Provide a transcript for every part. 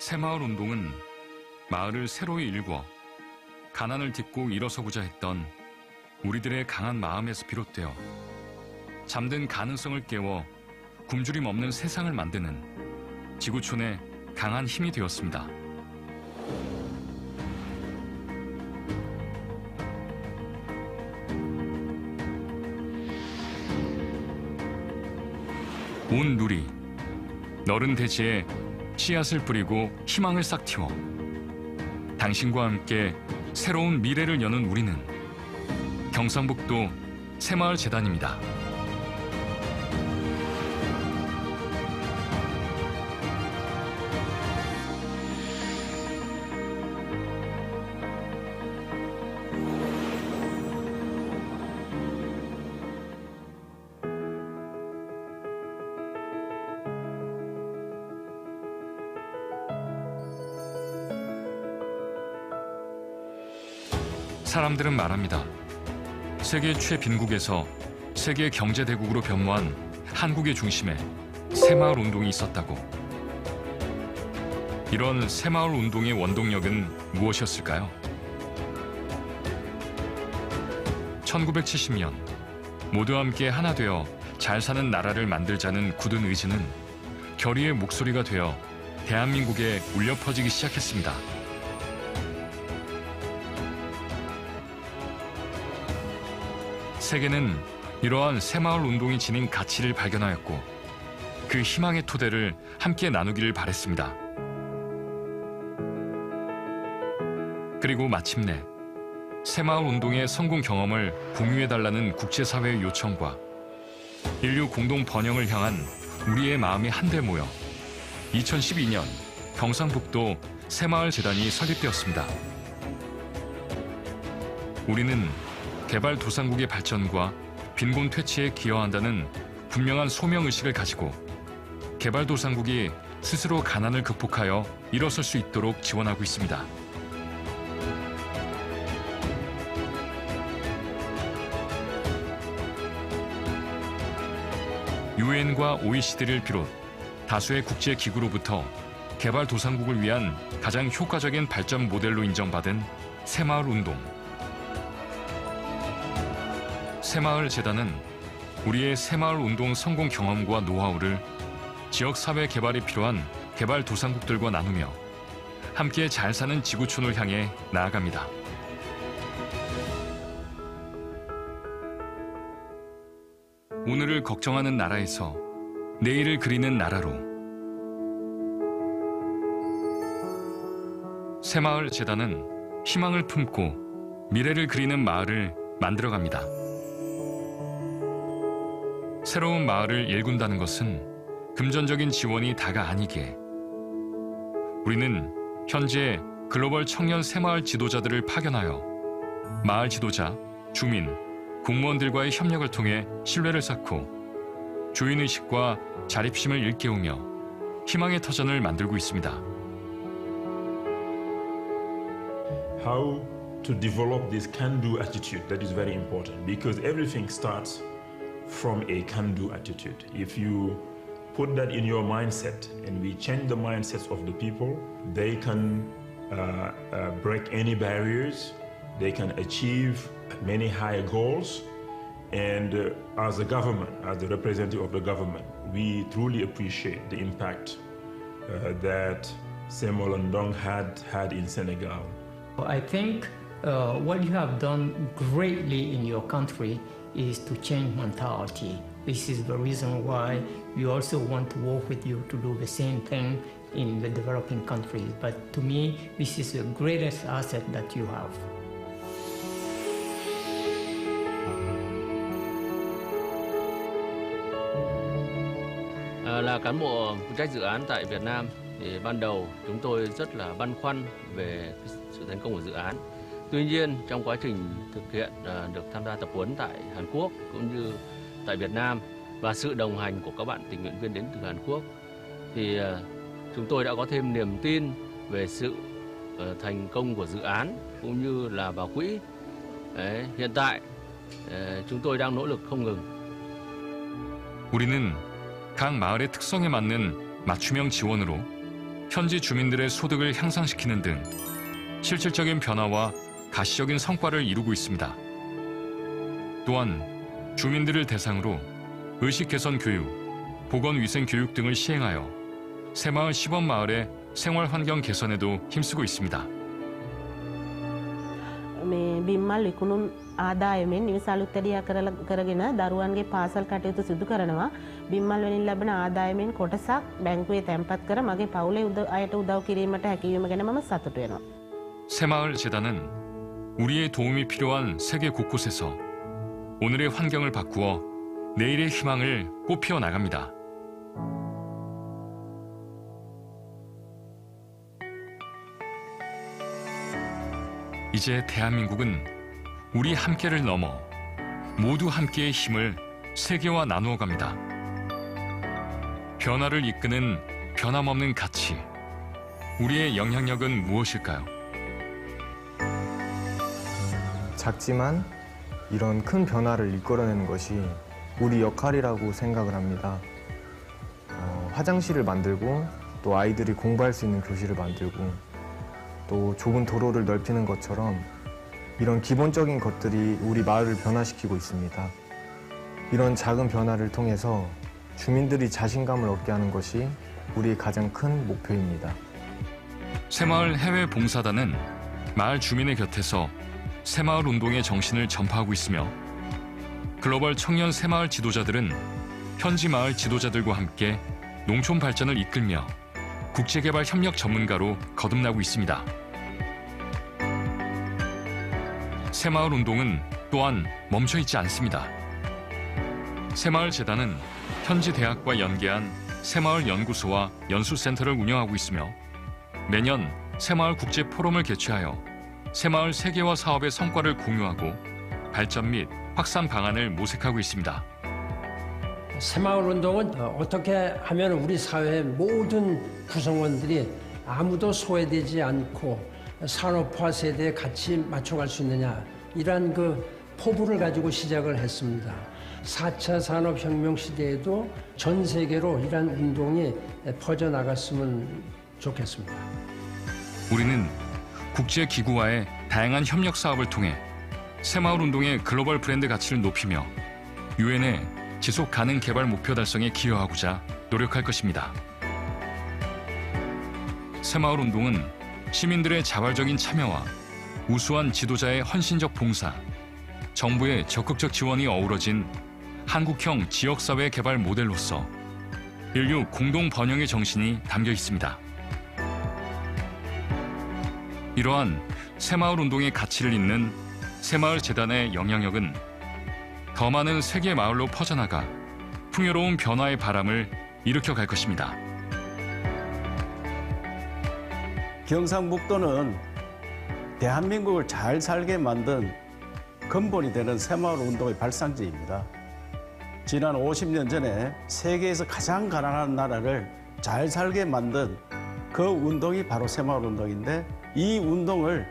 새마을 운동은 마을을 새로이 일궈 가난을 딛고 일어서고자 했던 우리들의 강한 마음에서 비롯되어 잠든 가능성을 깨워 굶주림 없는 세상을 만드는 지구촌의 강한 힘이 되었습니다. 온 누리, 너른 대지에 씨앗을 뿌리고 희망을 싹 틔워 당신과 함께 새로운 미래를 여는 우리는 경상북도 새마을재단입니다. 사람들은 말합니다. 세계 최빈국에서 세계 경제대국으로 변모한 한국의 중심에 새마을 운동이 있었다고. 이런 새마을 운동의 원동력은 무엇이었을까요? 1970년 모두 함께 하나 되어 잘 사는 나라를 만들자는 굳은 의지는 결의의 목소리가 되어 대한민국에 울려 퍼지기 시작했습니다. 세계는 이러한 새마을 운동이 지닌 가치를 발견하였고 그 희망의 토대를 함께 나누기를 바랬습니다. 그리고 마침내 새마을 운동의 성공 경험을 공유해달라는 국제사회의 요청과 인류 공동 번영을 향한 우리의 마음이 한데 모여 2012년 경상북도 새마을재단이 설립되었습니다. 우리는 개발도상국의 발전과 빈곤 퇴치에 기여한다는 분명한 소명의식을 가지고 개발도상국이 스스로 가난을 극복하여 일어설 수 있도록 지원하고 있습니다. 유엔과 OECD를 비롯 다수의 국제기구로부터 개발도상국을 위한 가장 효과적인 발전 모델로 인정받은 새마을 운동. 새마을재단은 우리의 새마을 운동 성공 경험과 노하우를 지역사회 개발이 필요한 개발도상국들과 나누며 함께 잘 사는 지구촌을 향해 나아갑니다. 오늘을 걱정하는 나라에서 내일을 그리는 나라로 새마을재단은 희망을 품고 미래를 그리는 마을을 만들어갑니다. 새로운 마을을 일군다는 것은 금전적인 지원이 다가 아니기에 우리는 현재 글로벌 청년 새마을 지도자들을 파견하여 마을 지도자, 주민, 공무원들과의 협력을 통해 신뢰를 쌓고 주인의식과 자립심을 일깨우며 희망의 터전을 만들고 있습니다. How to develop this can-do attitude, that is very important because everything starts from a can-do attitude. If you put that in your mindset and we change the mindsets of the people, they can break any barriers, they can achieve many higher goals. And as a government, as the representative of the government, we truly appreciate the impact that Samuel Ndong had in Senegal. I think what you have done greatly in your country is to change mentality. This is the reason why we also want to work with you to do the same thing in the developing countries. But to me, this is the greatest asset that you have. Là cán bộ phụ trách dự án tại Việt Nam thì ban đầu chúng tôi rất là băn khoăn về sự thành công của dự án. Tuy nhiên trong quá trình thực hiện được tham gia tập huấn tại Hàn Quốc cũng như tại Việt Nam và sự đồng hành của các bạn tình nguyện viên đến từ Hàn Quốc thì chúng tôi đã có thêm niềm tin về sự thành công của dự án cũng như là vào quỹ. Hiện tại chúng tôi đang nỗ lực không ngừng. 우리는 각 마을의 특성에 맞는 맞춤형 지원으로 현지 주민들의 소득을 향상시키는 등 실질적인 변화와 가시적인 성과를 이루고 있습니다. 또한 주민들을 대상으로 의식 개선 교육, 보건위생 교육 등을 시행하여 새마을 시범마을의 생활 환경 개선에도 힘쓰고 있습니다. බිම්මල් විකුණුම් ආදායමෙන් නිවසලුත්තරියා කරගෙන දරුවන්ගේ පාසල් කටයුතු සිදු කරනවා. බිම්මල් වලින් ලැබෙන ආදායමෙන් කොටසක් බැංකුවේ තැන්පත් කර මගේ පවුලේ අයට උදව් කිරීමට හැකියවීම ගැන මම සතුටු වෙනවා. 새마을 재단은 우리의 도움이 필요한 세계 곳곳에서 오늘의 환경을 바꾸어 내일의 희망을 꽃피워 나갑니다. 이제 대한민국은 우리 함께를 넘어 모두 함께의 힘을 세계와 나누어 갑니다. 변화를 이끄는 변함없는 가치. 우리의 영향력은 무엇일까요? 작지만 이런 큰 변화를 이끌어내는 것이 우리 역할이라고 생각을 합니다. 화장실을 만들고 또 아이들이 공부할 수 있는 교실을 만들고 또 좁은 도로를 넓히는 것처럼 이런 기본적인 것들이 우리 마을을 변화시키고 있습니다. 이런 작은 변화를 통해서 주민들이 자신감을 얻게 하는 것이 우리의 가장 큰 목표입니다. 새마을 해외 봉사단은 마을 주민의 곁에서 새마을 운동의 정신을 전파하고 있으며 글로벌 청년 새마을 지도자들은 현지 마을 지도자들과 함께 농촌 발전을 이끌며 국제개발 협력 전문가로 거듭나고 있습니다. 새마을 운동은 또한 멈춰 있지 않습니다. 새마을 재단은 현지 대학과 연계한 새마을 연구소와 연수센터를 운영하고 있으며 매년 새마을국제포럼을 개최하여 새마을 세계화 사업의 성과를 공유하고 발전 및 확산 방안을 모색하고 있습니다. 새마을운동은 어떻게 하면 우리 사회의 모든 구성원들이 아무도 소외되지 않고 산업화 세대에 같이 맞춰갈 수 있느냐, 이러한 포부를 가지고 시작을 했습니다. 4차 산업혁명 시대에도 전 세계로 이러한 운동이 퍼져나갔으면 좋겠습니다. 우리는 국제기구와의 다양한 협력 사업을 통해 새마을운동의 글로벌 브랜드 가치를 높이며 유엔의 지속 가능 개발 목표 달성에 기여하고자 노력할 것입니다. 새마을운동은 시민들의 자발적인 참여와 우수한 지도자의 헌신적 봉사, 정부의 적극적 지원이 어우러진 한국형 지역사회 개발 모델로서 인류 공동 번영의 정신이 담겨 있습니다. 이러한 새마을운동의 가치를 잇는 새마을 재단의 영향력은 더 많은 세계 마을로 퍼져나가 풍요로운 변화의 바람을 일으켜 갈 것입니다. 경상북도는 대한민국을 잘 살게 만든 근본이 되는 새마을운동의 발상지입니다. 지난 50년 전에 세계에서 가장 가난한 나라를 잘 살게 만든 그 운동이 바로 새마을운동인데, 이 운동을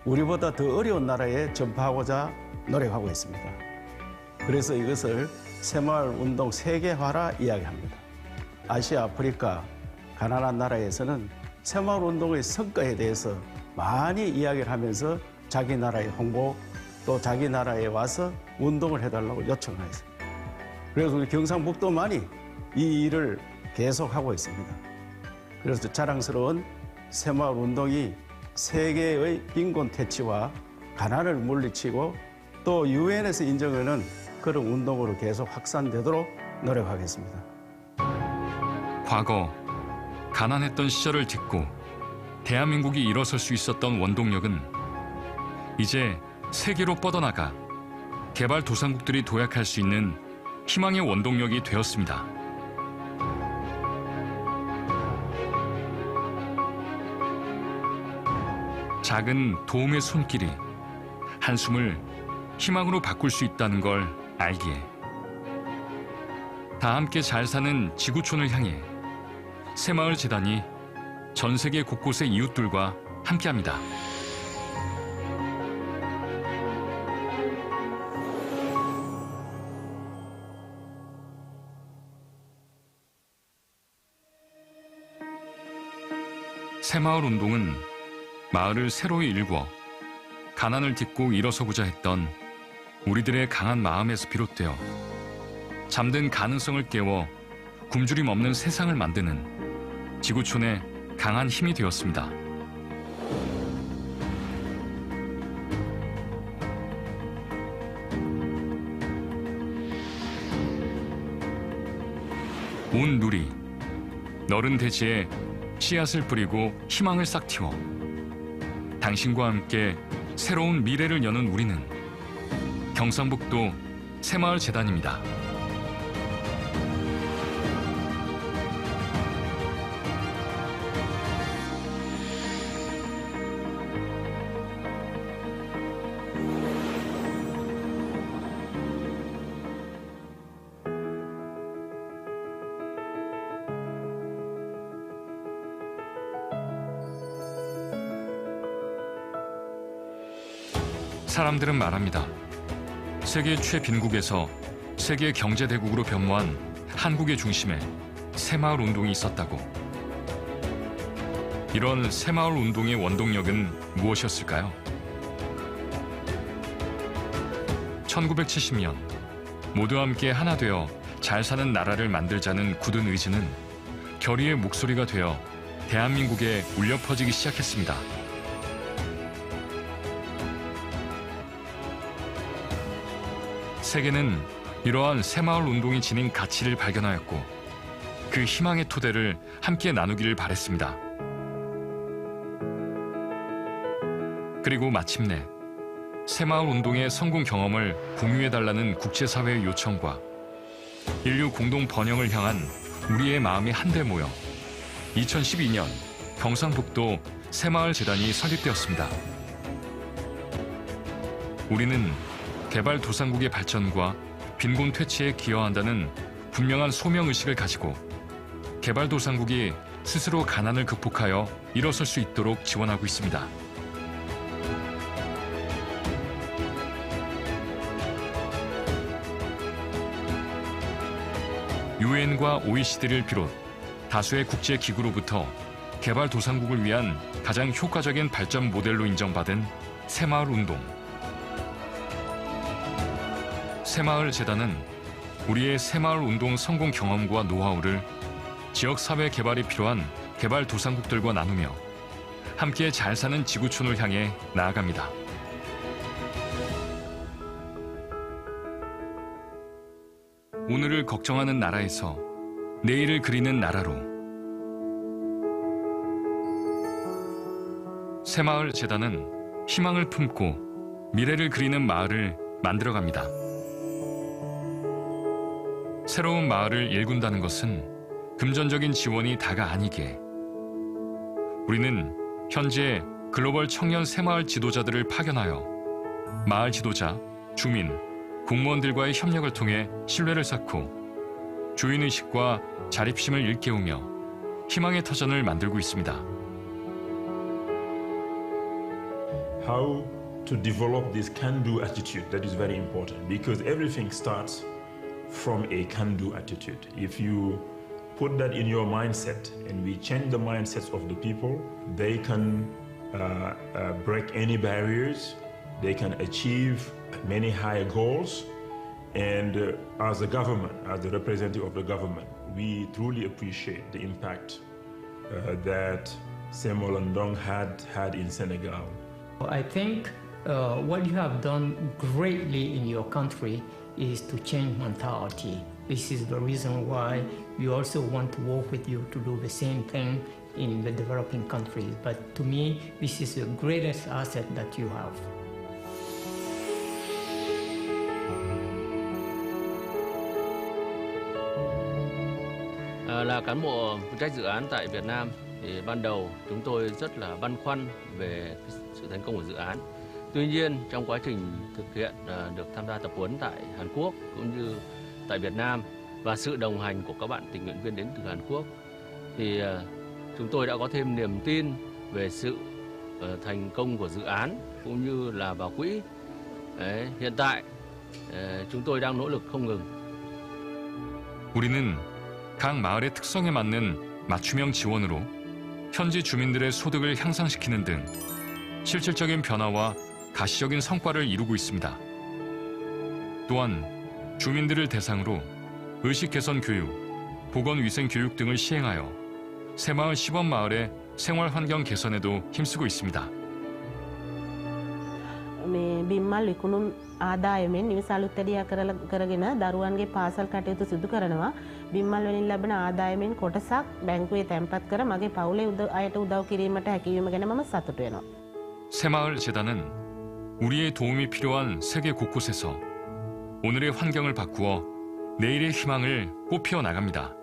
우리보다 더 어려운 나라에 전파하고자 노력하고 있습니다. 그래서 이것을 새마을운동 세계화라 이야기합니다. 아시아, 아프리카 가난한 나라에서는 새마을운동의 성과에 대해서 많이 이야기를 하면서 자기 나라의 홍보, 또 자기 나라에 와서 운동을 해달라고 요청을 했습니다. 그래서 우리 경상북도만이 이 일을 계속하고 있습니다. 그래서 자랑스러운 새마을운동이 세계의 빈곤 퇴치와 가난을 물리치고 또 유엔에서 인정하는 그런 운동으로 계속 확산되도록 노력하겠습니다. 과거 가난했던 시절을 딛고 대한민국이 일어설 수 있었던 원동력은 이제 세계로 뻗어나가 개발도상국들이 도약할 수 있는 희망의 원동력이 되었습니다. 작은 도움의 손길이 한숨을 희망으로 바꿀 수 있다는 걸 알기에 다 함께 잘 사는 지구촌을 향해 새마을 재단이 전 세계 곳곳의 이웃들과 함께합니다. 새마을 운동은 마을을 새로이 일궈 가난을 딛고 일어서고자 했던 우리들의 강한 마음에서 비롯되어 잠든 가능성을 깨워 굶주림 없는 세상을 만드는 지구촌의 강한 힘이 되었습니다. 온 누리, 너른 대지에 씨앗을 뿌리고 희망을 싹 틔워 당신과 함께 새로운 미래를 여는 우리는 경상북도 새마을재단입니다. 사람들은 말합니다. 세계 최빈국에서 세계 경제대국으로 변모한 한국의 중심에 새마을 운동이 있었다고. 이런 새마을 운동의 원동력은 무엇이었을까요? 1970년 모두 함께 하나 되어 잘 사는 나라를 만들자는 굳은 의지는 결의의 목소리가 되어 대한민국에 울려 퍼지기 시작했습니다. 세계는 이러한 새마을 운동이 지닌 가치를 발견하였고 그 희망의 토대를 함께 나누기를 바랬습니다. 그리고 마침내 새마을 운동의 성공 경험을 공유해달라는 국제사회의 요청과 인류 공동 번영을 향한 우리의 마음이 한데 모여 2012년 경상북도 새마을재단이 설립되었습니다. 우리는 개발도상국의 발전과 빈곤 퇴치에 기여한다는 분명한 소명의식을 가지고 개발도상국이 스스로 가난을 극복하여 일어설 수 있도록 지원하고 있습니다. 유엔과 OECD를 비롯 다수의 국제기구로부터 개발도상국을 위한 가장 효과적인 발전 모델로 인정받은 새마을운동. 새마을재단은 우리의 새마을운동 성공 경험과 노하우를 지역사회 개발이 필요한 개발도상국들과 나누며 함께 잘 사는 지구촌을 향해 나아갑니다. 오늘을 걱정하는 나라에서 내일을 그리는 나라로 새마을재단은 희망을 품고 미래를 그리는 마을을 만들어갑니다. 새로운 마을을 일군다는 것은 금전적인 지원이 다가 아니기에 우리는 현재 글로벌 청년 새마을 지도자들을 파견하여 마을 지도자, 주민, 공무원들과의 협력을 통해 신뢰를 쌓고 주인의식과 자립심을 일깨우며 희망의 터전을 만들고 있습니다. How to develop this can-do attitude, that is very important because everything starts from a can-do attitude. If you put that in your mindset and we change the mindsets of the people, they can break any barriers, they can achieve many higher goals. And as a government, as the representative of the government, we truly appreciate the impact that Semolendong had in Senegal. I think what you have done greatly in your country is to change mentality. This is the reason why we also want to work with you to do the same thing in the developing countries. But to me, this is the greatest asset that you have. Là cán bộ phụ trách dự án tại Việt Nam thì ban đầu chúng tôi rất là băn khoăn về sự thành công của dự án. Tuy nhiên trong quá trình thực hiện được tham gia tập huấn tại Hàn Quốc cũng như tại Việt Nam và sự đồng hành của các bạn tình nguyện viên đến từ Hàn Quốc thì chúng tôi đã có thêm niềm tin về sự thành công của dự án cũng như là vào quỹ. Hiện tại chúng tôi đang nỗ lực không ngừng. 우리는 각 마을의 특성에 맞는 맞춤형 지원으로 현지 주민들의 소득을 향상시키는 등 실질적인 변화와 가시적인 성과를 이루고 있습니다. 또한 주민들을 대상으로 의식 개선 교육, 보건위생 교육 등을 시행하여 새마을 시범마을의 생활 환경 개선에도 힘쓰고 있습니다. මේ බිම්මල් විකුණුම් ආදායමෙන් නිවස අලුත්වැඩියා කරගෙන දරුවන්ගේ පාසල් කටයුතු සිදු කරනවා. බිම්මල් වලින් ලැබෙන ආදායමෙන් කොටසක් බැංකුවේ තැන්පත් කර මගේ පවුලේ අයට උදව් කිරීමට හැකියවීම ගැන මම සතුටු වෙනවා. 새마을 재단은 우리의 도움이 필요한 세계 곳곳에서 오늘의 환경을 바꾸어 내일의 희망을 꽃피워 나갑니다.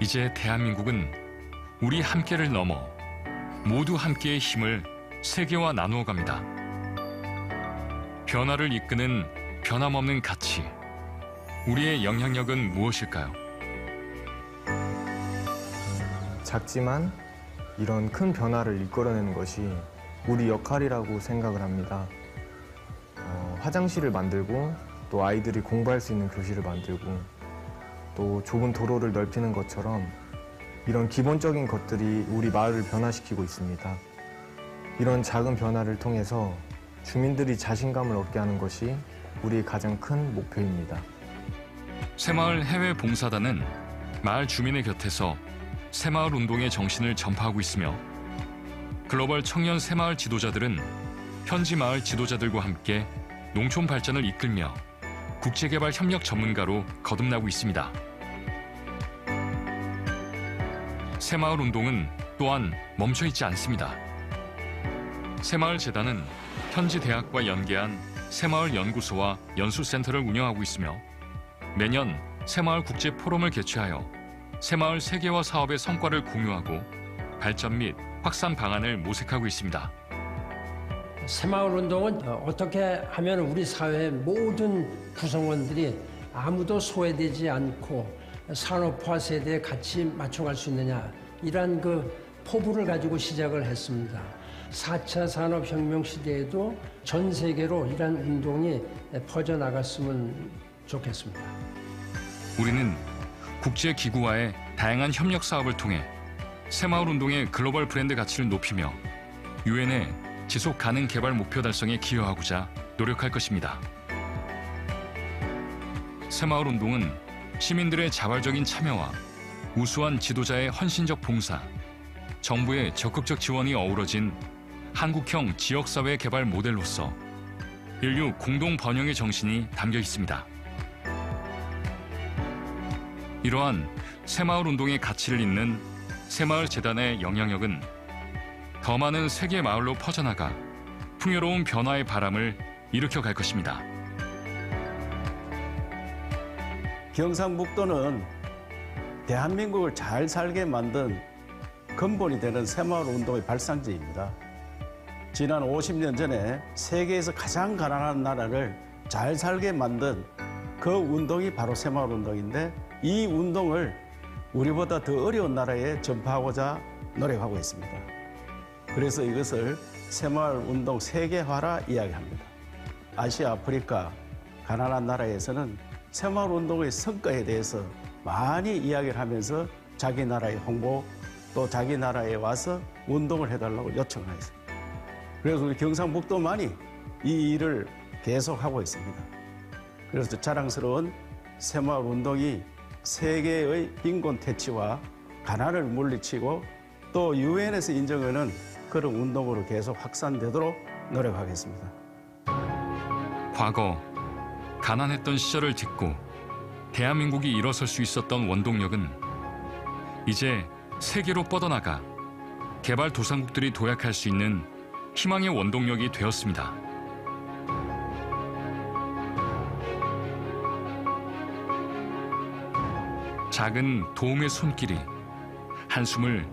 이제 대한민국은 우리 함께를 넘어 모두 함께의 힘을 세계와 나누어 갑니다. 변화를 이끄는 변함없는 가치. 우리의 영향력은 무엇일까요? 작지만 이런 큰 변화를 이끌어내는 것이 우리 역할이라고 생각을 합니다. 화장실을 만들고 또 아이들이 공부할 수 있는 교실을 만들고 또 좁은 도로를 넓히는 것처럼 이런 기본적인 것들이 우리 마을을 변화시키고 있습니다. 이런 작은 변화를 통해서 주민들이 자신감을 얻게 하는 것이 우리의 가장 큰 목표입니다. 새마을 해외 봉사단은 마을 주민의 곁에서 새마을 운동의 정신을 전파하고 있으며 글로벌 청년 새마을 지도자들은 현지 마을 지도자들과 함께 농촌 발전을 이끌며 국제개발 협력 전문가로 거듭나고 있습니다. 새마을 운동은 또한 멈춰있지 않습니다. 새마을 재단은 현지 대학과 연계한 새마을 연구소와 연수센터를 운영하고 있으며 매년 새마을국제포럼을 개최하여 새마을 세계화 사업의 성과를 공유하고 발전 및 확산 방안을 모색하고 있습니다. 새마을 운동은 어떻게 하면 우리 사회의 모든 구성원들이 아무도 소외되지 않고 산업화 세대에 같이 맞춰갈 수 있느냐, 이러한 그 포부를 가지고 시작을 했습니다. 4차 산업혁명 시대에도 전 세계로 이러한 운동이 퍼져나갔으면 좋겠습니다. 우리는 국제기구와의 다양한 협력 사업을 통해 새마을 운동의 글로벌 브랜드 가치를 높이며 유엔의 지속 가능 개발 목표 달성에 기여하고자 노력할 것입니다. 새마을 운동은 시민들의 자발적인 참여와 우수한 지도자의 헌신적 봉사, 정부의 적극적 지원이 어우러진 한국형 지역사회 개발 모델로서 인류 공동 번영의 정신이 담겨 있습니다. 이러한 새마을 운동의 가치를 잇는 새마을 재단의 영향력은 더 많은 세계 마을로 퍼져나가 풍요로운 변화의 바람을 일으켜 갈 것입니다. 경상북도는 대한민국을 잘 살게 만든 근본이 되는 새마을 운동의 발상지입니다. 지난 50년 전에 세계에서 가장 가난한 나라를 잘 살게 만든 그 운동이 바로 새마을 운동인데, 이 운동을 우리보다 더 어려운 나라에 전파하고자 노력하고 있습니다. 그래서 이것을 새마을 운동 세계화라 이야기합니다. 아시아, 아프리카 가난한 나라에서는 새마을 운동의 성과에 대해서 많이 이야기를 하면서 자기 나라의 홍보, 또 자기 나라에 와서 운동을 해달라고 요청하였습니다. 그래서 우리 경상북도만이 이 일을 계속하고 있습니다. 그래서 자랑스러운 새마을 운동이 세계의 빈곤 퇴치와 가난을 물리치고 또 유엔에서 인정하는 그런 운동으로 계속 확산되도록 노력하겠습니다. 과거 가난했던 시절을 딛고 대한민국이 일어설 수 있었던 원동력은 이제 세계로 뻗어나가 개발도상국들이 도약할 수 있는 희망의 원동력이 되었습니다. 작은 도움의 손길이 한숨을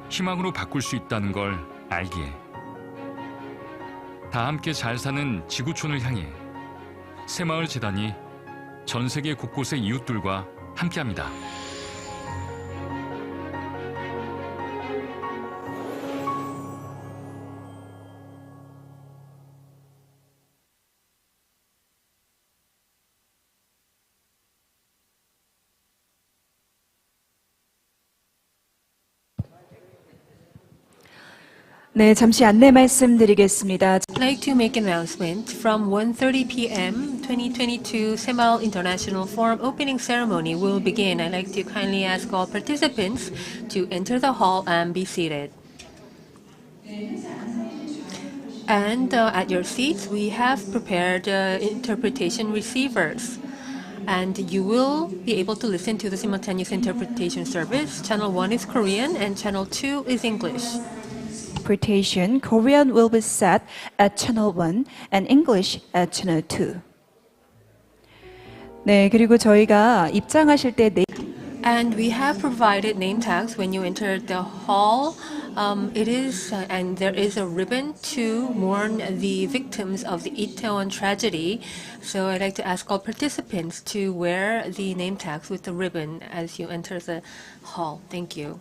희망으로 바꿀 수 있다는 걸 알기에 다 함께 잘 사는 지구촌을 향해 새마을 재단이 전 세계 곳곳의 이웃들과 함께합니다. 네, 잠시 안내 말씀드리겠습니다. I'd like to make an announcement. From 1:30 p.m., 2022 Semal International Forum opening ceremony will begin. I'd like to kindly ask all participants to enter the hall and be seated. And at your seats, we have prepared interpretation receivers. And you will be able to listen to the simultaneous interpretation service. Channel 1 is Korean and Channel 2 is English. Interpretation, Korean will be set at channel 1 and English at channel 2. 네, 그리고 저희가 입장하실 때 And we have provided name tags when you enter the hall. It is, and there is a ribbon to mourn the victims of the Itaewon tragedy. So I'd like to ask all participants to wear the name tags with the ribbon as you enter the hall. Thank you.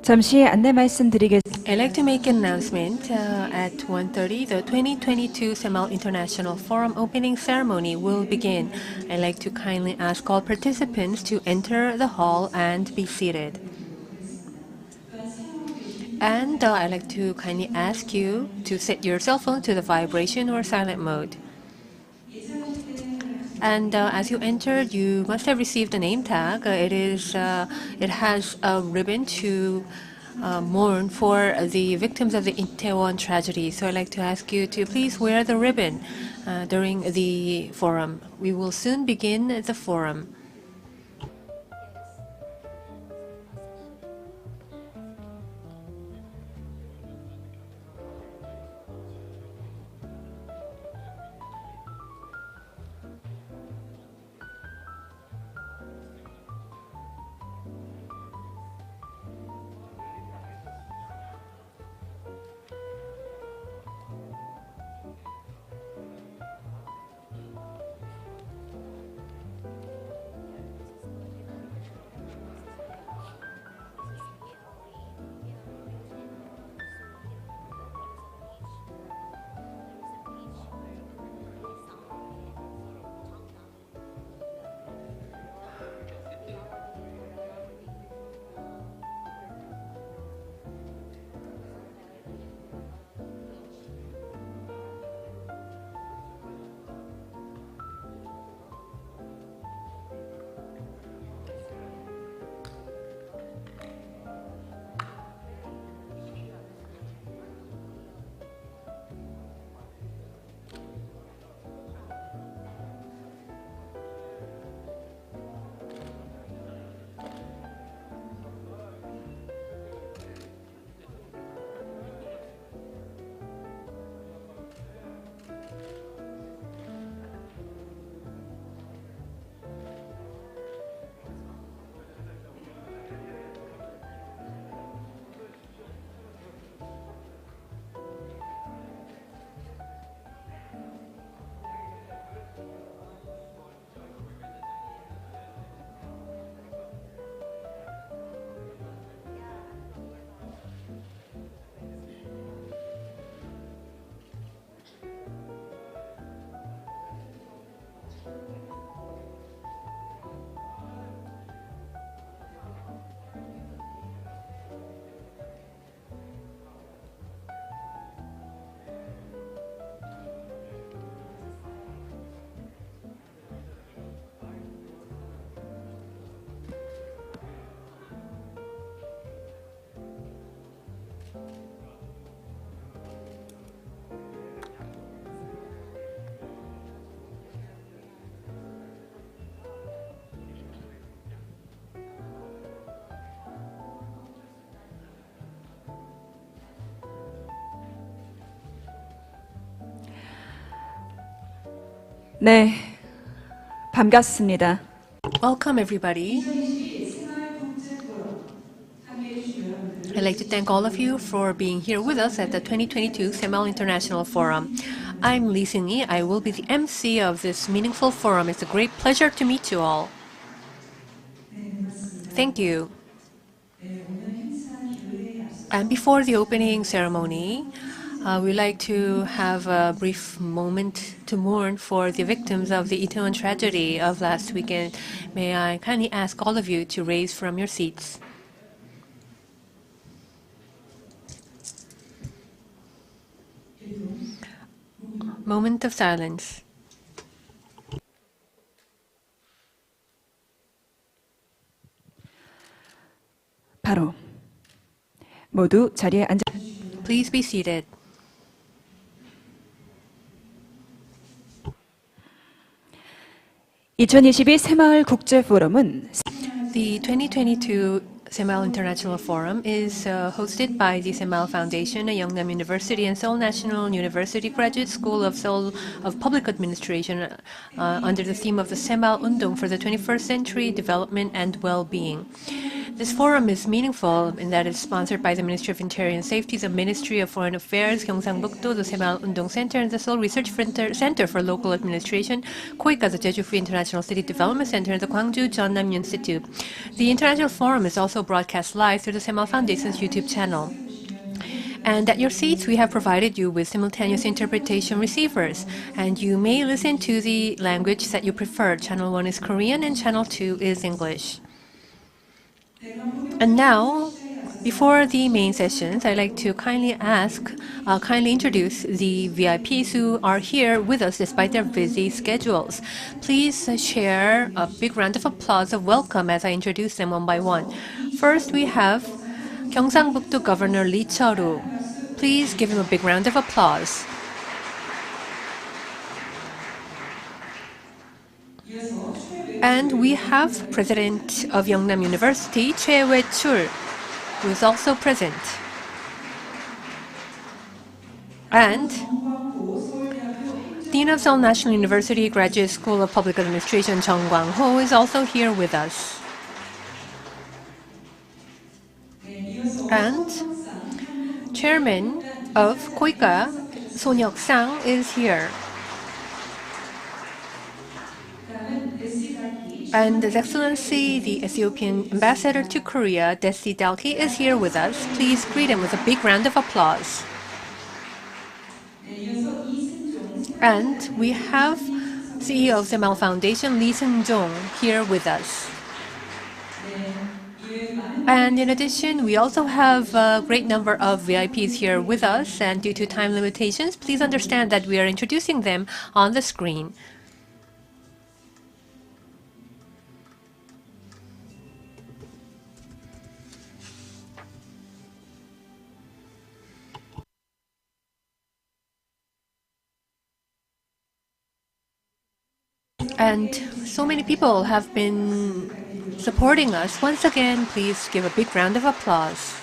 잠시 안내 말씀드리겠습니다. I'd like to make an announcement. At 1:30, the 2022 Semal International Forum opening ceremony will begin. I'd like to kindly ask all participants to enter the hall and be seated. And I'd like to kindly ask you to set your cell phone to the vibration or silent mode. And as you entered, you must have received a name tag. It has a ribbon to mourn for the victims of the Itaewon tragedy. So I'd like to ask you to please wear the ribbon during the forum. We will soon begin the forum. 네, 반갑습니다. Welcome, everybody. I'd like to thank all of you for being here with us at the 2022 Semal International Forum. I'm Lee Seung-hee. I will be the MC of this meaningful forum. It's a great pleasure to meet you all. Thank you. And before the opening ceremony, we'd like to have a brief moment to mourn for the victims of the Itaewon tragedy of last weekend. May I kindly ask all of you to raise from your seats. Moment of silence. 바로 모두 자리에 앉아. Please be seated. (2022) 새마을국제포럼은 The 2022 Semal International Forum is hosted by the Semal Foundation, Yeongnam University, and Seoul National University Graduate School of Seoul of Public Administration under the theme of the Semal Undong for the 21st Century Development and Well-Being. This forum is meaningful in that it's sponsored by the Ministry of Interior and Safety, the Ministry of Foreign Affairs, Gyeongsangbuk-do, the Semal Undong Center, and the Seoul Research Center for Local Administration, KOICA, the Jeju Free International City Development Center, and the Gwangju Jeonnam Institute. The International Forum is also broadcast live through the Semal Foundation's YouTube channel. And at your seats, we have provided you with simultaneous interpretation receivers, and you may listen to the language that you prefer. Channel 1 is Korean, and Channel 2 is English. And now, before the main sessions, I'd like to kindly introduce the VIPs who are here with us despite their busy schedules. Please share a big round of applause of welcome as I introduce them one by one. First, we have Gyeongsangbuk-do Governor Lee Cheol-woo. Please give him a big round of applause. And we have President of Yeongnam University, Choi Wei-chul, who is also present. And Dean of Seoul National University Graduate School of Public Administration, Chung Kwang-ho, is also here with us. And Chairman of KOICA, Son Hyuk-sang, is here. And His Excellency, the Ethiopian Ambassador to Korea, Desi Dalki, is here with us. Please greet him with a big round of applause. And we have CEO of Semal Foundation, Lee Seung-jong, here with us. And in addition, we also have a great number of VIPs here with us. And due to time limitations, please understand that we are introducing them on the screen. And so many people have been supporting us. Once again, please give a big round of applause.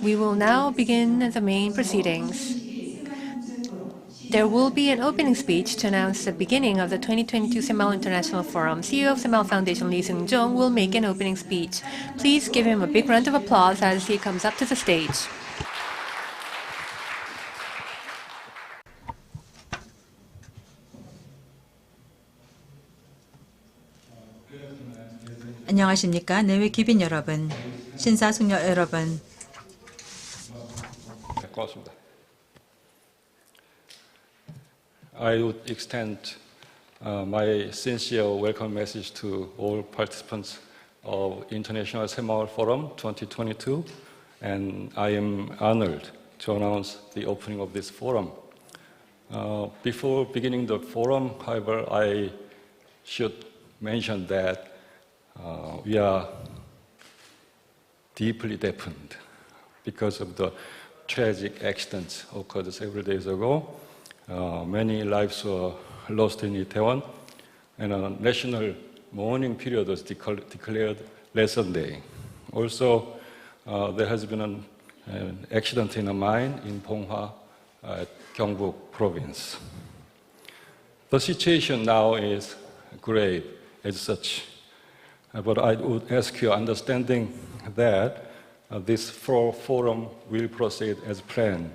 We will now begin the main proceedings. There will be an opening speech to announce the beginning of the 2022 Semal International Forum. CEO of Semal Foundation Lee Seung-jong will make an opening speech. Please give him a big round of applause as he comes up to the stage. 안녕하십니까. 내외 귀빈 여러분, 신사숙녀 여러분. 고맙습니다. I would extend my sincere welcome message to all participants of International Semal Forum 2022, and I am honored to announce the opening of this forum. Before beginning the forum, however, I should mention that we are deeply deafened because of the tragic accidents occurred several days ago. Many lives were lost in Itaewon, and a national mourning period was declared last Sunday. Also, there has been an accident in a mine in Ponghwa at Gyeongbuk province. The situation now is grave as such, but I would ask your understanding that this forum will proceed as planned,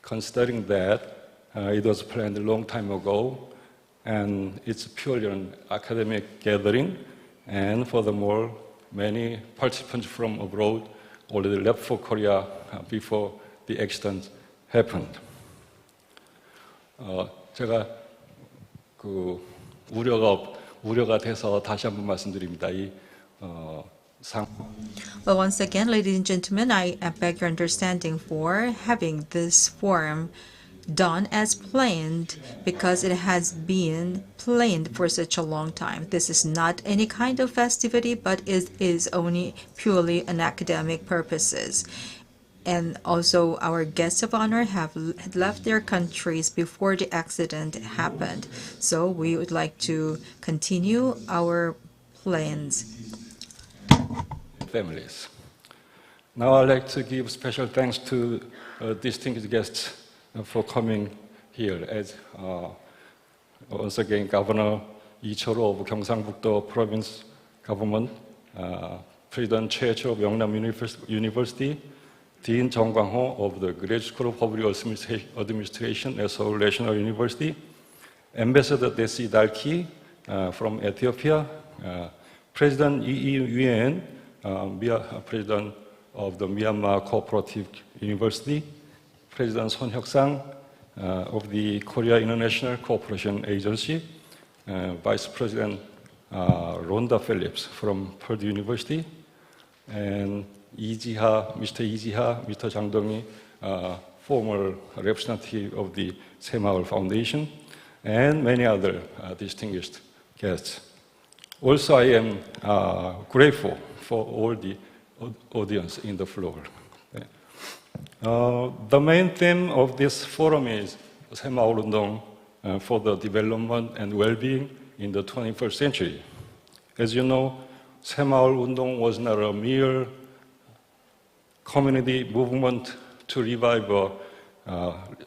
considering that it was planned a long time ago, and it's purely an academic gathering, and furthermore, many participants from abroad already left for Korea before the accident happened. 제가 우려가 돼서 다시 한번 말씀드립니다. Well, once again, ladies and gentlemen, I beg your understanding for having this forum done as planned because it has been planned for such a long time. This is not any kind of festivity, but it is only purely an academic purposes. And also our guests of honor had left their countries before the accident happened. So we would like to continue our plans. Families. Now I'd like to give special thanks to distinguished guests for coming here. As once again, Governor Lee Chol-ho of Gyeongsang-buk-do Province Government, President Choi Cho of Yeongnam University, Dean Jung Kwang-ho of the Graduate School of Public Administration at Seoul National University, Ambassador Desi Dalki from Ethiopia, President Yi Nguyen, President of the Myanmar Cooperative University, President Son Hyuk-sang of the Korea International Cooperation Agency, Vice President Rhonda Phillips from Purdue University, and Mr. Lee-ji-ha, Mr. Jang Dong-mi, former representative of the 새마을 Foundation, and many other distinguished guests. Also, I am grateful for all the audience in the floor. The main theme of this forum is 새마을운동 for the development and well-being in the 21st century. As you know, 새마을운동 was not a mere community movement to revive a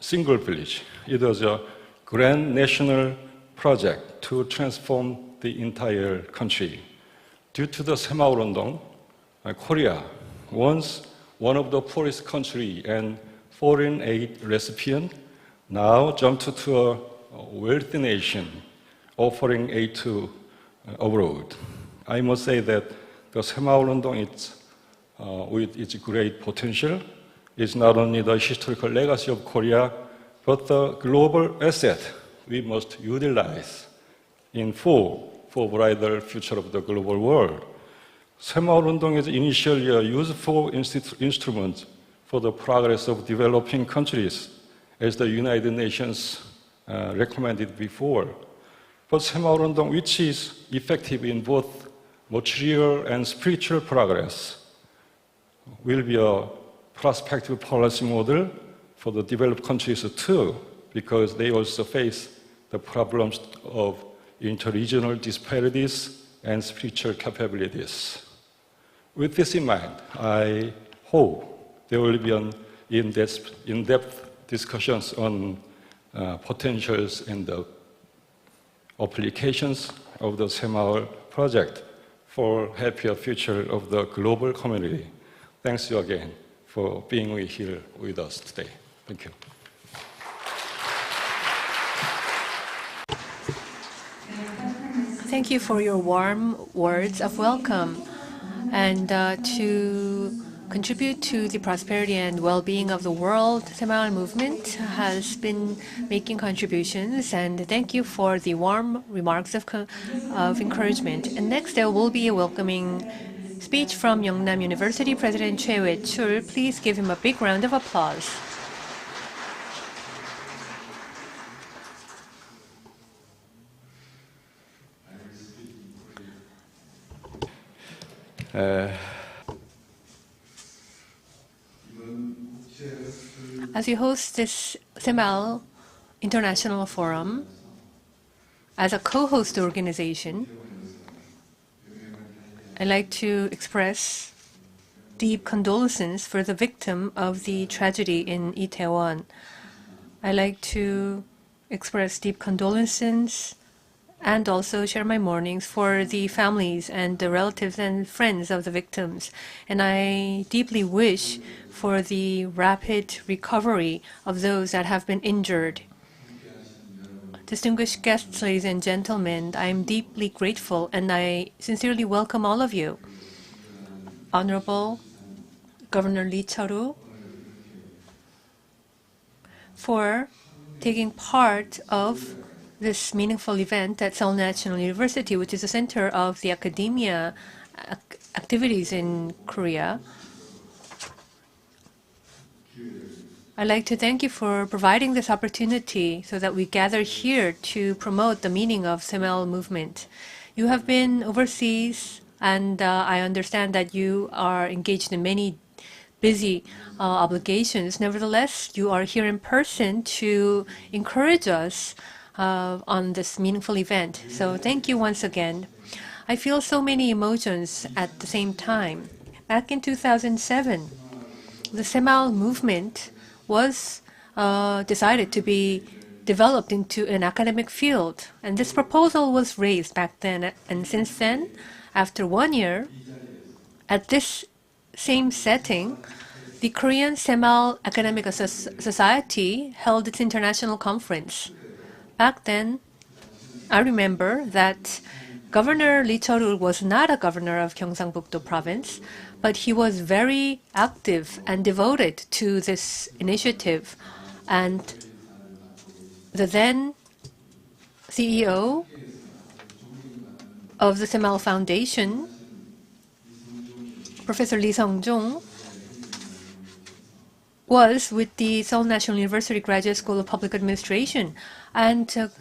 single village. It was a grand national project to transform the entire country. Due to the 새마을운동, Korea, once one of the poorest country and foreign aid recipient, now jumped to a wealthy nation offering aid to abroad. I must say that the 새마을운동 with its great potential is not only the historical legacy of Korea, but the global asset we must utilize in full for brighter future of the global world. 새마을운동 is initially a useful instrument for the progress of developing countries, as the United Nations recommended before. But 새마을운동, which is effective in both material and spiritual progress, will be a prospective policy model for the developed countries too, because they also face the problems of interregional disparities and spiritual capabilities. With this in mind, I hope there will be an in-depth discussions on potentials and the applications of the 새마을 project for happier future of the global community. Thanks you again for being here with us today. Thank you. Thank you for your warm words of welcome. And to contribute to the prosperity and well-being of the world, 새마을 movement has been making contributions, and thank you for the warm remarks of encouragement. And next there will be a welcoming speech from Yeongnam University President Choi Wei-chul. Please give him a big round of applause. As we host this 새마을 International Forum, as a co-host organization, I'd like to express deep condolences for the victim of the tragedy in Itaewon. I'd like to express deep condolences and also share my mournings for the families and the relatives and friends of the victims. And I deeply wish for the rapid recovery of those that have been injured. Distinguished guests, ladies and gentlemen, I am deeply grateful and I sincerely welcome all of you. Honorable Governor Lee Charu, for taking part of this meaningful event at Seoul National University, which is the center of the academia activities in Korea. I'd like to thank you for providing this opportunity so that we gather here to promote the meaning of 새마을 movement. You have been overseas, and I understand that you are engaged in many busy obligations. Nevertheless, you are here in person to encourage us on this meaningful event. So thank you once again. I feel so many emotions at the same time. Back in 2007, the 새마을 movement was decided to be developed into an academic field. And this proposal was raised back then. And since then, after 1 year, at this same setting, the Korean 새마을 Academic Society held its international conference. Back then, I remember that Governor Lee Cheol-woo was not a governor of Gyeongsangbuk-do province, but he was very active and devoted to this initiative. And the then CEO of the 새마을 Foundation, Professor Lee Sung-jung, was with the Seoul National University Graduate School of Public Administration and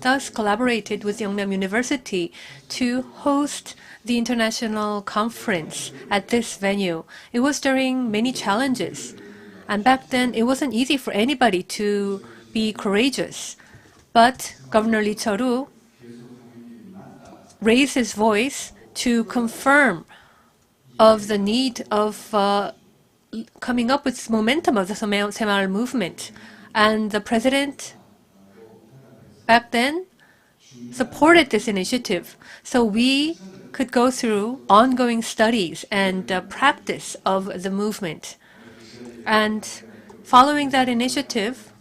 thus collaborated with Yeongnam University to host the international conference at this venue. It was during many challenges, and back then it wasn't easy for anybody to be courageous. But Governor Lee Cheol-woo raised his voice to confirm of the need of coming up with momentum of the 새마을 movement. And the president back then supported this initiative. So we could go through ongoing studies and practice of the movement. And following that initiative,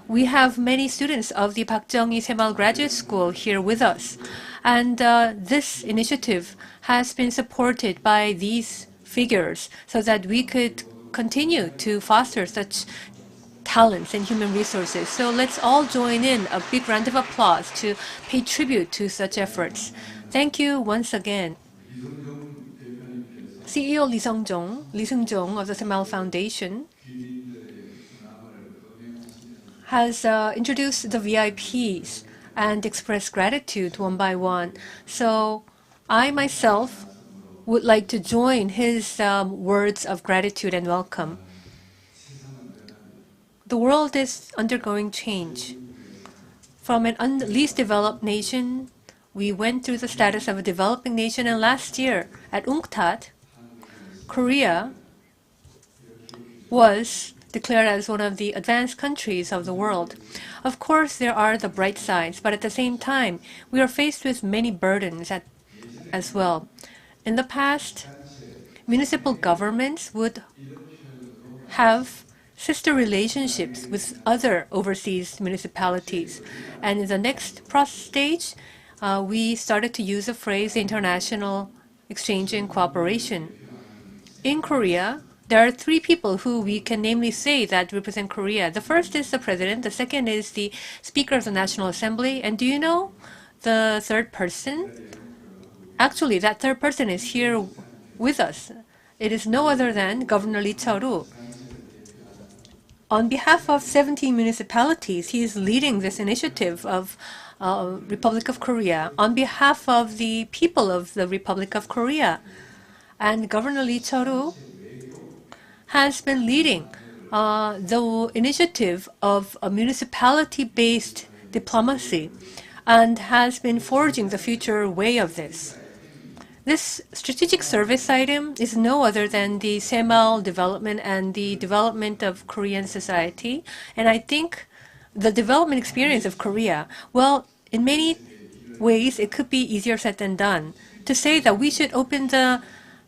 we have many students of the Park Jeong-i 새마을 Graduate School here with us. And this initiative has been supported by these figures so that we could continue to foster such talents and human resources. So let's all join in a big round of applause to pay tribute to such efforts. Thank you once again. CEO Lee Sung-jung of the 새마을 Foundation has introduced the VIPs and expressed gratitude one by one. So I myself would like to join his words of gratitude and welcome. The world is undergoing change. From an least developed nation, we went through the status of a developing nation, and last year at UNCTAD, Korea was declared as one of the advanced countries of the world. Of course, there are the bright sides, but at the same time, we are faced with many burdens as well. In the past, municipal governments would have sister relationships with other overseas municipalities. And in the next stage, we started to use the phrase international exchange and cooperation. In Korea, there are three people who we can namely say that represent Korea. The first is the president, the second is the Speaker of the National Assembly, and do you know the third person? Actually, that third person is here with us. It is no other than Governor Lee Cheol-woo. On behalf of 17 municipalities, he is leading this initiative of Republic of Korea on behalf of the people of the Republic of Korea. And Governor Lee Cheol-woo has been leading the initiative of a municipality-based diplomacy and has been forging the future way of this. This strategic service item is no other than the 새마을 development and the development of Korean society. And I think the development experience of Korea, well, in many ways, it could be easier said than done. To say that we should open the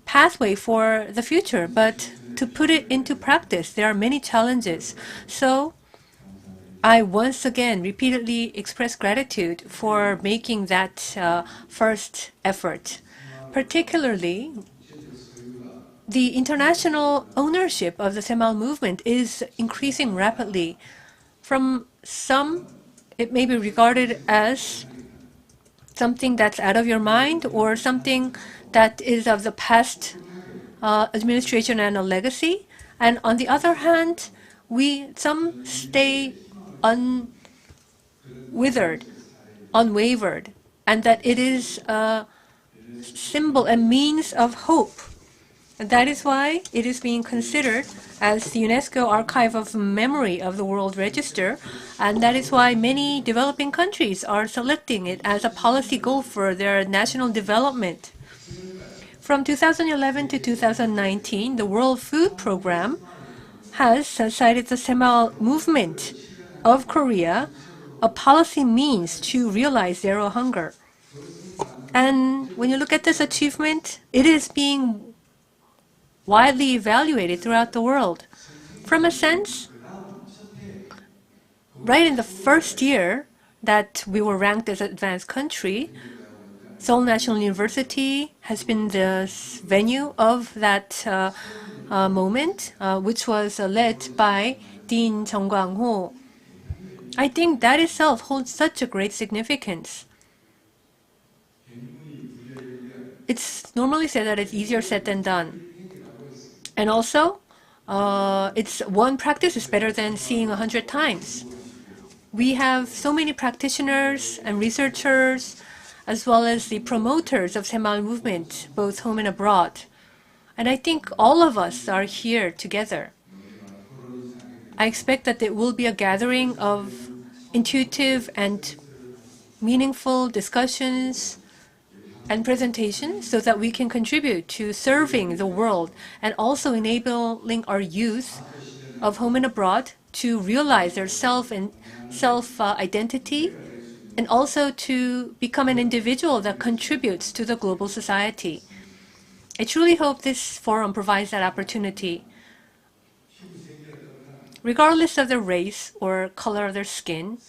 pathway for the future, but to put it into practice, there are many challenges. So I once again repeatedly express gratitude for making that first effort. Particularly, the international ownership of the 새마을 movement is increasing rapidly. From some, it may be regarded as something that's out of your mind or something that is of the past administration and a legacy. And on the other hand, some stay unwavered, and that it is a symbol and means of hope. And that is why it is being considered as the UNESCO Archive of Memory of the World Register, and that is why many developing countries are selecting it as a policy goal for their national development. From 2011 to 2019, the World Food Program has cited the 새마을 movement of Korea a policy means to realize zero hunger. And when you look at this achievement, it is being widely evaluated throughout the world. From a sense, right in the first year that we were ranked as an advanced country, Seoul National University has been the venue of that moment, which was led by Dean Jung Kwang-ho. I think that itself holds such a great significance. It's normally said that it's easier said than done. And also, it's one practice is better than seeing 100 times. We have so many practitioners and researchers, as well as the promoters of 새마을 movement, both home and abroad. And I think all of us are here together. I expect that there will be a gathering of intuitive and meaningful discussions and presentations so that we can contribute to serving the world and also enabling our youth of home and abroad to realize their self-identity and also to become an individual that contributes to the global society. I truly hope this forum provides that opportunity. Regardless of their race or color of their skin,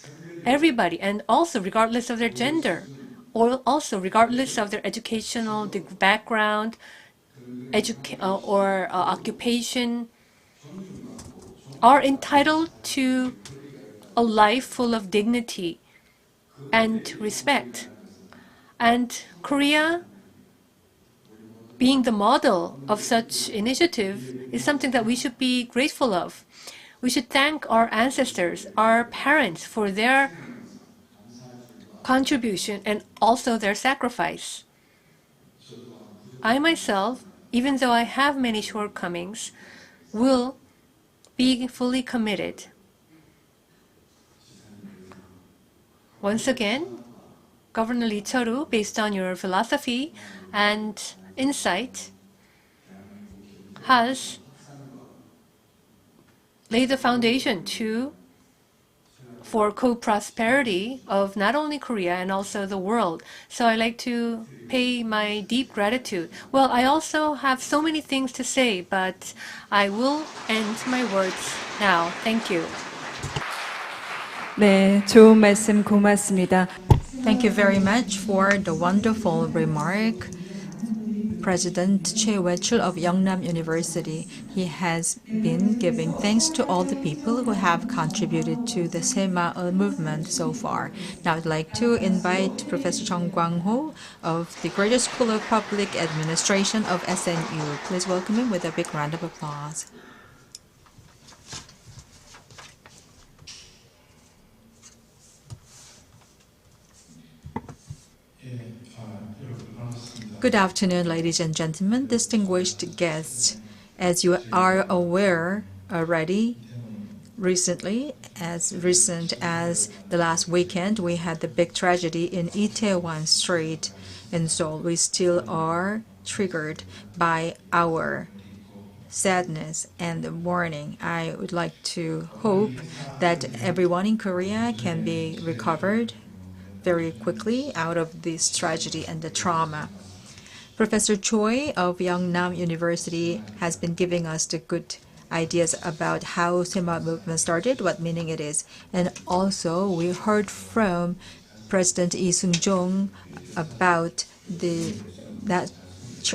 everybody, and also regardless of their gender, or also regardless of their educational background or occupation, are entitled to a life full of dignity and respect. And Korea, being the model of such initiative, is something that we should be grateful of. We should thank our ancestors, our parents, for their contribution and also their sacrifice. I myself, even though I have many shortcomings, will be fully committed. Once again, Governor Lee Cheol-woo, based on your philosophy and insight, has laid the foundation for co-prosperity of not only Korea and also the world. So I'd like to pay my deep gratitude. Well, I also have so many things to say, but I will end my words now. Thank you. 네, 좋은 말씀 고맙습니다. Thank you very much for the wonderful remark. President Choi Wei-chul of Yeongnam University. He has been giving thanks to all the people who have contributed to the 새마을 movement so far. Now I'd like to invite Professor Jung Kwang-ho of the Graduate School of Public Administration of SNU. Please welcome him with a big round of applause. Good afternoon, ladies and gentlemen, distinguished guests. As you are aware already, Recently, as recent as the last weekend, we had the big tragedy in Itaewon Street in Seoul. We still are triggered by our sadness and the mourning. I would like to hope that everyone in Korea can be recovered very quickly out of this tragedy and the trauma. Professor Choi of Yeongnam University has been giving us the good ideas about how 새마을 movement started, what meaning it is. And also we heard from President Lee Seung-jong about that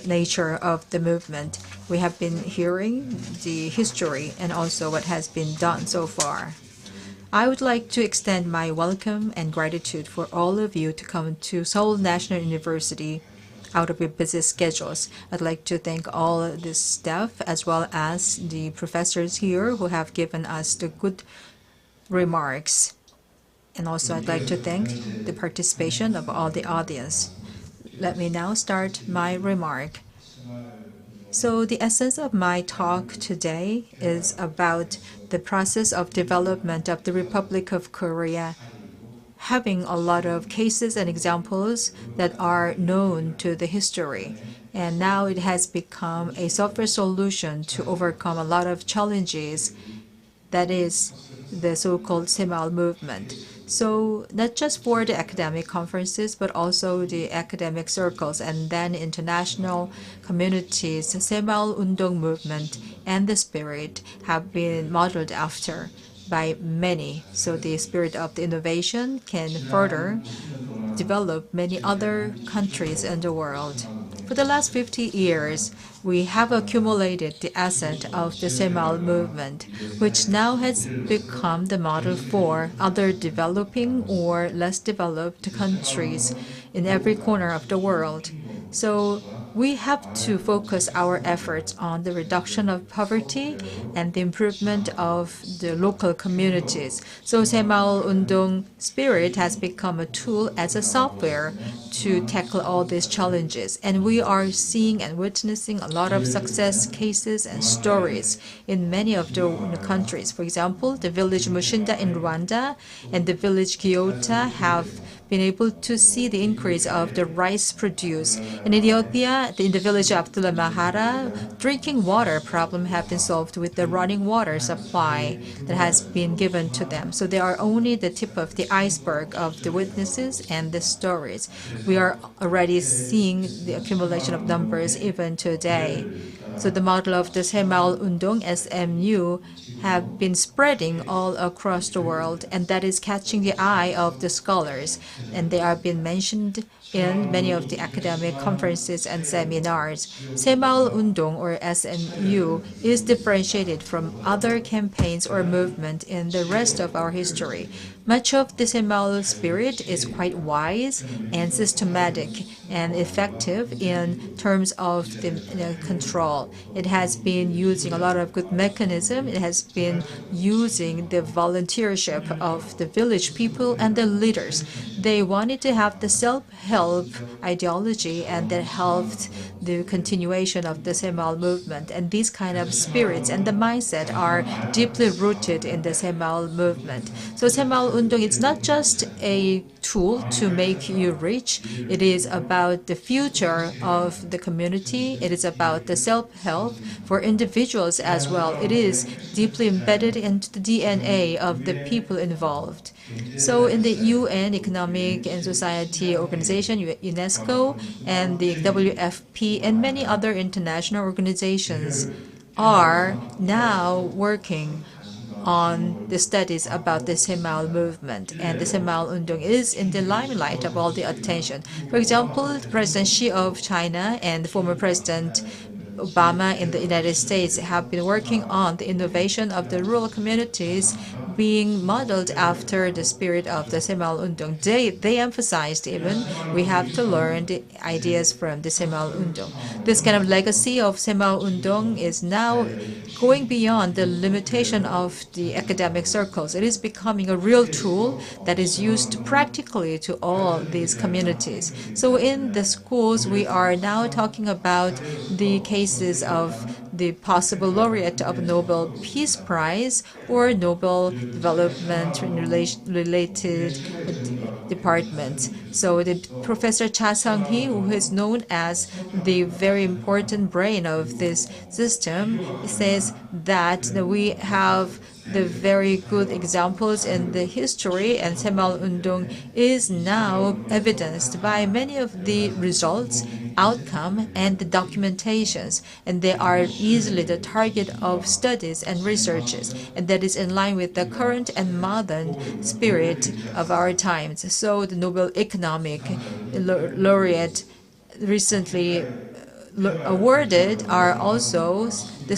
nature of the movement. We have been hearing the history and also what has been done so far. I would like to extend my welcome and gratitude for all of you to come to Seoul National University out of your busy schedules. I'd like to thank all the staff as well as the professors here who have given us the good remarks. And also I'd like to thank the participation of all the audience. Let me now start my remark. So the essence of my talk today is about the process of development of the Republic of Korea, having a lot of cases and examples that are known to the history. And now it has become a software solution to overcome a lot of challenges. That is the so-called 새마을 movement. So not just for the academic conferences, but also the academic circles and then international communities, 새마을 운동 movement and the spirit have been modeled after by many. So the spirit of the innovation can further develop many other countries in the world. For the last 50 years, we have accumulated the asset of the 새마을 movement, which now has become the model for other developing or less developed countries in every corner of the world. So we have to focus our efforts on the reduction of poverty and the improvement of the local communities. So 새마을 운동 spirit has become a tool as a software to tackle all these challenges. And we are seeing and witnessing a lot of success cases and stories in many of the countries. For example, the village Mushinda in Rwanda and the village Gyota have been able to see the increase of the rice produce. In Ethiopia, in the village of Abdullah Mahara, drinking water problem have been solved with the running water supply that has been given to them. So they are only the tip of the iceberg of the witnesses and the stories. We are already seeing the accumulation of numbers even today. So the model of the 새마을 운동, SMU, have been spreading all across the world, and that is catching the eye of the scholars, and they are being mentioned in many of the academic conferences and seminars. 새마을 운동, or SMU, is differentiated from other campaigns or movement in the rest of our history. Much of the 새마을 spirit is quite wise and systematic and effective in terms of the control. It has been using a lot of good mechanism. It has been using the volunteership of the village people and the leaders. They wanted to have the self-help ideology, and that helped the continuation of the 새마을 movement. And these kind of spirits and the mindset are deeply rooted in the 새마을 movement. So 새마을 운동 is not just a tool to make you rich. It is about the future of the community. It is about the self-help for individuals as well. It is deeply embedded into the DNA of the people involved. So in the UN Economic and Society Organization, UNESCO, and the WFP, and many other international organizations are now working on the studies about the 새마을 movement, and the 새마을 운동 is in the limelight of all the attention. For example, President Xi of China and former President Obama in the United States have been working on the innovation of the rural communities being modeled after the spirit of the 새마을 운동. They emphasized even we have to learn the ideas from the 새마을 운동. This kind of legacy of 새마을 운동 is now going beyond the limitation of the academic circles. It is becoming a real tool that is used practically to all these communities. So in the schools, we are now talking about the cases of the possible laureate of Nobel Peace Prize or Nobel Development related departments. So the Professor Cha Sung-hee, who is known as the very important brain of this system, says that we have the very good examples in the history, and 새마을운동 is now evidenced by many of the results, outcome, and the documentations, and they are easily the target of studies and researches, and that is in line with the current and modern spirit of our times. So the Nobel Economic Laureate recently awarded are also the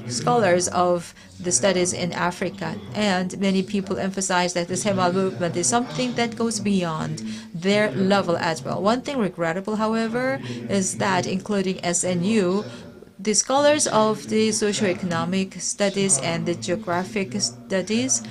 scholars of the studies in Africa, and many people emphasize that the 새마을 movement is something that goes beyond their level as well. One thing regrettable, however, is that including SNU, the scholars of the socioeconomic studies and the geographic studies,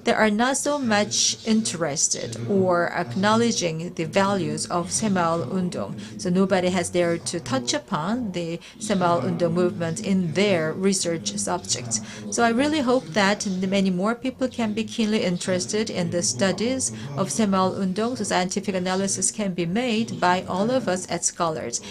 they are not so much interested or acknowledging the values of 새마을운동. So nobody has dared to touch upon the 새마을운동 movement in their research subjects. So I really hope that many more people can be keenly interested in the studies of 새마을운동, so scientific analysis can be made by all of us as scholars.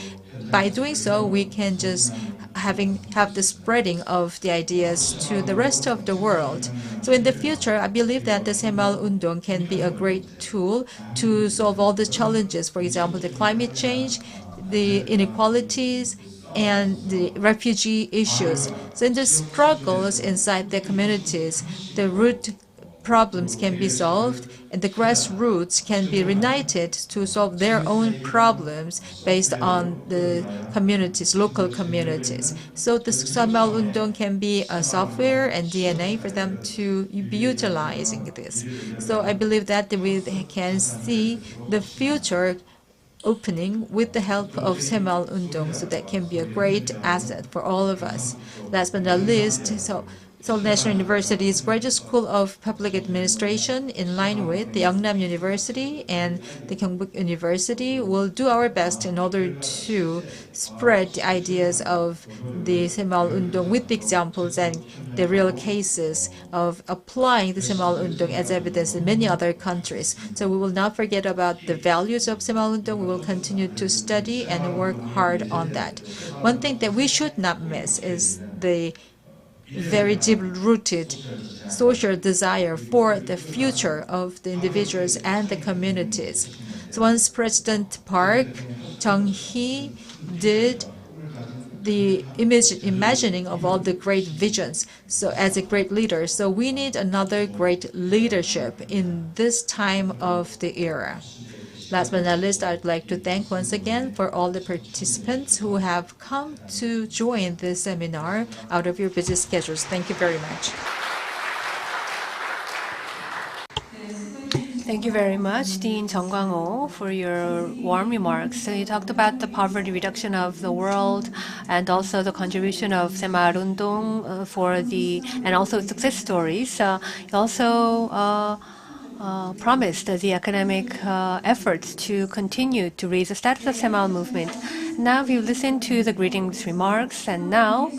By doing so, we can just have the spreading of the ideas to the rest of the world. So in the future, I believe that the 새마을운동 can be a great tool to solve all the challenges, for example, the climate change, the inequalities, and the refugee issues. So in the struggles inside the communities, the root problems can be solved, and the grassroots can be united to solve their own problems based on the communities, local communities. So the 새마을운동 can be a software and DNA for them to be utilizing this. So I believe that we can see the future opening with the help of 새마을운동, so that can be a great asset for all of us. Last but not least, Seoul National University's Graduate School of Public Administration, in line with the Yeongnam University and the Gyeongbuk University, will do our best in order to spread the ideas of the 새마을운동 with the examples and the real cases of applying the 새마을운동 as evidence in many other countries. So we will not forget about the values of 새마을운동. We will continue to study and work hard on that. One thing that we should not miss is the very deep-rooted social desire for the future of the individuals and the communities. So once President Park Chung-hee did the imagining of all the great visions, so as a great leader, so we need another great leadership in this time of the era. Last but not least, I'd like to thank once again for all the participants who have come to join this seminar out of your busy schedules. Thank you very much. Thank you very much, Dean Chung Kwang-ho, for your warm remarks. So you talked about the poverty reduction of the world and also the contribution of 새마을운동 and also success stories. You also promised the academic efforts to continue to raise the status of 새마을 movement. Now we've listened to the greetings remarks, and now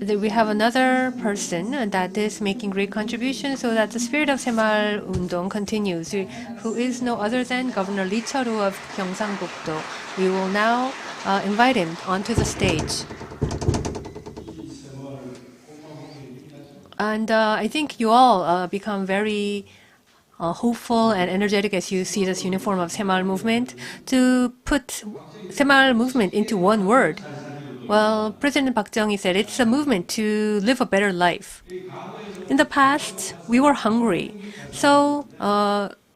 we have another person that is making great contribution so that the spirit of 새마을운동 continues, who is no other than Governor Lee Cheol-woo of Gyeongsang-guk-do. We will now invite him onto the stage. And I think you all become very hopeful and energetic as you see this uniform of 새마을 movement. To put 새마을 movement into one word, well, President Park Chung-hee said it's a movement to live a better life. In the past, we were hungry, so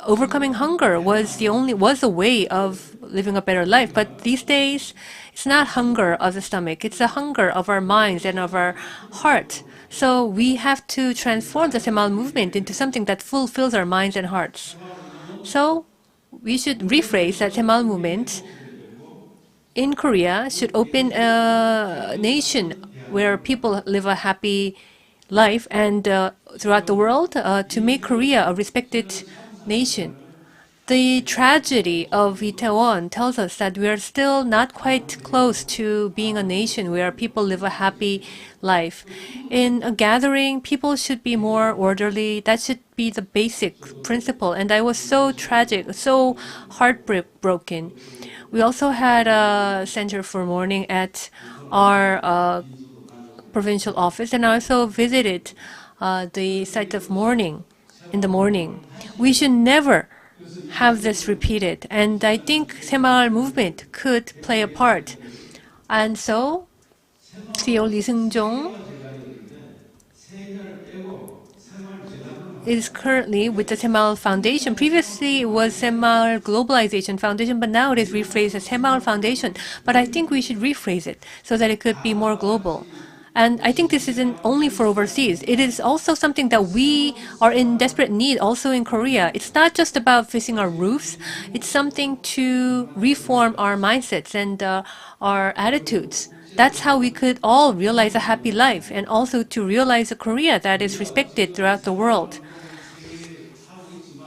overcoming hunger was the way of living a better life. But these days, it's not hunger of the stomach; it's the hunger of our minds and of our heart. So we have to transform the 새마을 movement into something that fulfills our minds and hearts. So we should rephrase that 새ma을 movement in Korea should open a nation where people live a happy life, and throughout the world to make Korea a respected nation. The tragedy of Itaewon tells us that we are still not quite close to being a nation where people live a happy life. In a gathering, people should be more orderly. That should be the basic principle. And I was so tragic, so heartbroken. We also had a center for mourning at our provincial office, and I also visited the site of mourning in the morning. We should never have this repeated, and I think 새마을 movement could play a part. And so, CEO Lee Seung-jong is currently with the 새마을 Foundation. Previously, it was 새마을 Globalization Foundation, but now it is rephrased as 새마을 Foundation. But I think we should rephrase it so that it could be more global. And I think this isn't only for overseas. It is also something that we are in desperate need also in Korea. It's not just about fixing our roofs. It's something to reform our mindsets and our attitudes. That's how we could all realize a happy life and also to realize a Korea that is respected throughout the world.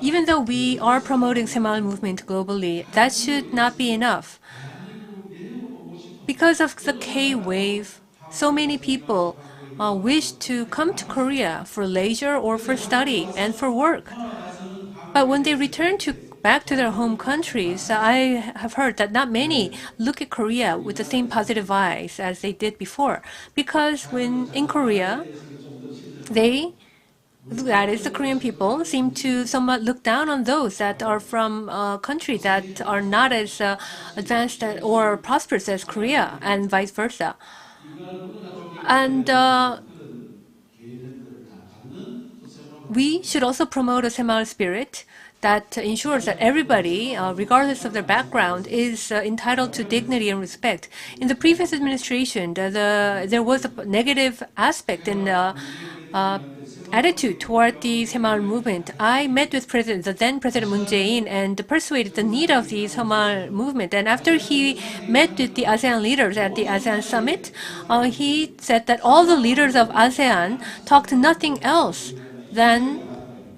Even though we are promoting 새마을 movement globally, that should not be enough. Because of the K-wave, so many people wish to come to Korea for leisure or for study and for work. But when they return back to their home countries, I have heard that not many look at Korea with the same positive eyes as they did before. Because when in Korea, that is, the Korean people seem to somewhat look down on those that are from countries that are not as advanced or prosperous as Korea, and vice versa. And we should also promote a 새마을 spirit that ensures that everybody, regardless of their background, is entitled to dignity and respect. In the previous administration, there was a negative aspect in attitude toward the 새마을 movement. I met with the then President Moon Jae-in and persuaded the need of the 새마을 movement. And after he met with the ASEAN leaders at the ASEAN summit, he said that all the leaders of ASEAN talked nothing else than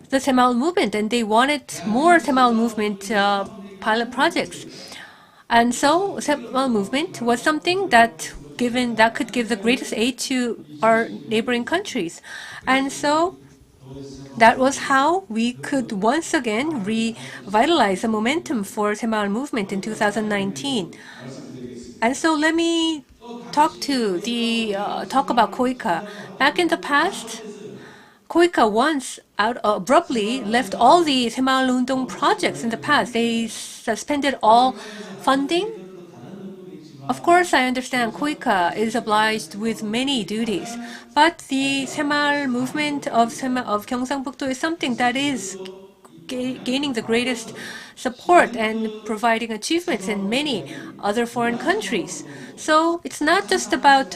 the 새마을 movement, and they wanted more 새마을 movement pilot projects. And so 새마을 movement was something that could give the greatest aid to our neighboring countries. And so that was how we could once again revitalize the momentum for 새마을 movement in 2019. And so let me talk about KOICA. Back in the past, KOICA once abruptly left all the 새마을 운동 projects in the past. They suspended all funding. Of course, I understand KOICA is obliged with many duties, but the 새마을 movement of Gyeongsangbuk-do is something that is gaining the greatest support and providing achievements in many other foreign countries. So it's not just about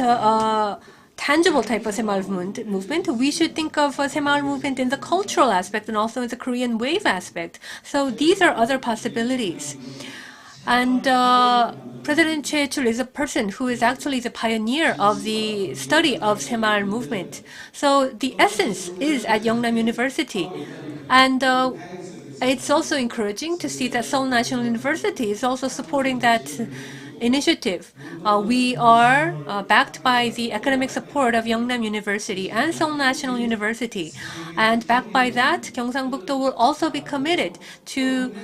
tangible type of 새마을 movement. We should think of 새마을 movement in the cultural aspect and also in the Korean wave aspect. So these are other possibilities. And President Choi Chul is a person who is actually the pioneer of the study of 새마을 movement. So the essence is at Yeongnam University. And it's also encouraging to see that Seoul National University is also supporting that initiative. We are backed by the academic support of Yeongnam University and Seoul National University. And backed by that, Gyeongsangbuk-do will also be committed to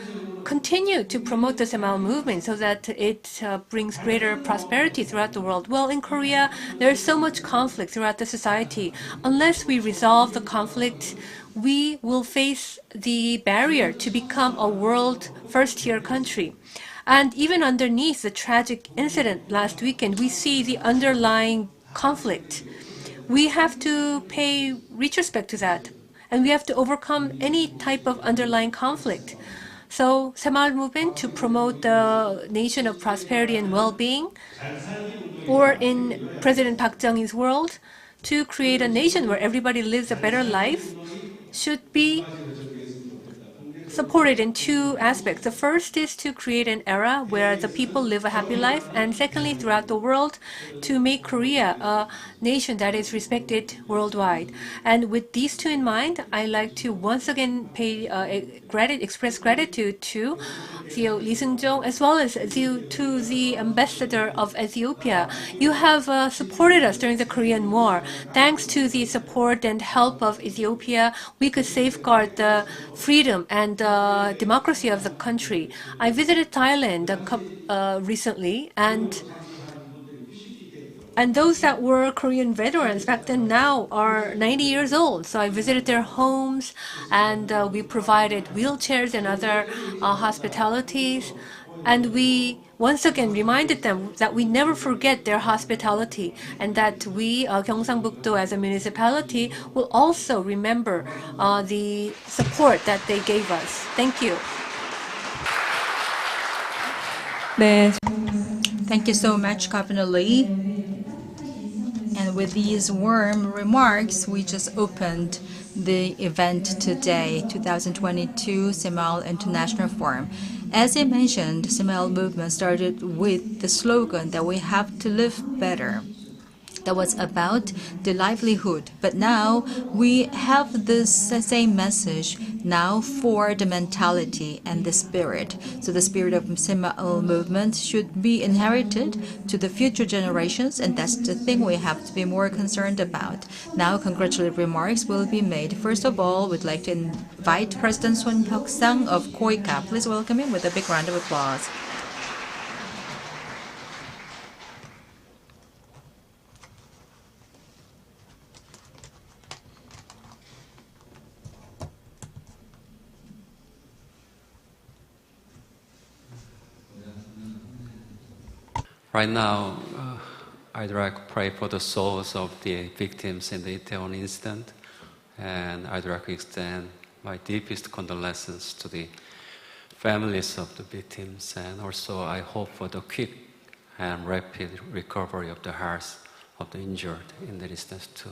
continue to promote the 새마을 movement so that it brings greater prosperity throughout the world. Well, in Korea, there is so much conflict throughout the society. Unless we resolve the conflict, we will face the barrier to become a world first-tier country. And even underneath the tragic incident last weekend, we see the underlying conflict. We have to pay retrospect to that, and we have to overcome any type of underlying conflict. So, 새마을 movement to promote the nation of prosperity and well-being, or in President Park Chung-hee's world, to create a nation where everybody lives a better life, should be supported in two aspects. The first is to create an era where the people live a happy life, and secondly, throughout the world, to make Korea a nation that is respected worldwide. And with these two in mind, I like to once again express gratitude to CEO Lee Seung-jong as well as to the ambassador of Ethiopia. You have supported us during the Korean War. Thanks to the support and help of Ethiopia, we could safeguard the freedom and democracy of the country. I visited Thailand recently, and those that were Korean veterans back then now are 90 years old. So I visited their homes, and we provided wheelchairs and other hospitalities. And we once again reminded them that we never forget their hospitality, and that we, Gyeongsangbuk-do as a municipality, will also remember the support that they gave us. Thank you. Thank you so much, Governor Lee. And with these warm remarks, we just opened the event today, 2022 새마을 International Forum. As I mentioned, 새ma을 movement started with the slogan that we have to live better. That was about the livelihood. But now we have this same message now for the mentality and the spirit. So the spirit of 새ma을 movement should be inherited to the future generations, and that's the thing we have to be more concerned about. Now congratulatory remarks will be made. First of all, we'd like to invite President Son Hyuk-sang of KOICA. Please welcome him with a big round of applause. Right now, I'd like to pray for the souls of the victims in the Itaewon incident, and I'd like to extend my deepest condolences to the families of the victims, and also I hope for the quick and rapid recovery of the hearts of the injured in the instance too.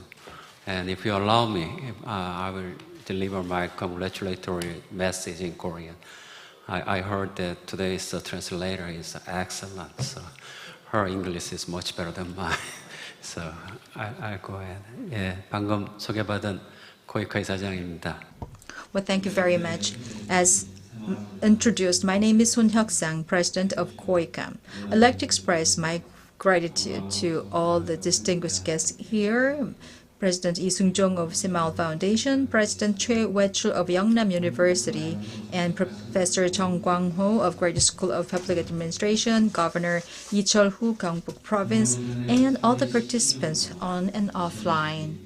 And if you allow me, I will deliver my congratulatory message in Korean. I heard that today's translator is excellent, so her English is much better than mine. So I'll go ahead. 예, 방금 소개받은 코이카 이사장입니다. Well, thank you very much. As introduced, my name is Son Hyuk-sang, president of KOICA. I'd like to express my gratitude to all the distinguished guests here. President Lee Seung-jong of 새마을 Foundation, President Choi Wei-chul of Yeongnam University, and Professor Chung Kwang-ho of Graduate School of Public Administration, Governor Lee Chol-hu, Gyeongbuk Province, and all the participants on and offline.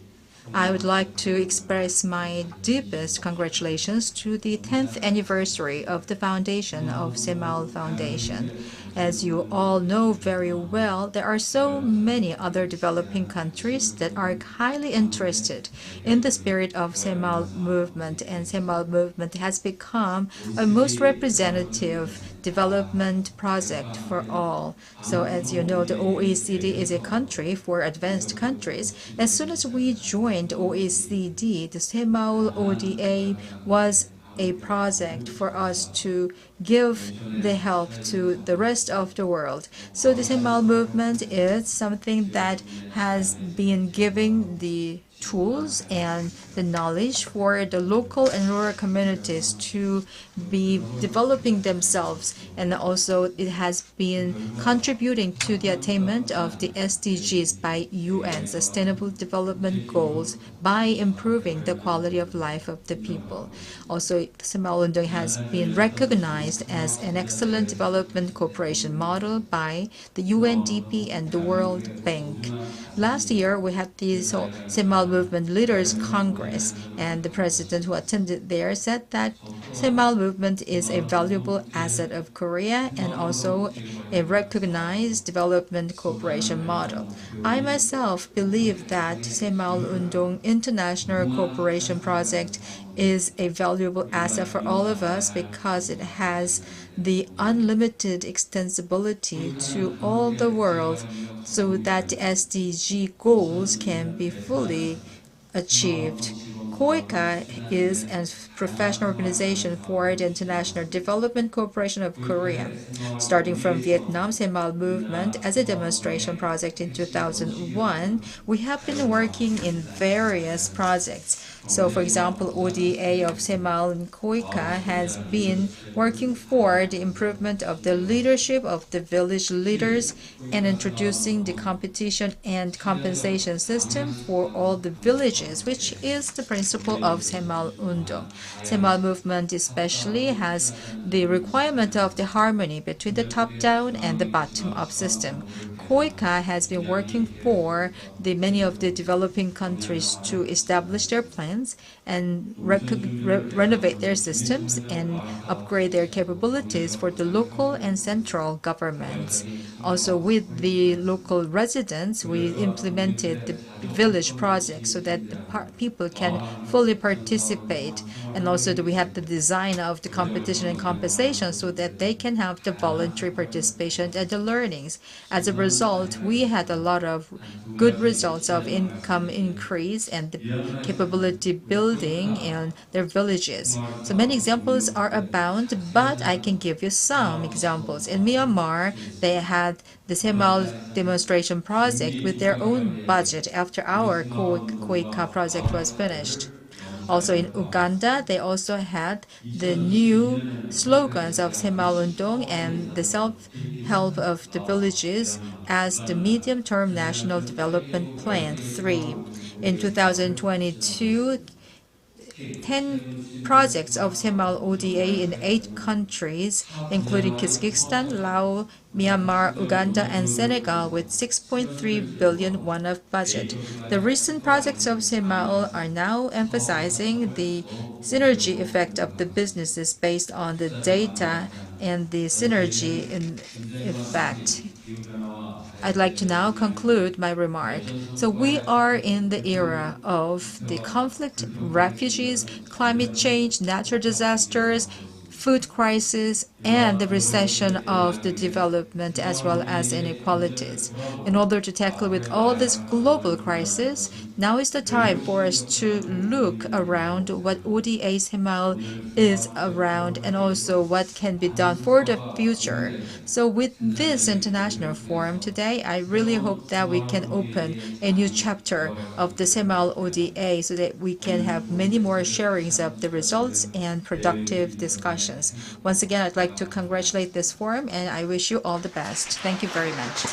I would like to express my deepest congratulations to the 10th anniversary of the foundation of 새마을 Foundation. As you all know very well, there are so many other developing countries that are highly interested in the spirit of 새마을 movement, and 새ma을 movement has become a most representative development project for all. So as you know, the OECD is a country for advanced countries. As soon as we joined OECD, the 새마을 ODA was a project for us to give the help to the rest of the world. So the 새마을 movement is something that has been giving the tools and the knowledge for the local and rural communities to be developing themselves, and also it has been contributing to the attainment of the SDGs by UN, Sustainable Development Goals, by improving the quality of life of the people. Also, 새마을 운동 has been recognized as an excellent development cooperation model by the UNDP and the World Bank. Last year, we had the 새ma을 Movement Leaders Congress, and the president who attended there said that 새ma을 movement is a valuable asset of Korea and also a recognized development cooperation model. I myself believe that 새마을 운동 International Cooperation Project is a valuable asset for all of us because it has the unlimited extensibility to all the world so that the SDG goals can be fully achieved. COICA is a professional organization for the International Development Corporation of Korea. Starting from Vietnam 새마을 movement as a demonstration project in 2001, we have been working in various projects. So, for example, ODA of 새마을 and COICA has been working for the improvement of the leadership of the village leaders and introducing the competition and compensation system for all the villages, which is the principle of 새마을 Undong. 새마을 movement especially has the requirement of the harmony between the top-down and the bottom-up system. COICA has been working for many of the developing countries to establish their plans and renovate their systems and upgrade their capabilities for the local and central governments. Also, with the local residents, we implemented the village project so that the people can fully participate. And also we have the design of the competition and compensation so that they can have the voluntary participation and the learnings. As a result, we had a lot of good results of income increase and the capability building in their villages. So many examples are abound, but I can give you some examples. In Myanmar, they had the 새마을 demonstration project with their own budget after our COICA project was finished. Also in Uganda, they also had the new slogans of 새마을 Undong and the self-help of the villages as the medium-term national development plan 3. In 2022, 10 projects of 새마을 ODA in 8 countries, including Kyrgyzstan, Laos, Myanmar, Uganda, and Senegal, with 6.3 billion won of budget. The recent projects of 새마을 are now emphasizing the synergy effect of the businesses based on the data and the synergy in effect. I'd like to now conclude my remark. So we are in the era of the conflict, refugees, climate change, natural disasters, food crisis, and the recession of the development as well as inequalities. In order to tackle with all this global crisis, now is the time for us to look around what ODA 새마을 is around and also what can be done for the future. So with this international forum today, I really hope that we can open a new chapter of the 새마을 ODA so that we can have many more sharings of the results and productive discussions. Once again, I'd like to congratulate this forum and I wish you all the best. Thank you very much.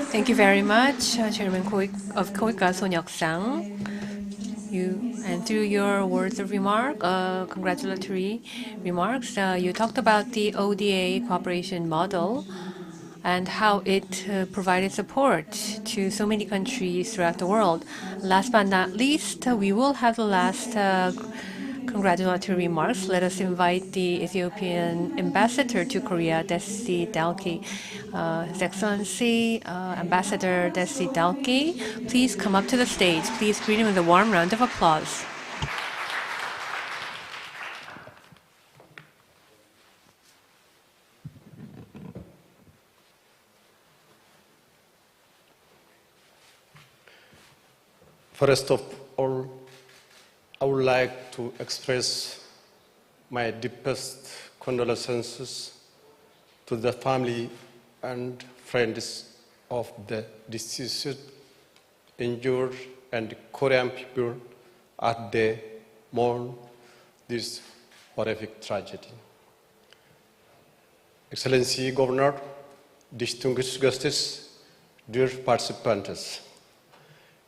Thank you very much, Chairman of COICA, Sonyeok-sang. And through your words of remark, congratulatory remarks, you talked about the ODA cooperation model and how it provided support to so many countries throughout the world. Last but not least, we will have the last congratulatory remarks. Let us invite the Ethiopian ambassador to Korea, Desi Dalki. His Excellency, Ambassador Desi Dalki, please come up to the stage. Please greet him with a warm round of applause. First of all, I would like to express my deepest condolences to the family and friends of the deceased, injured, and Korean people as they mourn this horrific tragedy. Excellency Governor, distinguished guests, dear participants,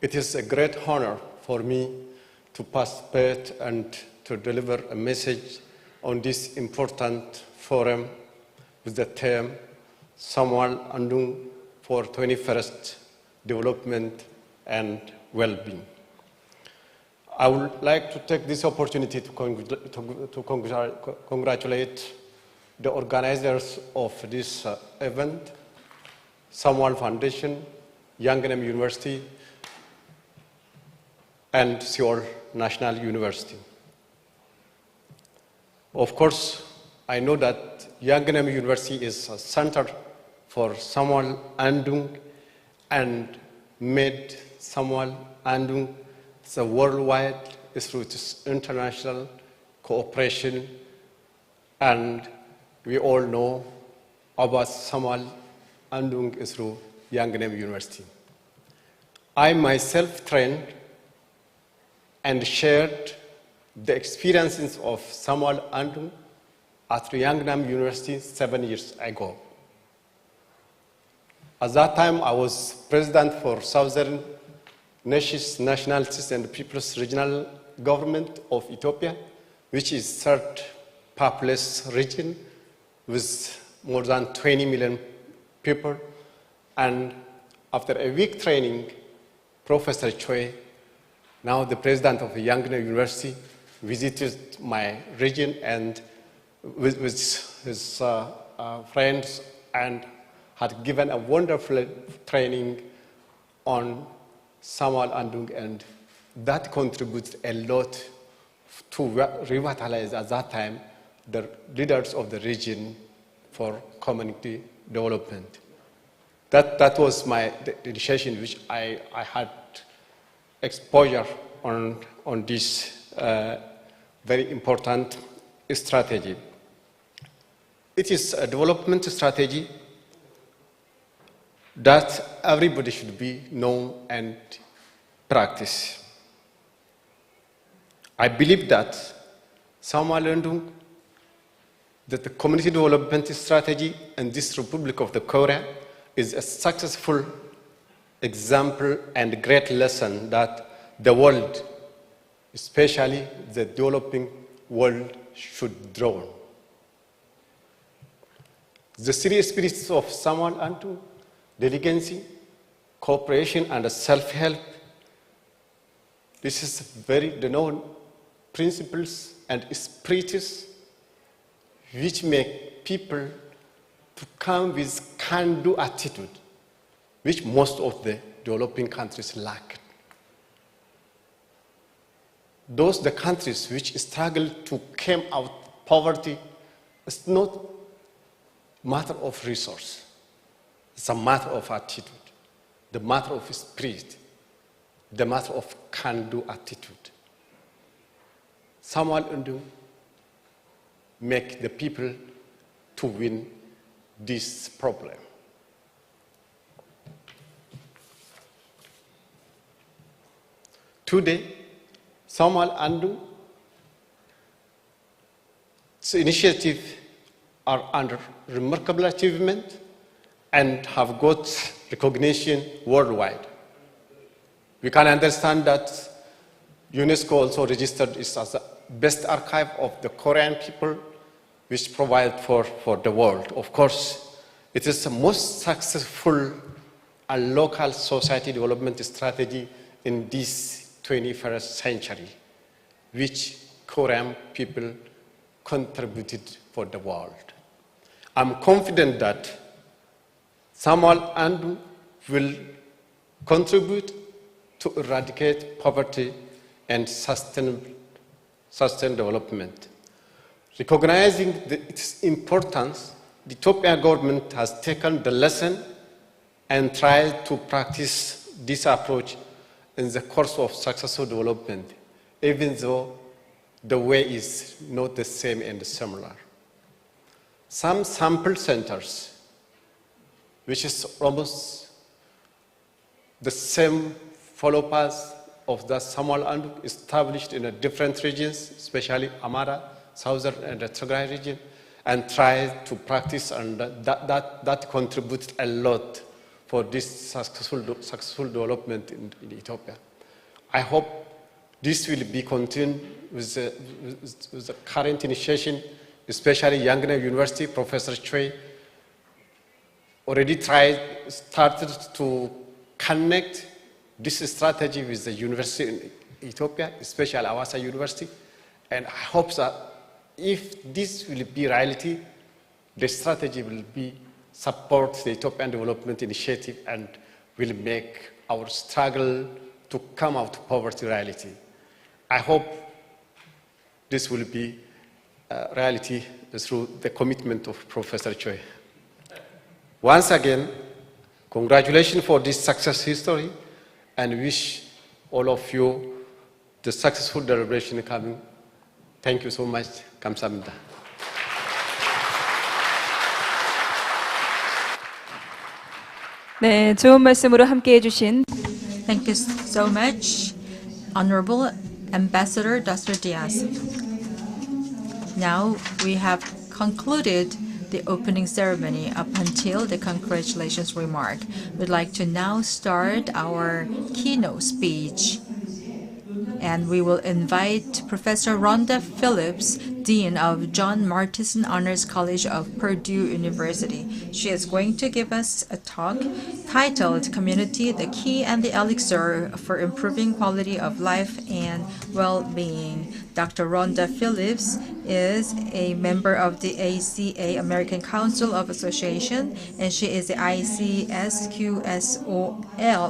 it is a great honor for me to participate and to deliver a message on this important forum with the theme 새마을 Undong for 21st Development and Well-being. I would like to take this opportunity to congratulate the organizers of this event, 새마을 Foundation, Yangon University, and Seoul National University. Of course, I know that Yangon University is a center for 새마을 Undong and made 새ma을 Andung worldwide through its international cooperation, and we all know about Samuel Andung through Yangon University. I myself trained and shared the experiences of Samuel Andung at Yangon University 7 years ago. At that time, I was president for Southern Nations, Nationalities and Peoples Regional Government of Ethiopia, which is third populous region with more than 20 million people. And after a week training, Professor Choi, now the president of Yangon University, visited my region and with his friends and had given a wonderful training on Samuel Andung, and that contributes a lot to revitalize at that time the leaders of the region for community development. That was my initiation, which I had exposure on this very important strategy. It is a development strategy that everybody should be known and practice. I believe that Samuel Andung, that the community development strategy in this Republic of the Korea is a successful example and great lesson that the world, especially the developing world, should draw on. The serious spirits of Samuel Andung, delicacy, cooperation, and self-help, this is very renowned principles and spirits which make people to come with can-do attitude, which most of the developing countries lack. Those the countries which struggle to come out poverty, it's not matter of resource. It's a matter of attitude, the matter of spirit, the matter of can-do attitude. Samuel Andung make the people to win this problem. Today, Samuel Andung's initiative are under remarkable achievement and have got recognition worldwide. We can understand that UNESCO also registered it as the best archive of the Korean people, which provide for the world. Of course, it is the most successful and local society development strategy in this 21st century, which Korean people contributed for the world. I'm confident that Samuel Andung will contribute to eradicate poverty and sustain development. Recognizing its importance, the Ethiopian government has taken the lesson and tried to practice this approach in the course of successful development, even though the way is not the same and similar. Some sample centers, which is almost the same follow path of the Samuel Andung established in different regions, especially Amara, Southern and the Tigray region, and try to practice, and that contributes a lot for this successful development in Ethiopia. I hope this will be continued with the current initiation, especially Yangon University. Professor Choi already started to connect this strategy with the university in Ethiopia, especially Awasa University, and I hope that if this will be reality, the strategy will be support the Ethiopian Development Initiative and will make our struggle to come out of poverty reality. I hope this will be reality through the commitment of Professor Choi. Once again, congratulations for this success history, and wish all of you the successful deliberation coming. Thank you so much. 감사합니다. 네, 좋은 말씀으로 함께해 주신 Thank you so much, Honorable Ambassador Dr. Diaz. Now we have concluded the opening ceremony up until the congratulations remark. We'd like to now start our keynote speech. And we will invite Professor Rhonda Phillips, Dean of John Martinson Honors College of Purdue University. She is going to give us a talk titled Community, the Key and the Elixir for Improving Quality of Life and Well-Being. Dr. Rhonda Phillips is a member of the ACA, American Council of Association, and she is the ICSQSOL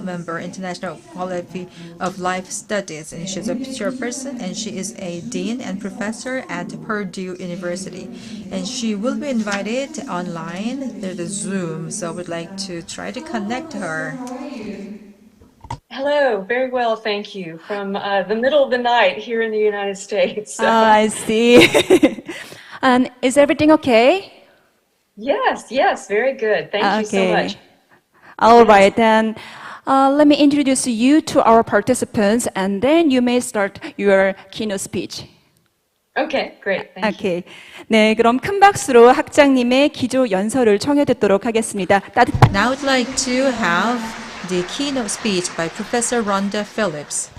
member, International Quality of Life Studies, and she's a chairperson, and she is a dean and professor at Purdue University. And she will be invited online through the Zoom, so we'd like to try to connect her. Hello, very well, thank you. From the middle of the night here in the United States. So. I see. And is everything okay? Yes, very good. Thank you so much. All right, then let me introduce you to our participants, and then you may start your keynote speech. Okay, great. Thank you. Okay. 네, 그럼 큰 박수로 학장님의 기조 연설을 청해 듣도록 하겠습니다. Now I'd like to have the keynote speech by Professor Rhonda Phillips.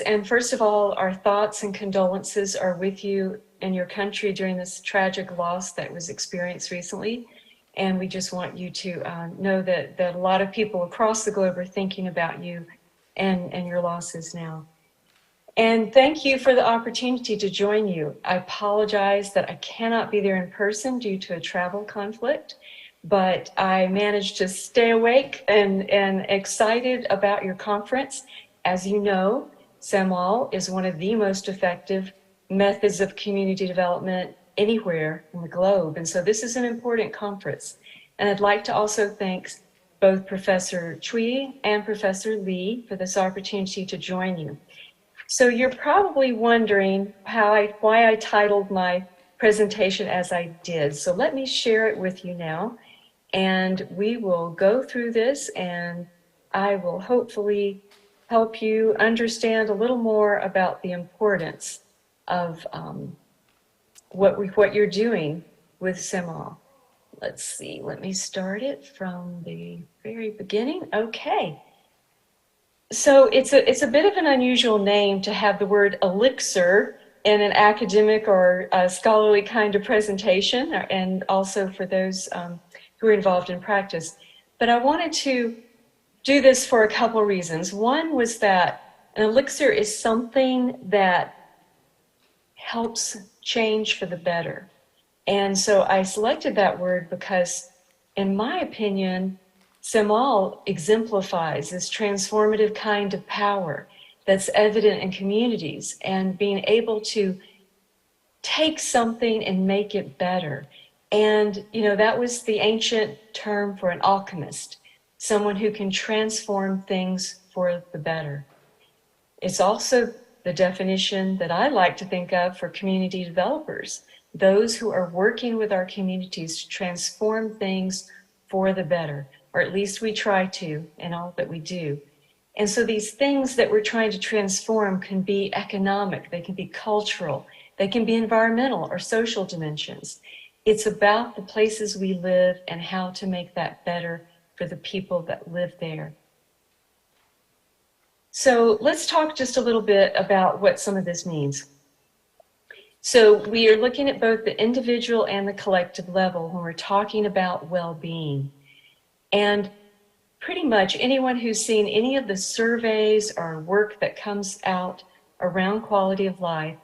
And first of all, our thoughts and condolences are with you and your country during this tragic loss that was experienced recently. And we just want you to know that a lot of people across the globe are thinking about you and your losses now. And thank you for the opportunity to join you. I apologize that I cannot be there in person due to a travel conflict, but I managed to stay awake and excited about your conference. As you know, SEMAL is one of the most effective methods of community development anywhere in the globe. And so this is an important conference. And I'd like to also thank both Professor Cui and Professor Lee for this opportunity to join you. So you're probably wondering why I titled my presentation as I did. So let me share it with you now. And we will go through this, and I will hopefully help you understand a little more about the importance of what you're doing with SEMAL. Let's see, let me start it from the very beginning. Okay. So it's a bit of an unusual name to have the word elixir in an academic or a scholarly kind of presentation, and also for those who are involved in practice. But I wanted to do this for a couple of reasons. One was that an elixir is something that helps change for the better. And so I selected that word because, in my opinion, SEMAL exemplifies this transformative kind of power that's evident in communities, and being able to take something and make it better. And, that was the ancient term for an alchemist, someone who can transform things for the better. It's also the definition that I like to think of for community developers, those who are working with our communities to transform things for the better, or at least we try to in all that we do. And so these things that we're trying to transform can be economic, they can be cultural, they can be environmental or social dimensions. It's about the places we live and how to make that better for the people that live there. So let's talk just a little bit about what some of this means. So we are looking at both the individual and the collective level when we're talking about well-being. And pretty much anyone who's seen any of the surveys or work that comes out around quality of life,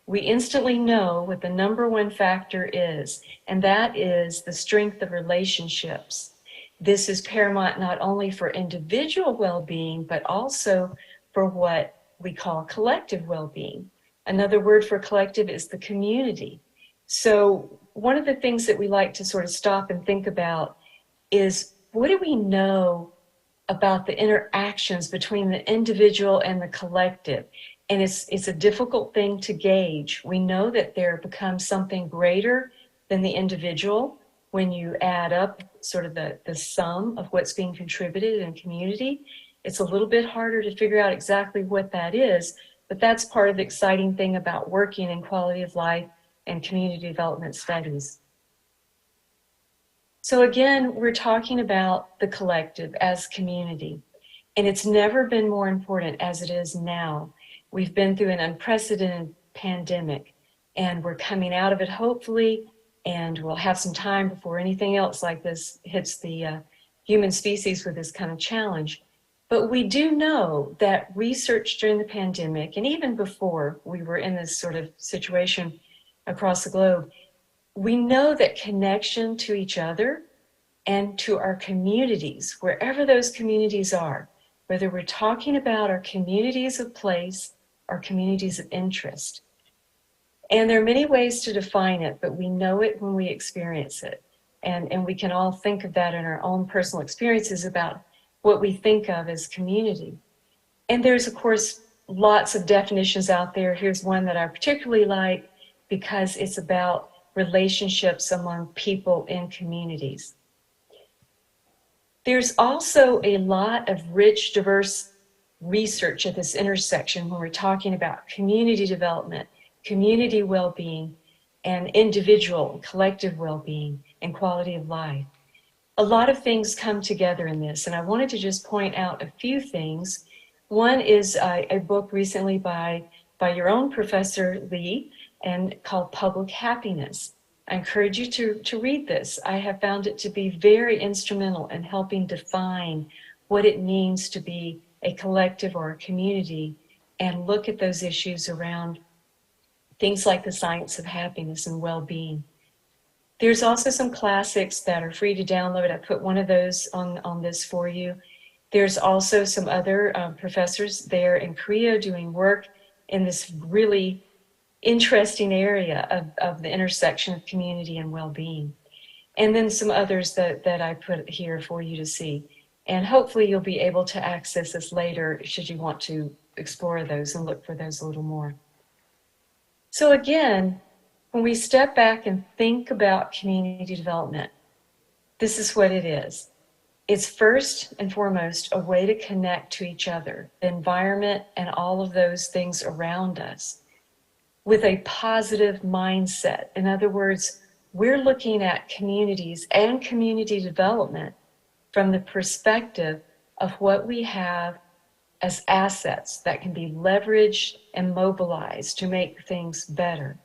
we instantly know what the number one factor is, and that is the strength of relationships. This is paramount not only for individual well-being, but also for what we call collective well-being. Another word for collective is the community. So one of the things that we like to sort of stop and think about is, what do we know about the interactions between the individual and the collective. And it's a difficult thing to gauge. We know that there becomes something greater than the individual when you add up sort of the sum of what's being contributed in community. It's a little bit harder to figure out exactly what that is, but that's part of the exciting thing about working in quality of life and community development studies. So again, we're talking about the collective as community, and it's never been more important as it is now. We've been through an unprecedented pandemic, and we're coming out of it hopefully, and we'll have some time before anything else like this hits the human species with this kind of challenge. But we do know that research during the pandemic, and even before we were in this sort of situation across the globe, we know that connection to each other and to our communities, wherever those communities are, whether we're talking about our communities of place or communities of interest. And there are many ways to define it, but we know it when we experience it. And we can all think of that in our own personal experiences about what we think of as community. And there's, of course, lots of definitions out there. Here's one that I particularly like because it's about relationships among people in communities. There's also a lot of rich, diverse research at this intersection when we're talking about community development, community well-being, and individual and collective well-being and quality of life. A lot of things come together in this, and I wanted to just point out a few things. One is a book recently by your own Professor Lee, and called Public Happiness. I encourage you to read this. I have found it to be very instrumental in helping define what it means to be a collective or a community and look at those issues around things like the science of happiness and well-being. There's also some classics that are free to download. I put one of those on this for you. There's also some other professors there in Korea doing work in this really interesting area of the intersection of community and well-being. And then some others that I put here for you to see. And hopefully you'll be able to access this later should you want to explore those and look for those a little more. So again, when we step back and think about community development, this is what it is. It's first and foremost a way to connect to each other, the environment and all of those things around us, with a positive mindset. In other words, we're looking at communities and community development from the perspective of what we have as assets that can be leveraged and mobilized to make things better.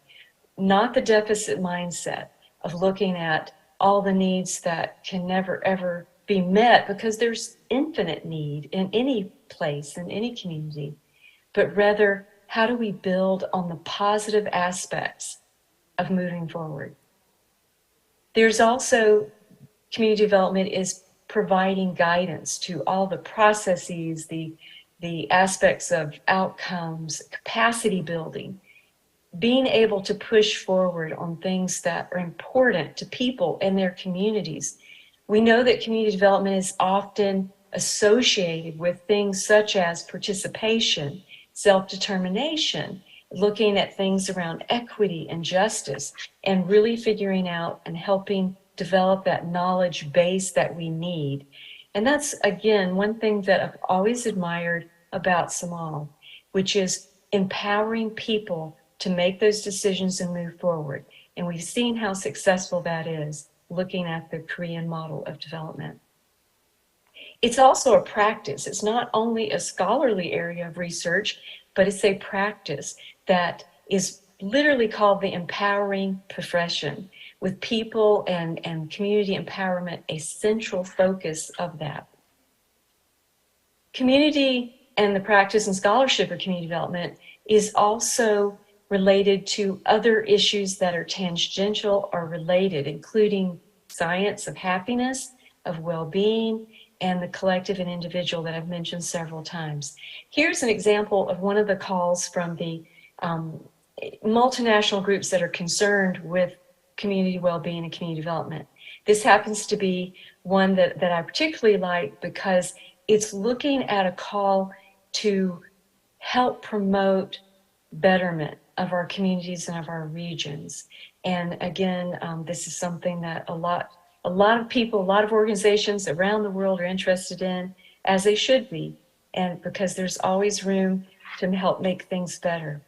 Not the deficit mindset of looking at all the needs that can never ever be met because there's infinite need in any place, in any community, but rather how do we build on the positive aspects of moving forward? There's also community development is providing guidance to all the processes, the aspects of outcomes, capacity building, being able to push forward on things that are important to people and their communities. We know that community development is often associated with things such as participation, self-determination, looking at things around equity and justice, and really figuring out and helping develop that knowledge base that we need. And that's, again, one thing that I've always admired about Samal, which is empowering people to make those decisions and move forward. And we've seen how successful that is, looking at the Korean model of development. It's also a practice. It's not only a scholarly area of research, but it's a practice that is literally called the empowering profession, with people and community empowerment a central focus of that. Community and the practice and scholarship of community development is also related to other issues that are tangential or related, including science of happiness, of well-being, and the collective and individual that I've mentioned several times. Here's an example of one of the calls from the multinational groups that are concerned with community well-being and community development. This happens to be one that I particularly like because it's looking at a call to help promote betterment of our communities and of our regions. And again, this is something that a lot of people, a lot of organizations around the world are interested in, as they should be, and because there's always room to help make things better.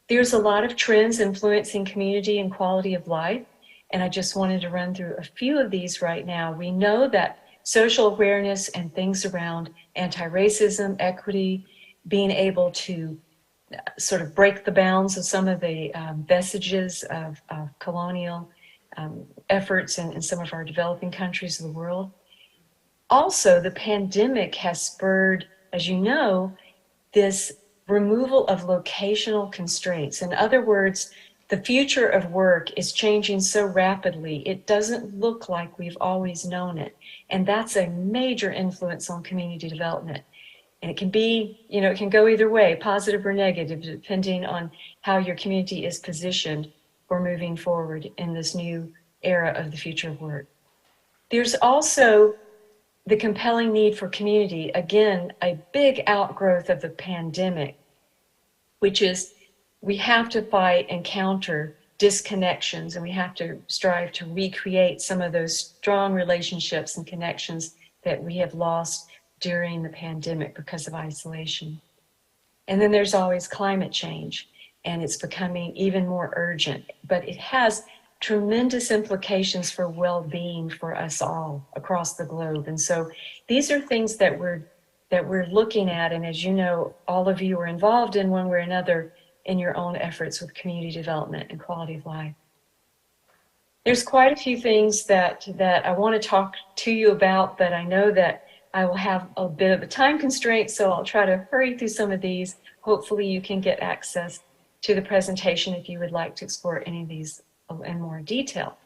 There's a lot of trends influencing community and quality of life, and I just wanted to run through a few of these right now. We know that social awareness and things around anti-racism, equity, being able to sort of break the bounds of some of the vestiges of colonial efforts in some of our developing countries of the world. Also, the pandemic has spurred, as you know, this removal of locational constraints. In other words, the future of work is changing so rapidly, it doesn't look like we've always known it. And that's a major influence on community development. And it can be, it can go either way, positive or negative, depending on how your community is positioned for moving forward in this new era of the future of work. There's also the compelling need for community, again, a big outgrowth of the pandemic, which is we have to fight and counter disconnections, and we have to strive to recreate some of those strong relationships and connections that we have lost during the pandemic because of isolation. And then there's always climate change, and it's becoming even more urgent, but it has tremendous implications for well-being for us all across the globe. And so these are things that we're looking at, and as you know, all of you are involved in one way or another in your own efforts with community development and quality of life. There's quite a few things that I want to talk to you about, but I know that I will have a bit of a time constraint, so I'll try to hurry through some of these. Hopefully you can get access to the presentation if you would like to explore any of these in more detail.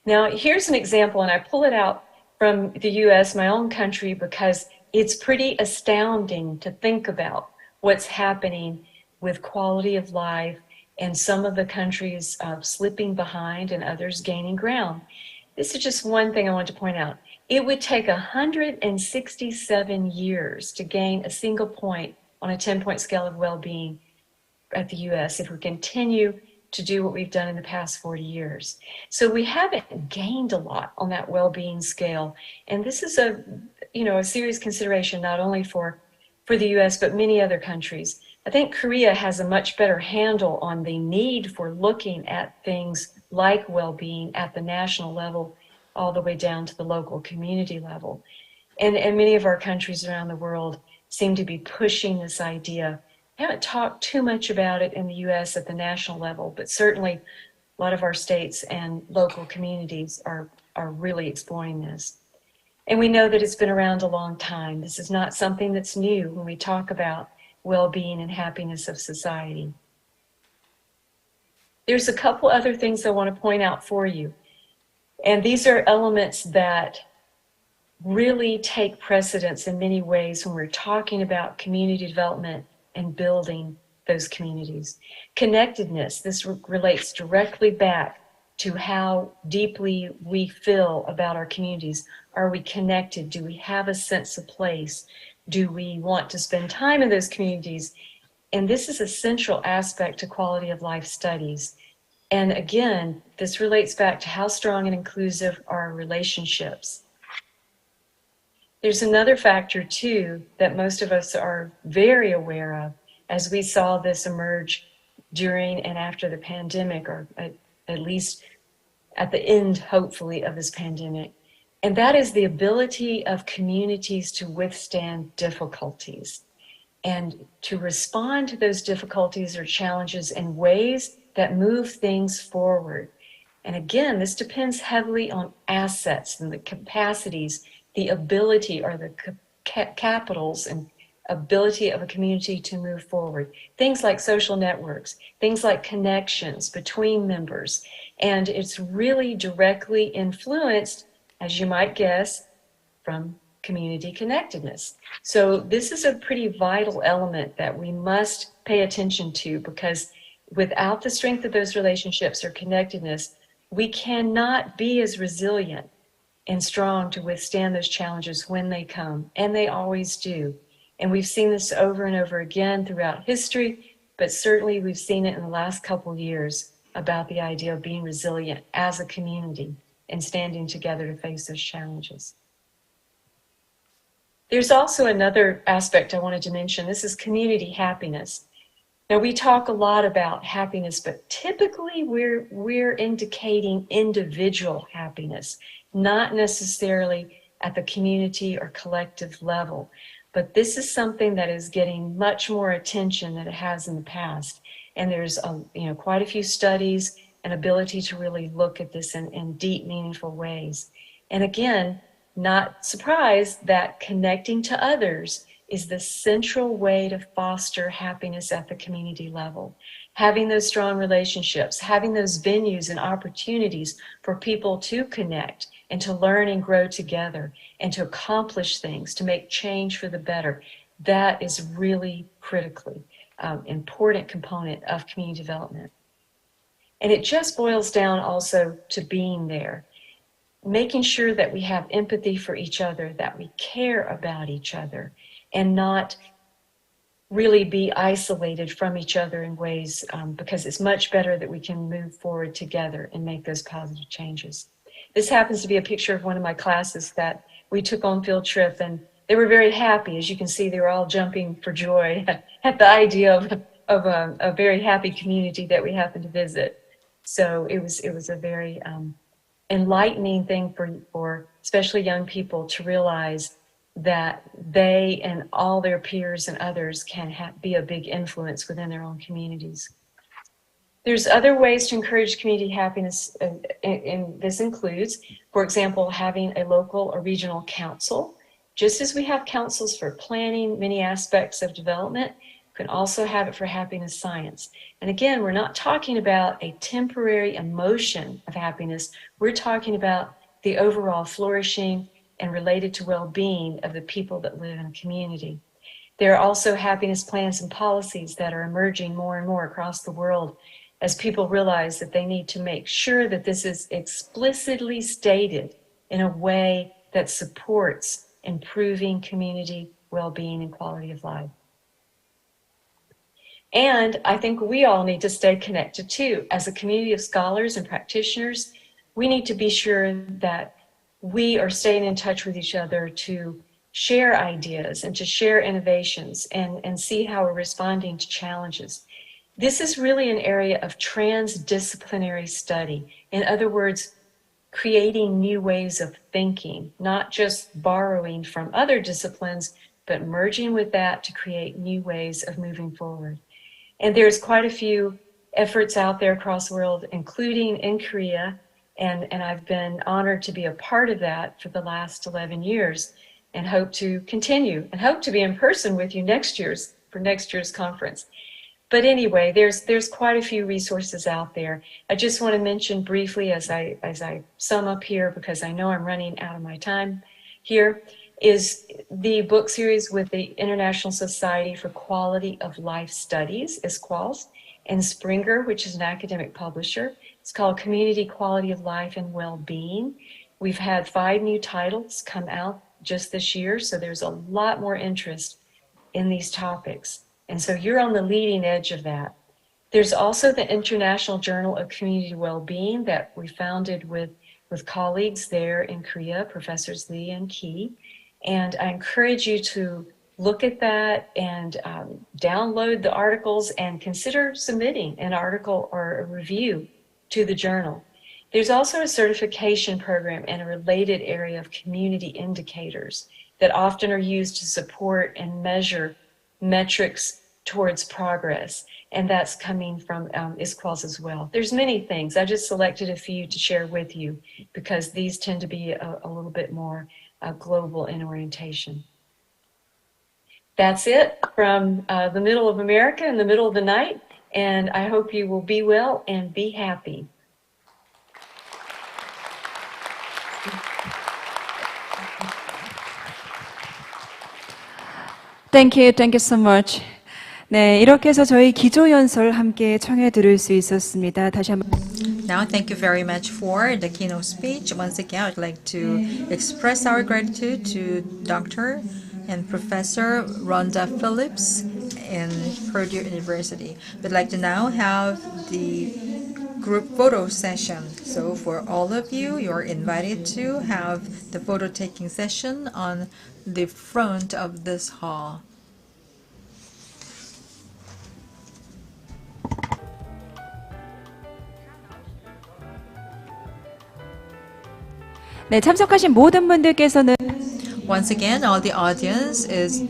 Now, here's an example, and I pull it out from the US, my own country, because it's pretty astounding to think about what's happening with quality of life and some of the countries slipping behind and others gaining ground. This is just one thing I want to point out. It would take 167 years to gain a single point on a 10-point scale of well-being at the US if we continue to do what we've done in the past 40 years. So we haven't gained a lot on that well-being scale. And this is a serious consideration, not only for the US, but many other countries. I think Korea has a much better handle on the need for looking at things like well-being at the national level, all the way down to the local community level. And many of our countries around the world seem to be pushing this idea. I haven't talked too much about it in the US at the national level, but certainly a lot of our states and local communities are really exploring this. And we know that it's been around a long time. This is not something that's new when we talk about well-being and happiness of society. There's a couple other things I want to point out for you. And these are elements that really take precedence in many ways when we're talking about community development and building those communities. Connectedness, this relates directly back to how deeply we feel about our communities. Are we connected? Do we have a sense of place? Do we want to spend time in those communities? And this is a central aspect to quality of life studies. And again, this relates back to how strong and inclusive are our relationships. There's another factor too that most of us are very aware of as we saw this emerge during and after the pandemic, or at least at the end, hopefully, of this pandemic. And that is the ability of communities to withstand difficulties and to respond to those difficulties or challenges in ways that move things forward. And again, this depends heavily on assets and the capacities, the ability or the capitals and ability of a community to move forward. Things like social networks, things like connections between members. And it's really directly influenced, as you might guess, from community connectedness. So this is a pretty vital element that we must pay attention to, because without the strength of those relationships or connectedness, we cannot be as resilient and strong to withstand those challenges when they come, and they always do. And we've seen this over and over again throughout history, but certainly we've seen it in the last couple years about the idea of being resilient as a community and standing together to face those challenges. There's also another aspect I wanted to mention. This is community happiness. Now, we talk a lot about happiness, but typically we're indicating individual happiness, not necessarily at the community or collective level. But this is something that is getting much more attention than it has in the past. And there's quite a few studies and ability to really look at this in deep, meaningful ways. And again, not surprised that connecting to others is the central way to foster happiness at the community level. Having those strong relationships, having those venues and opportunities for people to connect and to learn and grow together and to accomplish things, to make change for the better, that is really critically important component of community development. And it just boils down also to being there, making sure that we have empathy for each other, that we care about each other, and not really be isolated from each other in ways, because it's much better that we can move forward together and make those positive changes. This happens to be a picture of one of my classes that we took on field trip, and they were very happy. As you can see, they were all jumping for joy at the idea of a very happy community that we happened to visit. So it was a very enlightening thing for especially young people to realize that they and all their peers and others can be a big influence within their own communities. There's other ways to encourage community happiness, and this includes, for example, having a local or regional council. Just as we have councils for planning many aspects of development, you can also have it for happiness science. And again, we're not talking about a temporary emotion of happiness. We're talking about the overall flourishing and related to well-being of the people that live in a community. There are also happiness plans and policies that are emerging more and more across the world as people realize that they need to make sure that this is explicitly stated in a way that supports improving community well-being and quality of life. And I think we all need to stay connected too. As a community of scholars and practitioners, we need to be sure that we are staying in touch with each other to share ideas and to share innovations and see how we're responding to challenges. This is really an area of transdisciplinary study. In other words, creating new ways of thinking, not just borrowing from other disciplines, but merging with that to create new ways of moving forward. And there's quite a few efforts out there across the world, including in Korea, and I've been honored to be a part of that for the last 11 years and hope to continue and hope to be in person with you for next year's conference. But anyway, there's quite a few resources out there. I just want to mention briefly as I sum up here, because I know I'm running out of my time here, is the book series with the International Society for Quality of Life Studies, ISQUALS, and Springer, which is an academic publisher. It's called Community Quality of Life and Well-Being. We've had 5 new titles come out just this year, so there's a lot more interest in these topics. And so you're on the leading edge of that. There's also the International Journal of Community Well-Being that we founded with colleagues there in Korea, Professors Lee and Key. And I encourage you to look at that and download the articles and consider submitting an article or a review to the journal. There's also a certification program in a related area of community indicators that often are used to support and measure metrics towards progress, and that's coming from ISQUALS as well. There's many things. I just selected a few to share with you because these tend to be a little bit more global in orientation. That's it from the middle of America in the middle of the night, and I hope you will be well and be happy. Thank you so much. 네, 이렇게 해서 저희 기조 연설 함께 청해 들을 수 있었습니다. 다시 한번. Now, thank you very much for the keynote speech. Once again, I'd like to express our gratitude to Dr. and Professor Rhonda Phillips in Purdue University. We'd like to now have the group photo session. So for all of you, you're invited to have the photo taking session on the front of this hall. 네, 참석하신 모든 분들께서는 Once again, all the audience is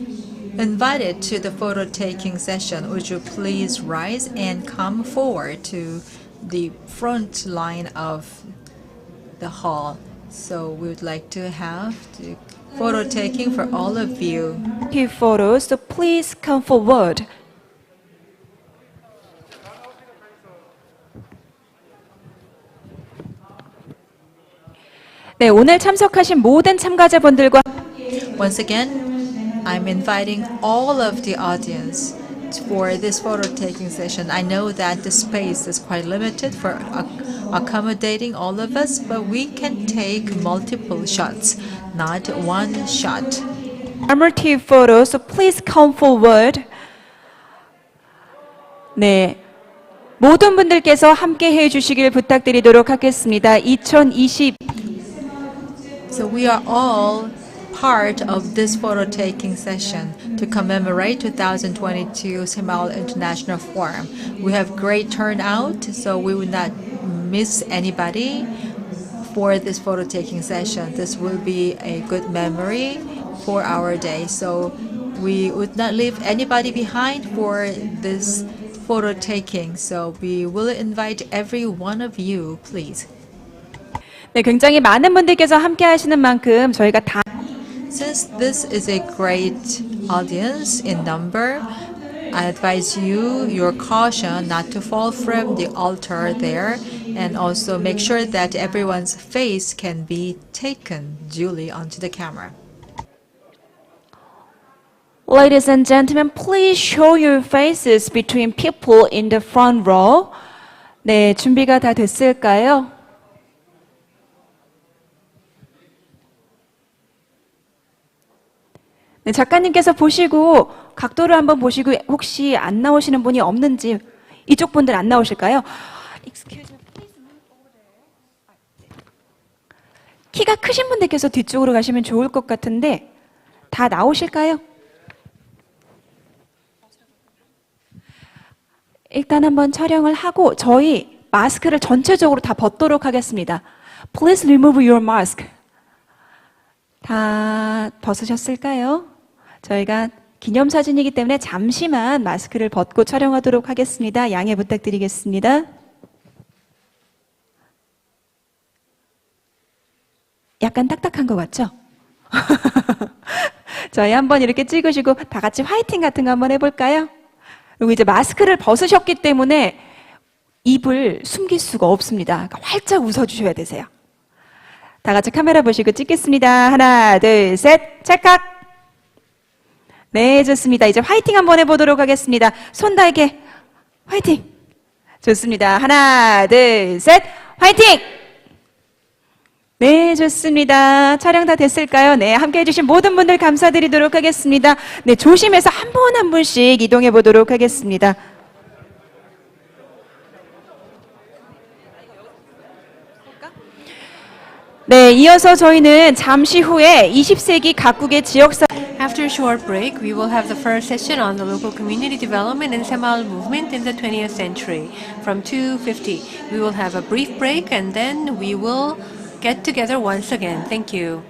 invited to the photo taking session. Would you please rise and come forward to the front line of the hall? So we would like to have the photo taking for all of you. photos, so please come forward. 네, 오늘 참석하신 모든 참가자분들과 Once again, I'm inviting all of the audience for this photo taking session. I know that the space is quite limited for accommodating all of us, but we can take multiple shots, not one shot. commemorative photos, so please come forward. 네, 모든 분들께서 함께 해주시길 부탁드리도록 하겠습니다. 2020 So we are all part of this photo taking session to commemorate 2022 새마을 International Forum. We have great turnout, so we will not miss anybody for this photo taking session. This will be a good memory for our day. So we would not leave anybody behind for this photo taking. So we will invite every one of you, please. 네, 굉장히 많은 분들께서 함께 하시는 만큼 저희가 다 Since this is a great audience in number, I advise you your caution not to fall from the altar there, and also make sure that everyone's face can be taken duly onto the camera. Ladies and gentlemen, please show your faces between people in the front row. 네, 준비가 다 됐을까요? 네, 작가님께서 보시고 각도를 한번 보시고 혹시 안 나오시는 분이 없는지 이쪽 분들 안 나오실까요? 키가 크신 분들께서 뒤쪽으로 가시면 좋을 것 같은데 다 나오실까요? 일단 한번 촬영을 하고 저희 마스크를 전체적으로 다 벗도록 하겠습니다. Please remove your mask. 다 벗으셨을까요? 저희가 기념사진이기 때문에 잠시만 마스크를 벗고 촬영하도록 하겠습니다. 양해 부탁드리겠습니다. 약간 딱딱한 것 같죠? 저희 한번 이렇게 찍으시고 다 같이 화이팅 같은 거 한번 해볼까요? 그리고 이제 마스크를 벗으셨기 때문에 입을 숨길 수가 없습니다. 그러니까 활짝 웃어주셔야 되세요. 다 같이 카메라 보시고 찍겠습니다. 하나, 둘, 셋, 찰칵! 네, 좋습니다. 이제 화이팅 한번 해보도록 하겠습니다. 손 달게 화이팅! 좋습니다. 하나, 둘, 셋, 화이팅! 네, 좋습니다. 촬영 다 됐을까요? 네, 함께 해주신 모든 분들 감사드리도록 하겠습니다. 네, 조심해서 한 분 한 분씩 이동해 보도록 하겠습니다. 네, 이어서 저희는 잠시 후에 20세기 각국의 지역사 After a short break, we will have the first session on the local community development and 새마을 movement in the 20th century from 2:50. We will have a brief break and then we will get together once again. Thank you.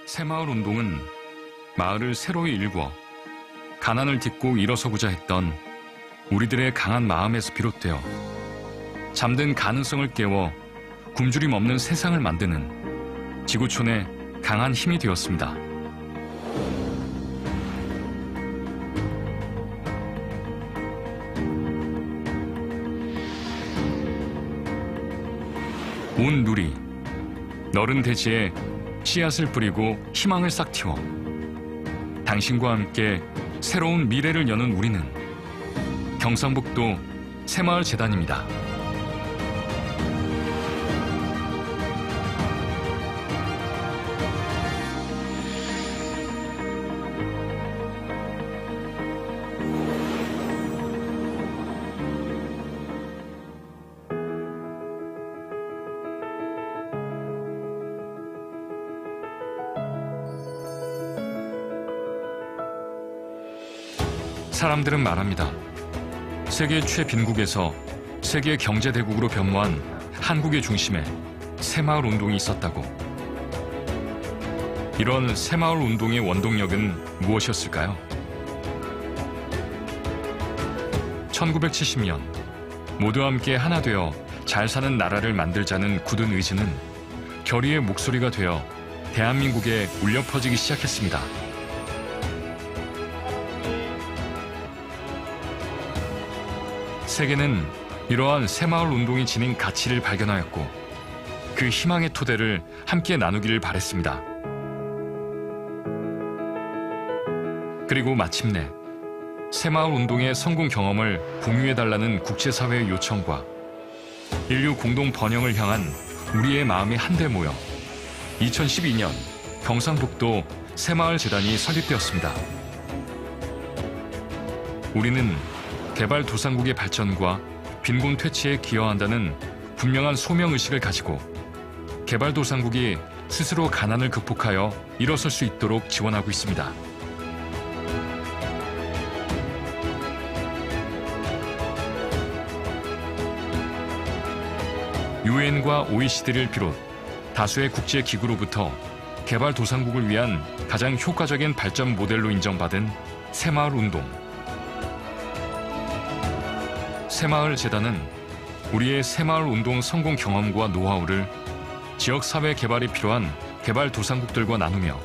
새마을 운동은 마을을 새로이 일궈 가난을 딛고 일어서고자 했던 우리들의 강한 마음에서 비롯되어 잠든 가능성을 깨워 굶주림 없는 세상을 만드는 지구촌의 강한 힘이 되었습니다. 온 누리, 너른 대지에 씨앗을 뿌리고 희망을 싹틔워 당신과 함께 새로운 미래를 여는 우리는 경상북도 새마을재단입니다. 사람들은 말합니다. 세계 최빈국에서 세계 경제대국으로 변모한 한국의 중심에 새마을 운동이 있었다고. 이런 새마을 운동의 원동력은 무엇이었을까요? 1970년 모두 함께 하나 되어 잘 사는 나라를 만들자는 굳은 의지는 결의의 목소리가 되어 대한민국에 울려 퍼지기 시작했습니다. 세계는 이러한 새마을 운동이 지닌 가치를 발견하였고 그 희망의 토대를 함께 나누기를 바랬습니다. 그리고 마침내 새마을 운동의 성공 경험을 공유해달라는 국제사회의 요청과 인류 공동 번영을 향한 우리의 마음이 한데 모여 2012년 경상북도 새마을재단이 설립되었습니다. 우리는 개발도상국의 발전과 빈곤 퇴치에 기여한다는 분명한 소명의식을 가지고 개발도상국이 스스로 가난을 극복하여 일어설 수 있도록 지원하고 있습니다. 유엔과 OECD를 비롯 다수의 국제기구로부터 개발도상국을 위한 가장 효과적인 발전 모델로 인정받은 새마을운동. 새마을재단은 우리의 새마을운동 성공 경험과 노하우를 지역사회 개발이 필요한 개발도상국들과 나누며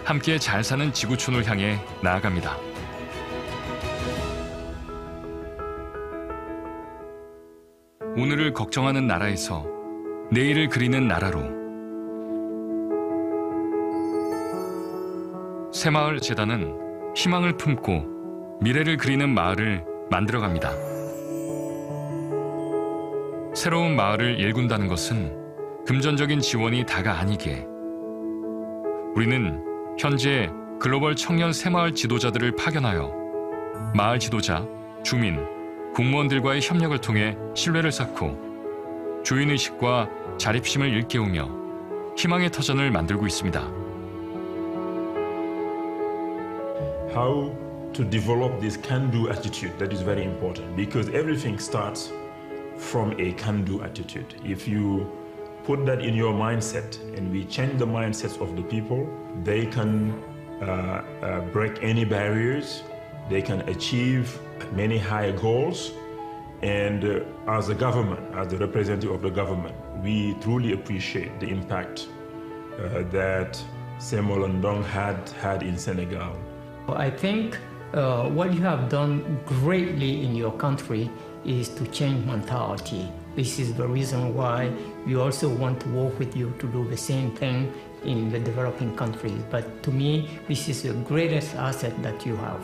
함께 잘 사는 지구촌을 향해 나아갑니다. 오늘을 걱정하는 나라에서 내일을 그리는 나라로 새마을재단은 희망을 품고 미래를 그리는 마을을 만들어갑니다. 새로운 마을을 일군다는 것은 금전적인 지원이 다가 아니기에 우리는 현재 글로벌 청년 새마을 지도자들을 파견하여 마을 지도자, 주민, 공무원들과의 협력을 통해 신뢰를 쌓고 주인의식과 자립심을 일깨우며 희망의 터전을 만들고 있습니다. How to develop this can-do attitude, that is very important because everything starts from a can-do attitude. If you put that in your mindset and we change the mindsets of the people, they can break any barriers, they can achieve many higher goals, and as a government, as the representative of the government, we truly appreciate the impact that Semolondong had in Senegal. I think what you have done greatly in your country is to change mentality. This is the reason why we also want to work with you to do the same thing in the developing countries. But to me, this is the greatest asset that you have.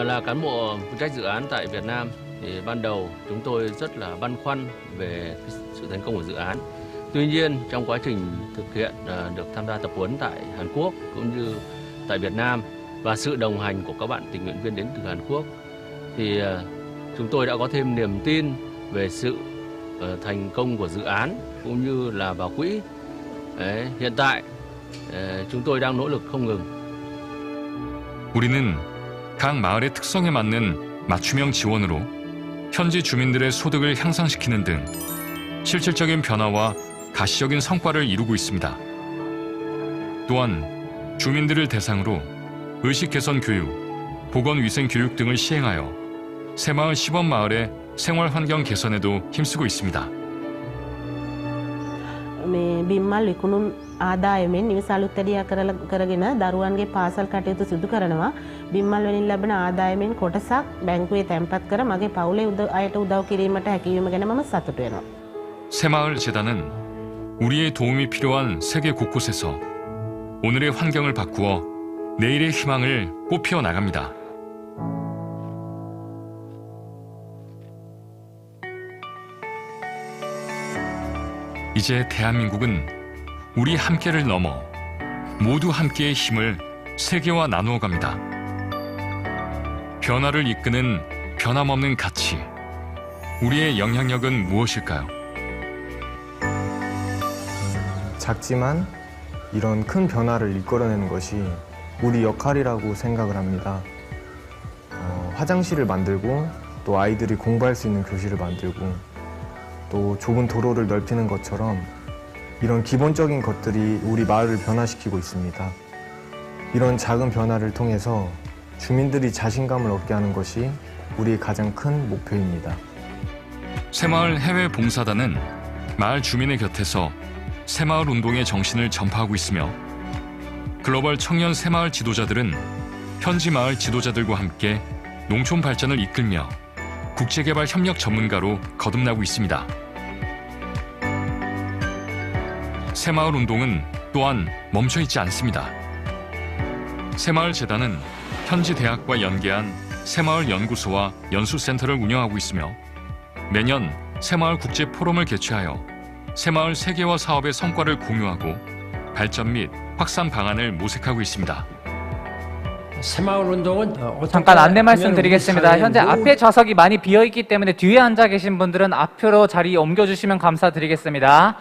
Là cán bộ phụ trách dự án tại Việt Nam thì ban đầu chúng tôi rất là băn khoăn về sự thành công của dự án. Tuy nhiên trong quá trình thực hiện được tham gia tập huấn tại Hàn Quốc cũng như tại Việt Nam và sự đồng hành của các bạn tình nguyện viên đến từ Hàn Quốc thì chúng tôi đã có thêm niềm tin về sự thành công của dự án cũng như là vào quỹ. Hiện tại chúng tôi đang nỗ lực không ngừng. 우리는 각 마을의 특성에 맞는 맞춤형 지원으로 현지 주민들의 소득을 향상시키는 등 실질적인 변화와 가시적인 성과를 이루고 있습니다. 또한 주민들을 대상으로 의식 개선 교육, 보건위생 교육 등을 시행하여 새마을 시범마을의 생활 환경 개선에도 힘쓰고 있습니다. මේ බිම්මල් විකුණුම් ආදායමෙන් නිවස අලුත්ඇඩියා කරගෙන දරුවන්ගේ පාසල් කටයුතු සිදු කරනවා. බිම්මල් වලින් ලැබෙන ආදායමෙන් කොටසක් බැංකුවේ තැන්පත් කර මගේ පවුලේ අයට උදව් කිරීමට හැකියවීම ගැන මම සතුටු වෙනවා. 새마을 재단은 우리의 도움이 필요한 세계 곳곳에서 오늘의 환경을 바꾸어 내일의 희망을 꽃피워 나갑니다. 이제 대한민국은 우리 함께를 넘어 모두 함께의 힘을 세계와 나누어 갑니다. 변화를 이끄는 변함없는 가치. 우리의 영향력은 무엇일까요? 작지만 이런 큰 변화를 이끌어내는 것이 우리 역할이라고 생각을 합니다. 화장실을 만들고 또 아이들이 공부할 수 있는 교실을 만들고 또 좁은 도로를 넓히는 것처럼 이런 기본적인 것들이 우리 마을을 변화시키고 있습니다. 이런 작은 변화를 통해서 주민들이 자신감을 얻게 하는 것이 우리의 가장 큰 목표입니다. 새마을 해외 봉사단은 마을 주민의 곁에서 새마을 운동의 정신을 전파하고 있으며 글로벌 청년 새마을 지도자들은 현지 마을 지도자들과 함께 농촌 발전을 이끌며 국제개발 협력 전문가로 거듭나고 있습니다. 새마을 운동은 또한 멈춰있지 않습니다. 새마을 재단은 현지 대학과 연계한 새마을 연구소와 연수센터를 운영하고 있으며 매년 새마을국제포럼을 개최하여 새마을 세계화 사업의 성과를 공유하고 발전 및 확산 방안을 모색하고 있습니다. 새마을 운동은 잠깐 안내 말씀드리겠습니다. 현재 앞에 좌석이 많이 비어있기 때문에 뒤에 앉아 계신 분들은 앞으로 자리 옮겨주시면 감사드리겠습니다.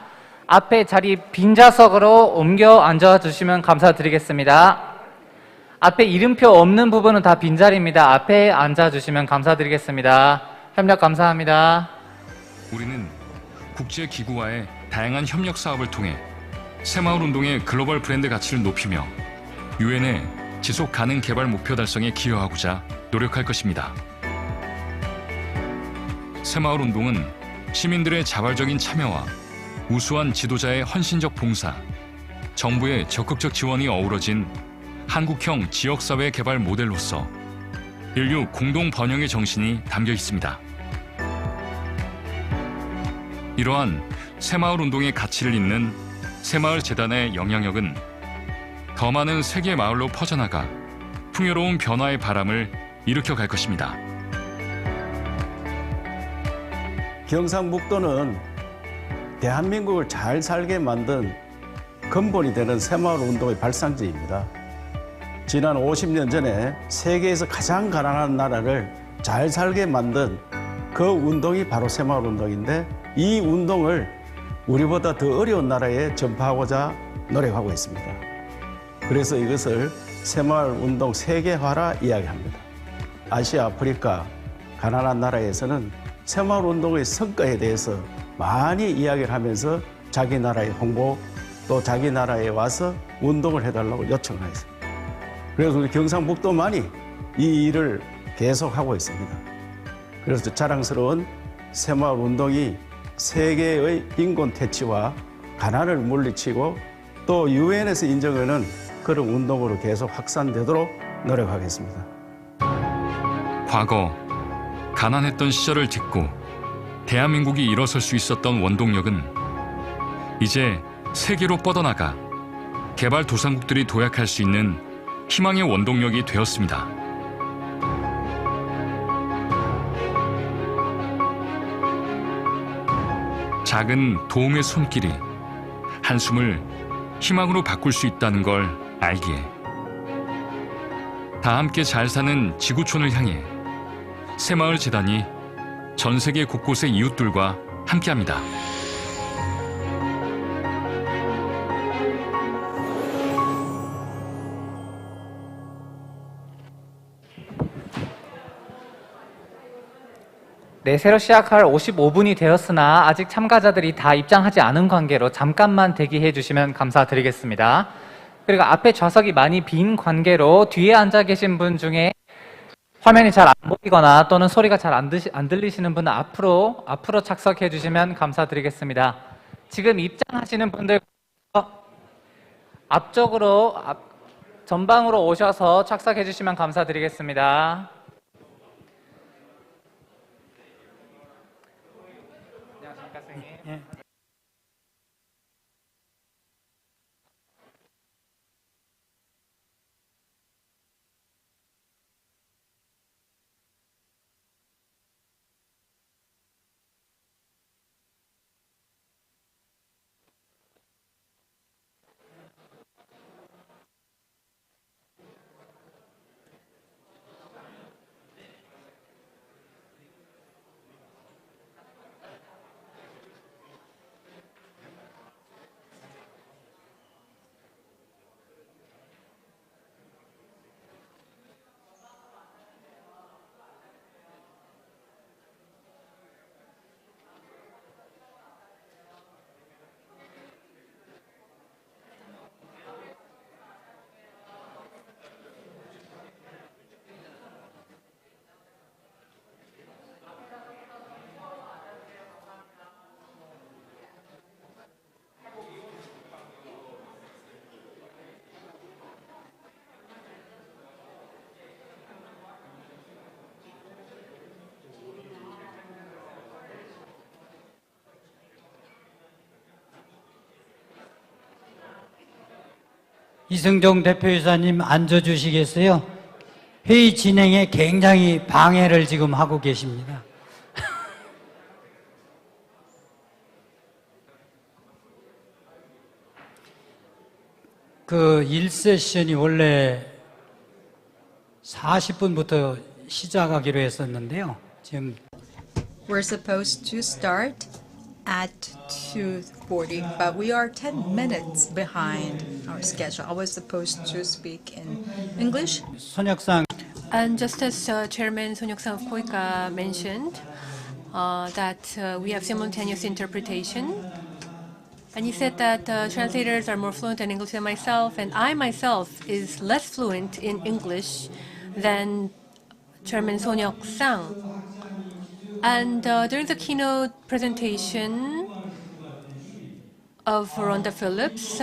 앞에 자리 빈 좌석으로 옮겨 앉아주시면 감사드리겠습니다. 앞에 이름표 없는 부분은 다 빈자리입니다. 앞에 앉아주시면 감사드리겠습니다. 협력 감사합니다. 우리는 국제기구와의 다양한 협력 사업을 통해 새마을 운동의 글로벌 브랜드 가치를 높이며 유엔의 지속 가능 개발 목표 달성에 기여하고자 노력할 것입니다. 새마을 운동은 시민들의 자발적인 참여와 우수한 지도자의 헌신적 봉사, 정부의 적극적 지원이 어우러진 한국형 지역사회 개발 모델로서 인류 공동 번영의 정신이 담겨 있습니다. 이러한 새마을 운동의 가치를 잇는 새마을 재단의 영향력은 더 많은 세계 마을로 퍼져나가 풍요로운 변화의 바람을 일으켜 갈 것입니다. 경상북도는 대한민국을 잘 살게 만든 근본이 되는 새마을 운동의 발상지입니다. 지난 50년 전에 세계에서 가장 가난한 나라를 잘 살게 만든 그 운동이 바로 새마을 운동인데 이 운동을 우리보다 더 어려운 나라에 전파하고자 노력하고 있습니다. 그래서 이것을 새마을 운동 세계화라 이야기합니다. 아시아, 아프리카, 가난한 나라에서는 새마을 운동의 성과에 대해서 많이 이야기를 하면서 자기 나라의 홍보 또 자기 나라에 와서 운동을 해달라고 요청을 했습니다. 그래서 우리 경상북도만이 이 일을 계속하고 있습니다. 그래서 자랑스러운 새마을 운동이 세계의 빈곤 퇴치와 가난을 물리치고 또 유엔에서 인정하는 그런 운동으로 계속 확산되도록 노력하겠습니다. 과거 가난했던 시절을 딛고 대한민국이 일어설 수 있었던 원동력은 이제 세계로 뻗어나가 개발도상국들이 도약할 수 있는 희망의 원동력이 되었습니다. 작은 도움의 손길이 한숨을 희망으로 바꿀 수 있다는 걸 알기에 다 함께 잘 사는 지구촌을 향해 새마을 재단이 전 세계 곳곳의 이웃들과 함께합니다. 네, 새로 시작할 55분이 되었으나 아직 참가자들이 다 입장하지 않은 관계로 잠깐만 대기해 주시면 감사드리겠습니다. 그리고 앞에 좌석이 많이 빈 관계로 뒤에 앉아 계신 분 중에 화면이 잘 안 보이거나 또는 소리가 잘 안 들리시는 분은 앞으로 착석해 주시면 감사드리겠습니다. 지금 입장하시는 분들 앞쪽으로 전방으로 오셔서 착석해 주시면 감사드리겠습니다. 이승종 대표이사님 앉아주시겠어요? 회의 진행에 굉장히 방해를 지금 하고 계십니다. 그 1세션이 원래 40분부터 시작하기로 했었는데요. 지금 We're supposed to start at 2:40, but we are 10 minutes behind our schedule. I was supposed to speak in English. 손혁상 And just as Chairman Sonyeok-sang of KOICA mentioned, that we have simultaneous interpretation, and he said that translators are more fluent in English than myself, and I myself is less fluent in English than Chairman Sonyeok-sang. And during the keynote presentation of Rhonda Phillips,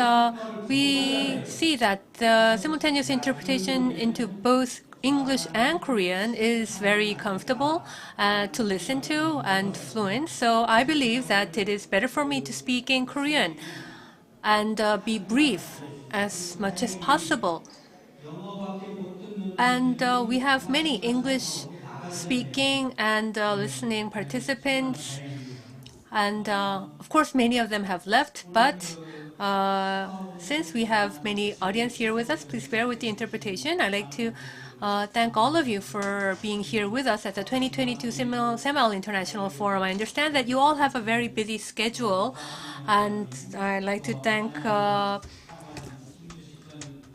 we see that the simultaneous interpretation into both English and Korean is very comfortable to listen to and fluent. So I believe that it is better for me to speak in Korean and be brief as much as possible. And we have many English speaking and listening participants. And of course, many of them have left, but since we have many audience here with us, please bear with the interpretation. I'd like to thank all of you for being here with us at the 2022 새마을 International Forum. I understand that you all have a very busy schedule, and I'd like to thank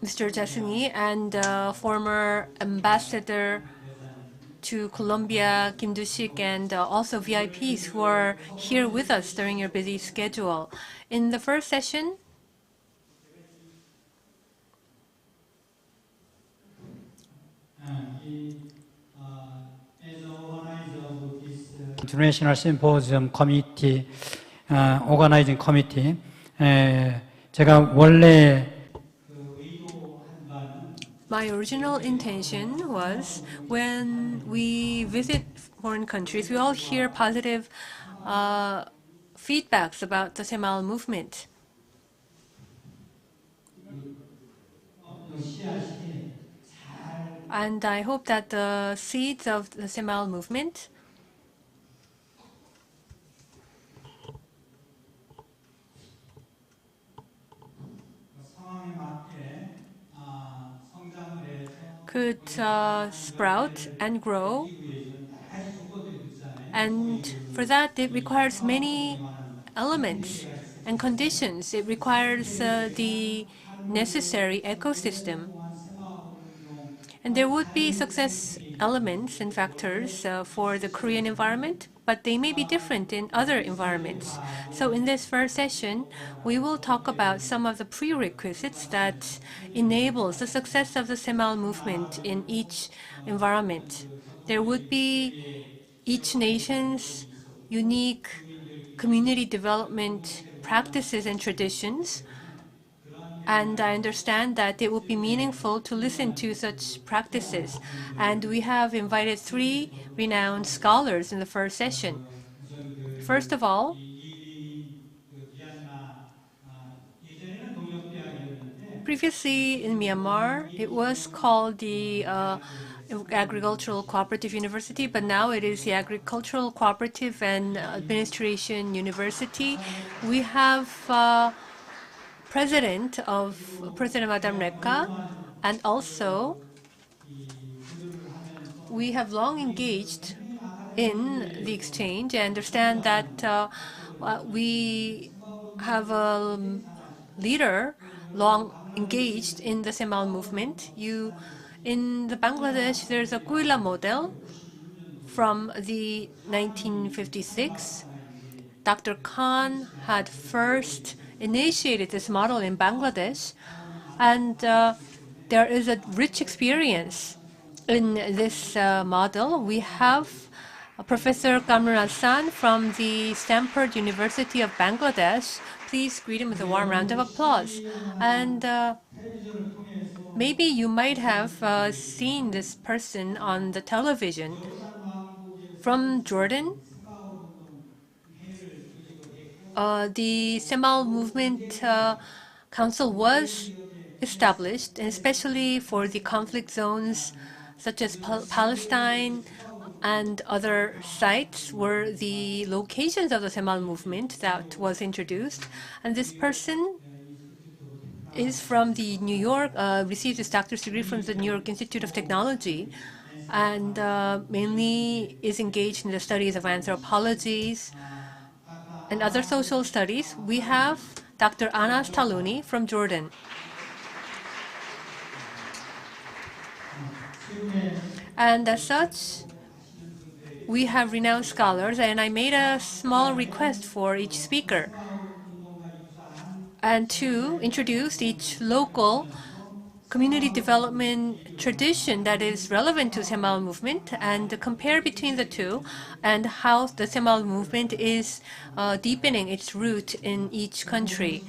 Mr. Jae-seung and former ambassador to Colombia, Kim Do-sik, and also VIPs who are here with us during your busy schedule. In the first session, International Symposium Committee, Organizing Committee, 제가 원래 my original intention was when we visit foreign countries, we all hear positive feedbacks about the 새마을 movement. And I hope that the seeds of the 새마을 movement could sprout and grow. And for that, it requires many elements and conditions. It requires the necessary ecosystem. And there would be success elements and factors for the Korean environment, but they may be different in other environments. So in this first session, we will talk about some of the prerequisites that enables the success of the 새마을 movement in each environment. There would be each nation's unique community development practices and traditions. And I understand that it would be meaningful to listen to such practices. And we have invited 3 renowned scholars in the first session. First of all, previously in Myanmar, it was called the Agricultural Cooperative University, but now it is the Agricultural Cooperative and Administration University. We have President Madam Rekka, and also we have long engaged in the exchange. I understand that we have a leader long engaged in the 새마을 movement. In the Bangladesh, there's a Kuila model from the 1956. Dr. Khan had first initiated this model in Bangladesh, and there is a rich experience in this model. We have Professor Kamran Hassan from the Stanford University of Bangladesh. Please greet him with a warm round of applause. And maybe you might have seen this person on the television. From Jordan, the 새마을 movement council was established, and especially for the conflict zones such as Palestine and other sites were the locations of the 새마을 movement that was introduced. And this person is from the New York, received his doctorate degree from the New York Institute of Technology, and mainly is engaged in the studies of anthropologies and other social studies. We have Dr. Anas Taluni from Jordan. And as such, we have renowned scholars, and I made a small request for each speaker and to introduce each local community development tradition that is relevant to 새마을 movement and compare between the two and how the 새마을 movement is deepening its root in each country.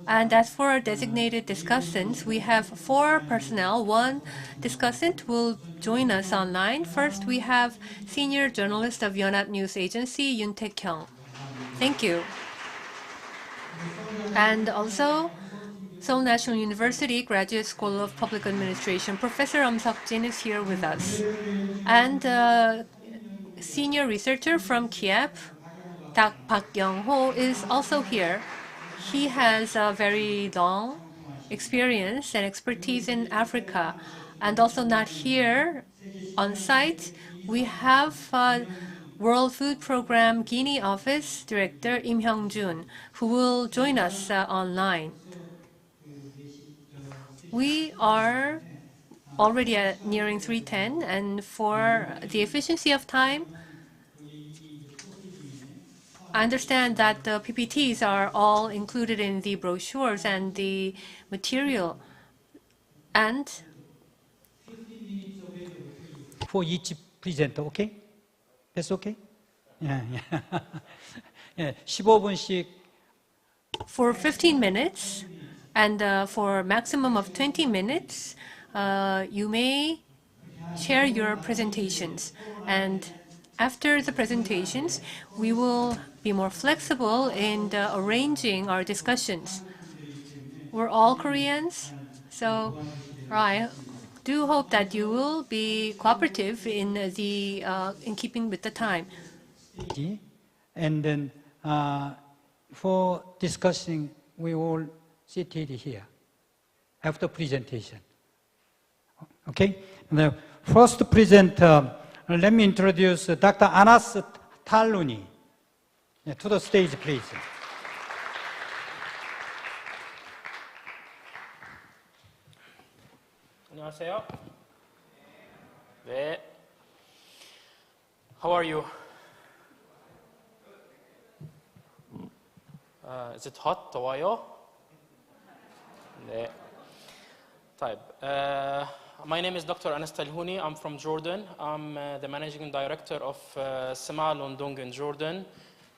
And as for our designated discussants, we have 4 personnel. 1 discussant will join us online. First, we have senior journalist of Yonhap News Agency, Yoon Taek-kyung. Thank you. And also, Seoul National University Graduate School of Public Administration, Professor Seok-jin is here with us. And senior researcher from Kiev, Park Young-ho, is also here. He has a very long experience and expertise in Africa. And also not here on site, we have World Food Program Guinea Office Director Im Hyung-jun, who will join us online. We are already nearing 3:10, and for the efficiency of time, I understand that the PPTs are all included in the brochures and the material. And for each presenter, okay? That's okay? Yeah. Yeah. 15분씩. For 15 minutes, and for maximum of 20 minutes, you may share your presentations. And after the presentations, we will be more flexible in arranging our discussions. We're all Koreans, so I do hope that you will be cooperative in keeping with the time. And then for discussing, we all seated here after presentation. Okay? The first presenter, let me introduce Dr. Anas Taluni. To the stage, please. 안녕하세요. 네. How are you? Is it hot طوايا؟ لا. طيب. My name is Dr. Anas Talhouni. I'm from Jordan. I'm the managing director of Semal Londong in Jordan.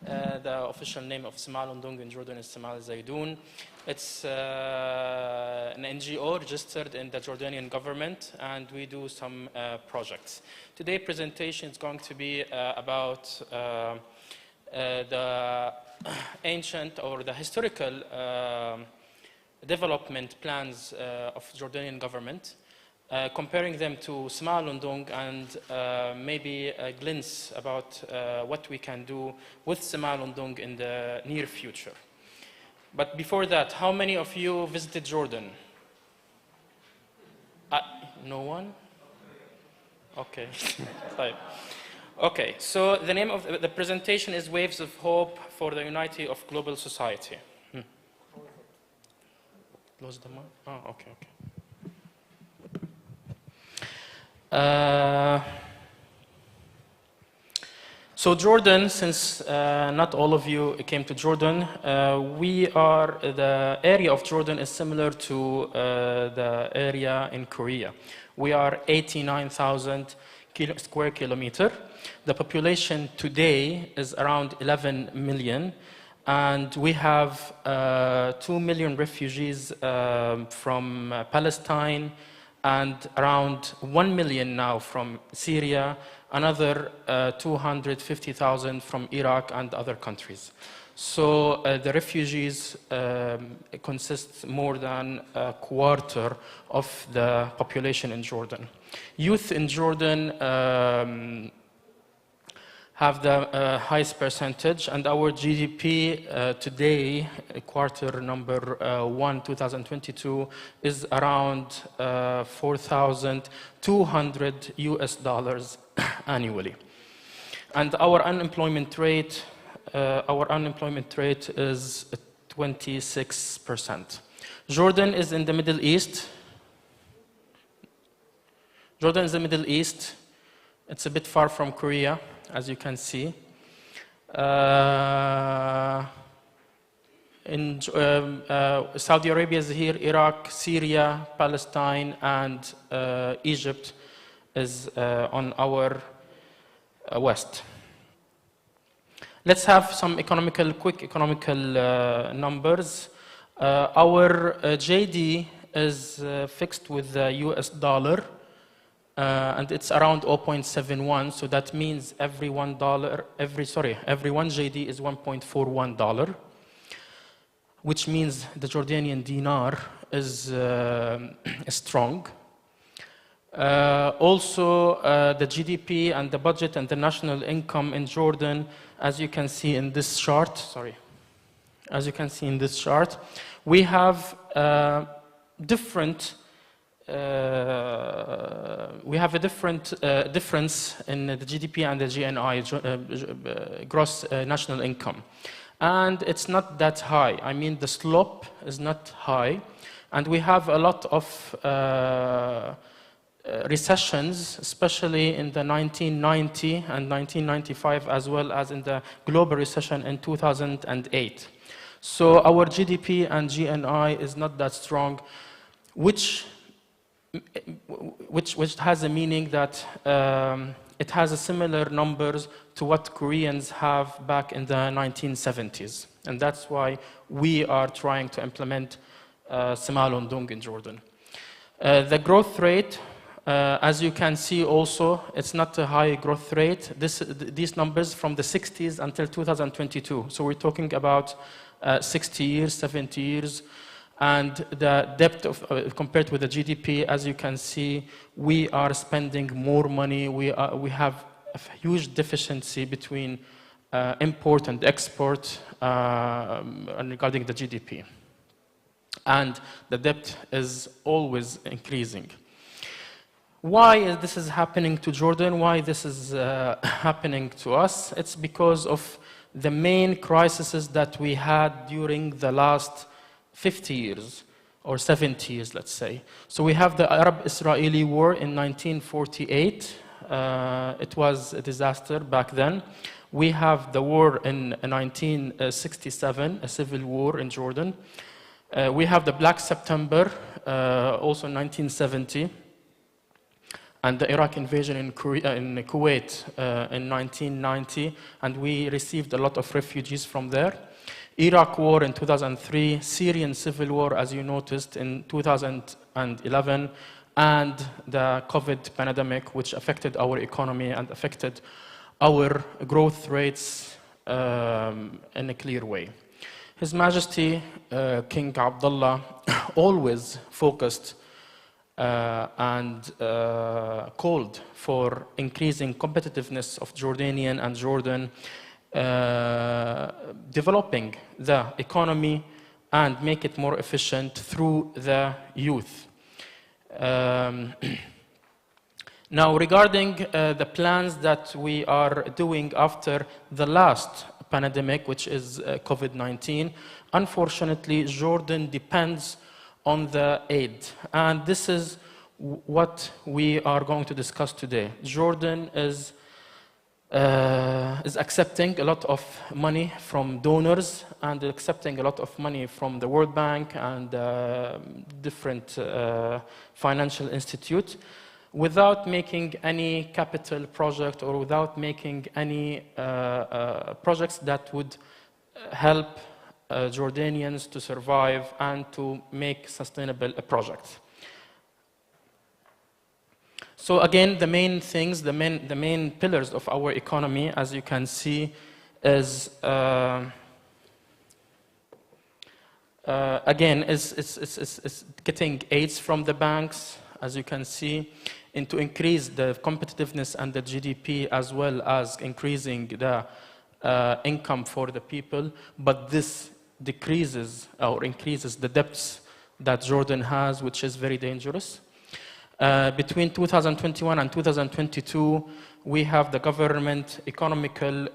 The official name of Semal Londong in Jordan is Semal Zaydoun. It's an NGO registered in the Jordanian government, and we do some projects. Today's presentation is going to be about the ancient or the historical development plans of Jordanian government, comparing them to Semal Londong, and maybe a glimpse about what we can do with Semal Londong in the near future. But before that, how many of you visited Jordan? No one? Okay. Okay, so the name of the presentation is Waves of Hope for the Unity of Global Society. Close the mic? Oh, okay, okay. So Jordan, since not all of you came to Jordan, the area of Jordan is similar to the area in Korea. We are 89,000 square kilometers. The population today is around 11 million, and we have 2 million refugees from Palestine, and around 1 million now from Syria, another 250,000 from Iraq and other countries. So the refugees consist more than a quarter of the population in Jordan. Youth in Jordan have the highest percentage, and our GDP today, quarter number 1, 2022, is around $4,200 US annually. And our unemployment rate is 26%. Jordan is in the Middle East. Jordan is the Middle East. It's a bit far from Korea, as you can see. Saudi Arabia is here, Iraq, Syria, Palestine, and Egypt is on our west. Let's have some quick economical numbers. Our JD is fixed with the US dollar, and it's around 0.71. So that means every one JD is $1.41, which means the Jordanian dinar is strong. Also, the GDP and the budget and the national income in Jordan, as you can see in this chart, we have different difference in the GDP and the GNI, gross national income. And it's not that high. I mean, the slope is not high. And we have a lot of recessions, especially in the 1990 and 1995, as well as in the global recession in 2008. So our GDP and GNI is not that strong, which has a meaning that it has a similar numbers to what Koreans have back in the 1970s. And that's why we are trying to implement Semal Londong in Jordan. The growth rate, as you can see also, it's not a high growth rate. These numbers from the 60s until 2022. So we're talking about 60 years, 70 years. And the depth of, compared with the GDP, as you can see, we are spending more money. We have a huge deficiency between import and export regarding the GDP. And the debt is always increasing. Why this is happening to Jordan? Why this is happening to us? It's because of the main crises that we had during the last 50 years or 70 years, let's say. So we have the Arab-Israeli war in 1948. It was a disaster back then. We have the war in 1967, a civil war in Jordan. We have the Black September, also in 1970, and the Iraq invasion in Kuwait in 1990, and we received a lot of refugees from there. Iraq war in 2003, Syrian civil war, as you noticed, in 2011, and the COVID pandemic, which affected our economy and affected our growth rates in a clear way. His Majesty King Abdullah always focused and called for increasing competitiveness of Jordanian and Jordan, developing the economy and make it more efficient through the youth. Now, regarding the plans that we are doing after the last pandemic, which is COVID-19, unfortunately, Jordan depends on the aid. And this is what we are going to discuss today. Jordan is accepting a lot of money from donors and accepting a lot of money from the World Bank and different financial institutes without making any capital project or without making any projects that would help Jordanians to survive and to make sustainable projects. So again, the main things, the main pillars of our economy, as you can see, is again is getting aids from the banks, as you can see, and to increase the competitiveness and the GDP, as well as increasing the income for the people. But this decreases or increases the debts that Jordan has, which is very dangerous. Between 2021 and 2022, we have the government economical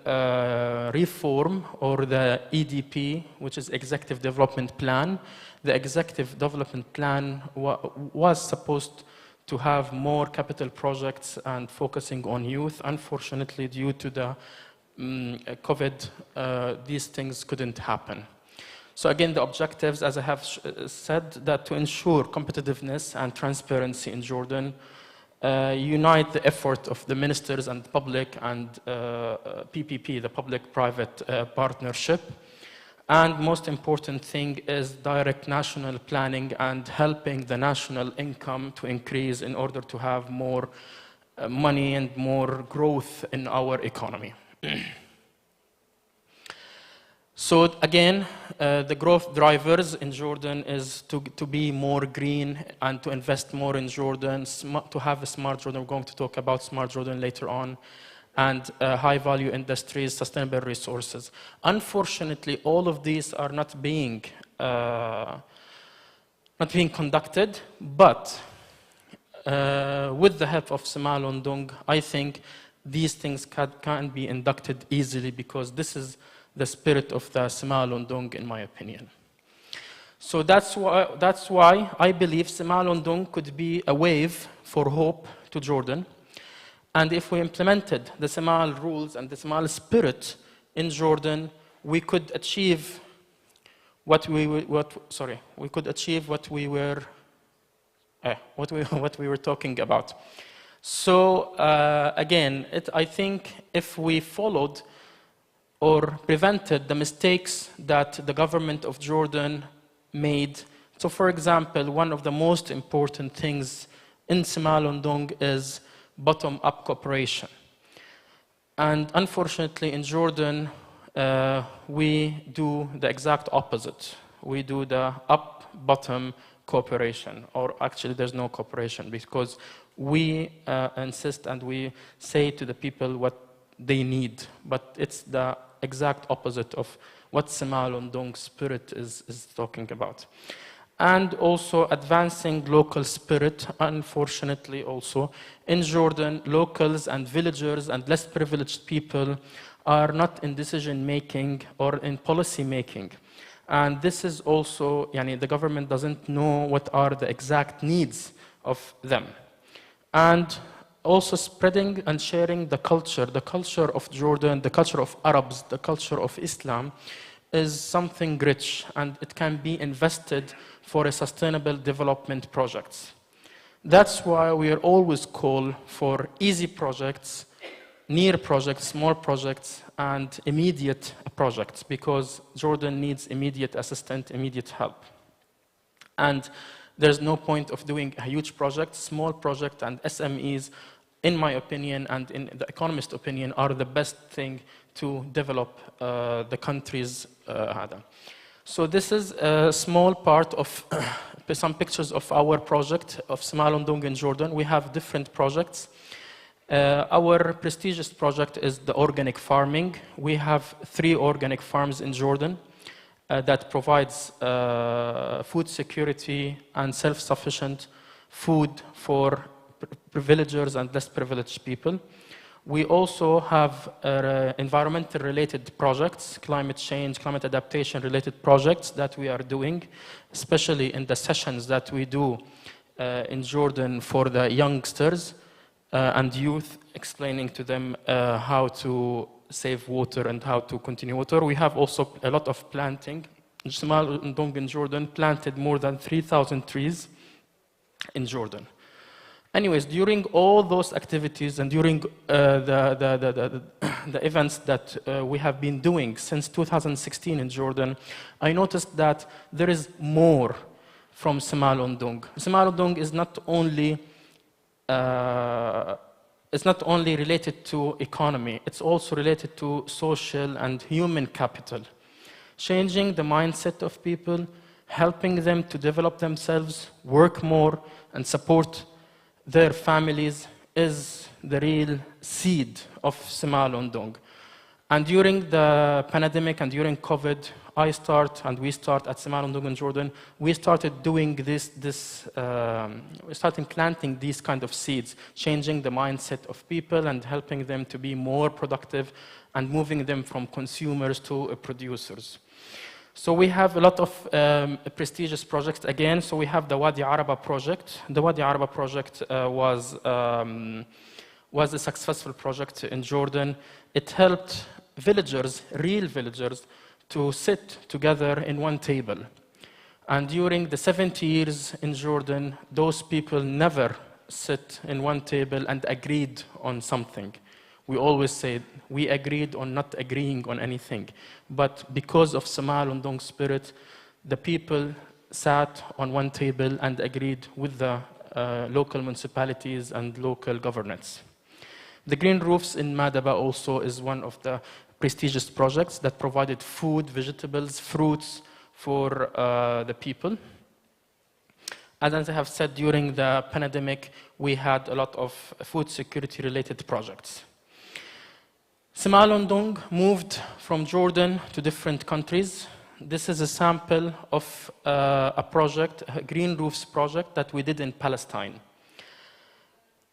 reform, or the EDP, which is Executive Development Plan. The Executive Development Plan was supposed to have more capital projects and focusing on youth. Unfortunately, due to the COVID, these things couldn't happen. So again, the objectives, as I have said, that to ensure competitiveness and transparency in Jordan, unite the effort of the ministers and the public and PPP, the public-private partnership. And most important thing is direct national planning and helping the national income to increase in order to have more money and more growth in our economy. So again, the growth drivers in Jordan is to be more green and to invest more in Jordan, to have a smart Jordan. We're going to talk about smart Jordan later on, and high-value industries, sustainable resources. Unfortunately, all of these are not being conducted, but with the help of Sämaal Undung, I think these things can be inducted easily, because this is the spirit of the Sämaal Undung, in my opinion. So that's why I believe Sämaal Undung could be a wave for hope to Jordan. And if we implemented the Sämaal rules and the Sämaal spirit in Jordan, we could achieve what we were talking about. So again, I think if we followed or prevented the mistakes that the government of Jordan made. So for example, one of the most important things in Sämaal Undung is bottom-up cooperation. And unfortunately in Jordan, we do the exact opposite. We do the up-bottom cooperation, or actually there's no cooperation, because we insist and we say to the people what they need, but it's the exact opposite of what Sämaal Undung's spirit is talking about. And also advancing local spirit. Unfortunately also in Jordan, locals and villagers and less privileged people are not in decision making or in policy making. And this is also, the government doesn't know what are the exact needs of them. And also spreading and sharing the culture of Jordan, the culture of Arabs, the culture of Islam, is something rich, and it can be invested for a sustainable development projects. That's why we are always call for easy projects, near projects, small projects, and immediate projects, because Jordan needs immediate assistance, immediate help. And there's no point of doing a huge project. Small project and SMEs, in my opinion and in the economist opinion, are the best thing to develop the country's So this is a small part of some pictures of our project of 새마을운동 in Jordan. We have different projects. Our prestigious project is the organic farming. We have 3 organic farms in Jordan that provides food security and self-sufficient food for villagers and less privileged people. We also have environmental related projects, climate change, climate adaptation related projects that we are doing, especially in the sessions that we do in Jordan for the youngsters and youth, explaining to them how to save water and how to continue water. We have also a lot of planting. 새마을운동 in Jordan planted more than 3,000 trees in Jordan. Anyways, during all those activities and during the events that we have been doing since 2016 in Jordan, I noticed that there is more from 새ma을운동. 새ma을운동 is not only related to economy, it's also related to social and human capital. Changing the mindset of people, helping them to develop themselves, work more, and support their families is the real seed of 새ma을운동. And during the pandemic and during COVID, we start at 새ma을운동 in Jordan, we started doing we started planting these kind of seeds, changing the mindset of people and helping them to be more productive and moving them from consumers to producers. So we have a lot of prestigious projects again. So we have the Wadi Araba project. The Wadi Araba project was a successful project in Jordan. It helped villagers, real villagers, to sit together in one table. And during the 70 years in Jordan, those people never sit in one table and agreed on something. We always say we agreed on not agreeing on anything. But because of 새ma을운동 spirit, the people sat on one table and agreed with the local municipalities and local governments. The Green Roofs in Madaba also is one of the prestigious projects that provided food, vegetables, fruits for the people. And as I have said, during the pandemic, we had a lot of food security related projects. 새ma을운동 moved from Jordan to different countries. This is a sample of a project, a Green Roofs project that we did in Palestine.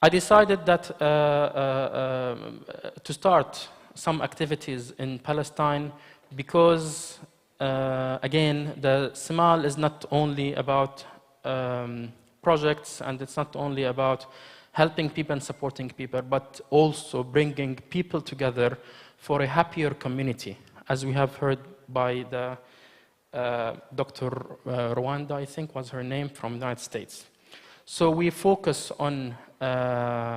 I decided that to start some activities in Palestine because, again, the Semal is not only about projects and it's not only about helping people and supporting people, but also bringing people together for a happier community, as we have heard by the Dr. Rwanda, I think was her name, from the United States. So we focus on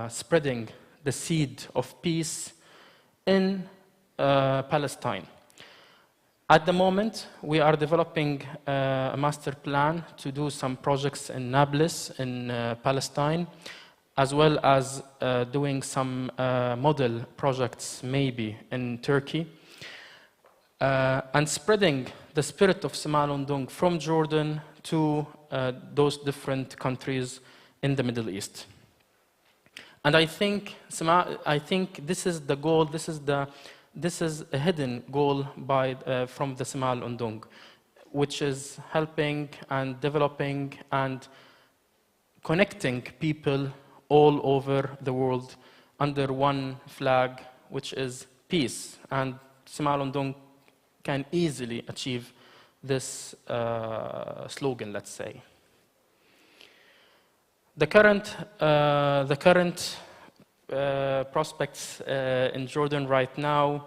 spreading the seed of peace in Palestine. At the moment, we are developing a master plan to do some projects in Nablus, in Palestine, as well as doing some model projects maybe in Turkey, and spreading the spirit of 새ma을undung from Jordan to those different countries in the Middle East. And I think this is the goal. This is a hidden goal from the 새ma을undung, which is helping and developing and connecting people all over the world under one flag, which is peace. And 새ma을undung can easily achieve this slogan, let's say. The current prospects in Jordan right now.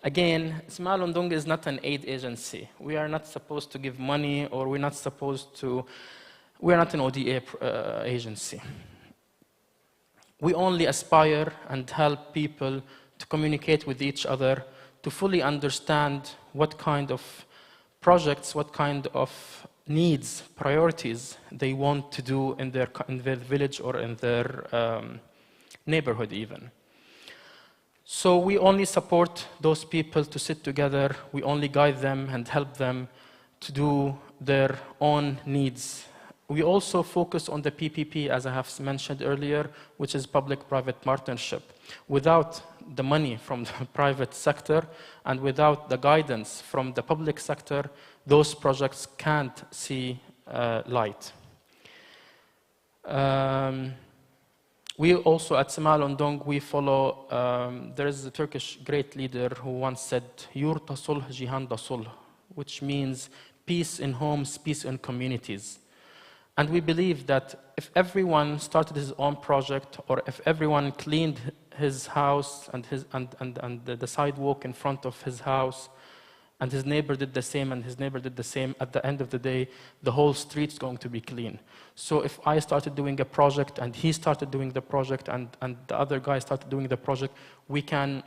Again, 새마을운동 is not an aid agency. We are not supposed to give money, or we're not an ODA agency. We only aspire and help people to communicate with each other, to fully understand what kind of projects, what kind of needs, priorities they want to do in their village or in their neighborhood even. So we only support those people to sit together. We only guide them and help them to do their own needs. We also focus on the PPP, as I have mentioned earlier, which is public-private partnership. Without the money from the private sector and without the guidance from the public sector, those projects can't see light. We also, at 새ma을운동, we follow, there is a Turkish great leader who once said, Yurta sulh jihanda sulh, which means peace in homes, peace in communities. And we believe that if everyone started his own project, or if everyone cleaned his house and the sidewalk in front of his house, and his neighbor did the same, and his neighbor did the same, at the end of the day, the whole street's going to be clean. So if I started doing a project, and he started doing the project, and the other guy started doing the project, we can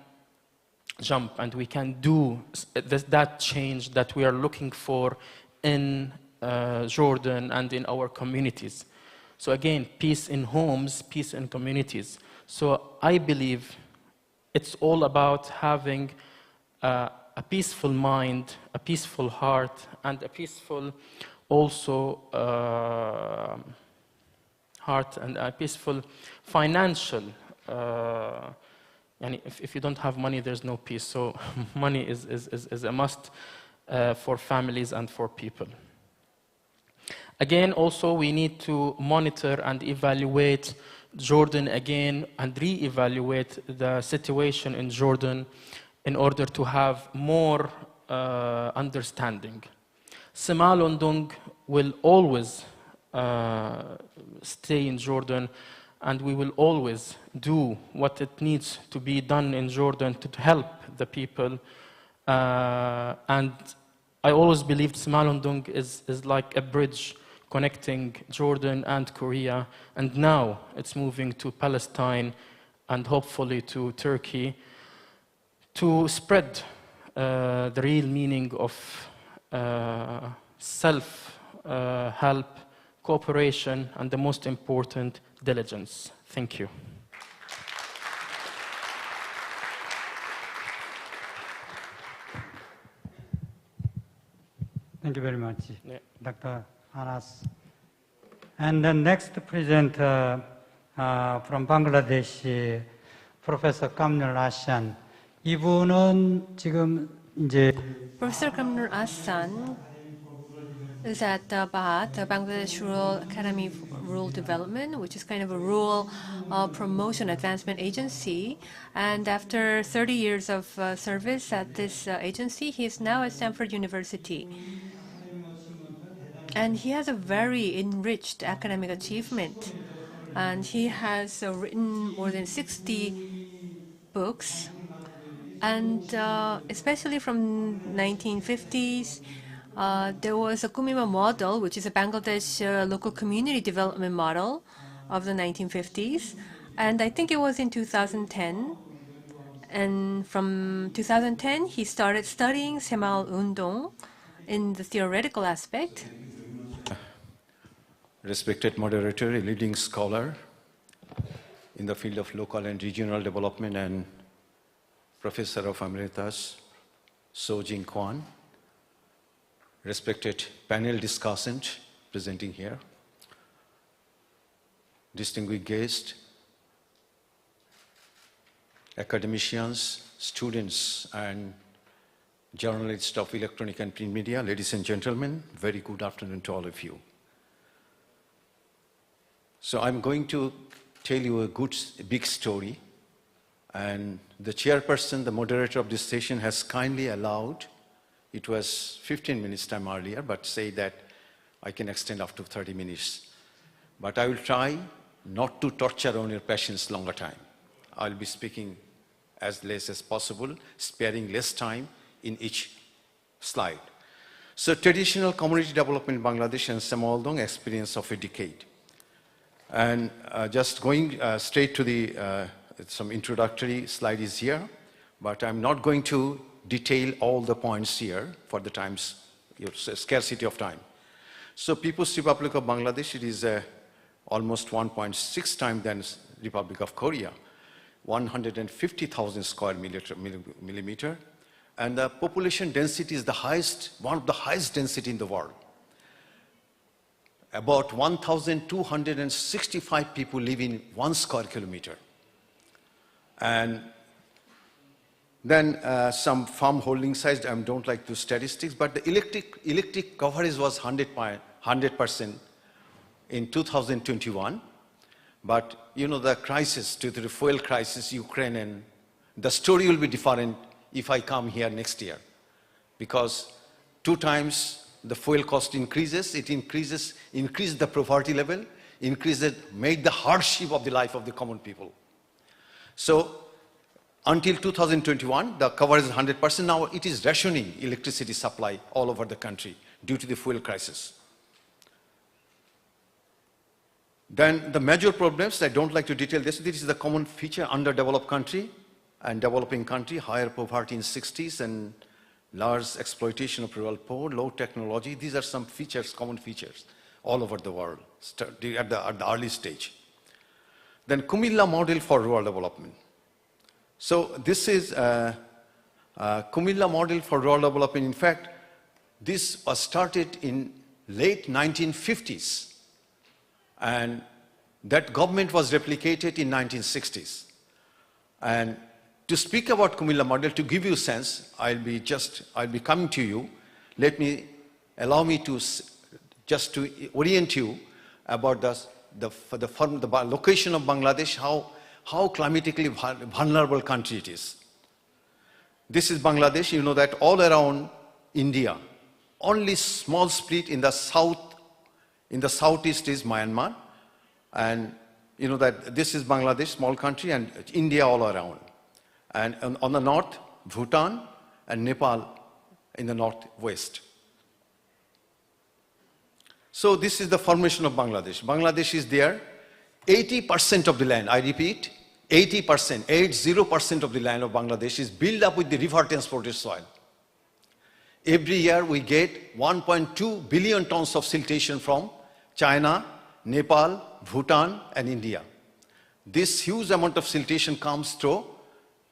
jump and we can do that change that we are looking for in Jordan and in our communities. So again, peace in homes, peace in communities. So I believe it's all about having a peaceful mind, a peaceful heart, and a peaceful also heart, and a peaceful financial. And if you don't have money, there's no peace. So money is a must for families and for people. Again, also we need to monitor and evaluate Jordan again, and re-evaluate the situation in Jordan in order to have more understanding. 새ma을운동 will always stay in Jordan, and we will always do what it needs to be done in Jordan to help the people. And I always believed 새ma을운동 is like a bridge connecting Jordan and Korea, and now it's moving to Palestine and hopefully to Turkey, to spread the real meaning of self-help, cooperation, and the most important, diligence. Thank you. Thank you very much, Yeah. Dr. Anas. And the next presenter from Bangladesh, Professor Kamnul Hassan. 이분은 지금 이제 Professor Kamnul Hassan is at BAHAT, the Bangladesh Rural Academy for Rural Development, which is kind of a rural promotion advancement agency. And after 30 years of service at this agency, he is now at Stanford University. And he has a very enriched academic achievement. And he has written more than 60 books. And especially from 1950s, there was a Kumima model, which is a Bangladesh local community development model of the 1950s. And I think it was in 2010. And from 2010, he started studying 새마을운동 in the theoretical aspect. Respected moderator, a leading scholar in the field of local and regional development, and Professor of Emeritus, So Jing Kwan, respected panel discussant presenting here, distinguished guests, academicians, students, and journalists of electronic and print media, ladies and gentlemen, very good afternoon to all of you. So I'm going to tell you a big story, and the chairperson, the moderator of this session, has kindly allowed, it was 15 minutes time earlier, but say that I can extend up to 30 minutes. But I will try not to torture on your patience longer time. I'll be speaking as less as possible, sparing less time in each slide. So traditional community development in Bangladesh and Semaoldong experience of a decade. And just going straight to the, some introductory slide is here, but I'm not going to detail all the points here for the time's scarcity of time. So People's Republic of Bangladesh, it is almost 1.6 times than Republic of Korea, 150,000 square millimeter, and the population density is the highest, one of the highest density in the world. About 1,265 people live in 1 square kilometer. And then some farm holding size, I don't like to statistics, but the electric coverage was 100% in 2021. But you know, the crisis, due to the fuel crisis, Ukraine, and the story will be different if I come here next year. Because 2 times the fuel cost increases, it increases the poverty level, made the hardship of the life of the common people. So until 2021, the coverage is 100%. Now it is rationing electricity supply all over the country due to the fuel crisis. Then the major problems, I don't like to detail this. This is the common feature, underdeveloped country and developing country, higher poverty in 60s and large exploitation of rural poor, low technology. These are some features, common features all over the world at the early stage. Then Kumilla model for rural development. So this is Kumilla model for rural development. In fact, this was started in late 1950s. And that government was replicated in 1960s. And to speak about Kumilla model, to give you a sense, I'll be coming to you. Allow me to just to orient you about the location of Bangladesh, how climatically vulnerable country it is. This is Bangladesh. You know that all around India, only small split in the south. In the southeast is Myanmar, and you know that this is Bangladesh, small country, and India all around. And on the north, Bhutan and Nepal in the northwest. So this is the formation of Bangladesh. Bangladesh is there. 80% of the land, I repeat, 80% of the land of Bangladesh is built up with the river transported soil. Every year we get 1.2 billion tons of siltation from China, Nepal, Bhutan, and India. This huge amount of siltation comes through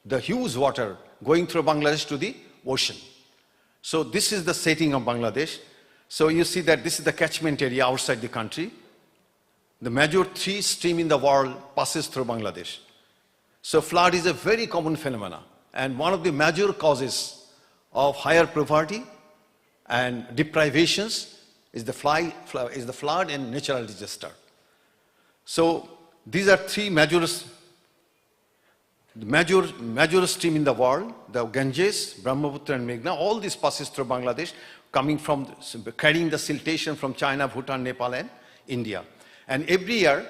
the huge water going through Bangladesh to the ocean. So this is the setting of Bangladesh. So you see that this is the catchment area outside the country. The major 3 streams in the world passes through Bangladesh. So flood is a very common phenomenon, and one of the major causes of higher poverty and deprivations is the flood and natural disaster. So these are 3 major streams in the world, the Ganges, Brahmaputra and Meghna. All this passes through Bangladesh, carrying the siltation from China, Bhutan, Nepal and India. And every year,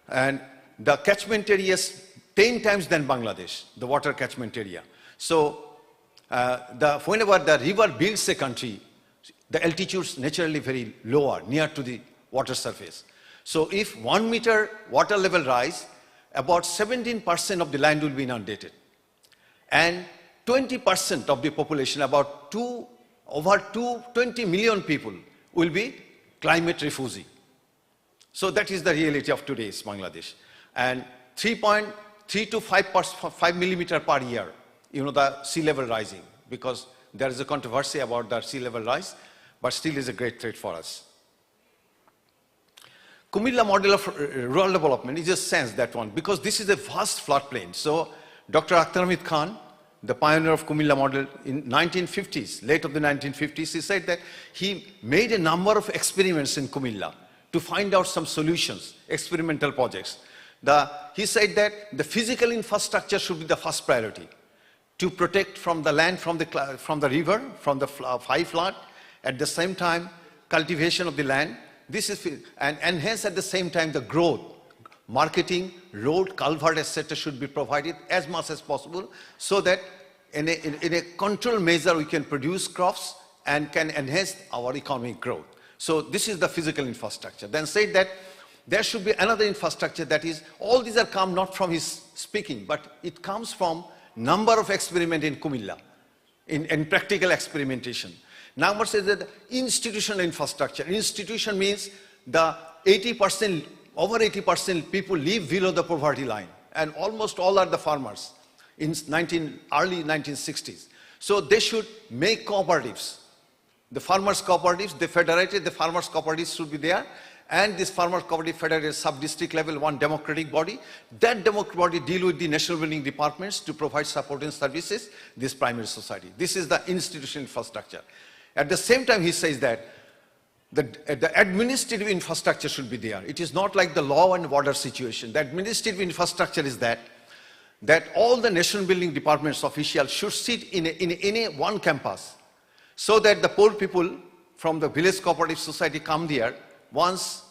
and the catchment area is 10 times than Bangladesh, the water catchment area. So whenever the river builds a country, the altitude is naturally very lower, near to the water surface. So if 1 meter water level rise, about 17% of the land will be inundated. And 20% of the population, about over 20 million people will be climate refugee. So that is the reality of today's Bangladesh. And 3.3 to 5 millimeter per year, you know, the sea level rising, because there is a controversy about the sea level rise, but still is a great threat for us. Kumilla model of rural development is a sense, that one, because this is a vast floodplain. So Dr. Akhtar Hamid Khan, the pioneer of Kumilla model in 1950s, late of the 1950s, he said that he made a number of experiments in Kumilla to find out some solutions, experimental projects. He said that the physical infrastructure should be the first priority, to protect from the land, from the river, from the high flood. At the same time, cultivation of the land. This is, and hence at the same time the growth marketing, road, culvert, etc. should be provided as much as possible so that in a control measure we can produce crops and can enhance our economic growth. So this is the physical infrastructure. Then said that there should be another infrastructure, that is, all these are come not from his speaking, but it comes from number of experiment in Kumilla, in practical experimentation. Number says that institutional infrastructure. Institution means the 80%, over 80% people live below the poverty line, and almost all are the farmers in early 1960s. So they should make cooperatives. The farmers' cooperatives, they federated, the farmers' cooperatives should be there, and this farmers' cooperative federated sub-district level, one democratic body. That democratic body deal with the national building departments to provide support and services, this primary society. This is the institutional infrastructure. At the same time, he says that the administrative infrastructure should be there. It is not like the law and order situation. The administrative infrastructure is that all the national building departments officials should sit in one campus, so that the poor people from the village cooperative society come there once.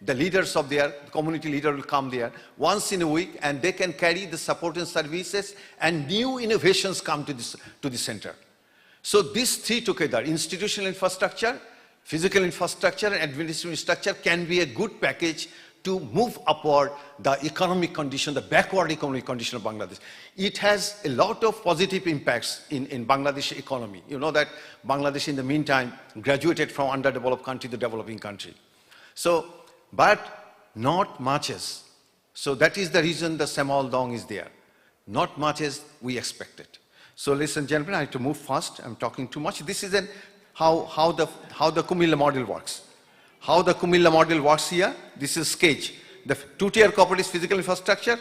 The leaders of their community leader will come there once in a week, and they can carry the support and services, and new innovations come to the center. So these three together, institutional infrastructure, physical infrastructure, and administrative infrastructure, can be a good package to move upward the economic condition, the backward economic condition of Bangladesh. It has a lot of positive impacts in Bangladesh economy. You know that Bangladesh in the meantime graduated from underdeveloped country to developing country. So, but not much as. So that is the reason the Semal Dong is there. Not much as we expected. So ladies and gentlemen, I have to move fast. I'm talking too much. This is how the Kumilla model works. How the Kumilla model works here, this is sketch. The two-tier cooperative physical infrastructure,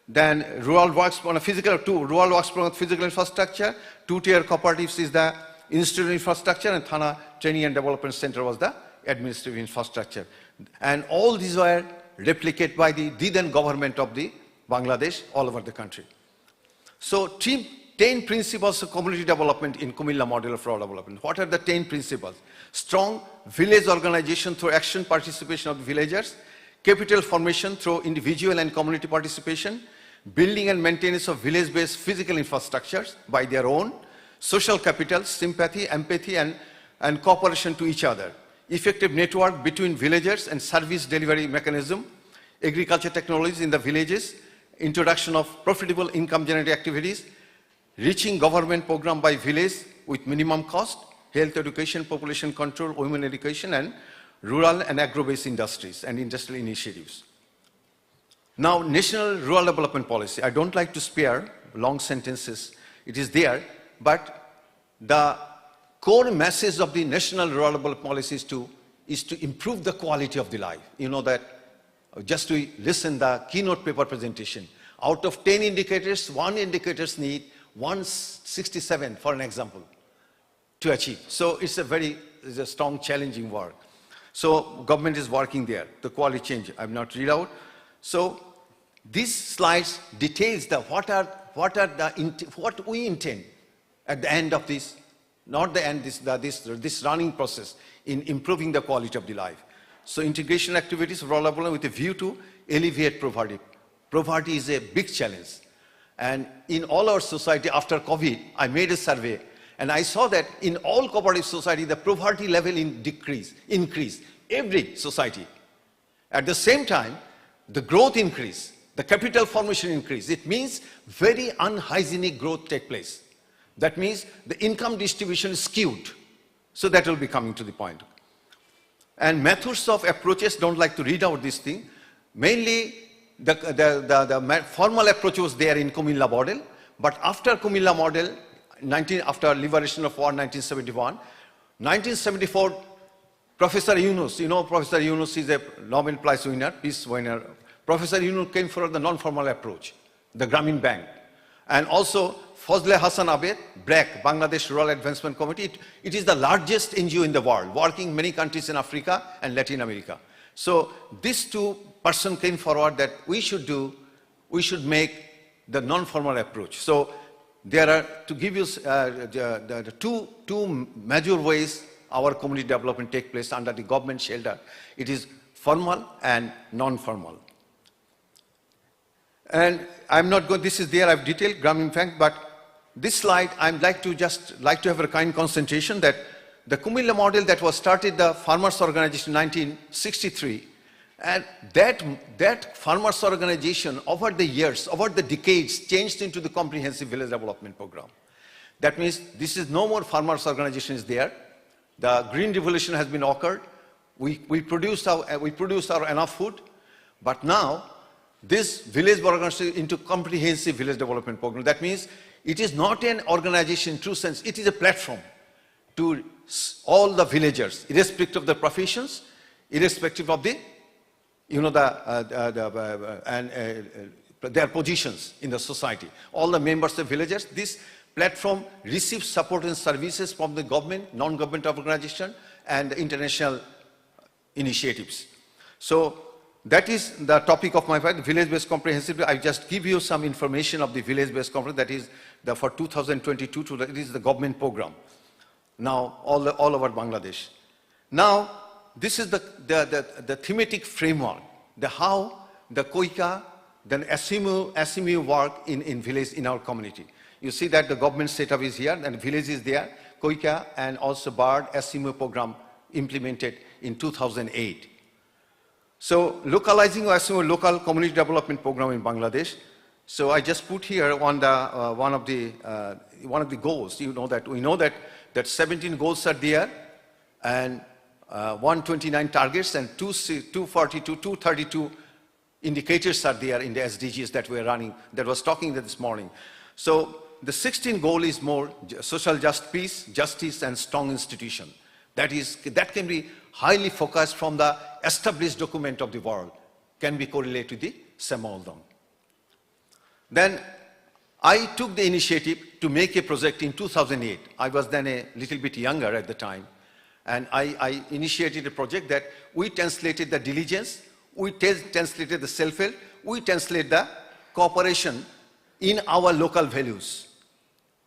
then rural works on a rural works on physical infrastructure, two-tier cooperatives is the institutional infrastructure, and Thana Training and Development Center was the administrative infrastructure. And all these were replicated by the then government of the Bangladesh all over the country. So 10 principles of community development in Kumilla model of rural development. What are the 10 principles? Strong village organization through action participation of the villagers, capital formation through individual and community participation, building and maintenance of village-based physical infrastructures by their own, social capital, sympathy, empathy, and cooperation to each other, effective network between villagers and service delivery mechanism, agriculture technologies in the villages, introduction of profitable income generating activities, reaching government program by village with minimum cost, health education, population control, women education, and rural and agro-based industries and industrial initiatives. Now, National Rural Development Policy. I don't like to spare long sentences. It is there, but the core message of the National Rural Development Policy is to improve the quality of the life. You know that, just to listen the keynote paper presentation. Out of 10 indicators, 1 indicators need 167, for an example, to achieve. So it's a strong, challenging work. So government is working there. The quality change, I will not read out. So these slides details what we intend at the end of this, not the end, this running process in improving the quality of the life. So integration activities rural development with a view to alleviate poverty. Poverty is a big challenge. And in all our society after COVID, I made a survey, and I saw that in all cooperative society, the poverty level increased, every society. At the same time, the growth increased, the capital formation increased. It means very unhygienic growth take place. That means the income distribution is skewed. So that will be coming to the point. And methods of approaches, don't like to read out this thing. Mainly, the formal approach was there in Kumilla model, but after Kumilla model, after liberation of war, 1971, 1974, Professor Yunus, you know Professor Yunus is a Nobel Prize winner, peace winner. Professor Yunus came for the non-formal approach, the Grameen Bank. And also, Fazle Hassan Abed, BRAC, Bangladesh Rural Advancement Committee, it is the largest NGO in the world, working in many countries in Africa and Latin America. So these two persons came forward that we should make the non-formal approach. So there are, to give you the two major ways our community development take place under the government shelter. It is formal and non-formal. And I'm not going, this is there, I've detailed Gramin Bank, but this slide, I'd like to have a kind concentration that the Kumilla model that was started, the farmers organization in 1963, and that farmers organization over the years, over the decades, changed into the comprehensive village development program. That means this is no more farmers organization is there. The green revolution has been occurred. We produced our enough food, but now this village organization into comprehensive village development program. That means it is not an organization in true sense. It is a platform to all the villagers, irrespective of the professions, irrespective of the their positions in the society. All the members of villagers, this platform receives support and services from the government, non-government organization, and international initiatives. So that is the topic of my part, village-based comprehensive. I just give you some information of the village-based comprehensive. That is for 2022, it is the government program. Now, all over Bangladesh. Now, this is the thematic framework, how the Koika, then SMU work in village, in our community. You see that the government setup is here, and village is there, Koika, and also BARD SMU program implemented in 2008. So, localizing SMU, local community development program in Bangladesh. So, I just put here one of the goals. We know that 17 goals are there, and 129 targets and 232 indicators are there in the SDGs that we're running, that was talking this morning. So the 16th goal is more social justice and strong institution. That can be highly focused from the established document of the world, can be correlated to the 새마을동. Then I took the initiative to make a project in 2008. I was then a little bit younger at the time. And I initiated a project that we translated the diligence, we translated the self-help, we translate the cooperation in our local values.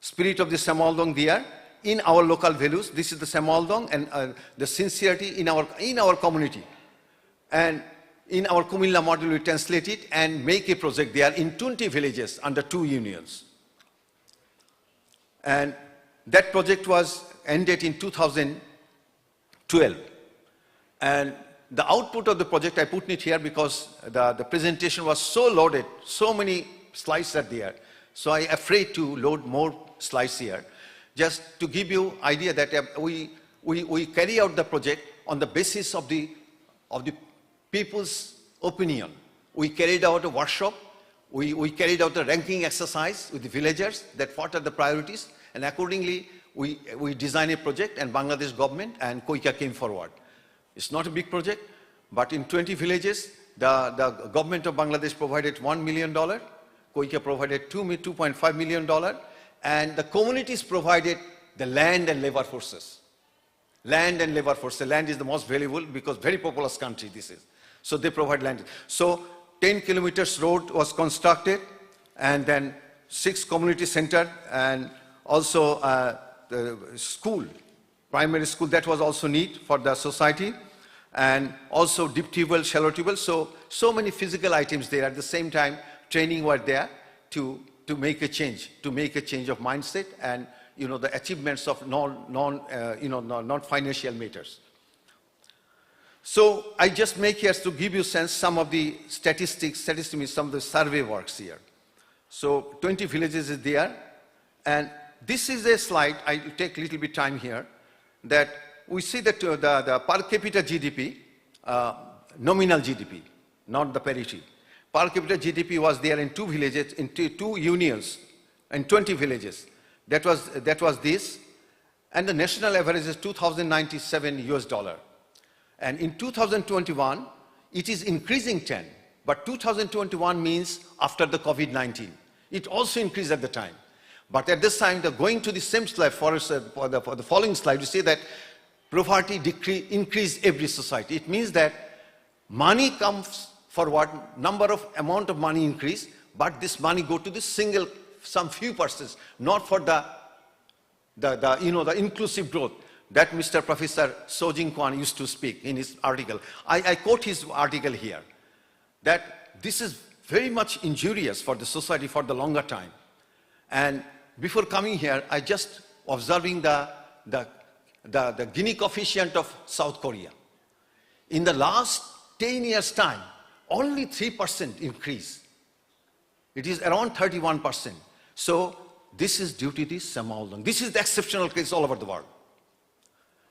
Spirit of the 새마을동 there, in our local values, this is the 새마을동, and the sincerity in our community. And in our Kumilla model, we translate it and make a project there in 20 villages under 2 unions. And that project was ended in 2012. And the output of the project, I put it here because the presentation was so loaded, so many slides are there. So I'm afraid to load more slides here. Just to give you idea that we carry out the project on the basis of the people's opinion. We carried out a workshop, we carried out a ranking exercise with the villagers that what are the priorities, and accordingly we designed a project, and Bangladesh government and Koika came forward. It's not a big project, but in 20 villages, the government of Bangladesh provided $1 million, Koika provided $2.5 million, and the communities provided the land and labor forces. Land and labor force. The land is the most valuable because very populous country this is. So they provide land. So 10 kilometers road was constructed, and then 6 community center, and also the school, primary school, that was also neat for the society, and also deep tubewell, shallow tubewell. So many physical items there. At the same time, training were there to make a change of mindset, and the achievements of not financial matters. So I just make here to give you sense some of the statistics, some of the survey works here. So 20 villages is there, and this is a slide, I take a little bit time here, that we see that the per capita GDP, nominal GDP, not the parity. Per capita GDP was there in 2 villages, in 2 unions, and 20 villages. That was this, and the national average is $2,097. And in 2021, it is increasing 10, but 2021 means after the COVID-19. It also increased at the time. But at this time, going to the same slide, for the following slide, you see that poverty increase every society. It means that money comes forward, amount of money increase, but this money go to the some few persons, not for the inclusive growth that Mr. Professor Sojin Kwan used to speak in his article. I quote his article here, that this is very much injurious for the society for the longer time. And before coming here, I just observing the Gini coefficient of South Korea. In the last 10 years' time, only 3% increase. It is around 31%. So this is due to this 새마을운동. This is the exceptional case all over the world.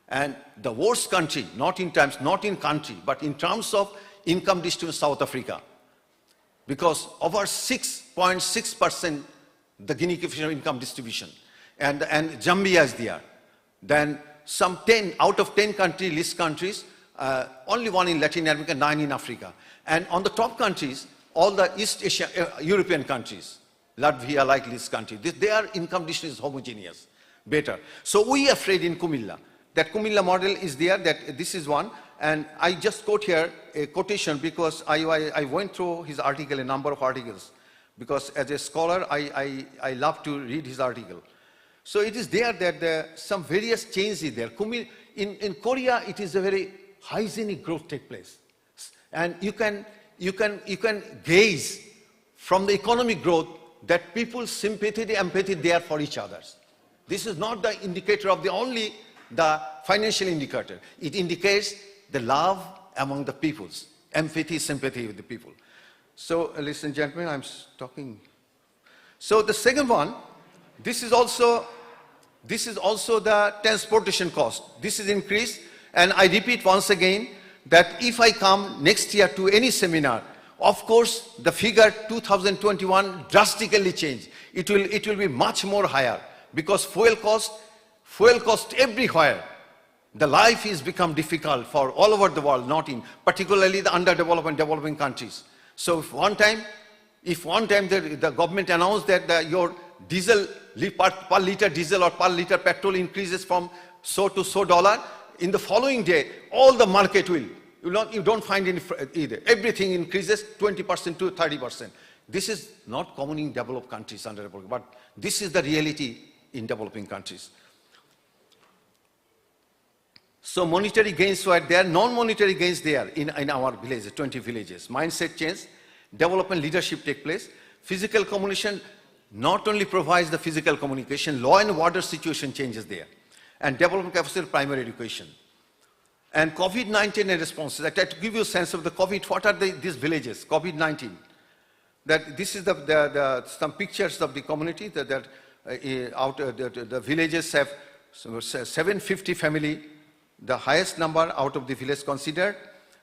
And the worst country, not in country, but in terms of income distribution, South Africa. Because over 6.6% the Gini coefficient of income distribution. And Zambia is there. Then some 10 out of 10 list countries, only 1 in Latin America, 9 in Africa. And on the top countries, all the East Asia, European countries, Latvia like this country, their income distribution is homogeneous, better. So we are afraid in Kumilla. That Kumilla model is there, that this is one. And I just quote here a quotation because I went through his article, a number of articles. Because as a scholar, I love to read his article. So it is there that some various changes is there. In Korea, it is a very hygienic growth take place. And you can gaze from the economic growth that people's sympathy, empathy there for each other. This is not the indicator of the financial indicator. It indicates the love among the peoples, empathy, sympathy with the people. So, ladies and gentlemen, I'm talking. So the second one, this is also the transportation cost. This is increased, and I repeat once again that if I come next year to any seminar, of course, the figure 2021 drastically changed. It will be much more higher because fuel cost everywhere. The life is become difficult for all over the world, particularly the underdeveloped and developing countries. So if one time the government announced that your diesel per liter diesel or per liter petrol increases from so to so dollar, in the following day all the market will. You don't find any either. Everything increases 20% to 30%. This is not common in developed countries, underdeveloped, but this is the reality in developing countries. So monetary gains were there, non-monetary gains there in our villages, 20 villages. Mindset change, development leadership take place. Physical communication not only provides the physical communication, law and order situation changes there. And development capacity of primary education. And COVID-19 responses. I try to give you a sense of the COVID. What are these villages? COVID-19. That this is some pictures of the community. The villages have 750 family, the highest number out of the village considered,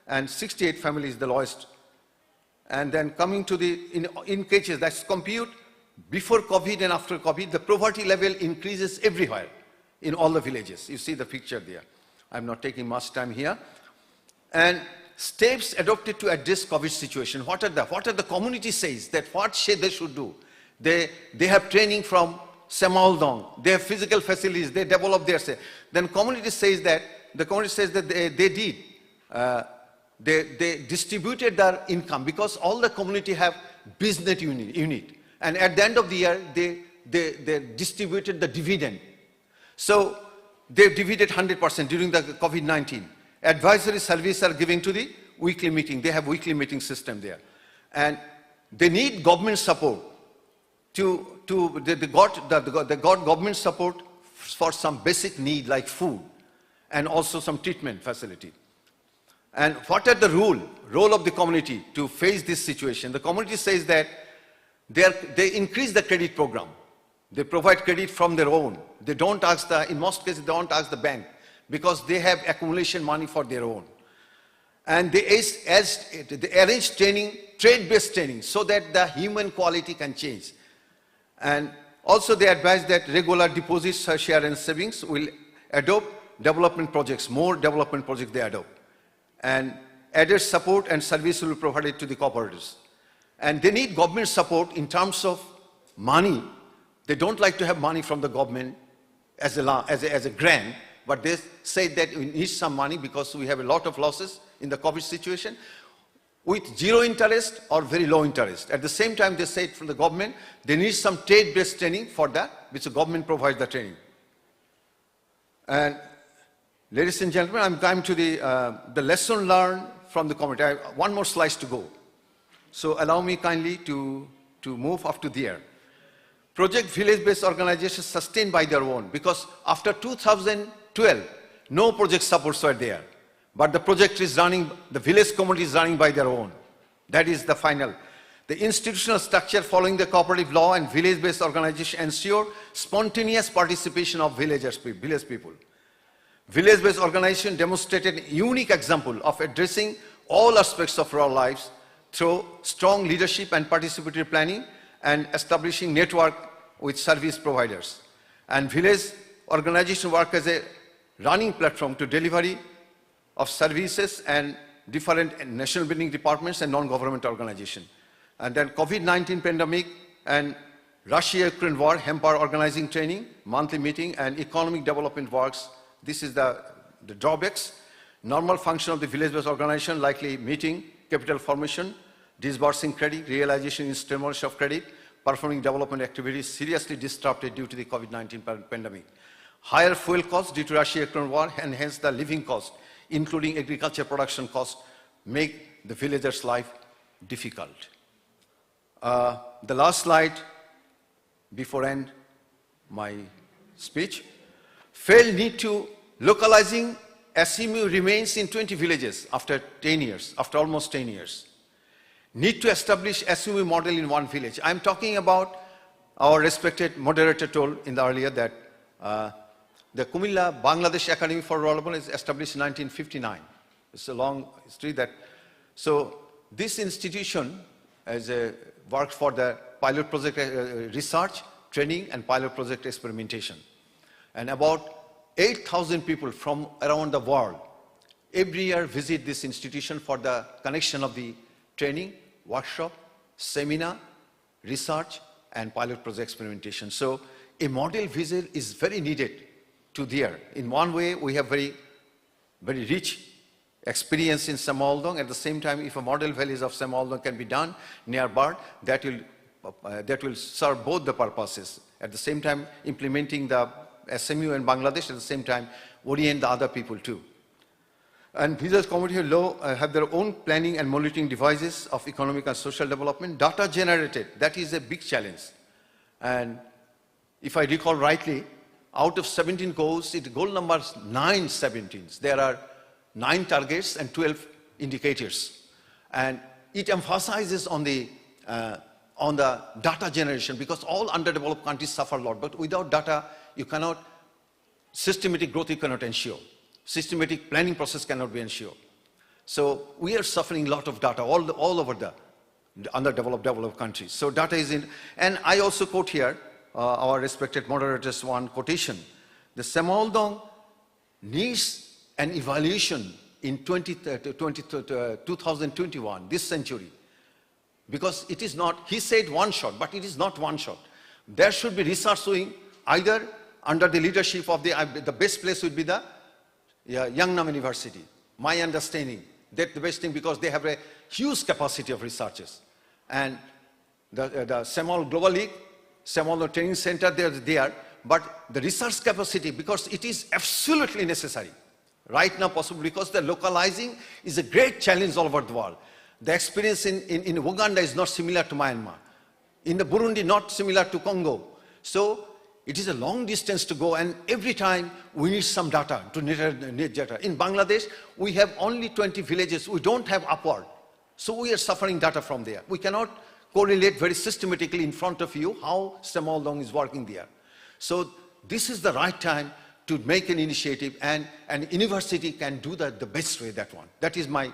and 68 families the lowest. And then coming to in cases that's compute before COVID and after COVID, the poverty level increases everywhere in all the villages. You see the picture there. I'm not taking much time here. And steps adopted to address COVID situation. What are the community says that what they should do? They have training from 새마을동. They have physical facilities. They develop their. Then community says that they did. They distributed their income because all the community have business unit. And at the end of the year, they distributed the dividend. So they divided 100% during the COVID-19. Advisory services are given to the weekly meeting. They have weekly meeting system there. And they need government support. They got government support for some basic need like food and also some treatment facility. And what are the role of the community to face this situation? The community says that they increase the credit program. They provide credit from their own. They don't ask in most cases, they don't ask the bank because they have accumulation money for their own. And they arrange training, trade-based training, so that the human quality can change. And also they advise that regular deposits, share and savings will adopt development projects, more development projects they adopt. And added support and service will be provided to the cooperatives. And they need government support in terms of money. They don't like to have money from the government as a grant, but they say that we need some money because we have a lot of losses in the COVID situation with zero interest or very low interest. At the same time, they say from the government, they need some trade-based training for that, which the government provides the training. And ladies and gentlemen, I'm coming to the lesson learned from the community. I have one more slice to go. So allow me kindly to move up to there. Project village-based organizations sustained by their own, because after 2012, no project supports were there. But the project is running, the village community is running by their own. That is the final. The institutional structure following the cooperative law and village-based organization ensure spontaneous participation of village people. Village-based organization demonstrated a unique example of addressing all aspects of rural lives through strong leadership and participatory planning and establishing network with service providers. And village organization work as a running platform to delivery of services and different national building departments and non-government organizations. And then COVID-19 pandemic and Russia-Ukraine war hamper organizing training, monthly meeting, and economic development works. This is the drawbacks. Normal function of the village-based organization, likely meeting, capital formation, disbursing credit, realization instruments of credit, performing development activities seriously disrupted due to the COVID-19 pandemic. Higher fuel costs due to Russia-Ukraine war and hence the living costs, including agriculture production costs, make the villagers' life difficult. The last slide before end my speech. Failed need to localizing SMU remains in 20 villages after 10 years, after almost 10 years. Need to establish SMU model in one village. I'm talking about our respected moderator told in the earlier that the Kumilla Bangladesh Academy for Rural Development is established in 1959. It's a long history that, so this institution as a worked for the pilot project research, training and pilot project experimentation. And about 8,000 people from around the world every year visit this institution for the connection of the training, workshop, seminar, research, and pilot project experimentation. So a model visit is very needed to there. In one way, we have very rich experience in Semaoldong. At the same time, if a model village of Semaoldong can be done nearby, that will serve both the purposes. At the same time, implementing the SMU in Bangladesh, at the same time, orient the other people too. And village community law have their own planning and monitoring devices of economic and social development. Data generated, that is a big challenge. And if I recall rightly, out of 17 goals, goal number 9 17s. There are 9 targets and 12 indicators. And it emphasizes on the data generation, because all underdeveloped countries suffer a lot. But without data, you cannot, systematic growth you cannot ensure. Systematic planning process cannot be ensured. So we are suffering a lot of data all over the underdeveloped, developed countries. So data is in, and I also quote here, our respected moderator's one quotation. The Semaoldong needs an evaluation in 2021, this century. Because it is not, he said one shot, but it is not one shot. There should be research doing either under the leadership of the best place would be the Yangnam University. My understanding, that's the best thing because they have a huge capacity of researchers. And the Semaul Global League, Semaul Training Center, they are there. But the research capacity, because it is absolutely necessary. Right now possible, because the localizing is a great challenge all over the world. The experience in Uganda is not similar to Myanmar. In the Burundi, not similar to Congo. So it is a long distance to go, and every time we need some data to need data. In Bangladesh, we have only 20 villages. We don't have upward. So we are suffering data from there. We cannot correlate very systematically in front of you how Semaoldong is working there. So this is the right time to make an initiative, and an university can do that the best way, that one. That is my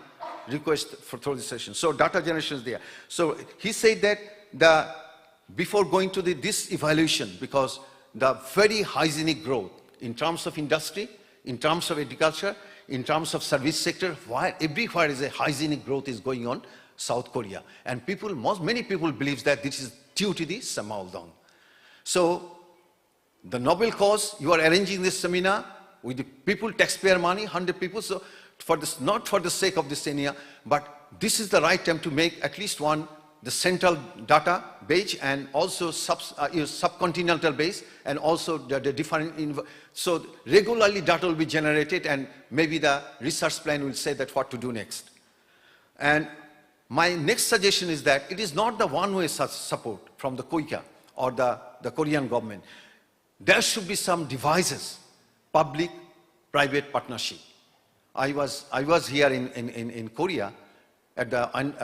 request for this session. So data generation is there. So he said that before going to this evaluation, because the very hygienic growth in terms of industry, in terms of agriculture, in terms of service sector, everywhere is a hygienic growth is going on South Korea. And many people believe that this is due to the Semaoldong. So the noble cause, you are arranging this seminar with the people, taxpayer money, 100 people. So not for the sake of this seminar, but this is the right time to make at least one, the central data base, and also subcontinental base, and also the different, so regularly data will be generated, and maybe the research plan will say that what to do next. And my next suggestion is that it is not the one-way support from the KOICA or the Korean government. There should be some devices, public-private partnership. I was here in Korea at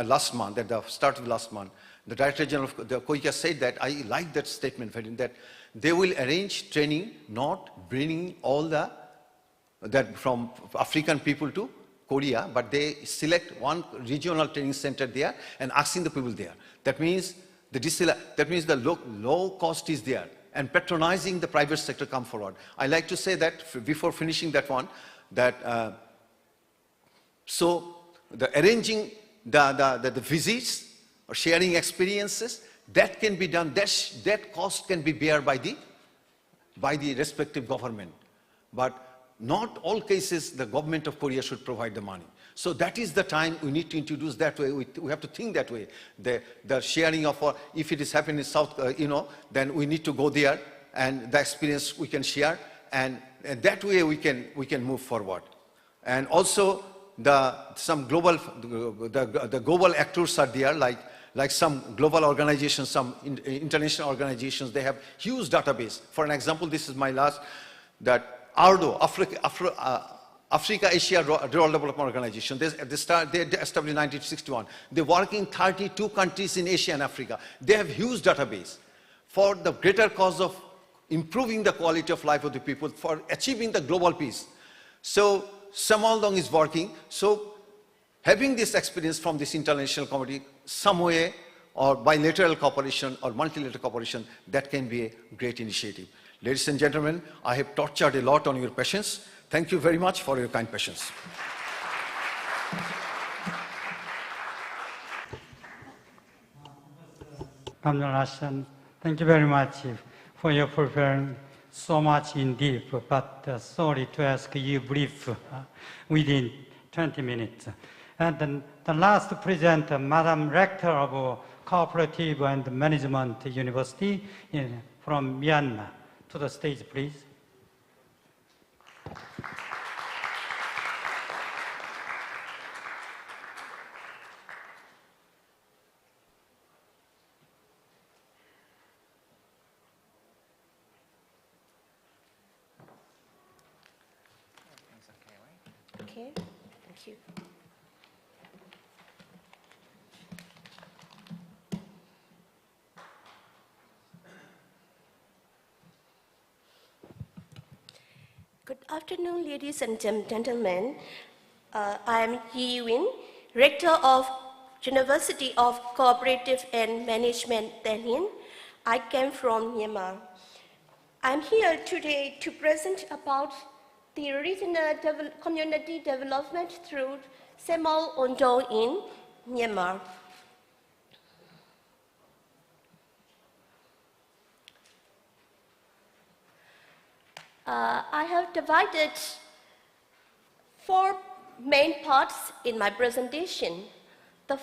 last month, at the start of last month. The Director General of the KOICA said that, I like that statement, that they will arrange training, not bringing all that from African people to Korea, but they select one regional training center there and asking the people there. That means the low cost is there, and patronizing the private sector come forward. I like to say that before finishing that one, that so the arranging the visits or sharing experiences, that can be done, that cost can be bear by the respective government. But not all cases the government of Korea should provide the money. So that is the time we need to introduce that way. We have to think that way. The sharing of, if it is happening in South, then we need to go there, and the experience we can share, and that way we can move forward. And also some global, the global actors are there, like some global organizations, some international organizations, they have huge database. For an example, this is my last, that ARDO, Africa-Asia Rural Development Organization, they established in 1961. They work in 32 countries in Asia and Africa. They have huge database for the greater cause of improving the quality of life of the people, for achieving the global peace. So Samal is working. So having this experience from this international community, some way, or bilateral cooperation or multilateral cooperation, that can be a great initiative. Ladies and gentlemen, I have tortured a lot on your patience. Thank you very much for your kind patience. Thank you very much for your preparing so much in deep, but sorry to ask you brief within 20 minutes. And the last presenter, Madam Rector of Cooperative and Management University from Myanmar. To the stage, please. Okay, thank you. Good afternoon, ladies and gentlemen. I am Yi Win, Rector of University of Cooperative and Management, Tân Yên. I came from Myanmar. I'm here today to present about the regional community development through 새마을운동 in Myanmar. I have divided 4 main parts in my presentation. In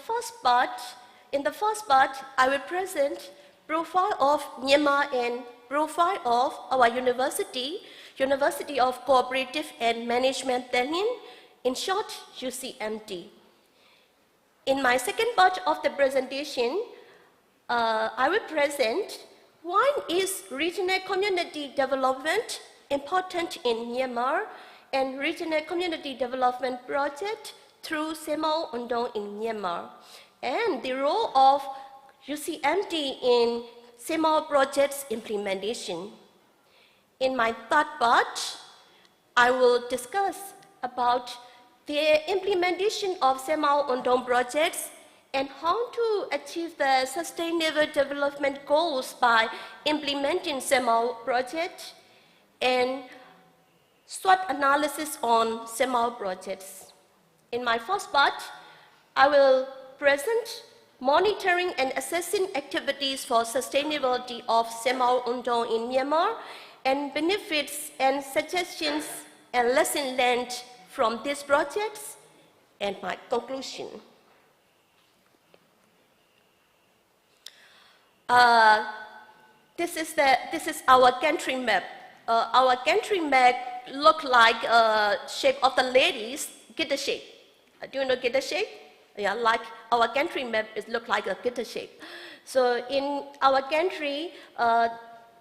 the first part, I will present profile of Myanmar and profile of our university, University of Cooperative and Management, Tân Yên, in short, UCMT. In my second part of the presentation, I will present why is regional community development important in Myanmar and regional community development project through 새마을운동 in Myanmar, and the role of UCMT in 새마을 project's implementation. In my third part, I will discuss about the implementation of 새마을운동 projects and how to achieve the sustainable development goals by implementing 새마을 project, and SWOT analysis on 새마을 projects. In my first part, I will present monitoring and assessing activities for sustainability of 새마을운동 in Myanmar and benefits and suggestions and lessons learned from these projects, and my conclusion. This is our country map. Our country map look like shape of the ladies, guitar shape. Do you know guitar shape? Yeah, like our country map is look like a guitar shape. So in our country,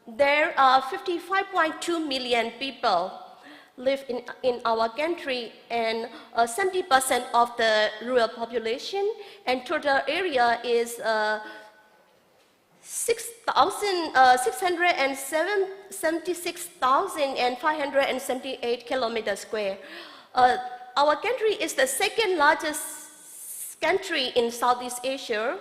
there are 55.2 million people live in our country, and 70% of the rural population, and total area is 676,578 kilometers square. Our country is the second largest country in Southeast Asia.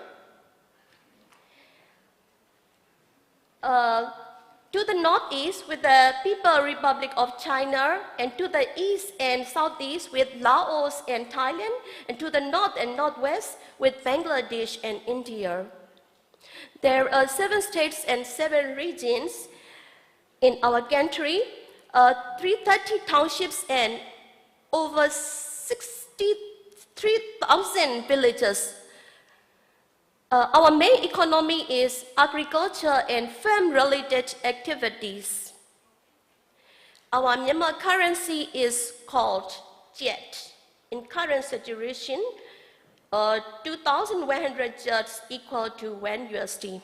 To the northeast with the People's Republic of China, and to the east and southeast with Laos and Thailand, and to the north and northwest with Bangladesh and India. There are 7 states and 7 regions in our country, 330 townships and over 63,000 villages. Our main economy is agriculture and farm-related activities. Our Myanmar currency is called Jet. In current situation, 2,100 Jets equal to 1 USD.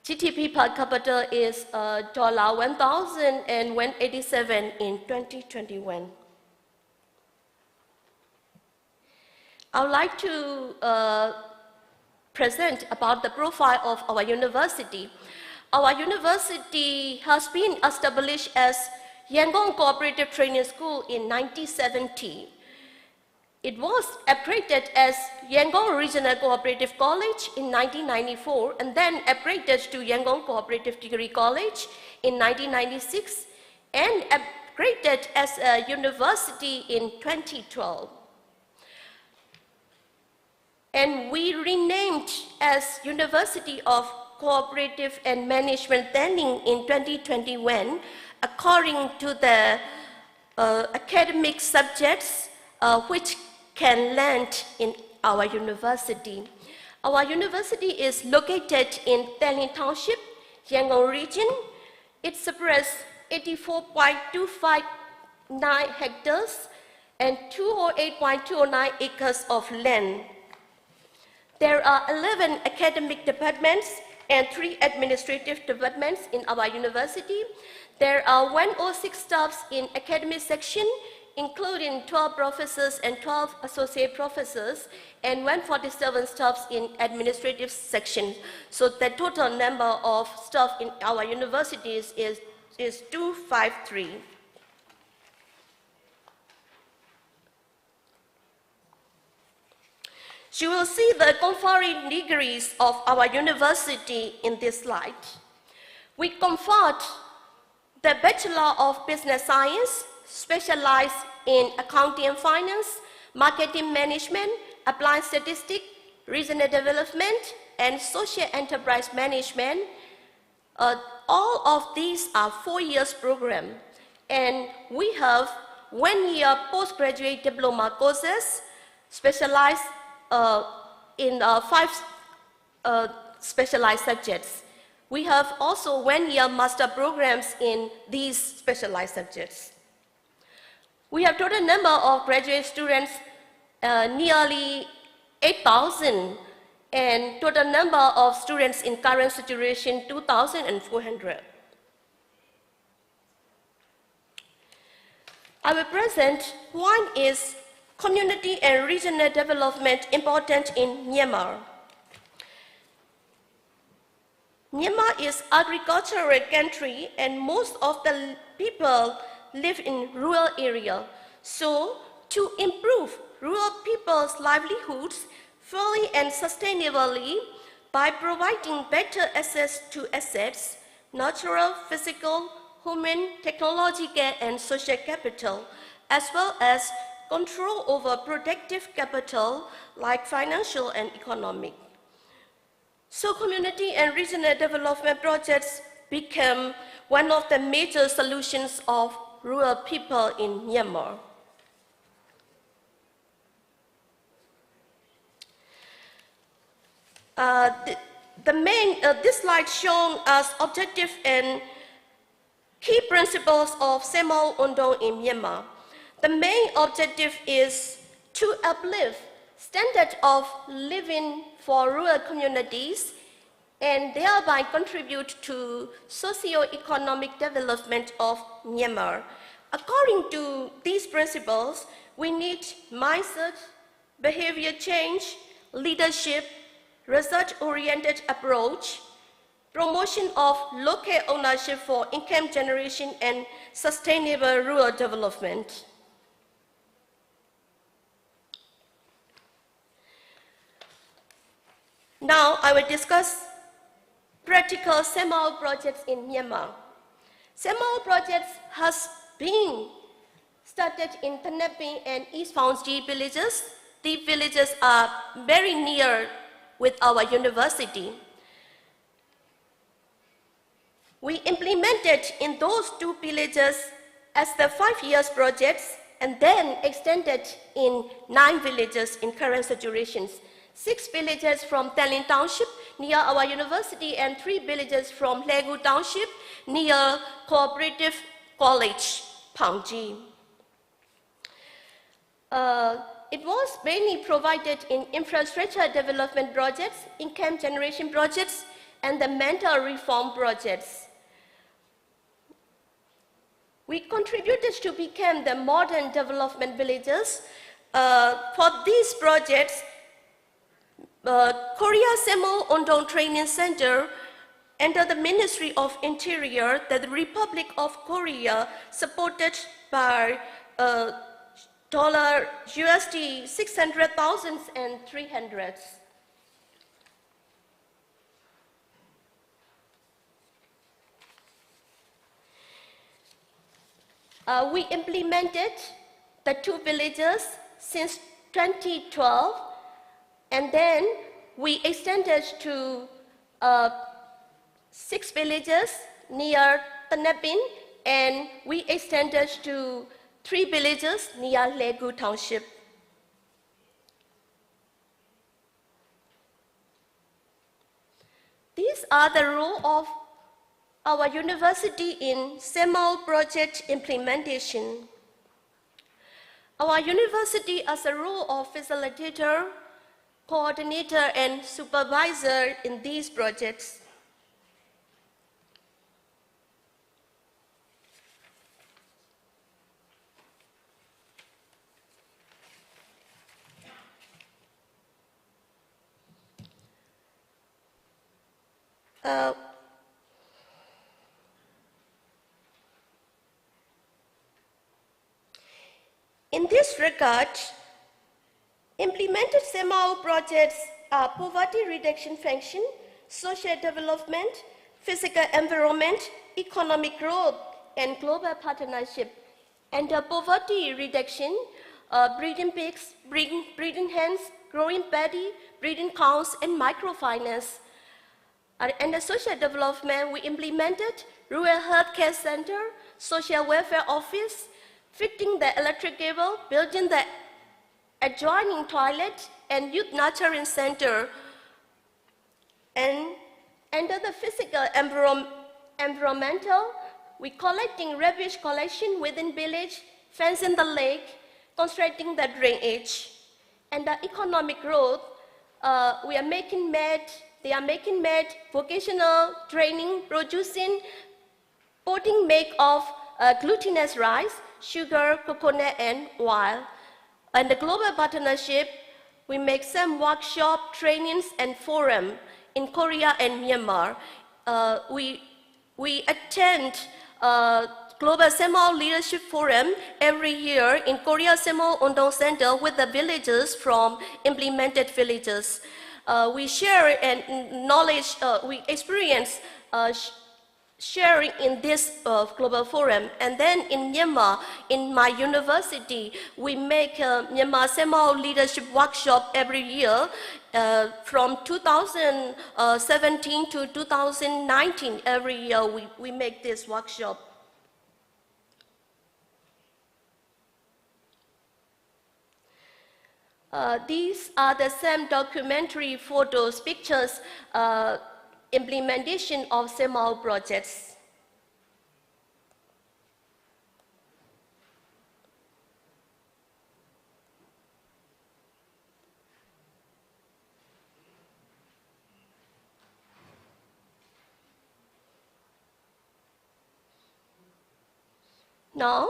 GDP per capita is $1,187 in 2021. I would like to present about the profile of our university. Our university has been established as Yangon Cooperative Training School in 1970. It was upgraded as Yangon Regional Cooperative College in 1994, and then upgraded to Yangon Cooperative Degree College in 1996, and upgraded as a university in 2012. And we renamed as University of Cooperative and Management Planning in 2021 according to the academic subjects which can land in our university. Our university is located in Tallinn Township, Yangon region. It separates 84.259 hectares and 208.209 acres of land. There are 11 academic departments and 3 administrative departments in our university. There are 106 staffs in academic section, including 12 professors and 12 associate professors, and 147 staffs in administrative section. So the total number of staff in our universities is 253. You will see the conferring degrees of our university in this slide. We conferred the Bachelor of Business Science, specialized in accounting and finance, marketing management, applied statistics, regional development, and social enterprise management. All of these are 4 years program. And we have 1 year postgraduate diploma courses, specialized in 5 specialized subjects. We have also 1 year master programs in these specialized subjects. We have total number of graduate students nearly 8,000, and total number of students in current situation 2,400. I will present one is community and regional development important in Myanmar. Myanmar is an agricultural country, and most of the people live in rural area. So to improve rural people's livelihoods fully and sustainably by providing better access to assets, natural, physical, human, technological, and social capital, as well as control over productive capital like financial and economic. So community and regional development projects become one of the major solutions of rural people in Myanmar. This slide shows us objective and key principles of 새마을운동 in Myanmar. The main objective is to uplift standard of living for rural communities and thereby contribute to socio-economic development of Myanmar. According to these principles, we need mindset, behavior change, leadership, result-oriented approach, promotion of local ownership for income generation and sustainable rural development. Now I will discuss practical 새마을 projects in Myanmar. 새마을 projects has been started in Thanapin and East Phongji villages. These villages are very near with our university. We implemented in those two villages as the 5 years projects and then extended in 9 villages in current situations. 6 villages from Talin Township near our university and 3 villages from Legu Township near Cooperative College, Phongji. It was mainly provided in infrastructure development projects, income generation projects, and the mental reform projects. We contributed to become the modern development villages. For these projects, Korea Semo Undong Training Center under the Ministry of Interior, the Republic of Korea, supported by $600,000 and 300. We implemented the 2 villages since 2012, and then we extended to 6 villages near Thanapin, and we extended to 3 villages near Legu Township. These are the role of our university in 새마을 project implementation. Our university has a role of facilitator, coordinator, and supervisor in these projects. In this regard, implemented 새마을 projects are poverty reduction function, social development, physical environment, economic growth, and global partnership. Under poverty reduction, breeding pigs, breeding hens, growing paddy, breeding cows, and microfinance. Under social development, we implemented rural health care center, social welfare office, fitting the electric cable, building the adjoining toilet, and youth nurturing center. And under the physical environmental, we collecting rubbish collection within village, fencing the lake, constructing the drainage. And the economic growth, they are making vocational training, producing, porting make of glutinous rice, sugar, coconut, and oil. And the global partnership, we make some workshop, trainings, and forum in Korea and Myanmar. We attend Global 새마을 Leadership Forum every year in Korea 새마을 Undong Center with the villagers from implemented villages. We share and knowledge, we experience sharing in this global forum. And then in Myanmar, in my university, we make a Myanmar 새마을 leadership workshop every year from 2017 to 2019. Every year we make this workshop. These are the same documentary photos, pictures, implementation of 새마을 projects. Now,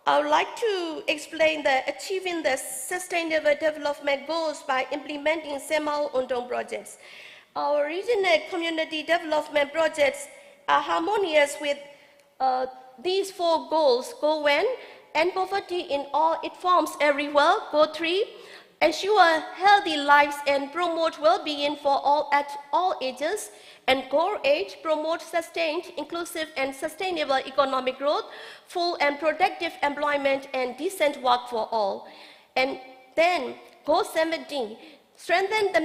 I would like to explain the achieving the sustainable development goals by implementing 새마을 운동 projects. Our regional community development projects are harmonious with these 4 goals. Goal 1, end poverty in all its forms everywhere. Goal 3, ensure healthy lives and promote well-being for all at all ages. And Goal 8, promote sustained, inclusive, and sustainable economic growth, full and productive employment, and decent work for all. And then Goal 17, strengthen the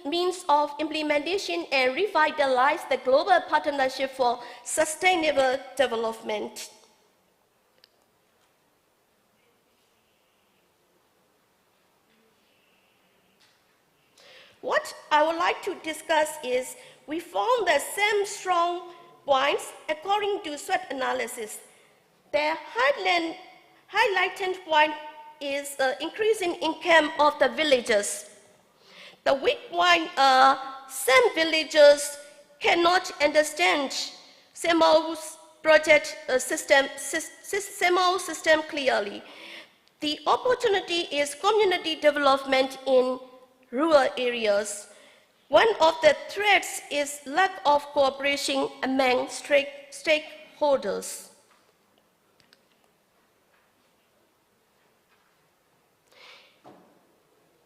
means of implementation and revitalize the global partnership for sustainable development. What I would like to discuss is we found the same strong points according to SWOT analysis. The highlighted point is increasing income of the villagers. The weak point, some villagers cannot understand 새마을's project 새ma을 system clearly. The opportunity is community development in rural areas. One of the threats is lack of cooperation among stakeholders.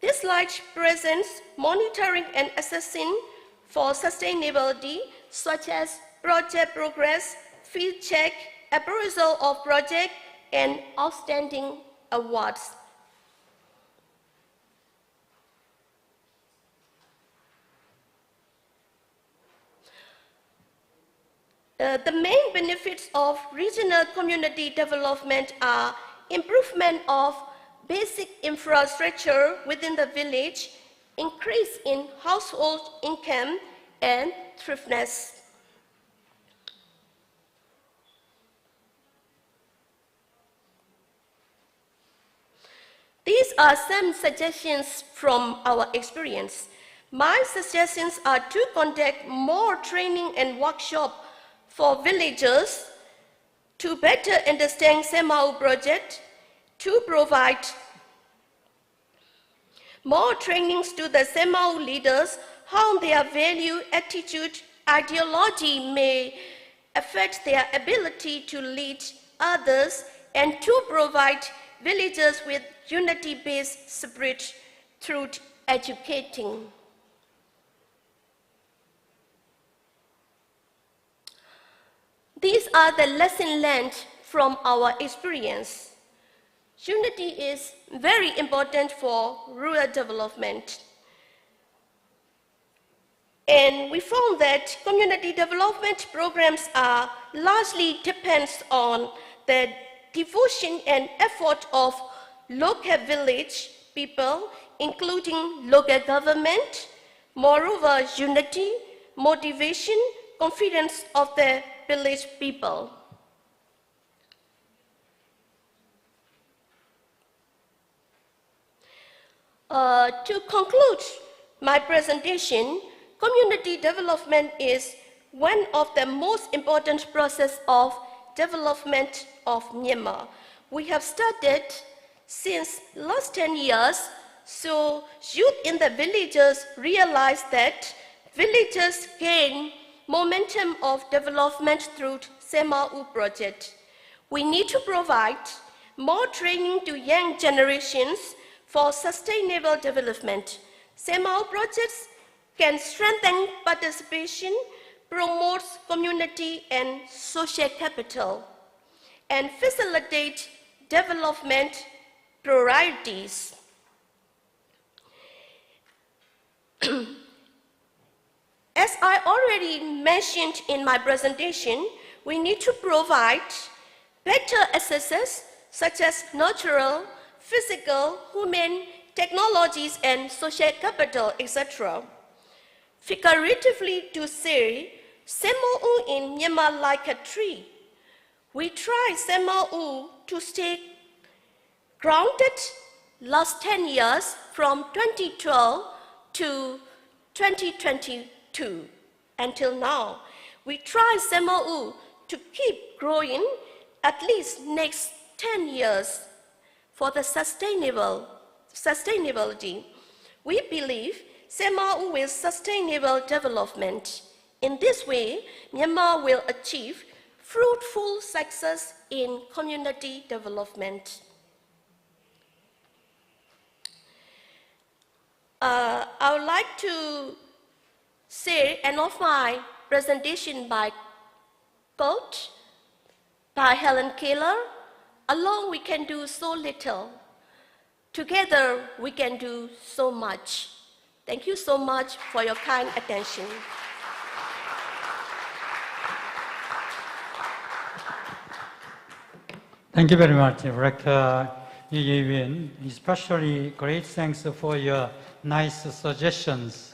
This slide presents monitoring and assessing for sustainability, such as project progress, field check, appraisal of project, and outstanding awards. The main benefits of regional community development are improvement of basic infrastructure within the village, increase in household income, and thriftness. These are some suggestions from our experience. My suggestions are to conduct more training and workshop for villagers to better understand 새마을 project, to provide more trainings to the 새ma을 leaders how their value, attitude, ideology may affect their ability to lead others, and to provide villagers with unity-based spirit through educating. These are the lessons learned from our experience. Unity is very important for rural development. And we found that community development programs are largely depends on the devotion and effort of local village people, including local government, moreover unity, motivation, confidence of the village people. To conclude my presentation, community development is one of the most important processes of development of Myanmar. We have started since last 10 years, so youth in the villages realize that villages gain momentum of development through 새마을 project. We need to provide more training to young generations for sustainable development. 새ma을 projects can strengthen participation, promote community and social capital, and facilitate development priorities. As I already mentioned in my presentation, we need to provide better accesses such as natural, physical, human, technologies, and social capital, etc. Figuratively to say, 새ma을 in Myanmar like a tree. We try 새ma을 to stay grounded last 10 years from 2012 to 2022 until now. We try 새ma을 to keep growing at least next 10 years for the sustainability. We believe Semaul will sustainable development. In this way, Myanmar will achieve fruitful success in community development. I would like to say end of my presentation by quote by Helen Keller, "Alone we can do so little. Together we can do so much." Thank you so much for your kind attention. Thank you very much, Rector Lee Ye-win. Especially great thanks for your nice suggestions.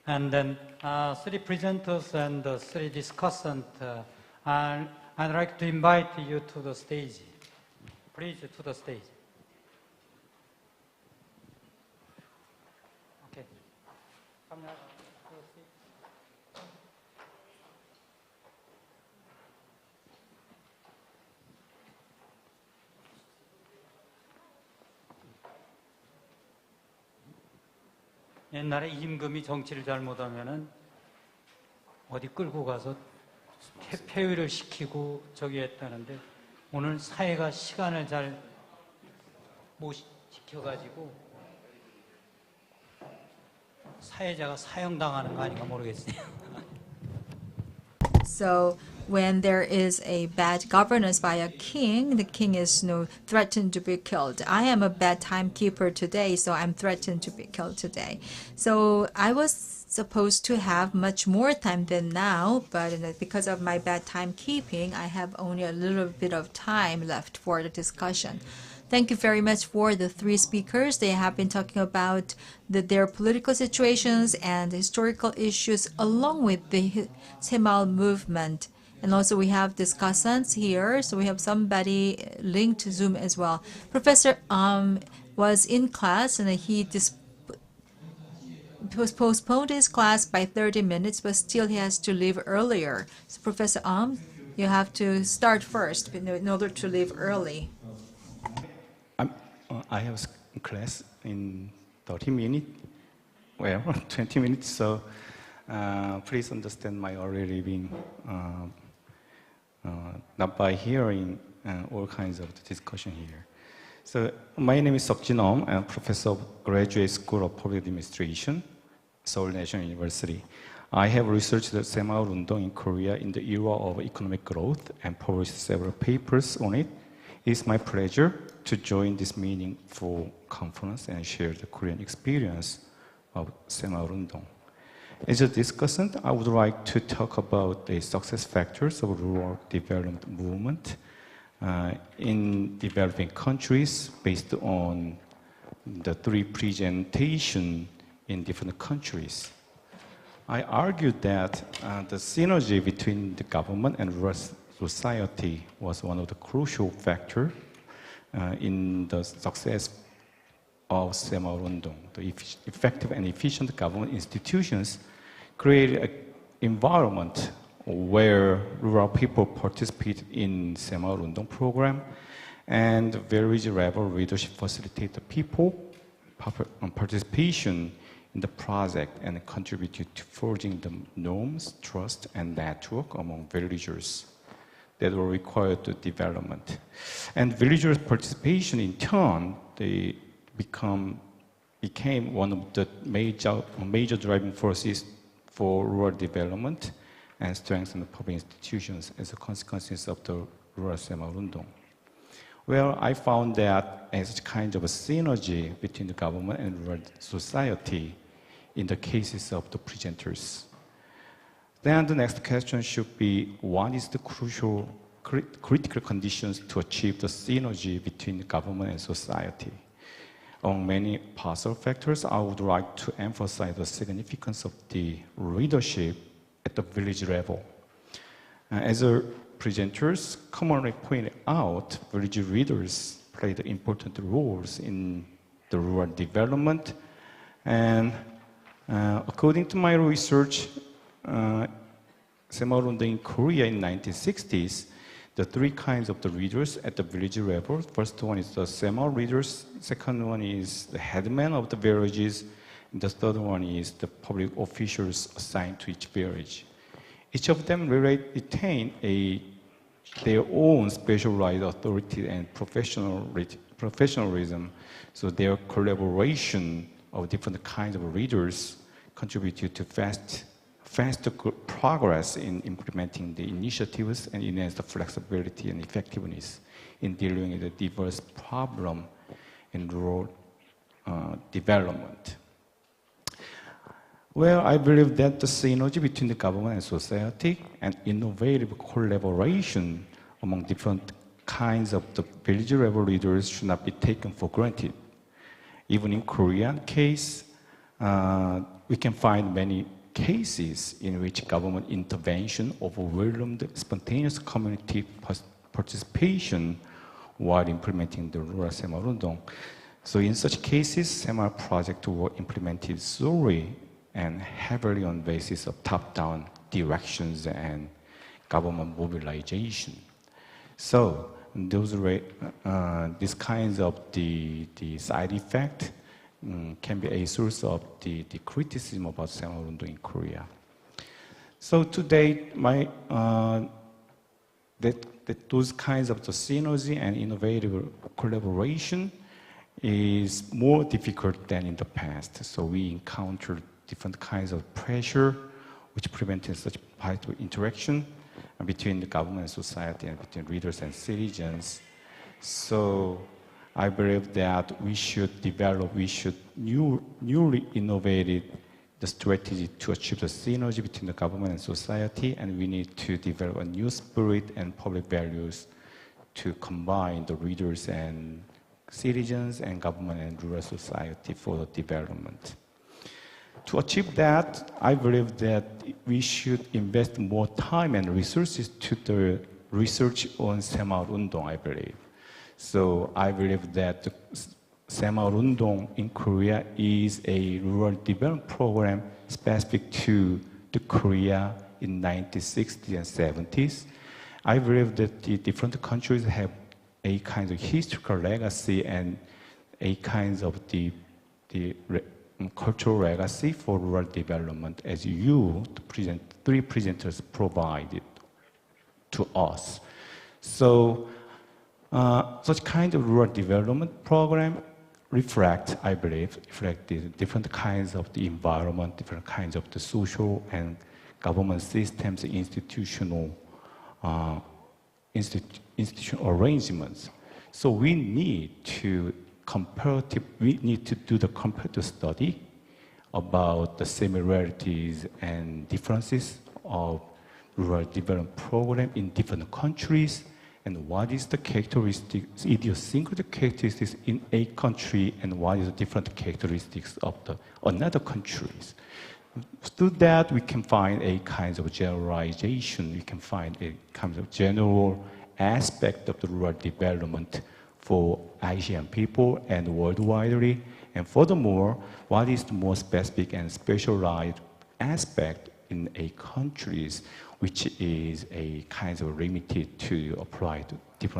And then 3 presenters and 3 discussants, I'd like to invite you to the stage. Please, to the stage. Okay. Come now. 옛날에 임금이 정치를 잘못하면은 어디 끌고 가서 폐위를 시키고 저기 했다는데 오늘 사회가 시간을 잘 못 지켜가지고 사회자가 사형당하는 거 아닌가 모르겠어요. So when there is a bad governance by a king, the king is threatened to be killed. I am a bad timekeeper today, so I'm threatened to be killed today. So I was supposed to have much more time than now, but because of my bad timekeeping, I have only a little bit of time left for the discussion. Thank you very much for the 3 speakers. They have been talking about their political situations and historical issues along with the 새마을 movement. And also we have discussants here, so we have somebody linked to Zoom as well. Professor was in class and he postponed his class by 30 minutes, but still he has to leave earlier. So Professor you have to start first in order to leave early. I have a class in 30 minutes, well, 20 minutes, so please understand my early leaving, not by hearing all kinds of discussion here. So my name is Seok-jin I'm a professor of Graduate School of Public Administration, Seoul National University. I have researched the 새마을 운동 in Korea in the era of economic growth and published several papers on it. It is my pleasure to join this meaningful conference and share the Korean experience of 새마을 운동. As a discussant, I would like to talk about the success factors of rural development movement in developing countries based on the 3 presentations in different countries. I argued that the synergy between the government and rural society was one of the crucial factors in the success of 새마을 운동. The effective and efficient government institutions created an environment where rural people participate in 새마을 운동 program, and various level leadership facilitate the people participation in the project and contributed to forging the norms, trust, and network among villagers that were required to development. And villagers' participation in turn, they became one of the major driving forces for rural development and strengthened public institutions as a consequence of the rural 새마을 운동. Well, I found that as a kind of a synergy between the government and rural society in the cases of the presenters. Then the next question should be, what is the crucial, critical conditions to achieve the synergy between the government and society? Among many possible factors, I would like to emphasize the significance of the leadership at the village level. As the presenters commonly pointed out, village leaders played important roles in the rural development, and according to my research, 새마을 운동 in Korea in 1960s, the three kinds of the readers at the village level. First one is the Semaul readers. Second one is the headman of the villages. And the third one is the public officials assigned to each village. Each of them retain their own specialized authority and professionalism. So their collaboration of different kinds of readers contributed to faster progress in implementing the initiatives and enhance the flexibility and effectiveness in dealing with the diverse problem in rural development. Well, I believe that the synergy between the government and society and innovative collaboration among different kinds of the village level leaders should not be taken for granted. Even in Korean case, we can find many cases in which government intervention overwhelmed spontaneous community participation while implementing the rural 새마을운동. So in such cases, 새마을 projects were implemented solely and heavily on basis of top-down directions and government mobilization. So those these kinds of the side effect can be a source of the criticism about 새마을운동 in Korea. So today, those kinds of the synergy and innovative collaboration is more difficult than in the past. So we encountered different kinds of pressure which prevented such vital interaction between the government and society and between readers and citizens. So I believe that we should newly innovate the strategy to achieve the synergy between the government and society, and we need to develop a new spirit and public values to combine the readers and citizens and government and rural society for the development. To achieve that, I believe that we should invest more time and resources to the research on 새마을운동, I believe. So I believe that 새마을운동 in Korea is a rural development program specific to the Korea in 1960s and 70s. I believe that the different countries have a kind of historical legacy and a kind of the cultural legacy for rural development, as you, the three presenters, provided to us. So such kind of rural development program I believe, reflect the different kinds of the environment, different kinds of the social and government systems, institutional arrangements. So we need to do the comparative study about the similarities and differences of rural development program in different countries, and what is the characteristics, idiosyncratic characteristics in a country, and what is the different characteristics of the another countries. Through that, we can find a kind of generalization. We can find a kind of general aspect of the rural development for Asian people and worldwide. And furthermore, what is the more specific and specialized aspect in a countries, which is a kind of limited to apply to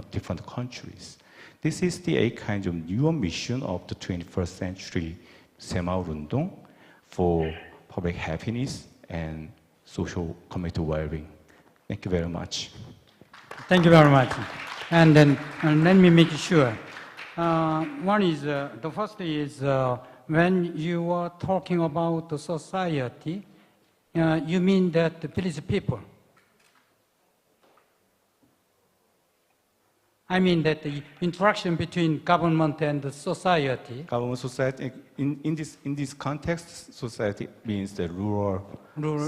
different countries. This is a kind of new mission of the 21st century 새마을운동 for public happiness and social community well-being. Thank you very much. Thank you very much. And then let me make sure. One is, the first is when you are talking about the society, you mean that the village people. I mean that the interaction between government and the society. Government, society, in this context, society means the rural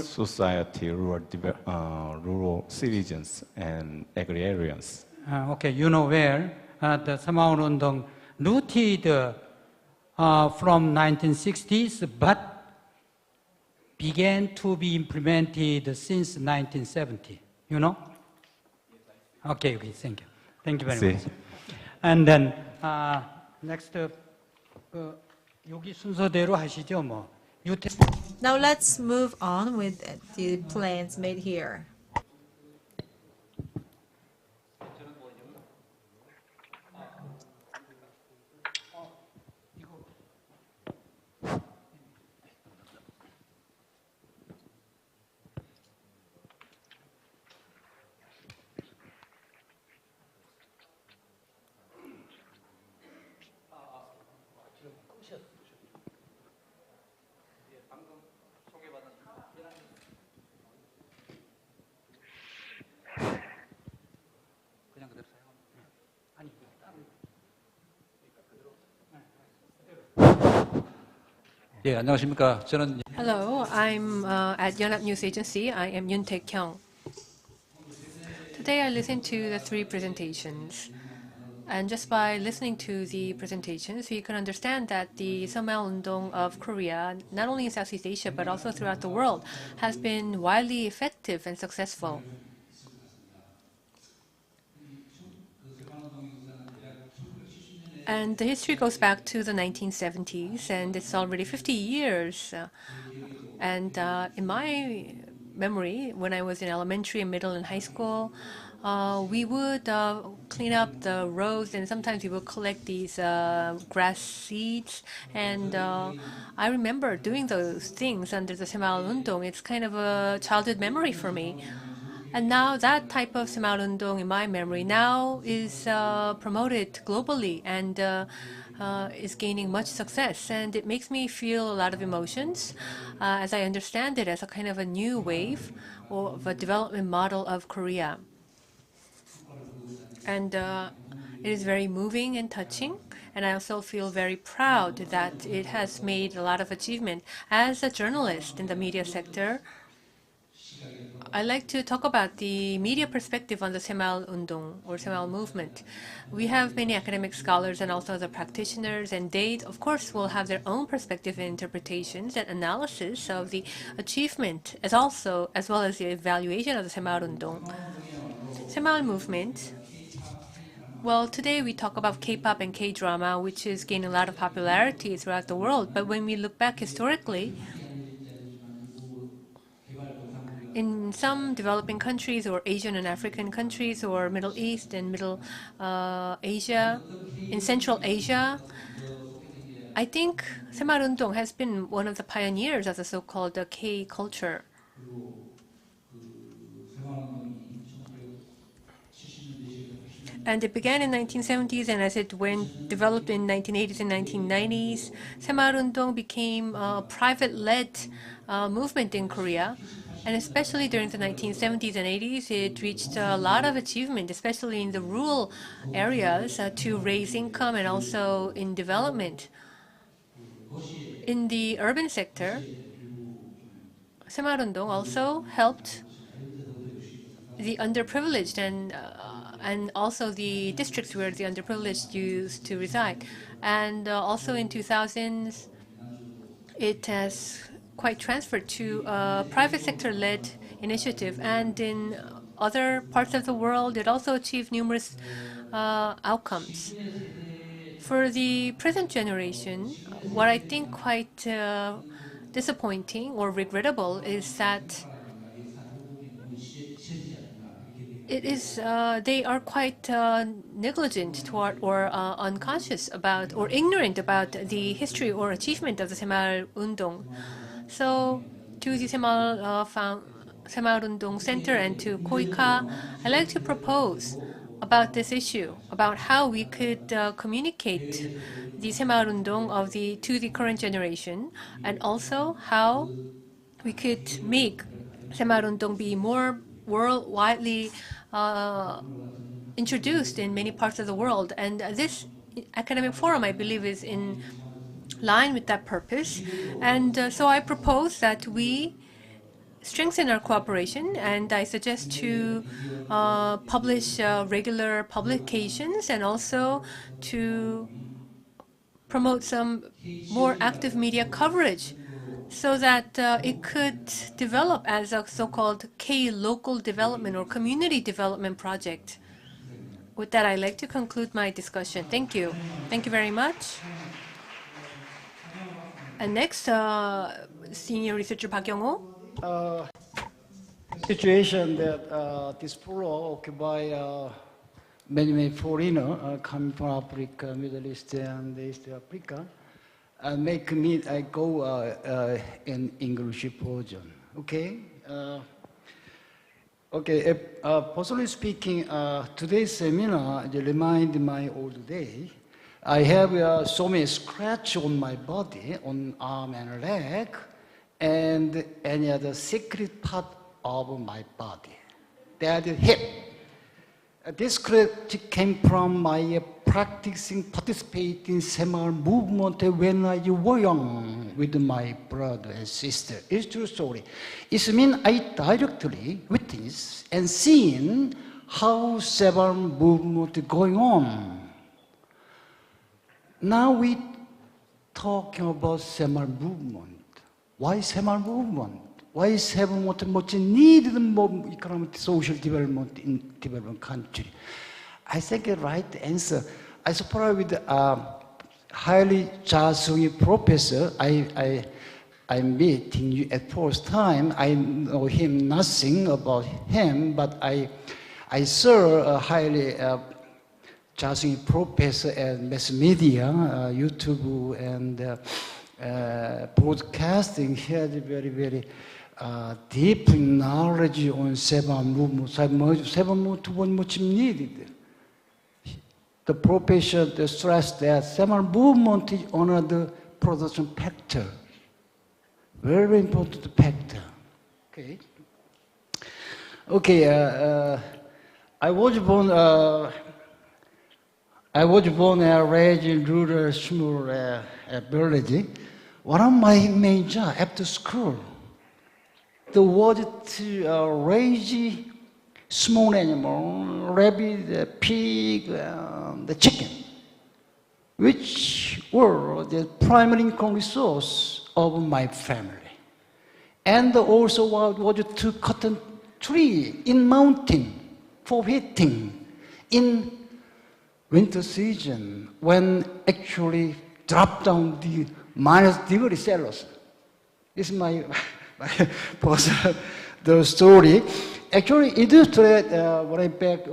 society, rural citizens and agrarians. Okay, you know where the 새마을운동 rooted from 1960s, but began to be implemented since 1970. You know? Okay, thank you. Thank you very much. And then next, 여기 순서대로 하시죠, 뭐. Now let's move on with the plans made here. 예, 안녕하십니까. 저는 Hello, I'm at Yonhap News Agency. I am Yoon Tae-kyung. Today I listened to the 3 presentations. And just by listening to the presentations, we can understand that the 새마을운동 of Korea, not only in Southeast Asia, but also throughout the world, has been widely effective and successful. And the history goes back to the 1970s, and it's already 50 years. In my memory, when I was in elementary and middle and high school, we would clean up the roads, and sometimes we would collect these grass seeds. And I remember doing those things under the 새마을운동. It's kind of a childhood memory for me. And now that type of 새마을운동, in my memory, now is promoted globally and is gaining much success. And it makes me feel a lot of emotions, as I understand it, as a kind of a new wave of a development model of Korea. And it is very moving and touching. And I also feel very proud that it has made a lot of achievement. As a journalist in the media sector, I like to talk about the media perspective on the 새마을운동 or 새마을 movement. We have many academic scholars and also the practitioners, and they, of course, will have their own perspective and interpretations and analysis of the achievement, as well as the evaluation of the 새마을운동. 새마을 movement. Well, today we talk about K-pop and K-drama, which is gaining a lot of popularity throughout the world. But when we look back historically, in some developing countries or Asian and African countries or Middle East and Middle Asia, in Central Asia, I think 새마을운동 has been one of the pioneers of the so-called K culture. And it began in 1970s, and as it developed in 1980s and 1990s, 새마을운동 became a private-led movement in Korea. And especially during the 1970s and 80s, it reached a lot of achievement, especially in the rural areas, to raise income and also in development. In the urban sector, 새마을운동 also helped the underprivileged and also the districts where the underprivileged used to reside. And also in 2000s, it has quite transferred to a private sector-led initiative. And in other parts of the world, it also achieved numerous outcomes. For the present generation, what I think quite disappointing or regrettable is that they are quite negligent toward or unconscious about or ignorant about the history or achievement of the 새마을운동. So to the 새마을운동 Center and to KOICA, I'd like to propose about this issue, about how we could communicate the 새마을운동 to the current generation, and also how we could make 새마을운동 be more worldwidely introduced in many parts of the world. And this academic forum, I believe, is in line with that purpose. And so I propose that we strengthen our cooperation, and I suggest to publish regular publications and also to promote some more active media coverage so that it could develop as a so-called K-local development or community development project. With that, I'd like to conclude my discussion. Thank you. Thank you very much. And next, Senior Researcher Park Young-ho. Situation that this floor occupied many foreigners coming from Africa, Middle East, and East Africa, make me I go in English version. Okay. Okay. Personally speaking, today's seminar remind my old day I have so many scratches on my body, on arm and leg, and any other secret part of my body. That is hip. This scratch came from my participating 새마을 movement when I was young with my brother and sister. It's true story. It means I directly witnessed and seen how 새마을 movement is going on. Now we talking about 새마을 movement. Why 새마을 movement? Why 새마을 much needed more economic social development in developing country? I think the right answer. I suppose with highly Jasung professor, I meeting you at first time. I know him nothing about him, but I saw a highly Jasung professor at mass media, YouTube and broadcasting. He had very deep knowledge on 새마을 movement. 새마을 movement was much needed. The professor stressed that 새마을 movement is another production factor, very important factor. Okay. I was born and raised in rural small village. One of my main jobs after school was to raise small animals, rabbit, pig, the chicken, which were the primary income resource of my family. And also was to cotton tree in mountain for heating in winter season when actually drop down the -degree Celsius. This is my personal the story. Actually, it illustrated what I back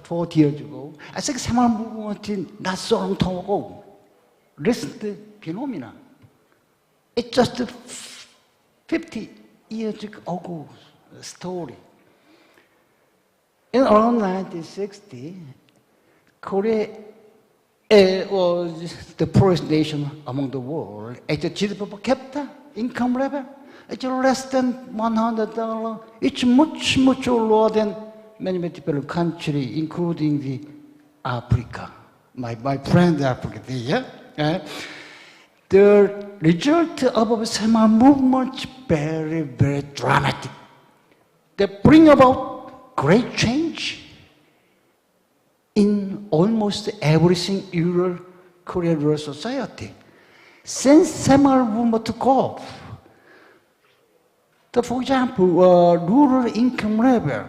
40 years ago. I think 새마을 movement not so long time ago. Recent phenomena. It's just 50 years ago story. In around 1960, Korea was the poorest nation among the world. At the GDP per capita income level, it's less than $100. It's much lower than many developed countries, including the Africa. My friend Africa, yeah. The result of the 새마을 movement is very dramatic. They bring about great change in almost everything rural Korean rural society. Since 새마을 movement took off, for example, rural income level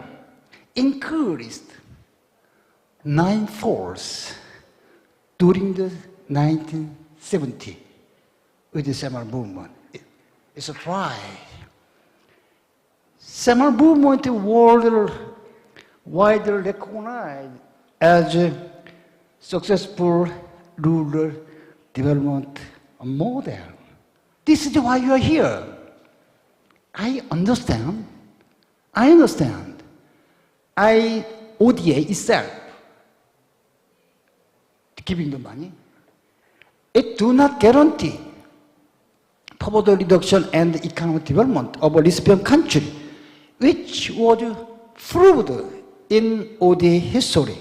increased 9-fold during the 1970s with the 새마을 movement. It's a pride. 새마을 movement was widely recognized as a successful rural development model. This is why you are here. I understand. ODA itself, giving the money, it do not guarantee poverty reduction and economic development of a recipient country, which was proved in ODA history.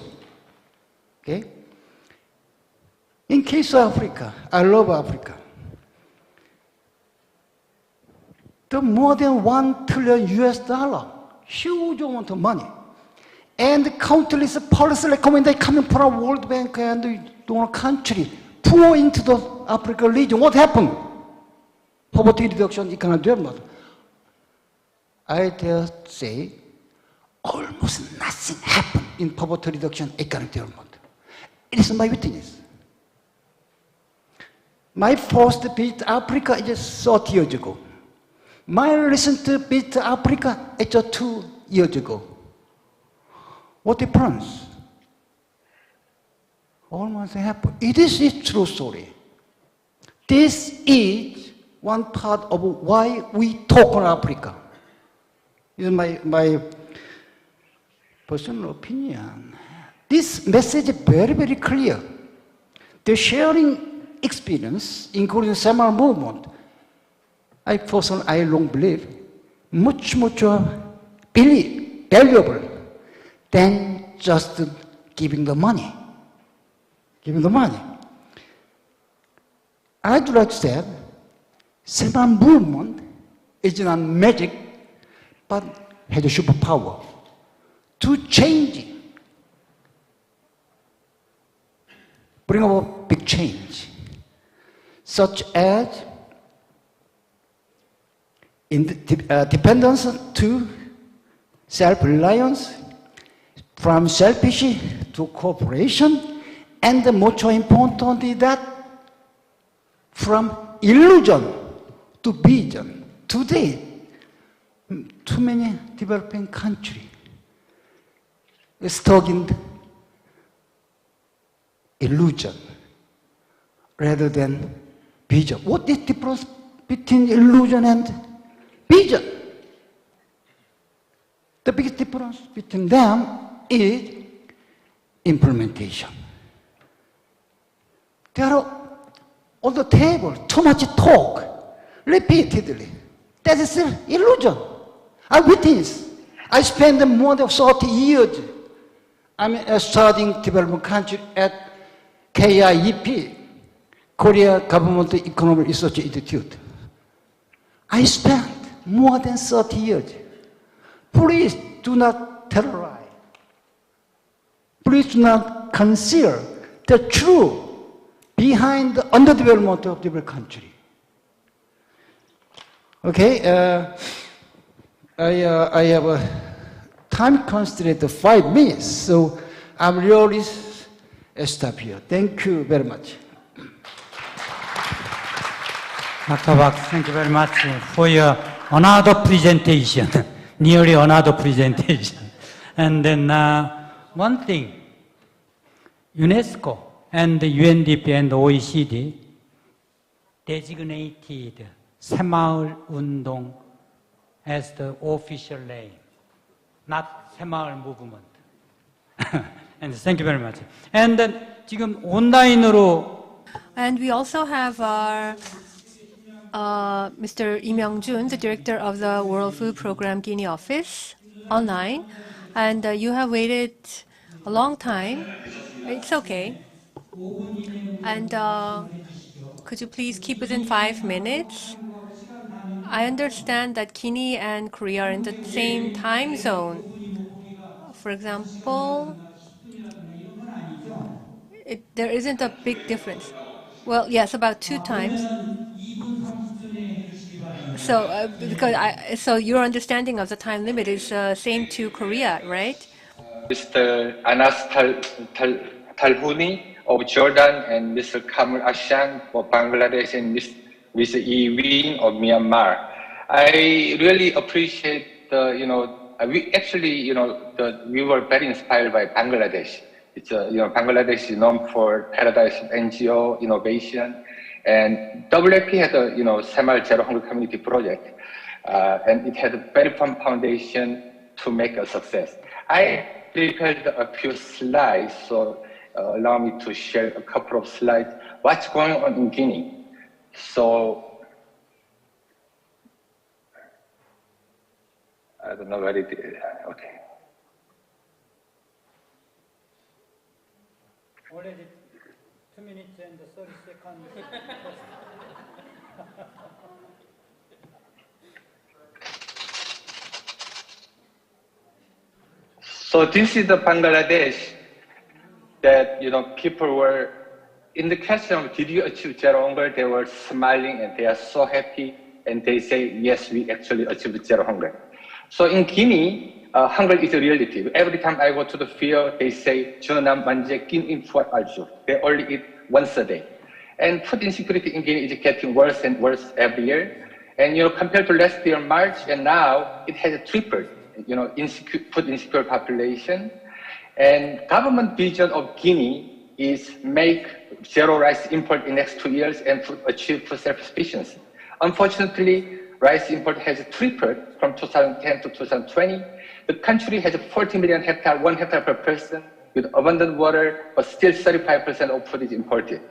Okay? In case of Africa, I love Africa. The more than $1 trillion, huge amount of money, and countless policy recommendations coming from World Bank and donor country pour into the African region. What happened? Poverty reduction, economic development. I dare say, almost nothing happened in poverty reduction, economic development. It is my witness. My first visit to Africa is 30 years ago. My recent visit to Africa is 2 years ago. What difference? Almost happened. It is a true story. This is one part of why we talk on Africa. This is my personal opinion. This message is very clear. The sharing experience, including 새마을 movement, I long believe, much valuable than just giving the money. I'd like to say, 새마을 movement is not magic, but has a superpower to change, bring about big change, such as dependence to self-reliance, from selfish to cooperation, and much importantly that from illusion to vision. Today, too many developing countries are stuck in illusion rather than vision. What is the difference between illusion and vision? The biggest difference between them is implementation. There are on the table too much talk repeatedly. That is an illusion. I witness. I spent more than 30 years studying development country at KIEP, Korea Government Economic Research Institute. I spent more than 30 years. Please do not terrorize. Please do not conceal the truth behind the underdevelopment of developed country. Okay, I have a time constraint of 5 minutes, so I'm really stop here. Thank you very much. Dr. Bak, thank you very much for your another presentation, nearly another presentation. And then one thing, UNESCO and the UNDP and the OECD designated 새마을 운동 as the official name, not 새마을 movement. And thank you very much. And then 지금 온라인으로 And we also have our Mr. Lee Myung-jun, the director of the World Food Program Guinea office, online. And you have waited a long time. It's okay. And could you please keep within 5 minutes? I understand that Guinea and Korea are in the same time zone. For example, there isn't a big difference. Well, yes, about 2 times. So, so your understanding of the time limit is same to Korea, right? Mr. Anas Talhuni of Jordan and Mr. Kamul Ashan of Bangladesh and Mr. Ewing of Myanmar. I really appreciate the, we were very inspired by Bangladesh. It's Bangladesh is known for paradise of NGO innovation, and WFP had a 새마을 Zero Hunger Community project, and it had a very firm foundation to make a success. I prepared a few slides, so allow me to share a couple of slides. What's going on in Guinea? So I don't know what it is. Okay. Already 2 minutes and 30 seconds. So this is the Bangladesh that people were in the question of did you achieve zero hunger? They were smiling and they are so happy and they say yes, we actually achieved zero hunger. So in Guinea, hunger is a reality. Every time I go to the field, they say "Junam manje kin in fuat alju." They only eat once a day, and food insecurity in Guinea is getting worse and worse every year. And compared to last year March and now, it has tripled. Food insecure population, and government vision of Guinea is make zero rice import in next 2 years and achieve food self-sufficiency. Unfortunately, rice import has tripled from 2010 to 2020. The country has 40 million hectares, 1 hectare per person, with abundant water, but still 35% of food is imported.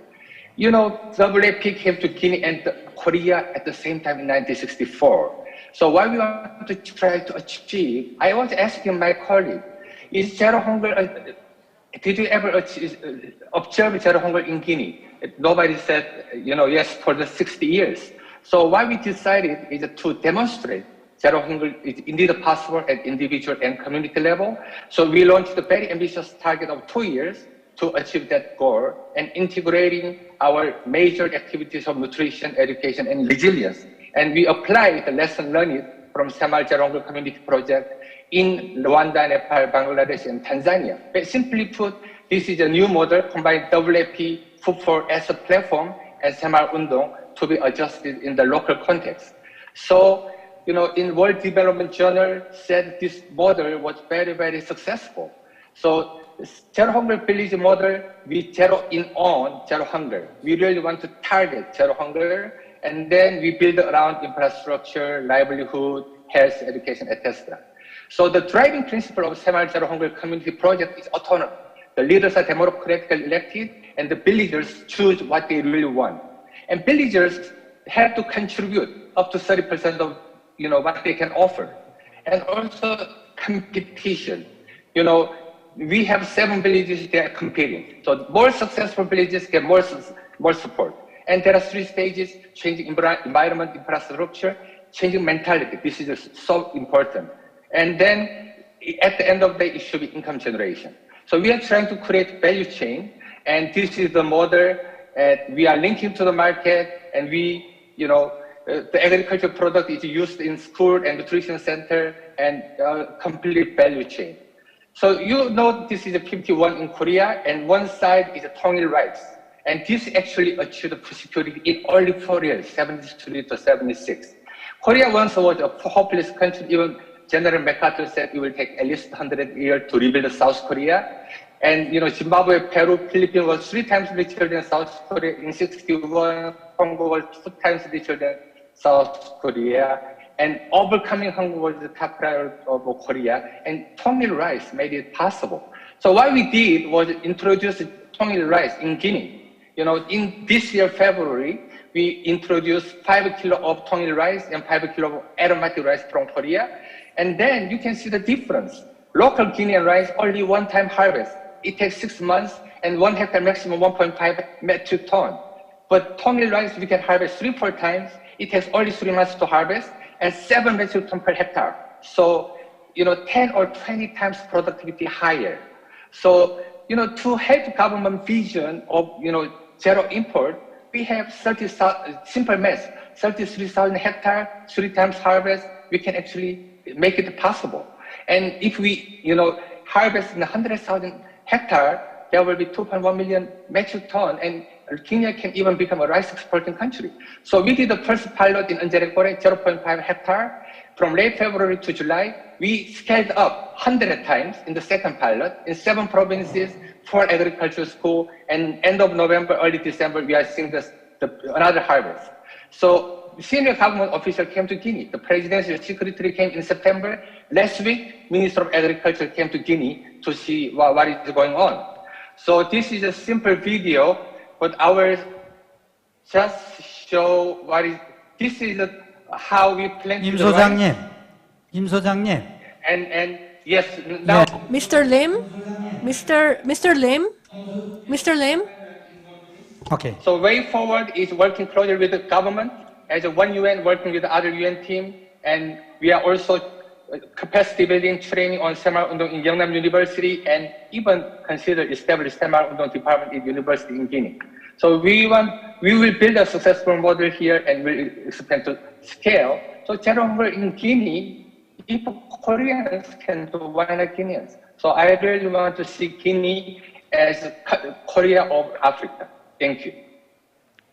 You know, WFP came to Guinea and Korea at the same time in 1964. So what we want to try to achieve, I was asking my colleague, is zero hunger, did you ever observe zero hunger in Guinea? Nobody said, you know, yes, for the 60 years. So what we decided is to demonstrate zero hunger is indeed possible at individual and community level. So we launched a very ambitious target of 2 years to achieve that goal and integrating our major activities of nutrition, education, and resilience. And we applied the lesson learned from 새마을 Zero Hunger Community Project in Rwanda, Nepal, Bangladesh, and Tanzania. But simply put, this is a new model combining WFP, Food for as a platform, and 새마을 Undong to be adjusted in the local context. So, you know, in World Development Journal said this model was very, very successful. So, Zero Hunger Village model, we zero in on zero hunger. We really want to target zero hunger, and then we build around infrastructure, livelihood, health, education, etc. So the driving principle of 새마을 Zero Hunger Community Project is autonomy. The leaders are democratically elected, and the villagers choose what they really want. And villagers have to contribute up to 30% of, you know, what they can offer. And also competition. You know, we have 7 villages that are competing. So more successful villages get more support. And there are 3 stages: changing environment, infrastructure, changing mentality. This is so important. And then at the end of the day, it should be income generation. So we are trying to create value chain, and this is the model. We are linking to the market, and we, you know, the agricultural product is used in school and nutrition center and complete value chain. So you know this is a 51 in Korea, and one side is a Tongil rice. And this actually achieved food security in only 4 years, 73 to 76. Korea once was a hopeless country. Even General MacArthur said it will take at least 100 years to rebuild South Korea. And, you know, Zimbabwe, Peru, Philippines was 3 times richer than South Korea in 61. Congo was 2 times richer than South Korea. And overcoming hunger was the top priority of Korea. And Tongil rice made it possible. So what we did was introduce Tongil rice in Guinea. You know, in this year, February, we introduced 5 kilo of Tongil rice and 5 kilo of aromatic rice from Korea. And then you can see the difference. Local Guinean rice, only one-time harvest. It takes 6 months and 1 hectare maximum 1.5 metric ton. But Tongil rice, we can harvest 3-4 times. It takes only 3 months to harvest and 7 metric ton per hectare. So, you know, 10 or 20 times productivity higher. So, you know, to help government vision of, you know, zero import, we have 30,000, simple math, 33,000 hectares, 3 times harvest, we can actually make it possible. And if we, you know, harvest in 100,000 hectares, there will be 2.1 million metric ton, and Kenya can even become a rice exporting country. So we did the first pilot in Anjarekore, 0.5 hectare. From late February to July, we scaled up 100 times in the second pilot in 7 provinces, 4 agricultural schools, and end of November, early December, we are seeing another harvest. So senior government official came to Guinea. The presidential secretary came in September. Last week, Minister of Agriculture came to Guinea to see what is going on. So this is a simple video, but ours just show what is, this is how we plan to do it. 임 소장님. And yes, now. Mr. Lim, Mr. Lim. Okay. So way forward is working closely with the government as a one UN working with the other UN team, and we are also capacity building training on 새마을 Undong in Yeongnam University, and even consider establish 새마을 Undong department in university in Guinea. So we will build a successful model here and will expand to scale. So zero hunger in Guinea, if Koreans can do, why not Guineans? So I really want to see Guinea as Korea of Africa. Thank you.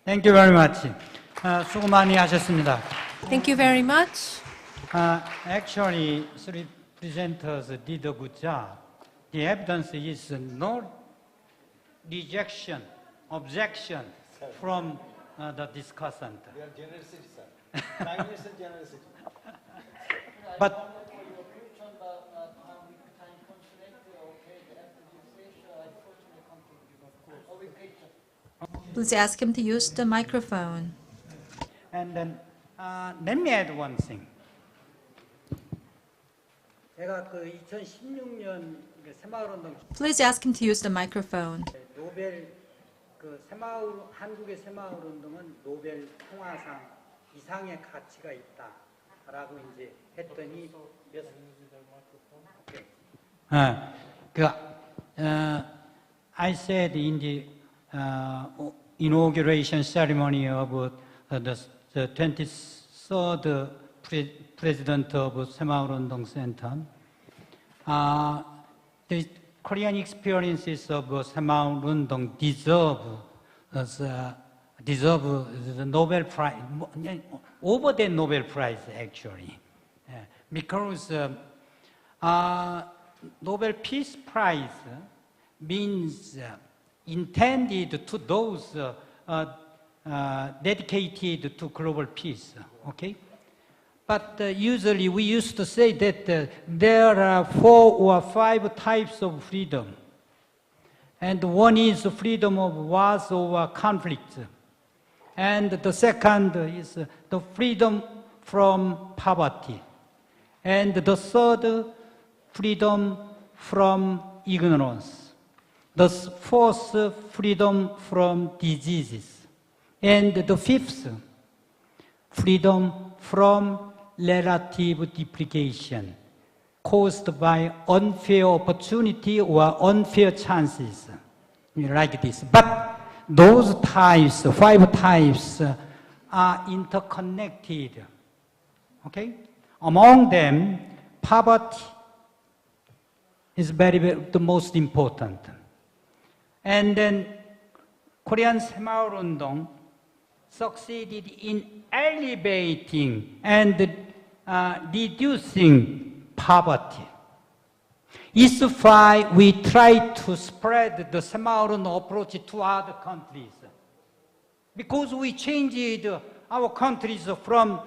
Thank you very much. 수고 많이 하셨습니다. Thank you very much. Actually, 3 presenters did a good job. The evidence is no rejection, objection from the discussant. We are generosity, sir. Kindness and generosity. But Please ask him to use the microphone. And then let me add one thing. 제가 그 2016년 새마을운동 Please ask him to use the microphone. 노벨 그 한국의 새마을운동은 노벨 평화상 이상의 가치가 있다라고 이제 했더니 I said in the inauguration ceremony of the 23rd president of 새마을운동 Center, the Korean experiences of 새마을운동 deserve the Nobel Prize, over the Nobel Prize actually, because Nobel Peace Prize means intended to those dedicated to global peace, okay? But usually we used to say that there are 4 or 5 types of freedom. And one is freedom of wars or conflict. And the second is the freedom from poverty. And the third, freedom from ignorance. The fourth, freedom from diseases. And the fifth, freedom from relative depreciation caused by unfair opportunity or unfair chances, like this. But those types, 5 types, are interconnected, okay? Among them, poverty is the most important. And then Korean 새마을운동 succeeded in elevating and reducing poverty. It's why we try to spread the 새마을운동 approach to other countries. Because we changed our countries from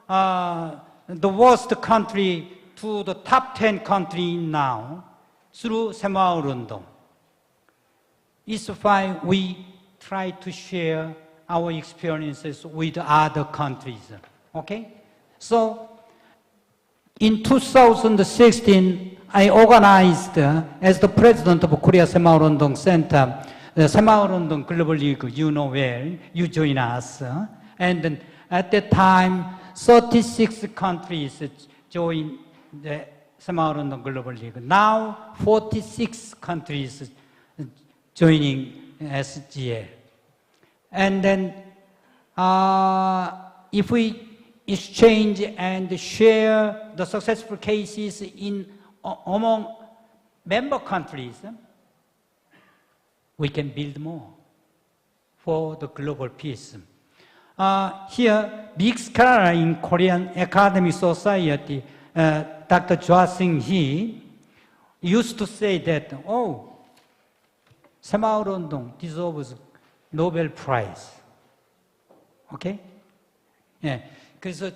the worst country to the top 10 country now through 새마을운동. It's why we try to share our experiences with other countries, okay? So, in 2016, I organized, as the president of Korea 새마을운동 Center, the 새마을운동 Global League, you know well, you join us. And then at that time, 36 countries joined the 새마을운동 Global League. Now, 46 countries joining SGL. And then if we exchange and share the successful cases among member countries, we can build more for the global peace. Here, big scholar in Korean Academic Society, Dr. Chua Seung-hee, used to say that, 새마을운동 deserves Nobel Prize. Okay? 예. 그래서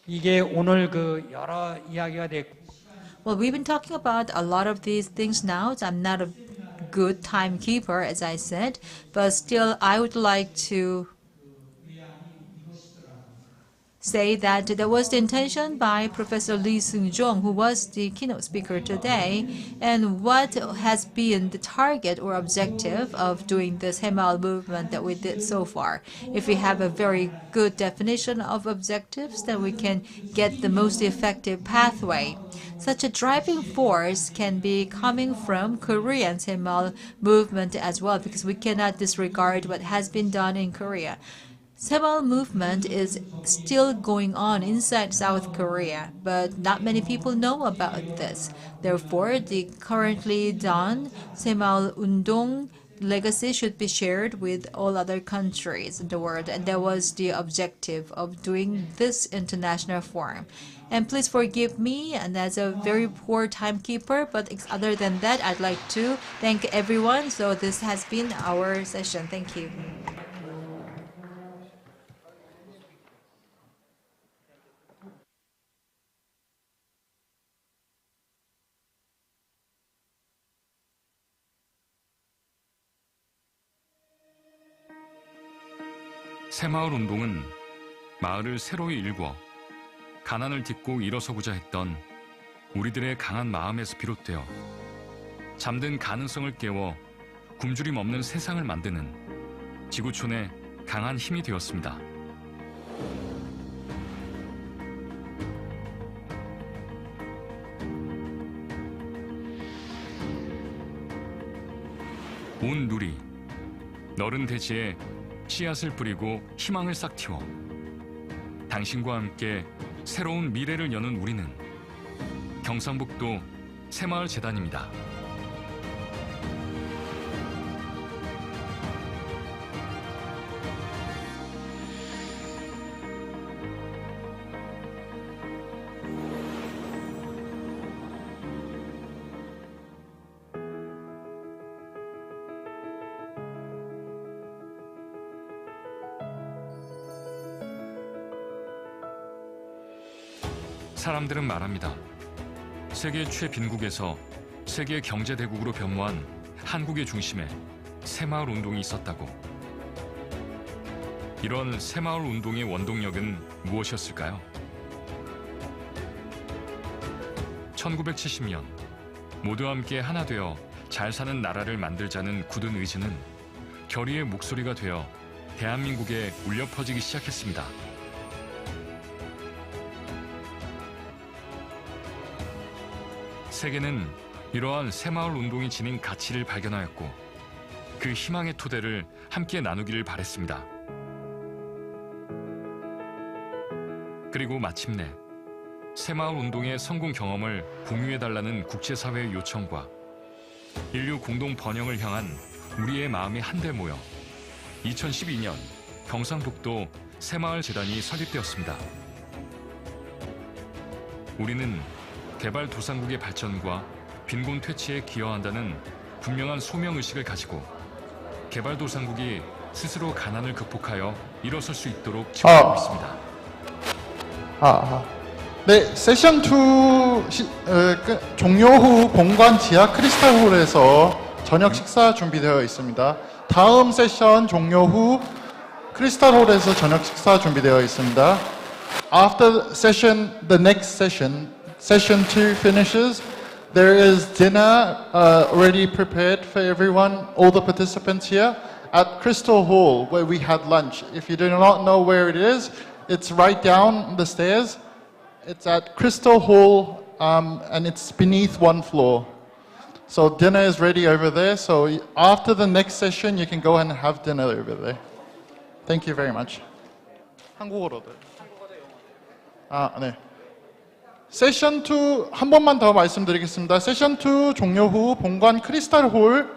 이게 오늘 그 여러 이야기가 됐고. Well, we've been talking about a lot of these things now. I'm not a good timekeeper, as I said, but still I would like to say that there was the intention by Professor Lee Seung-jong, who was the keynote speaker today, and what has been the target or objective of doing this 새마을 movement that we did so far. If we have a very good definition of objectives, then we can get the most effective pathway. Such a driving force can be coming from Korean 새마을 movement as well, because we cannot disregard what has been done in Korea. 새마을 movement is still going on inside South Korea, but not many people know about this. Therefore, the currently done 새마을운동 legacy should be shared with all other countries in the world, and that was the objective of doing this international forum. And please forgive me, and as a very poor timekeeper, but other than that, I'd like to thank everyone. So this has been our session. Thank you. 새마을 운동은 마을을 새로이 일궈 가난을 딛고 일어서고자 했던 우리들의 강한 마음에서 비롯되어 잠든 가능성을 깨워 굶주림 없는 세상을 만드는 지구촌의 강한 힘이 되었습니다. 온 누리, 너른 대지에 씨앗을 뿌리고 희망을 싹 틔워 당신과 함께 새로운 미래를 여는 우리는 경상북도 새마을재단입니다. 사람들은 말합니다. 세계 최빈국에서 세계 경제대국으로 변모한 한국의 중심에 새마을 운동이 있었다고. 이런 새마을 운동의 원동력은 무엇이었을까요? 1970년 모두 함께 하나 되어 잘 사는 나라를 만들자는 굳은 의지는 결의의 목소리가 되어 대한민국에 울려 퍼지기 시작했습니다. 세계는 이러한 새마을 운동이 지닌 가치를 발견하였고 그 희망의 토대를 함께 나누기를 바랬습니다. 그리고 마침내 새마을 운동의 성공 경험을 공유해달라는 국제사회의 요청과 인류 공동 번영을 향한 우리의 마음이 한데 모여 2012년 경상북도 새마을재단이 설립되었습니다. 우리는 개발도상국의 발전과 빈곤 퇴치에 기여한다는 분명한 소명의식을 가지고 개발도상국이 스스로 가난을 극복하여 일어설 수 있도록 지원하고 있습니다. 네, 세션 2 종료 후 본관 지하 크리스탈홀에서 저녁 식사 준비되어 있습니다. 다음 세션 종료 후 크리스탈홀에서 저녁 식사 준비되어 있습니다. After session, the next session 2 finishes, there is dinner already prepared for everyone, all the participants here, at Crystal Hall, where we had lunch. If you do not know where it is, it's right down the stairs. It's at Crystal Hall, and it's beneath one floor. So dinner is ready over there. So after the next session, you can go and have dinner over there. Thank you very much. 한국어로도. 네. 세션 2 한 번만 더 말씀드리겠습니다. 세션 2 종료 후 본관 크리스탈홀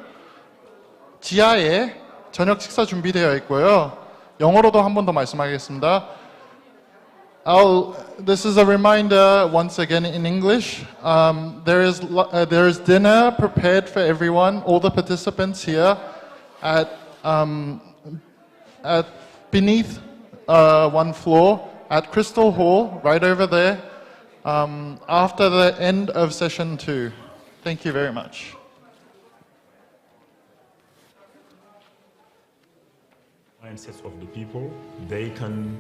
지하에 저녁 식사 준비되어 있고요. 영어로도 한 번 더 말씀하겠습니다. This is a reminder once again in English. There is dinner prepared for everyone, all the participants here, at beneath one floor at Crystal Hall, right over there. After the end of session 2. Thank you very much. Mindsets of the people, they can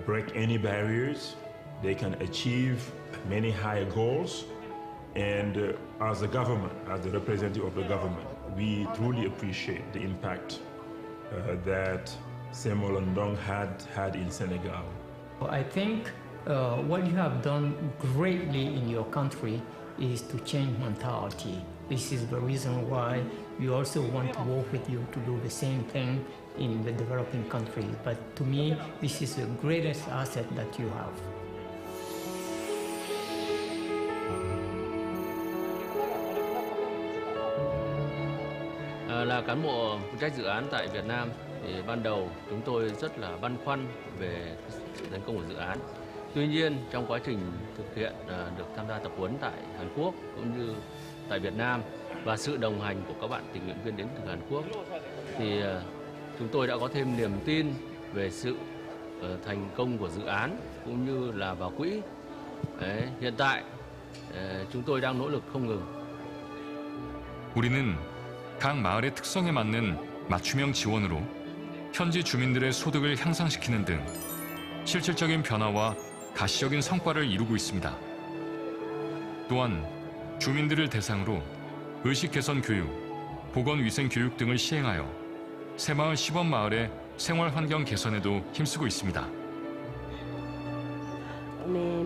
break any barriers, they can achieve many higher goals, and as a government, as the representative of the government, we truly appreciate the impact that Samuel Ndong had in Senegal. I think what you have done greatly in your country is to change mentality. This is the reason why we also want to work with you to do the same thing in the developing countries. But to me, this is the greatest asset that you have. Là cán bộ phụ trách dự án tại Việt Nam thì ban đầu chúng tôi rất là băn khoăn về sự thành công của dự án. Tuy nhiên trong quá trình thực hiện được tham gia tập huấn tại Hàn Quốc cũng như tại Việt Nam và sự đồng hành của các bạn tình nguyện viên đến từ Hàn Quốc thì chúng tôi đã có thêm niềm tin về sự thành công của dự án cũng như là vào quỹ. Hiện tại chúng tôi đang nỗ lực không ngừng. 우리는 각 마을의 특성에 맞는 맞춤형 지원으로 현지 주민들의 소득을 향상시키는 등 실질적인 변화와 가시적인 성과를 이루고 있습니다. 또한 주민들을 대상으로 의식 개선 교육, 보건위생 교육 등을 시행하여 새마을 시범마을의 생활 환경 개선에도 힘쓰고 있습니다.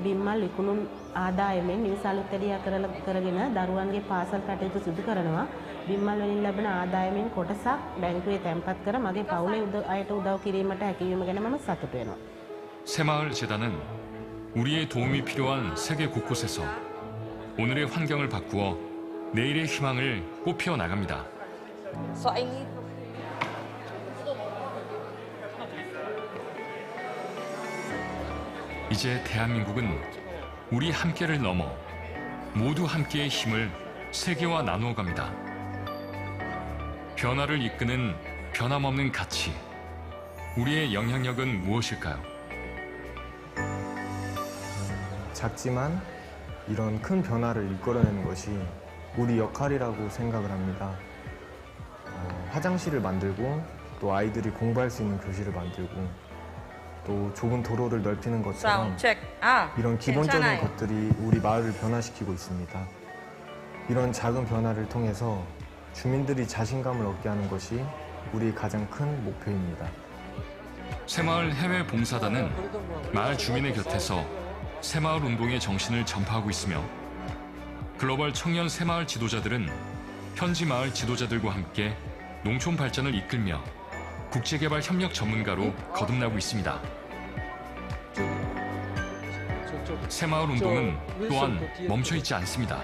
බිම්මල් විකුණුම් ආදායමෙන් නිවසාලුත්තරියා කරගෙන දරුවන්ගේ පාසල් කටයුතු සිදු කරනවා. බිම්මල් වලින් ලැබෙන ආදායමෙන් කොටසක් බැංකුවේ තැන්පත් කර මගේ පවුලේ අයට උදව් කිරීමට හැකියවීම ගැන මම සතුටු වෙනවා. 새마을 재단은 우리의 도움이 필요한 세계 곳곳에서 오늘의 환경을 바꾸어 내일의 희망을 꽃피워 나갑니다. So I need 이제 대한민국은 우리 함께를 넘어 모두 함께의 힘을 세계와 나누어 갑니다. 변화를 이끄는 변함없는 가치. 우리의 영향력은 무엇일까요? 작지만 이런 큰 변화를 이끌어내는 것이 우리 역할이라고 생각을 합니다. 화장실을 만들고 또 아이들이 공부할 수 있는 교실을 만들고 또 좁은 도로를 넓히는 것처럼 이런 기본적인 것들이 우리 마을을 변화시키고 있습니다. 이런 작은 변화를 통해서 주민들이 자신감을 얻게 하는 것이 우리의 가장 큰 목표입니다. 새마을 해외 봉사단은 마을 주민의 곁에서 새마을 운동의 정신을 전파하고 있으며 글로벌 청년 새마을 지도자들은 현지 마을 지도자들과 함께 농촌 발전을 이끌며 국제개발 협력 전문가로 거듭나고 있습니다. 새마을 운동은 또한 멈춰 있지 않습니다.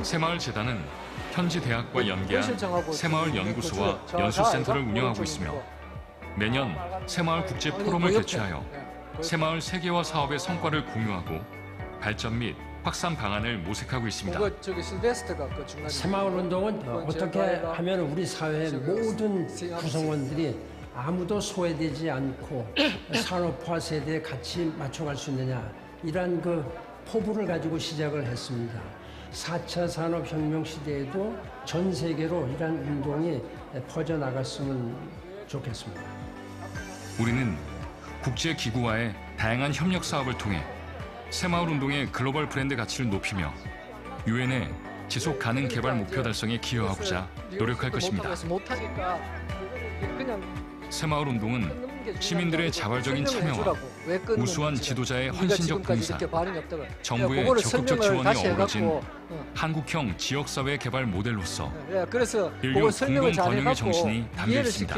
새마을 재단은 현지 대학과 연계한 새마을 연구소와 연수센터를 운영하고 있으며 매년 새마을국제포럼을 개최하여 새마을 세계화 사업의 성과를 공유하고 발전 및 확산 방안을 모색하고 있습니다. 새마을 운동은 어떻게 하면 우리 사회의 모든 구성원들이 아무도 소외되지 않고 산업화 세대에 같이 맞춰갈 수 있느냐, 이런 그 포부를 가지고 시작을 했습니다. 4차 산업혁명 시대에도 전 세계로 이런 운동이 퍼져나갔으면 좋겠습니다. 우리는 국제기구와의 다양한 협력 사업을 통해 새마을 운동의 글로벌 브랜드 가치를 높이며 유엔의 지속 가능 개발 목표 달성에 기여하고자 노력할 것입니다. 새마을 운동은 시민들의 자발적인 참여와 우수한 지도자의 헌신적 봉사, 정부의 적극적 지원이 어우러진 한국형 지역사회 개발 모델로서 인류 공동 번영의 정신이 담겨 있습니다.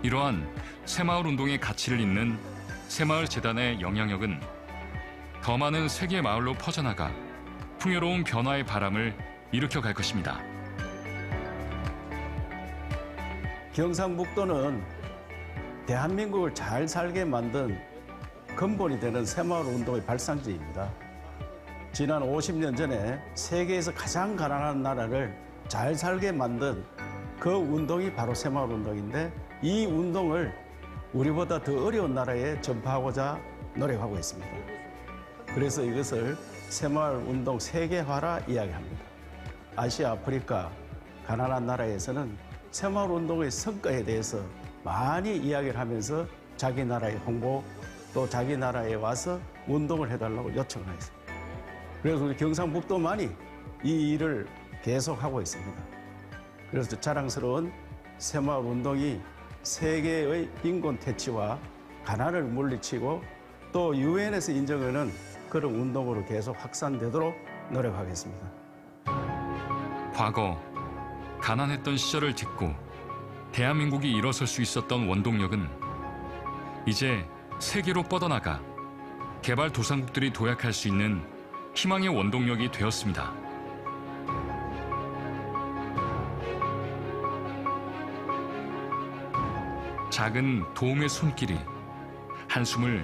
이러한 새마을 운동의 가치를 잇는 새마을 재단의 영향력은 더 많은 세계 마을로 퍼져나가 풍요로운 변화의 바람을 일으켜 갈 것입니다. 경상북도는 대한민국을 잘 살게 만든 근본이 되는 새마을 운동의 발상지입니다. 지난 50년 전에 세계에서 가장 가난한 나라를 잘 살게 만든 그 운동이 바로 새마을 운동인데, 이 운동을 우리보다 더 어려운 나라에 전파하고자 노력하고 있습니다. 그래서 이것을 새마을 운동 세계화라 이야기합니다. 아시아, 아프리카 가난한 나라에서는 새마을 운동의 성과에 대해서 많이 이야기를 하면서 자기 나라의 홍보, 또 자기 나라에 와서 운동을 해달라고 요청을 했습니다. 그래서 우리 경상북도만이 이 일을 계속하고 있습니다. 그래서 자랑스러운 새마을 운동이 세계의 빈곤 퇴치와 가난을 물리치고 또 유엔에서 인정하는 그런 운동으로 계속 확산되도록 노력하겠습니다. 과거 가난했던 시절을 딛고 대한민국이 일어설 수 있었던 원동력은 이제 세계로 뻗어나가 개발도상국들이 도약할 수 있는 희망의 원동력이 되었습니다. 작은 도움의 손길이 한숨을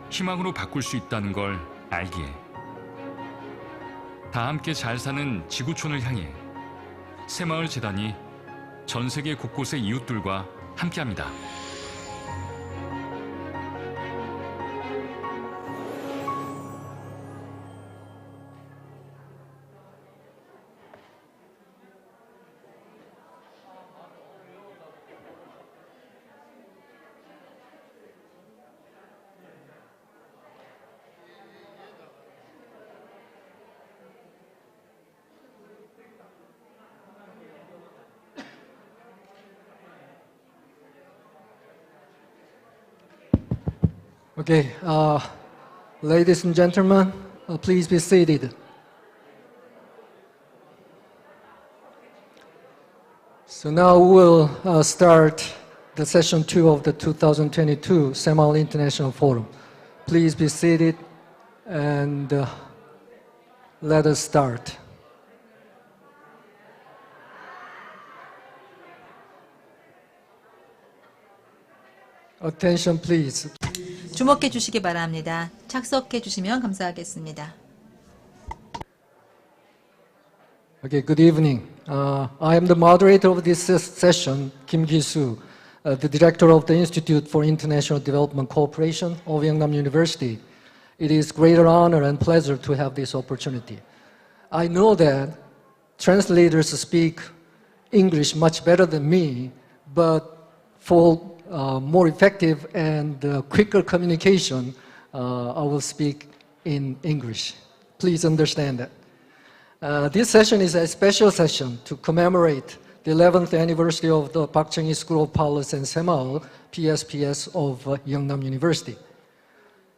희망으로 바꿀 수 있다는 걸 알기에 다 함께 잘 사는 지구촌을 향해 새마을 재단이 전 세계 곳곳의 이웃들과 함께합니다. Okay, ladies and gentlemen, please be seated. So now we'll start the session 2 of the 2022 새마을 International Forum. Please be seated and let us start. Attention please. 주목해 주시기 바랍니다. 착석해 주시면 감사하겠습니다. Okay, good evening. I am the moderator of this session, Kim Gi-soo, the director of the Institute for International Development Cooperation of Yeongnam University. It is great honor and pleasure to have this opportunity. I know that translators speak English much better than me, but for more effective and quicker communication, I will speak in English. Please understand that. This session is a special session to commemorate the 11th anniversary of the Park Chung-hee School of Policy and 새마을, PSPS of Yeongnam University.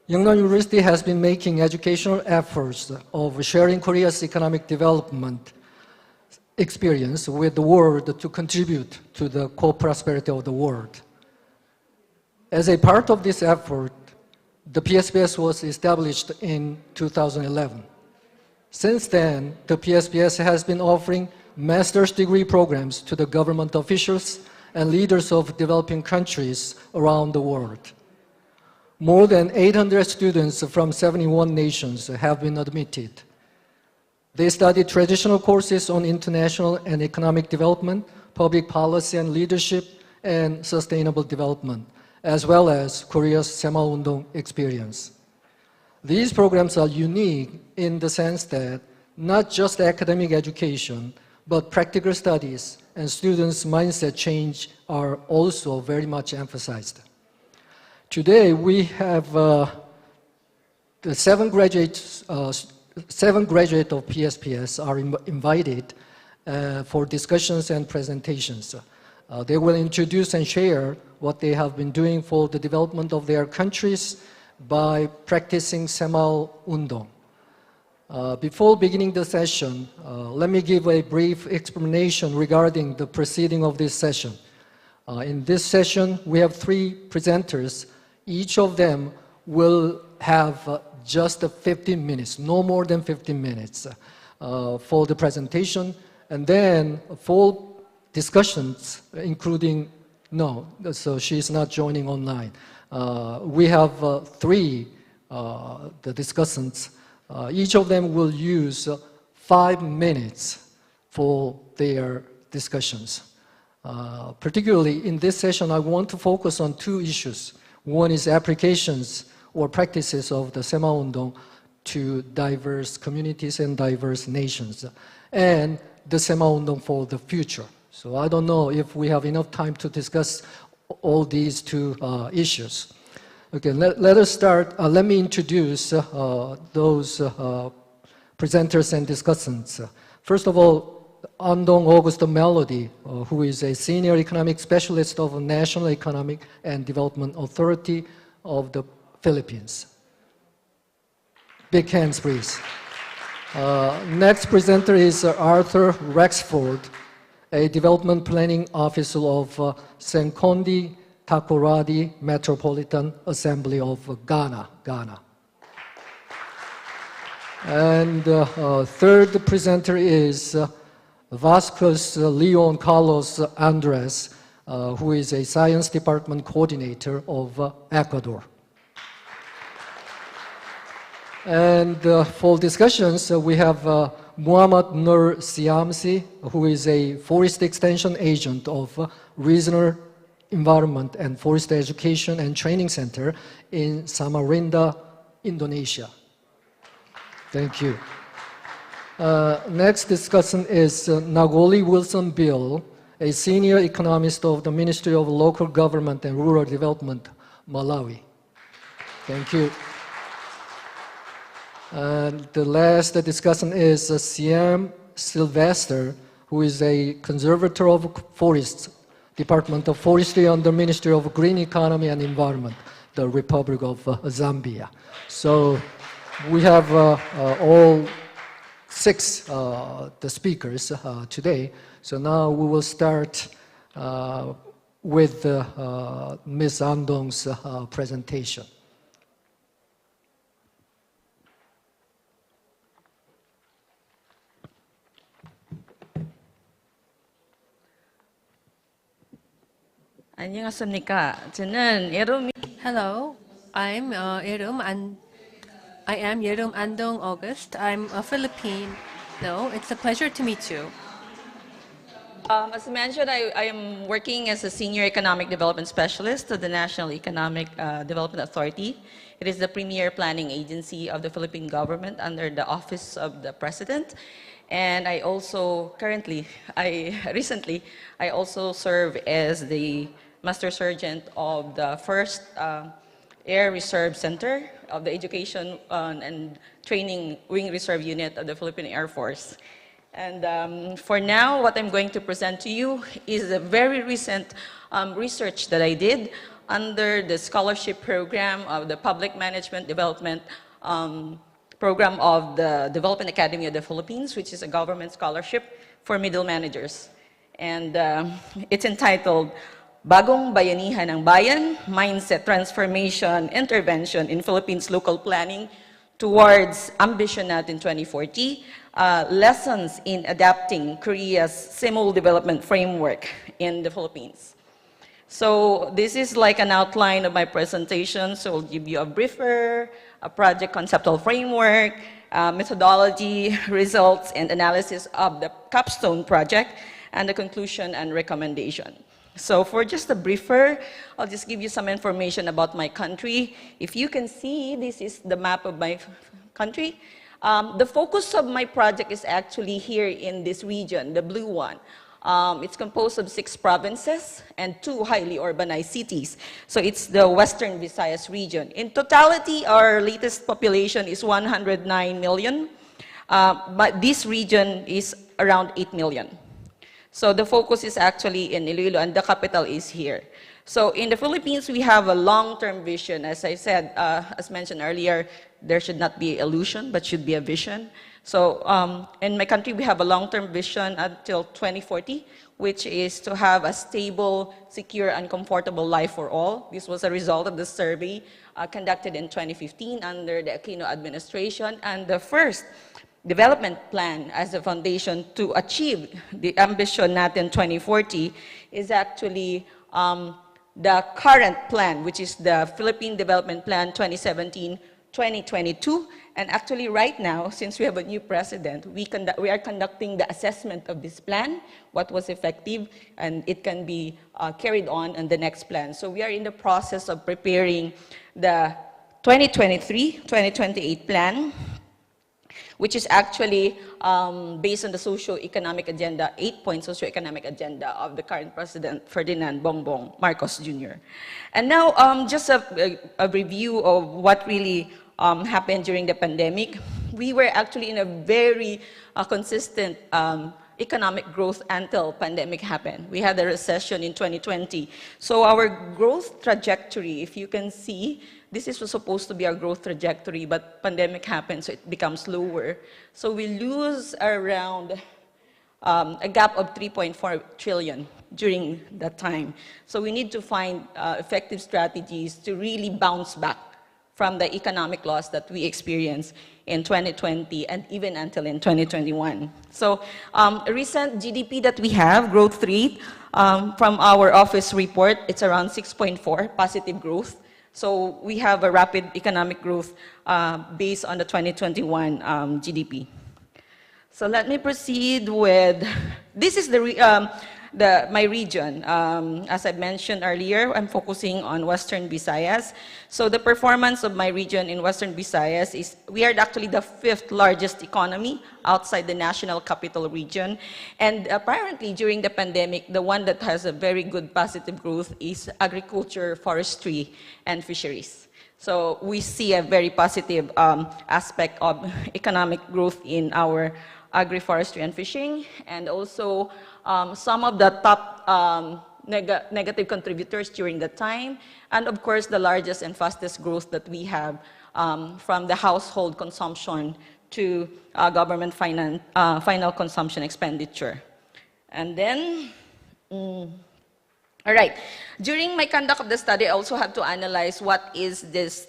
Yeongnam University has been making educational efforts of sharing Korea's economic development experience with the world to contribute to the co-prosperity of the world. As a part of this effort, the PSPS was established in 2011. Since then, the PSPS has been offering master's degree programs to the government officials and leaders of developing countries around the world. More than 800 students from 71 nations have been admitted. They study traditional courses on international and economic development, public policy and leadership, and sustainable development, as well as Korea's 새마을운동 experience. These programs are unique in the sense that not just academic education, but practical studies and students' mindset change are also very much emphasized. Today, we have the seven graduates of PSPS are invited for discussions and presentations. They will introduce and share what they have been doing for the development of their countries by practicing 새마을운동. Before beginning the session, let me give a brief explanation regarding the proceeding of this session. In this session, we have 3 presenters. Each of them will have just 15 minutes, no more than 15 minutes for the presentation, and then 4 discussions, including, no, so she's not joining online. We have 3 the discussants. Each of them will use 5 minutes for their discussions. Particularly in this session, I want to focus on 2 issues. One is applications or practices of the 새마을운동 to diverse communities and diverse nations, and the 새마을운동 for the future. So I don't know if we have enough time to discuss all these 2 issues. Okay, let us start. Let me introduce those presenters and discussants. First of all, Andong Augusto Melody, who is a senior economic specialist of the National Economic and Development Authority of the Philippines. Big hands, please. Next presenter is Arthur Rexford, a development planning officer of Senkondi Takoradi Metropolitan Assembly of Ghana. And third presenter is Vasquez Leon Carlos Andres, who is a science department coordinator of Ecuador. And for discussions, we have Muhammad Nur Siamsi, who is a forest extension agent of Regional Environment and Forest Education and Training Center in Samarinda, Indonesia. Thank you. Next discussion is Nagoli Wilson Bill, a senior economist of the Ministry of Local Government and Rural Development, Malawi. Thank you. And the last discussion is Siam Sylvester, who is a conservator of forests, Department of Forestry under Ministry of Green Economy and Environment. the Republic of Zambia. So we have all 6 the speakers today. So now we will start with Ms. Andong's presentation. 안녕하십니까. 저는 예름. Hello, I'm Yerum and I am Yerum Andong August. I'm a Filipino. It's a pleasure to meet you. As mentioned, I am working as a Senior Economic Development Specialist of the National Economic Development Authority. It is the premier planning agency of the Philippine government under the Office of the President. And I also recently also serve as the Master Sergeant of the 1st Air Reserve Center of the Education and Training Wing Reserve Unit of the Philippine Air Force. And for now, what I'm going to present to you is a very recent research that I did under the scholarship program of the Public Management Development program of the Development Academy of the Philippines, which is a government scholarship for middle managers. And it's entitled Bagong Bayanihan ng Bayan, Mindset Transformation Intervention in Philippines Local Planning Towards Ambition Natin 2040, Lessons in Adapting Korea's Simul Development Framework in the Philippines. So this is like an outline of my presentation. So I'll give you a briefer, a project conceptual framework, methodology, results, and analysis of the capstone project, and the conclusion and recommendation. So for just a briefer, I'll just give you some information about my country. If you can see, this is the map of my country. The focus of my project is actually here in this region, the blue one. It's composed of 6 provinces and 2 highly urbanized cities. So it's the Western Visayas region. In totality, our latest population is 109 million, but this region is around 8 million. So the focus is actually in Iloilo, and the capital is here. So in the Philippines, we have a long-term vision. As I said, as mentioned earlier, there should not be illusion, but should be a vision. So in my country, we have a long-term vision until 2040, which is to have a stable, secure, and comfortable life for all. This was a result of the survey conducted in 2015 under the Aquino administration, and the first development plan as a foundation to achieve the Ambition Natin 2040 is actually the current plan, which is the Philippine Development Plan 2017-2022. And actually right now, since we have a new president, we are conducting the assessment of this plan, what was effective, and it can be carried on the next plan. So we are in the process of preparing the 2023-2028 plan, which is actually based on the socio-economic agenda, 8-point socio-economic agenda of the current President, Ferdinand Bongbong Marcos Jr. And now, just a review of what really happened during the pandemic. We were actually in a very consistent economic growth until pandemic happened. We had a recession in 2020. So our growth trajectory, if you can see, this is supposed to be our growth trajectory, but pandemic happened, so it becomes lower. So we lose around a gap of 3.4 trillion during that time. So we need to find effective strategies to really bounce back from the economic loss that we experienced in 2020 and even until in 2021. So a recent GDP that we have, growth rate, from our office report, it's around 6.4, positive growth. So we have a rapid economic growth based on the 2021 GDP. So let me proceed with, this is my region. As I mentioned earlier, I'm focusing on Western Visayas. So the performance of my region in Western Visayas is, we are actually the 5th largest economy outside the national capital region. And apparently during the pandemic, the one that has a very good positive growth is agriculture, forestry, and fisheries. So we see a very positive aspect of economic growth in our agri-forestry and fishing, and also some of the top negative contributors during that time. And of course, the largest and fastest growth that we have from the household consumption to government final consumption expenditure. And then, all right, during my conduct of the study, I also had to analyze what is this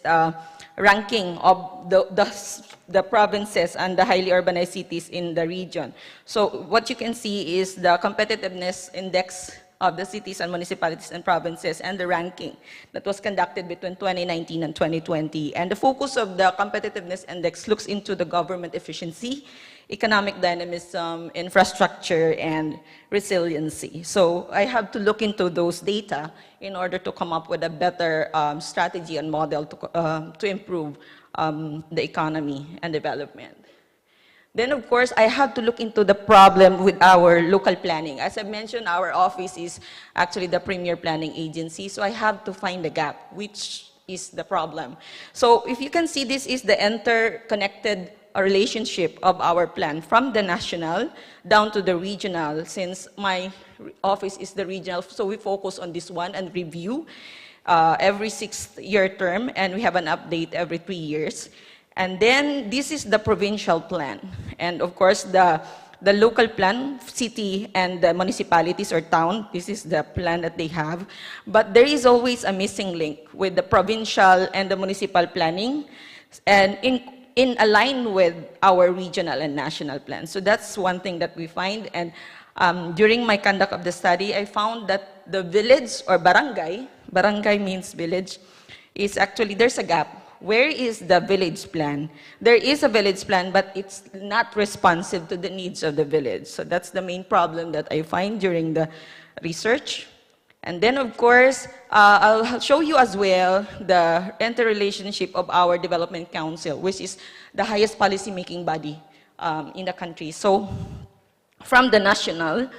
ranking of the provinces and the highly urbanized cities in the region. So what you can see is the competitiveness index of the cities and municipalities and provinces and the ranking that was conducted between 2019 and 2020. And the focus of the competitiveness index looks into the government efficiency, economic dynamism, infrastructure, and resiliency. So I have to look into those data in order to come up with a better strategy and model to improve the economy and development. Then, of course, I have to look into the problem with our local planning. As I mentioned, our office is actually the premier planning agency, so I have to find the gap, which is the problem. So if you can see, this is the interconnected relationship of our plan from the national down to the regional. Since my office is the regional, so we focus on this one and review every 6-year term, and we have an update every 3 years. And then this is the provincial plan. And of course, the local plan, city and the municipalities or town, this is the plan that they have. But there is always a missing link with the provincial and the municipal planning, and in align with our regional and national plans. So that's one thing that we find. And during my conduct of the study, I found that the village or barangay means village, is actually, there's a gap. Where is the village plan? There is a village plan, but it's not responsive to the needs of the village. So that's the main problem that I find during the research. And then, of course, I'll show you as well the interrelationship of our Development Council, which is the highest policy-making body in the country. So from the national,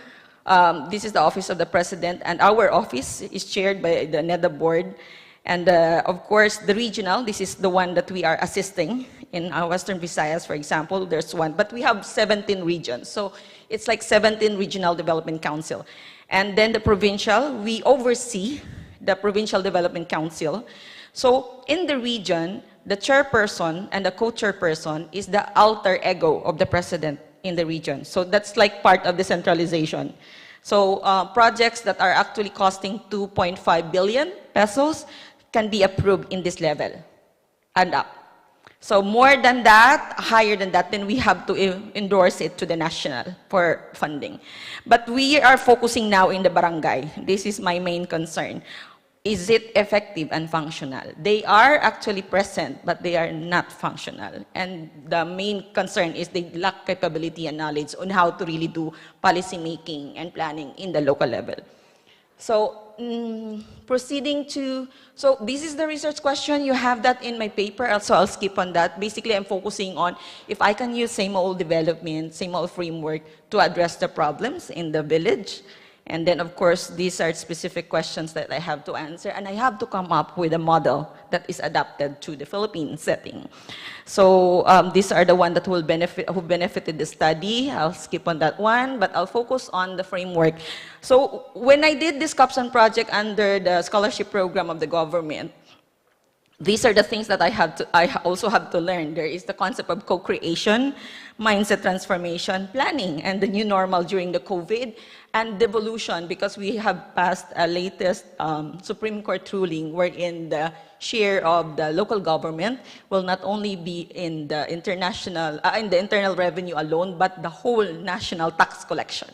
this is the Office of the President, and our office is chaired by the NEDA board. And of course, the regional, this is the one that we are assisting in our Western Visayas, for example, there's one. But we have 17 regions, so it's like 17 regional development council. And then the provincial, we oversee the Provincial Development Council. So in the region, the chairperson and the co-chairperson is the alter ego of the president in the region. So that's like part of the centralization. So projects that are actually costing 2.5 billion pesos can be approved in this level and up. So more than that, higher than that, then we have to endorse it to the national for funding. But we are focusing now in the barangay. This is my main concern. Is it effective and functional? They are actually present, but they are not functional. And the main concern is they lack capability and knowledge on how to really do policy making and planning in the local level. So proceeding to, so this is the research question. You have that in my paper, so I'll skip on that. Basically, I'm focusing on if I can use same old development, same old framework to address the problems in the village. And then, of course, these are specific questions that I have to answer, and I have to come up with a model that is adapted to the Philippine setting. So these are the ones that will who benefited the study. I'll skip on that one, but I'll focus on the framework. So when I did this capstone project under the scholarship program of the government, these are the things that I also have to learn. There is the concept of co-creation, mindset transformation, planning, and the new normal during the COVID, and devolution, because we have passed a latest Supreme Court ruling wherein the share of the local government will not only be in the internal revenue alone, but the whole national tax collection.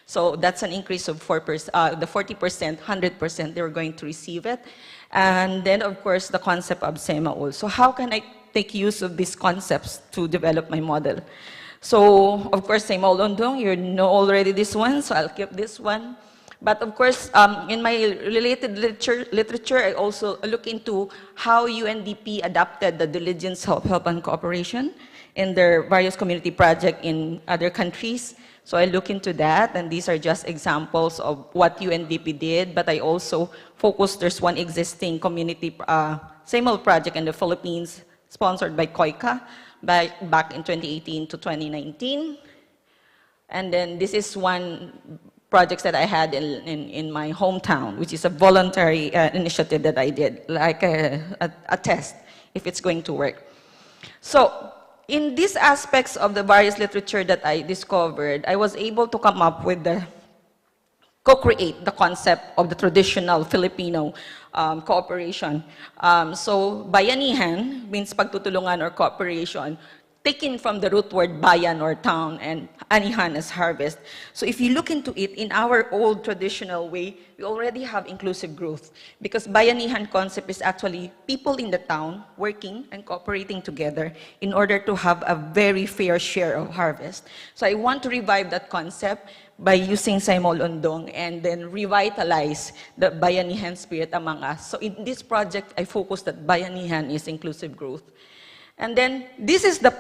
So that's an increase of 4%, the 40%, 100%, they're going to receive it. And then, of course, the concept of SEMAUL. So how can I take use of these concepts to develop my model? So, of course, SEMAUL Undong, you know already this one, so I'll keep this one. But of course, in my related literature, I also look into how UNDP adapted the diligence, help, and cooperation in their various community projects in other countries. So I look into that, and these are just examples of what UNDP did, but I also focused, there's one existing community SEMAUL project in the Philippines, sponsored by COICA, back in 2018 to 2019. And then this is one projects that I had in my hometown, which is a voluntary initiative that I did, like a test, if it's going to work. So in these aspects of the various literature that I discovered, I was able to come up with co-create the concept of the traditional Filipino cooperation. So bayanihan means pagtutulungan or cooperation, taken from the root word bayan or town and anihan as harvest. So if you look into it, in our old traditional way, we already have inclusive growth because bayanihan concept is actually people in the town working and cooperating together in order to have a very fair share of harvest. So I want to revive that concept by using Saimol Undong and then revitalize the bayanihan spirit among us. So in this project, I focused that bayanihan is inclusive growth. And then this is the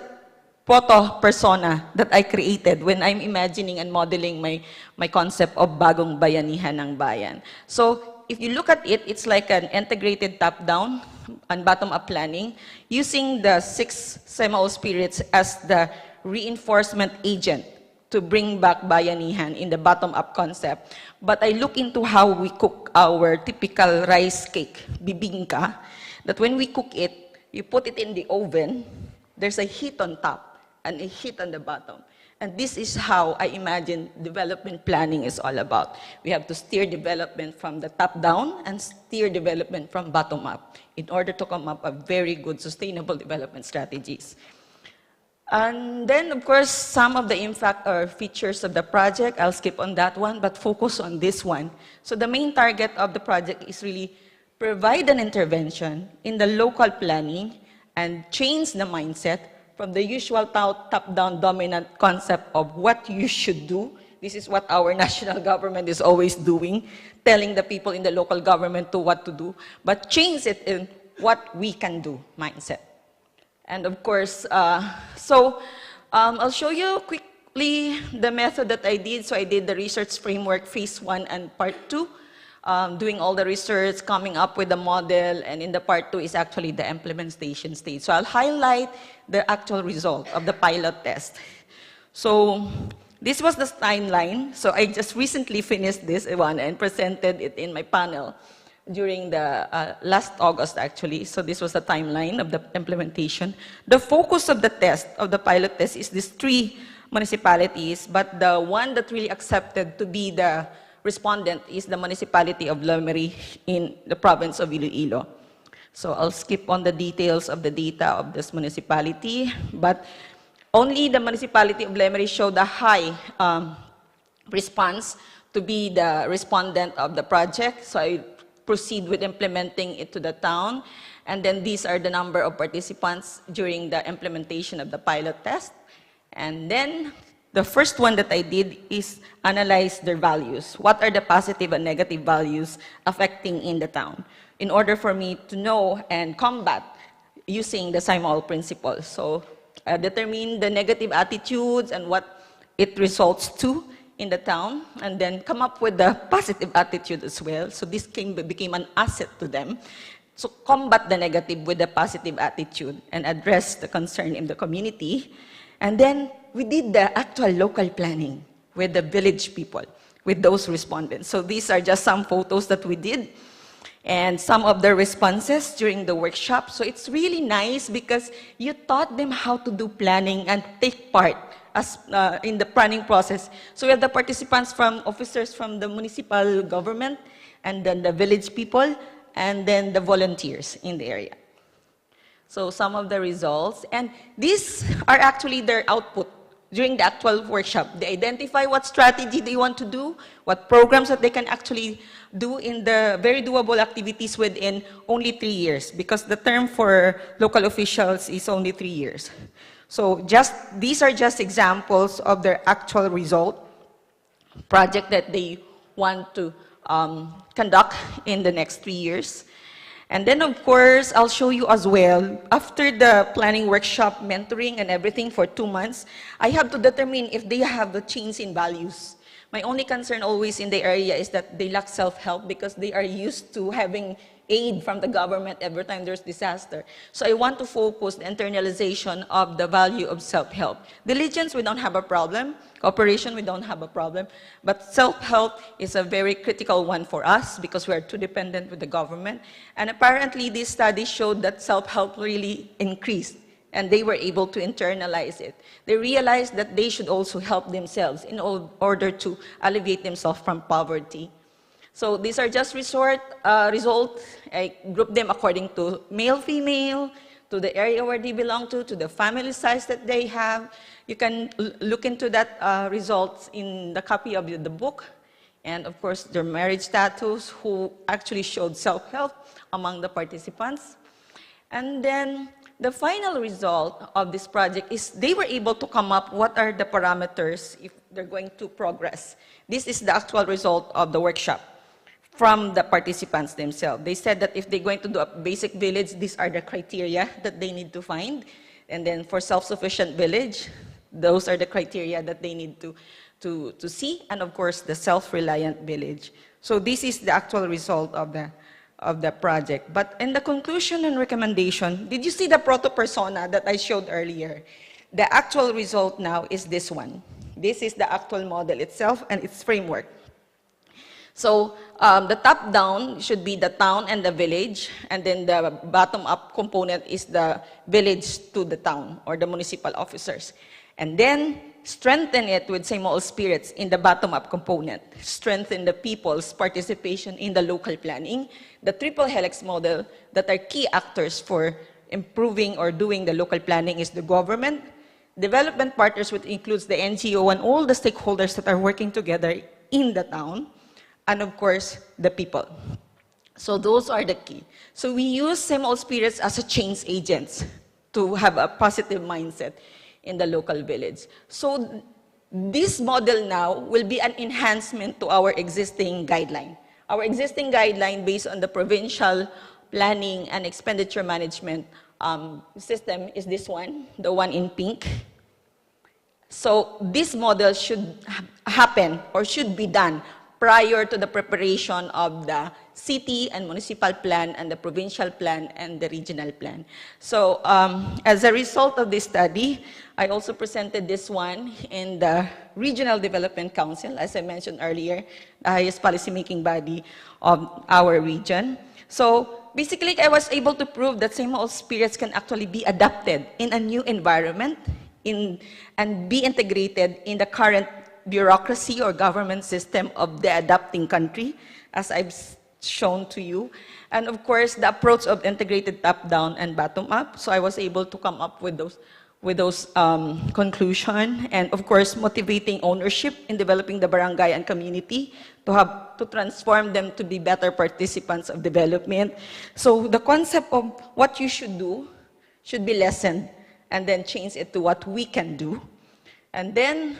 photo persona that I created when I'm imagining and modeling my concept of bagong bayanihan ng bayan. So if you look at it, it's like an integrated top-down and bottom-up planning using the 6 Saimol spirits as the reinforcement agent to bring back bayanihan in the bottom-up concept. But I look into how we cook our typical rice cake, bibingka, that when we cook it, you put it in the oven, there's a heat on top and a heat on the bottom. And this is how I imagine development planning is all about. We have to steer development from the top down and steer development from bottom up in order to come up with very good sustainable development strategies. And then, of course, some of the impact or features of the project, I'll skip on that one, but focus on this one. So the main target of the project is really provide an intervention in the local planning and change the mindset from the usual top-down dominant concept of what you should do. This is what our national government is always doing, telling the people in the local government to what to do, but change it in what we can do mindset. And of course, I'll show you quickly the method that I did. So I did the research framework phase 1 and part 2. Doing all the research, coming up with the model, and in the part 2 is actually the implementation stage. So I'll highlight the actual result of the pilot test. So this was the timeline. So I just recently finished this one and presented it in my panel during the last August, actually. So this was the timeline of the implementation. The focus of the test, of the pilot test, is these 3 municipalities, but the one that really accepted to be the respondent is the municipality of Lemery in the province of Iloilo. So I'll skip on the details of the data of this municipality, but only the municipality of Lemery showed a high response to be the respondent of the project. So I proceed with implementing it to the town. And then these are the number of participants during the implementation of the pilot test. And then the first one that I did is analyze their values. What are the positive and negative values affecting in the town? In order for me to know and combat using the Saimol principle. So determine the negative attitudes and what it results to in the town, and then come up with the positive attitude as well. So this became an asset to them. So combat the negative with the positive attitude and address the concern in the community. And then we did the actual local planning with the village people, with those respondents. So these are just some photos that we did and some of the responses during the workshop. So it's really nice because you taught them how to do planning and take part as in the planning process. So we have the participants from officers from the municipal government, and then the village people, and then the volunteers in the area. So some of the results, and these are actually their output during the actual workshop. They identify what strategy they want to do, what programs that they can actually do in the very doable activities within only 3 years, because the term for local officials is only 3 years. So these are just examples of their actual result project that they want to conduct in the next 3 years. And then, of course, I'll show you as well, after the planning workshop, mentoring and everything for 2 months, I have to determine if they have a change in values. My only concern always in the area is that they lack self-help because they are used to having aid from the government every time there's disaster. So I want to focus the internalization of the value of self-help. Diligence, we don't have a problem. Cooperation, we don't have a problem. But self-help is a very critical one for us because we are too dependent with the government. And apparently, this study showed that self-help really increased, and they were able to internalize it. They realized that they should also help themselves in order to alleviate themselves from poverty. So these are just results. I group them according to male, female, to the area where they belong to the family size that they have. You can look into that results in the copy of the book. And of course, their marriage status, who actually showed self-help among the participants. And then the final result of this project is they were able to come up what are the parameters if they're going to progress. This is the actual result of the workshop from the participants themselves. They said that if they're going to do a basic village, these are the criteria that they need to find. And then for self-sufficient village, those are the criteria that they need to see. And of course, the self-reliant village. So this is the actual result of the project. But in the conclusion and recommendation, did you see the proto-persona that I showed earlier? The actual result now is this one. This is the actual model itself and its framework. So the top-down should be the town and the village, and then the bottom-up component is the village to the town or the municipal officers. And then strengthen it with same-old spirits in the bottom-up component. Strengthen the people's participation in the local planning. The triple helix model that are key actors for improving or doing the local planning is the government, development partners, which includes the NGO and all the stakeholders that are working together in the town, and of course, the people. So those are the key. So we use same-old spirits as a change agents to have a positive mindset in the local village. So this model now will be an enhancement to our existing guideline. Our existing guideline based on the provincial planning and expenditure management system is this one, the one in pink. So this model should happen or should be done prior to the preparation of the city and municipal plan and the provincial plan and the regional plan. So as a result of this study, I also presented this one in the Regional Development Council, as I mentioned earlier, the highest policymaking body of our region. So basically, I was able to prove that same-old spirits can actually be adapted in a new environment and be integrated in the current bureaucracy or government system of the adapting country, as I've shown to you. And of course, the approach of integrated top-down and bottom-up. So I was able to come up with those conclusions. And of course, motivating ownership in developing the barangay and community to transform them to be better participants of development. So the concept of what you should do should be lessened and then change it to what we can do. And then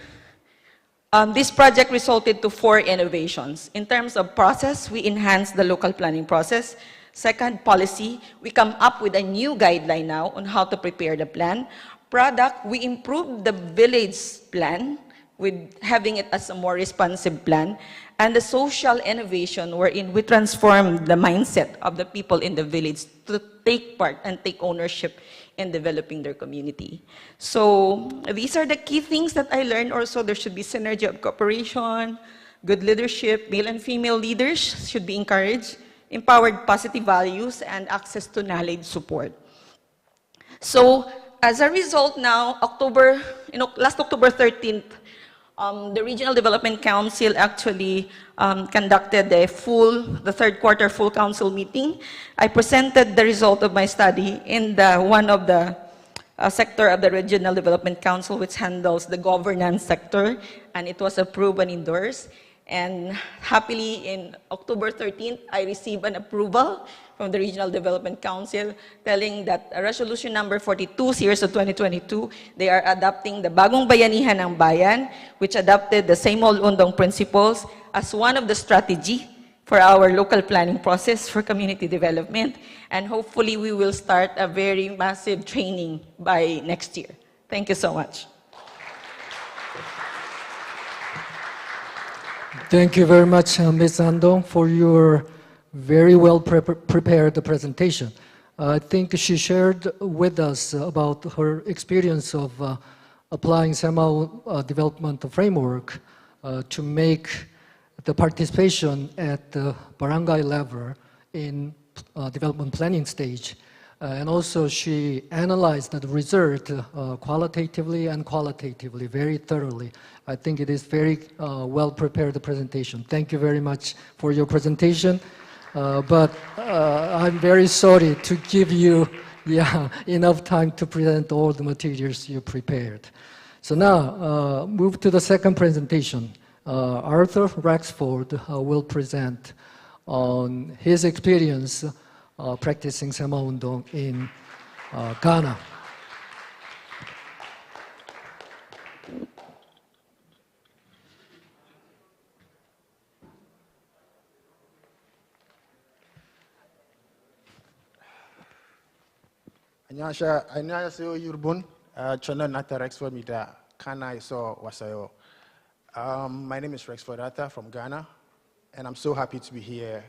this project resulted to 4 innovations. In terms of process, we enhanced the local planning process. Second, policy, we come up with a new guideline now on how to prepare the plan. Product, we improved the village plan with having it as a more responsive plan. And the social innovation wherein we transformed the mindset of the people in the village to take part and take ownership in developing their community. So these are the key things that I learned. Also, there should be synergy of cooperation, good leadership, male and female leaders should be encouraged, empowered positive values, and access to knowledge support. So as a result now, last October 13th, the Regional Development Council actually conducted the third quarter full council meeting. I presented the result of my study in one of the sector of the Regional Development Council, which handles the governance sector, and it was approved and endorsed. And happily, in October 13th, I received an approval from the Regional Development Council telling that resolution number 42, series of 2022, they are adopting the Bagong Bayanihan ng Bayan, which adopted the same-old undong principles as one of the strategy for our local planning process for community development. And hopefully, we will start a very massive training by next year. Thank you so much. Thank you very much, Ms. Andong, for your very well prepared presentation. I think she shared with us about her experience of applying 새마을 development framework to make the participation at the barangay level in development planning stage. And also she analyzed the result qualitatively and qualitatively, very thoroughly. I think it is very well prepared presentation. Thank you very much for your presentation. But I'm very sorry to give you enough time to present all the materials you prepared. So now, move to the second presentation. Arthur Rexford will present on his experience practicing 새마을운동 in Ghana. 안녕하세요, 여러분. 저는 Arthur Rexford입니다. Ghana에서 왔어요. My name is Rexford Arthur from Ghana, and I'm so happy to be here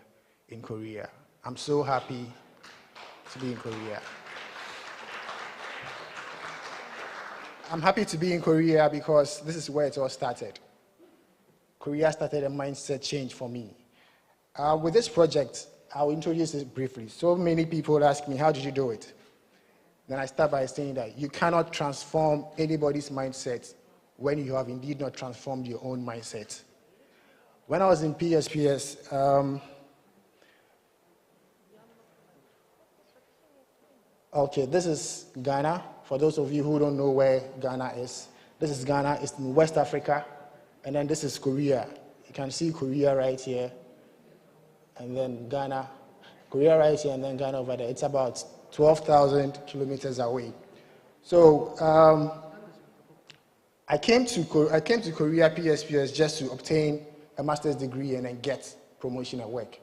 in Korea. I'm so happy to be in Korea. I'm happy to be in Korea because this is where it all started. Korea started a mindset change for me. With this project, I'll introduce it briefly. So many people ask me, how did you do it? Then I start by saying that you cannot transform anybody's mindset when you have indeed not transformed your own mindset. When I was in PSPS, okay, this is Ghana. For those of you who don't know where Ghana is, this is Ghana. It's in West Africa. And then this is Korea. You can see Korea right here. And then Ghana. Korea right here and then Ghana over there. It's about 12,000 kilometers away. So I came to Korea PSPS just to obtain a master's degree and then get promotion at work.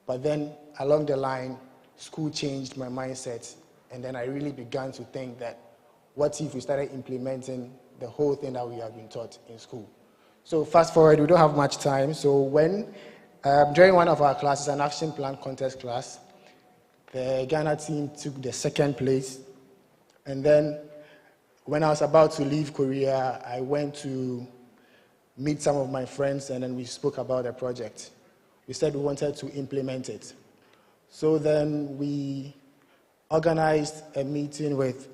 But then along the line, school changed my mindset, and then I really began to think that what if we started implementing the whole thing that we have been taught in school? So fast forward, we don't have much time. So when during one of our classes, an action plan contest class, the Ghana team took the second place. And then when I was about to leave Korea, I went to meet some of my friends, and then we spoke about the project. We said we wanted to implement it. So then we organized a meeting with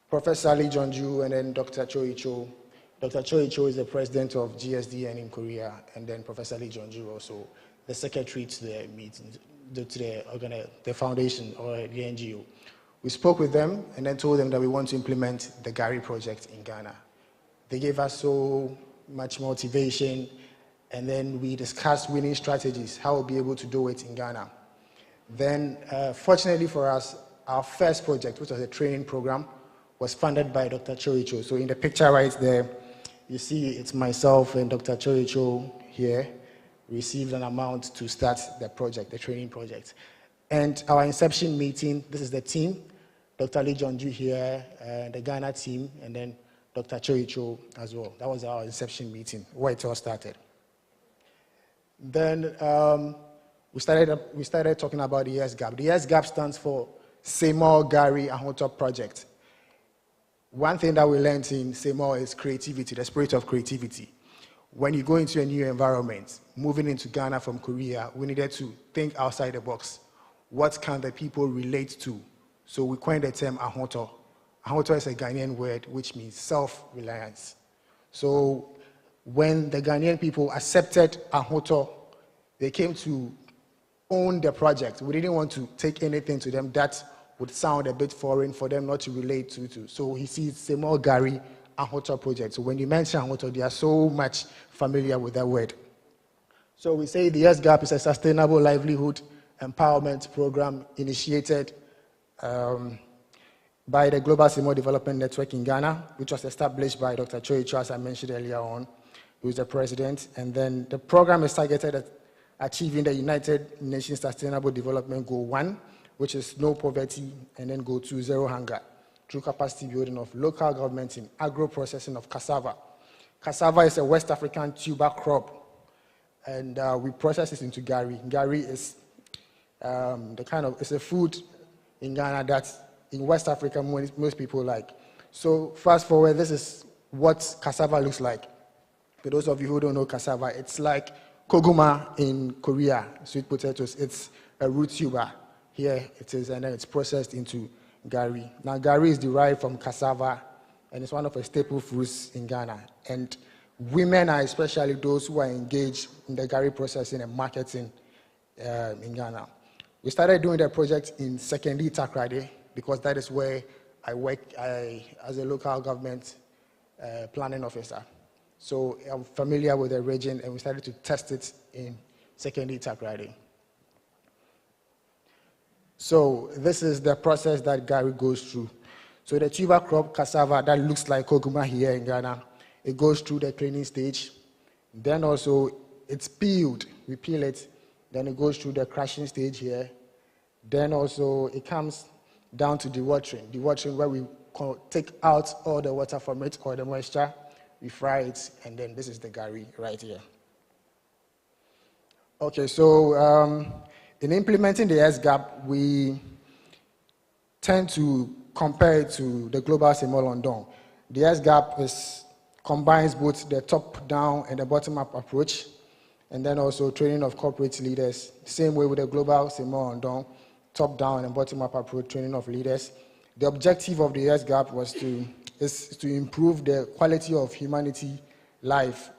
Professor Lee Jeonju and then Dr. Choi Cho. Dr. Choi Cho is the president of GSDN in Korea, and then Professor Lee Jeonju also the secretary to the meeting, to the foundation or the NGO. We spoke with them and then told them that we want to implement the Gari project in Ghana. They gave us so much motivation, and then we discussed winning strategies, how we'll be able to do it in Ghana. Then, fortunately for us, our first project, which was a training program, was funded by Dr. Choi Cho. So in the picture right there, you see it's myself and Dr. Choi Cho here, received an amount to start the project, the training project. And our inception meeting, this is the team, Dr. Lee Jeonju here, the Ghana team, and then Dr. Choi Cho as well. That was our inception meeting, where it all started. Then we started talking about the SGAP. The SGAP stands for Seymour Gari Ahotop Project. One thing that we learned in Seymour is creativity, the spirit of creativity. When you go into a new environment, moving into Ghana from Korea, we needed to think outside the box. What can the people relate to? So we coined the term Ahoto. Ahoto is a Ghanaian word which means self-reliance. So when the Ghanaian people accepted Ahoto, they came to own the project. We didn't want to take anything to them that would sound a bit foreign for them not to relate to. So he sees Seymour Gari Ahoto project. So when you mention Ahoto, they are so much familiar with that word. So we say the SGAP is a sustainable livelihood empowerment program initiated by the Global Seymour Development Network in Ghana, which was established by Dr. Choi Cho, as I mentioned earlier on, who is the president. And then the program is targeted at achieving the United Nations Sustainable Development Goal 1, which is no poverty, and then Goal 2, zero hunger, through capacity building of local governments in agro-processing of cassava, Cassava is a West African tuber crop, and we process it into gari. Gari is it's a food in Ghana that in West Africa most people like. So fast forward, this is what cassava looks like. For those of you who don't know cassava, it's like koguma in Korea, sweet potatoes. It's a root tuber. Here it is, and then it's processed into gari. Now, gari is derived from cassava, and it's one of the staple foods in Ghana. And women are especially those who are engaged in the gari processing and marketing in Ghana. We started doing the project in Sekendi Takrade because that is where I work as a local government planning officer. So I'm familiar with the region, and we started to test it in Sekendi Takrade. So this is the process that gari goes through. So the tuber crop cassava that looks like koguma here in Ghana, it goes through the cleaning stage. Then also it's peeled. We peel it. Then it goes through the crushing stage here. Then also it comes down to dewatering. Dewatering where we take out all the water from it or the moisture. We fry it, and then this is the gari right here. Okay, so in implementing the SGAP, we tend to compare it to the global Semolondon. The SGAP combines both the top-down and the bottom-up approach, and then also training of corporate leaders. Same way with the global Semolondon, top-down and bottom-up approach, training of leaders. The objective of the SGAP is to improve the quality of humanity life.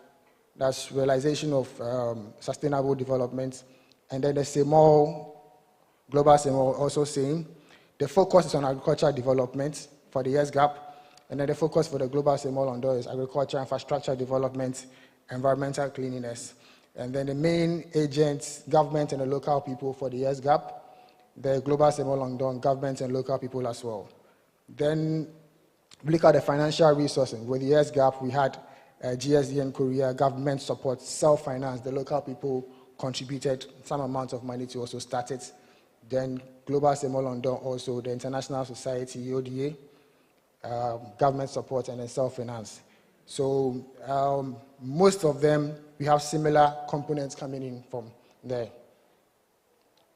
That's realization of sustainable development. And then the global Semol also saying, the focus is on agricultural development for the SGAP, and then the focus for the global Semolondon is agriculture, infrastructure development, environmental cleanliness. And then the main agents, government and the local people for the SGAP, the global Semolondon, government and local people as well. Then we look at the financial resources. With the SGAP, we had GSD in Korea, government support, self-finance. The local people contributed some amount of money to also start it. Then Global Semolondon also, the International Society, ODA, government support, and then self-finance. So most of them, we have similar components coming in from there.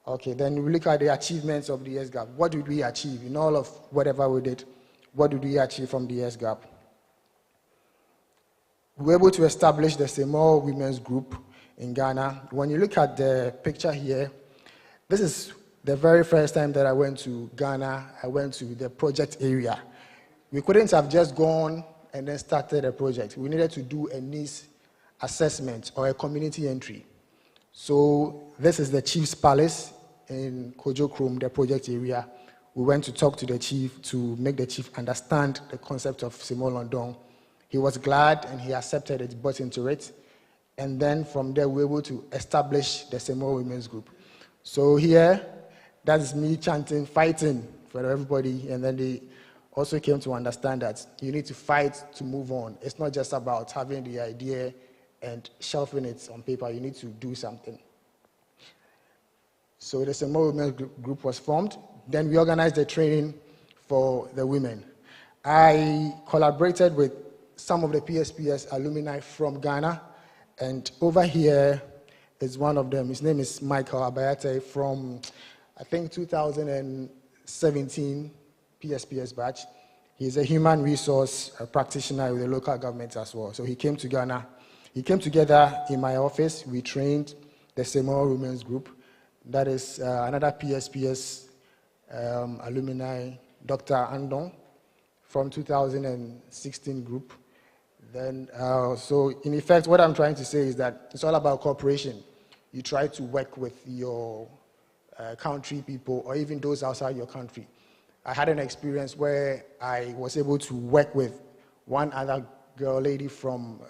Okay, then we look at the achievements of the SGAP. What did we achieve in all of whatever we did? What did we achieve from the SGAP? We were able to establish the Semol Women's Group in Ghana. When you look at the picture here, this is the very first time that I went to Ghana. I went to the project area. We couldn't have just gone and then started a project. We needed to do a needs assessment or a community entry. So this is the Chief's Palace in Kojo Krom, the project area. We went to talk to the chief to make the chief understand the concept of Semolondon. He was glad and he accepted it, bought into it. And then from there, we were able to establish the Semol Women's Group. So here, that's me chanting, fighting for everybody. And then they also came to understand that you need to fight to move on. It's not just about having the idea and shelving it on paper. You need to do something. So the Semol Women's Group was formed. Then we organized the training for the women. I collaborated with some of the PSPS alumni from Ghana, and over here is one of them. His name is Michael Abayate from, I think, 2017 PSPS batch. He's a human resource practitioner with the local government as well. So he came to Ghana. He came together in my office. We trained the Semol Women's Group. That is another PSPS alumni, Dr. Andong, from 2016 group. Then, so in effect, what I'm trying to say is that it's all about cooperation. You try to work with your country people or even those outside your country. I had an experience where I was able to work with one other lady from,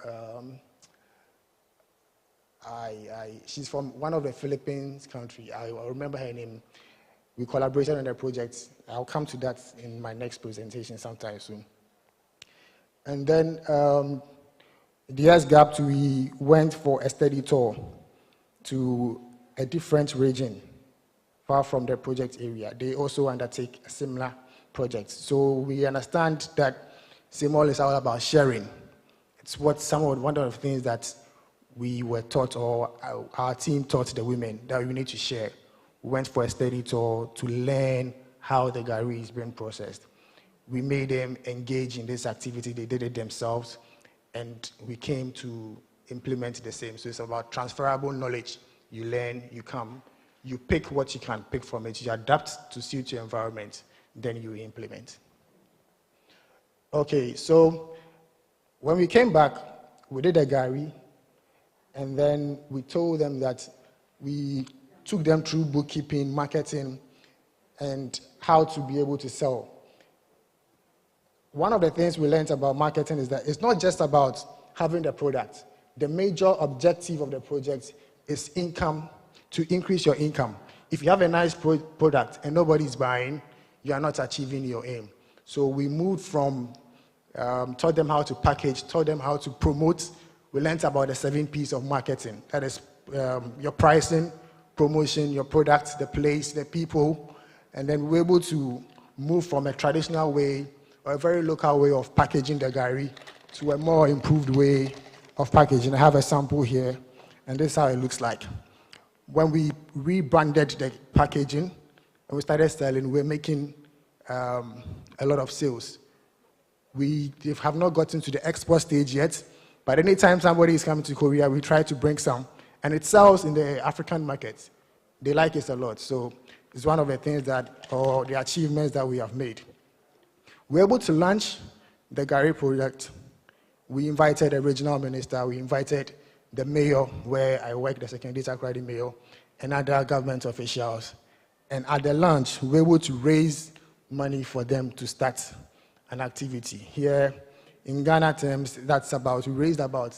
she's from one of the Philippines country. I remember her name. We collaborated on the project. I'll come to that in my next presentation sometime soon. And then the SGAP, we went for a study tour to a different region far from the project area. They also undertake a similar project. So we understand that Semol is all about sharing. It's one of the things that we were taught, or our team taught the women, that we need to share. We went for a study tour to learn how the gari is being processed. We made them engage in this activity. They did it themselves, and we came to implement the same. So it's about transferable knowledge. You learn, you come, you pick what you can pick from it, you adapt to suit your environment, then you implement. Okay, so when we came back, we did a gari, and then we told them that we took them through bookkeeping, marketing, and how to be able to sell. One of the things we learned about marketing is that it's not just about having the product. The major objective of the project is income, to increase your income. If you have a nice product and nobody's buying, you are not achieving your aim. So we moved from, taught them how to package, taught them how to promote. We learned about the 7 P's of marketing. That is your pricing, promotion, your product, the place, the people. And then we're able to move from a traditional way or a very local way of packaging the gari to a more improved way of packaging. I have a sample here, and this is how it looks like. When we rebranded the packaging and we started selling, we're making a lot of sales. We have not gotten to the export stage yet, but anytime somebody is coming to Korea, we try to bring some, and it sells in the African market. They like it a lot, so it's one of the things that, or the achievements that we have made. We were able to launch the gari project. We invited the regional minister, we invited the mayor, where I work, the second data quality mayor, and other government officials. And at the launch, we were able to raise money for them to start an activity. Here, in Ghana terms, we raised about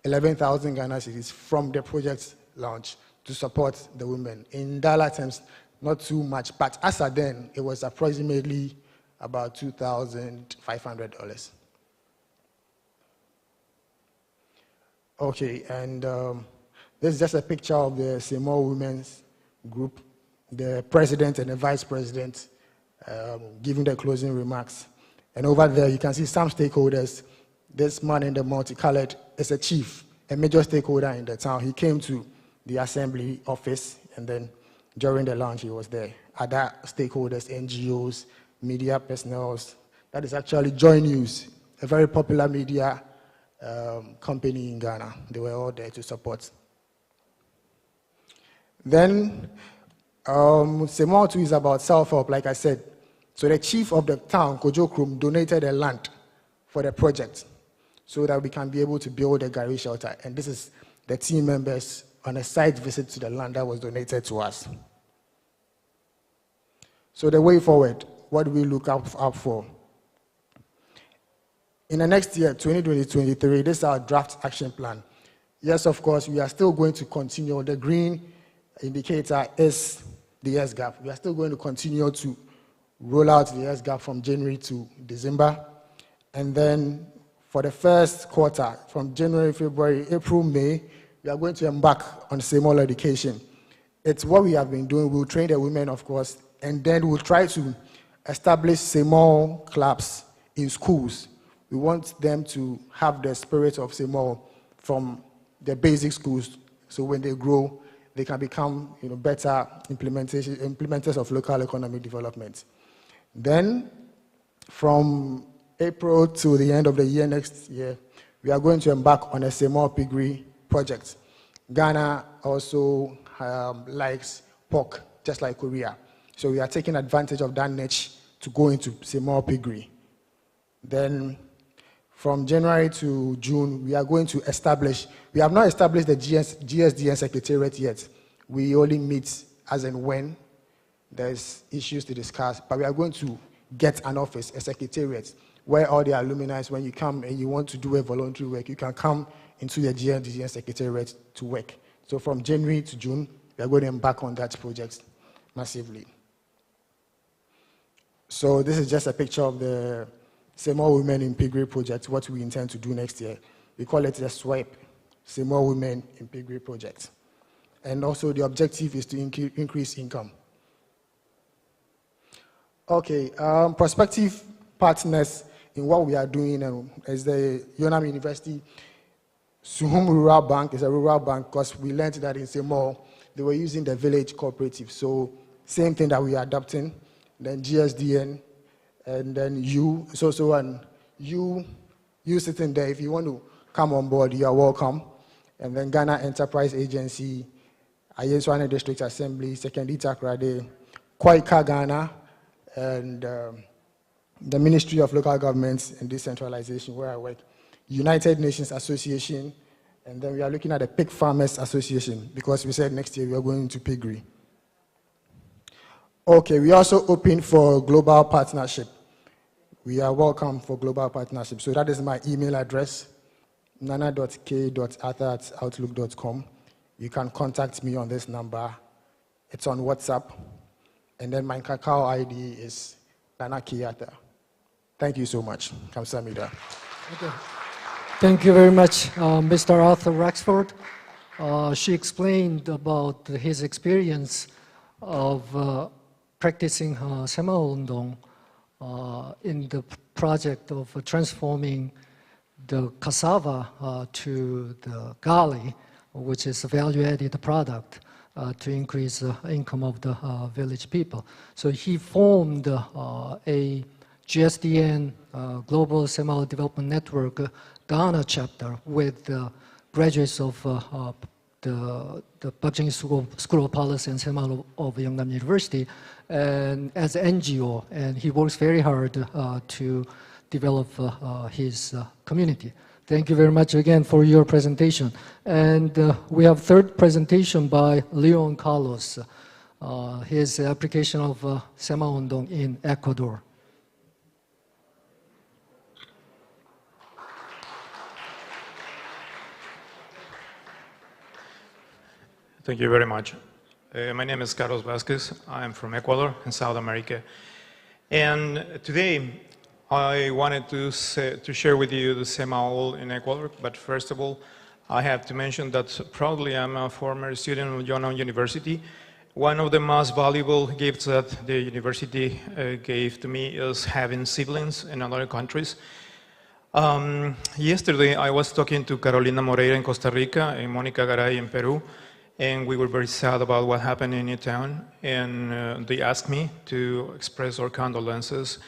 11,000 Ghana cedis from the project launch to support the women. In dollar terms, not too much, but as at then, it was approximately about $2,500. Okay, and this is just a picture of the Seymour Women's Group, the president and the vice president giving the closing remarks. And over there, you can see some stakeholders. This man in the multicolored is a chief, a major stakeholder in the town. He came to the assembly office, and then during the launch, he was there. Other stakeholders, NGOs, media personnel. That is actually Joy News, a very popular media company in Ghana. They were all there to support. Then, Seymour too is about self-help, like I said. So the chief of the town, Kojo Krum, donated a land for the project so that we can be able to build a gari shelter. And this is the team members on a site visit to the land that was donated to us. So the way forward, what do we look out for? In the next year, 2020-2023, this is our draft action plan. Yes, of course, we are still going to continue. The green indicator is the SGAP. We are still going to continue to roll out the SGAP from January to December. And then for the first quarter, from January, February, April, May, we are going to embark on Seymour education. It's what we have been doing. We'll train the women, of course, and then we'll try to establish Seymour clubs in schools. We want them to have the spirit of Seymour from the basic schools, so when they grow, they can become better implementers of local economic development. Then, from April to the end of the year next year, we are going to embark on a Seymour piggery project. Ghana also likes pork, just like Korea. So we are taking advantage of that niche to go into Seymour piggery. Then, from January to June, we are going to establish, we have not established the GSDN Secretariat yet. We only meet as and when there's issues to discuss, but we are going to get an office, a secretariat, where all the alumni, when you come and you want to do a voluntary work, you can come into the GSDN Secretariat to work. So from January to June, we are going to embark on that project massively. So this is just a picture of the Seymour Women in Piggery project, what we intend to do next year. We call it the SWIPE, Seymour Women in Piggery project. And also the objective is to increase income. Okay, prospective partners in what we are doing as the Yonam University Suhum Rural Bank is a rural bank because we learned that in Seymour they were using the village cooperative. So same thing that we are adopting, then GSDN, and then you. And you sitting there, if you want to come on board, you are welcome. And then Ghana Enterprise Agency, Ayeswane District Assembly, Second Itakrade, Kwaika Ghana, and the Ministry of Local Governments and Decentralization, where I work, United Nations Association, and then we are looking at the Pig Farmers Association, because we said next year we are going to piggery. Okay, we also open for global partnership. We are welcome for global partnership. So that is my email address, nana.k.arthur@outlook.com. You can contact me on this number. It's on WhatsApp. And then my Kakao ID is Nana K. Arthur. Thank you so much. Kamsahamnida. Okay. Thank you very much, Mr. Arthur Raxford. She explained about his experience of practicing 새마을운동 in the project of transforming the cassava to the gali, which is a value-added product to increase the income of the village people. So he formed a GSDN Global 새마을 Development Network Ghana chapter with graduates of the Park Chung-hee School of Policy and 새마을 of Yeongnam University, and as an NGO, and he works very hard to develop his community. Thank you very much again for your presentation. And we have third presentation by Leon Carlos, his application of 새마을운동 in Ecuador. Thank you very much. My name is Carlos Vasquez. I'm from Ecuador in South America. And today I wanted to share with you the 새ma을 in Ecuador. But first of all, I have to mention that proudly I'm a former student of Yonam University. One of the most valuable gifts that the university gave to me is having siblings in other countries. Yesterday I was talking to Carolina Moreira in Costa Rica and Monica Garay in Peru. And we were very sad about what happened in Newtown. And they asked me to express our condolences.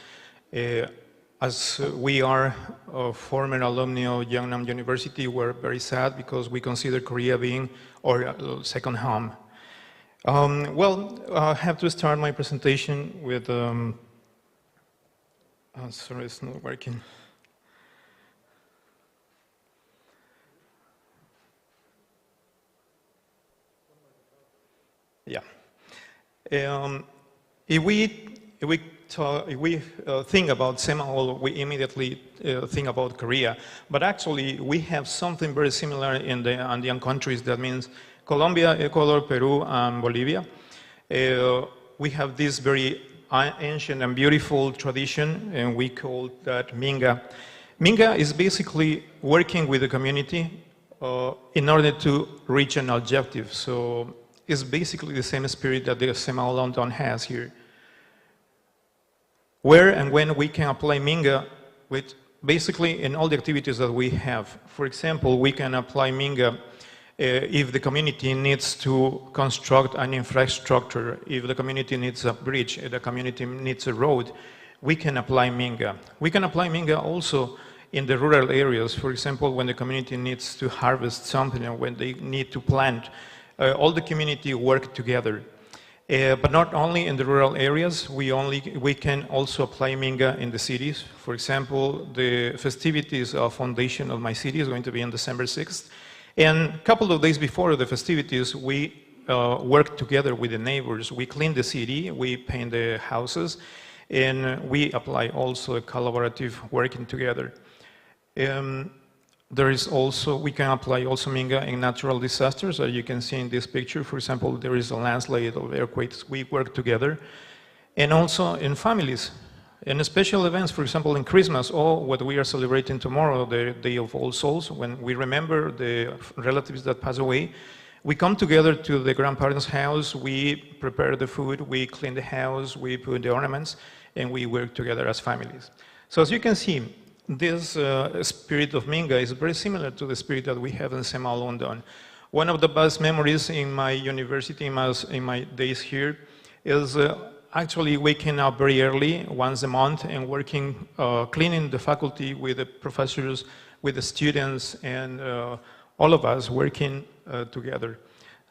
As we are a former alumni of Yeongnam University, we're very sad because we consider Korea being our second home. Well, I have to start my presentation with, sorry, it's not working. Yeah. If we think about 새마을, we immediately think about Korea. But actually, we have something very similar in the Andean countries. That means Colombia, Ecuador, Peru, and Bolivia. We have this very ancient and beautiful tradition, and we call that Minga. Minga is basically working with the community in order to reach an objective. So it's basically the same spirit that the 새ma을운동 has here. Where and when we can apply Minga with basically in all the activities that we have. For example, we can apply Minga if the community needs to construct an infrastructure, if the community needs a bridge, if the community needs a road, we can apply Minga. We can apply Minga also in the rural areas. For example, when the community needs to harvest something or when they need to plant, all the community work together. But not only in the rural areas, we can also apply Minga in the cities. For example, the festivities of foundation of my city is going to be on December 6th. And a couple of days before the festivities, we work together with the neighbors. We clean the city, we paint the houses, and we apply also a collaborative working together. There is also, we can apply also Minga in natural disasters, as you can see in this picture. For example, there is a landslide or earthquakes, we work together. And also in families, in special events, for example, in Christmas, or what we are celebrating tomorrow, the Day of All Souls, when we remember the relatives that pass away, we come together to the grandparents' house, we prepare the food, we clean the house, we put the ornaments, and we work together as families. So as you can see, this spirit of Minga is very similar to the spirit that we have in 새마을 London. One of the best memories in my university, in my days here, is actually waking up very early, once a month, and working, cleaning the faculty with the professors, with the students, and all of us working together.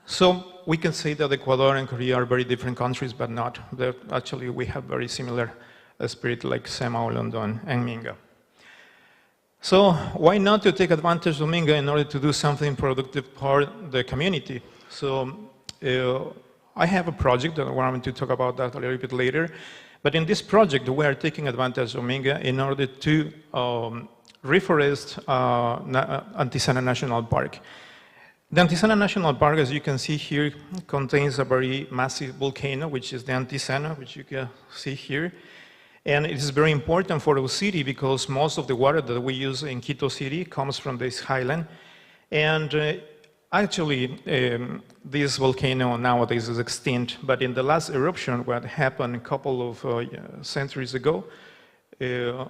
So we can say that Ecuador and Korea are very different countries, but not. Actually, we have very similar spirit like 새마을 London and Minga. So why not to take advantage of Minga in order to do something productive for the community? So I have a project that I want to talk about that a little bit later. But in this project, we are taking advantage of Minga in order to reforest Antisana National Park. The Antisana National Park, as you can see here, contains a very massive volcano, which is the Antisana, which you can see here. And it is very important for our city because most of the water that we use in Quito City comes from this highland. And actually, this volcano nowadays is extinct, but in the last eruption, what happened a couple of centuries ago, it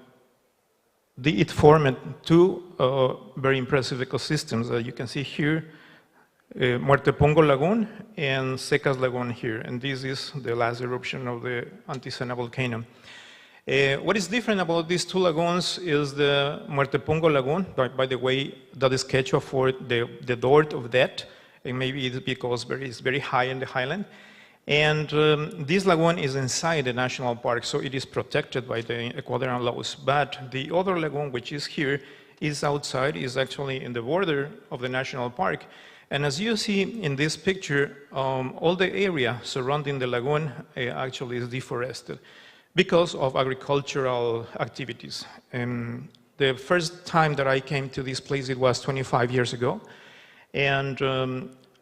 formed two very impressive ecosystems that you can see here, Muertepungo Lagoon and Secas Lagoon here. And this is the last eruption of the Antisana volcano. What is different about these two lagoons is the Muertepungo Lagoon, by the way, that is Quechua for the door of death, and maybe it's because it's very high in the highland. And this lagoon is inside the national park, so it is protected by the Ecuadorian laws. But the other lagoon, which is here, is outside, is actually in the border of the national park. And as you see in this picture, all the area surrounding the lagoon actually is deforested because of agricultural activities. The first time that I came to this place, it was 25 years ago. And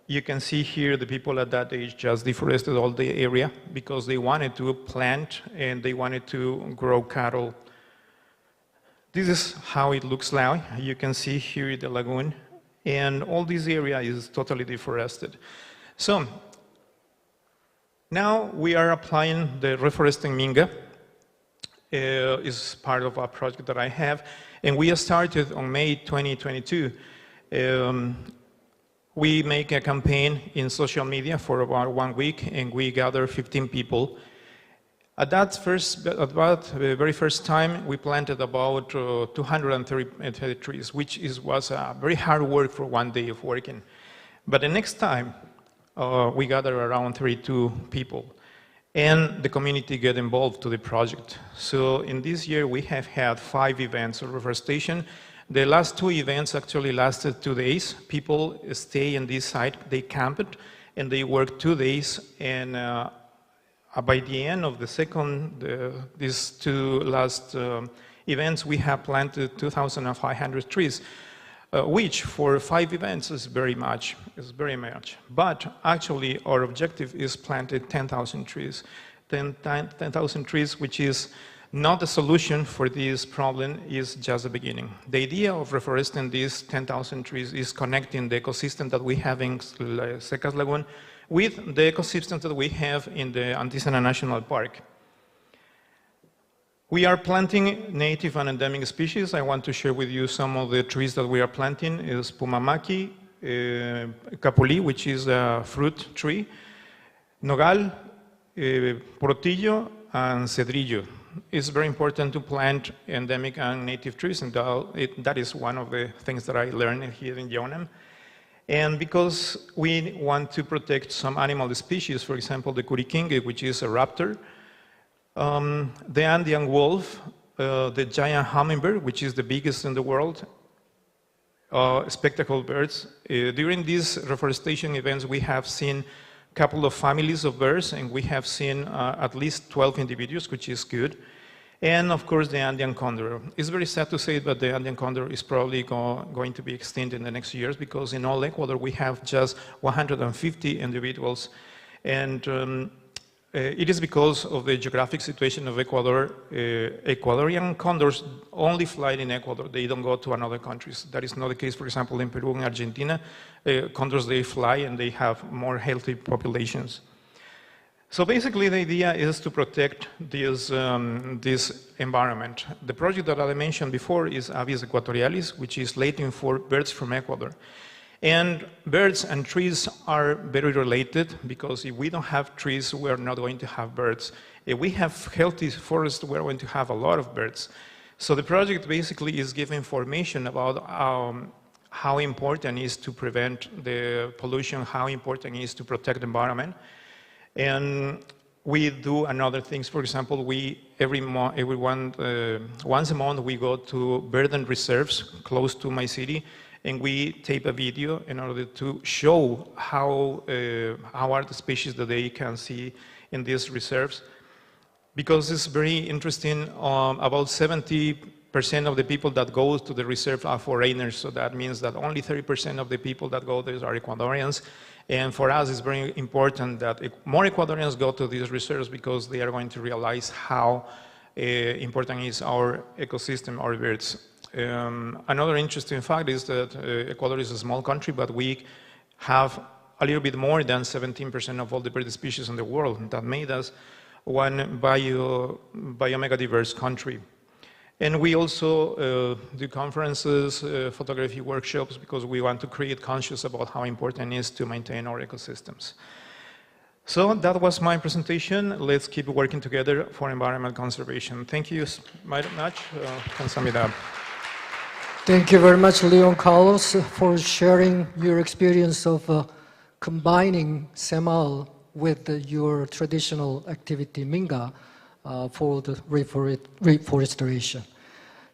you can see here the people at that age just deforested all the area because they wanted to plant and they wanted to grow cattle. This is how it looks now. You can see here the lagoon. And all this area is totally deforested. So now we are applying the reforesting Minga. Is part of a project that I have. And we started on May 2022. We make a campaign in social media for about 1 week, and we gather 15 people. At that very first time, we planted about 230 trees, which was a very hard work for 1 day of working. But the next time, we gathered around 32 people, and the community get involved to the project. So in this year, we have had 5 events of reforestation. The last 2 events actually lasted 2 days. People stay in this site, they camped, and they worked 2 days, and by the end of these 2 last events, we have planted 2,500 trees, which for 5 events is very much. But actually, our objective is planted 10,000 trees. 10,000 trees, which is not the solution for this problem, is just the beginning. The idea of reforesting these 10,000 trees is connecting the ecosystem that we have in Secas Lagoon with the ecosystems that we have in the Antisana National Park. We are planting native and endemic species. I want to share with you some of the trees that we are planting. Is Pumamaki, Capuli, which is a fruit tree, Nogal, Portillo, and Cedrillo. It's very important to plant endemic and native trees, and that is one of the things that I learned here in UNM. And because we want to protect some animal species, for example, the curiquingue, which is a raptor, the Andean wolf, the giant hummingbird, which is the biggest in the world, spectacle birds. During these reforestation events, we have seen a couple of families of birds, and we have seen at least 12 individuals, which is good. And of course, the Andean condor. It's very sad to say that the Andean condor is probably going to be extinct in the next years, because in all Ecuador, we have just 150 individuals. And it is because of the geographic situation of Ecuador. Ecuadorian condors only fly in Ecuador. They don't go to another countries. That is not the case, for example, in Peru and Argentina. Condors, they fly and they have more healthy populations. So basically, the idea is to protect this environment. The project that I mentioned before is Aves equatorialis, which is Latin for birds from Ecuador. And birds and trees are very related, because if we don't have trees, we are not going to have birds. If we have healthy forests, we're going to have a lot of birds. So the project basically is giving information about how important it is to prevent the pollution, how important it is to protect the environment. And we do another things. For example, once a month we go to bird reserves close to my city, and we tape a video in order to show how are the species that they can see in these reserves. Because it's very interesting, about 70% of the people that go to the reserve are foreigners, so that means that only 30% of the people that go there are Ecuadorians. And for us, it's very important that more Ecuadorians go to these reserves, because they are going to realize how important is our ecosystem, our birds. Another interesting fact is that Ecuador is a small country, but we have a little bit more than 17% of all the bird species in the world. That made us one mega diverse country. And we also do conferences, photography workshops, because we want to create consciousness about how important it is to maintain our ecosystems. So that was my presentation. Let's keep working together for environmental conservation. Thank you very much. Kamsahamnida. Thank you very much, Leon Carlos, for sharing your experience of combining Semaul with your traditional activity, Minga, for the reforestation.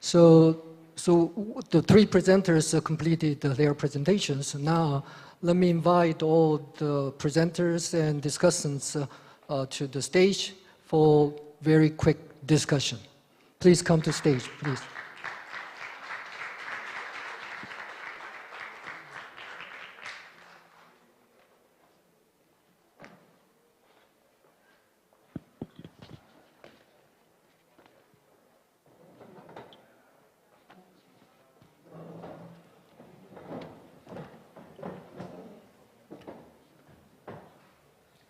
So the three presenters completed their presentations. Now, let me invite all the presenters and discussants to the stage for very quick discussion. Please come to stage, please.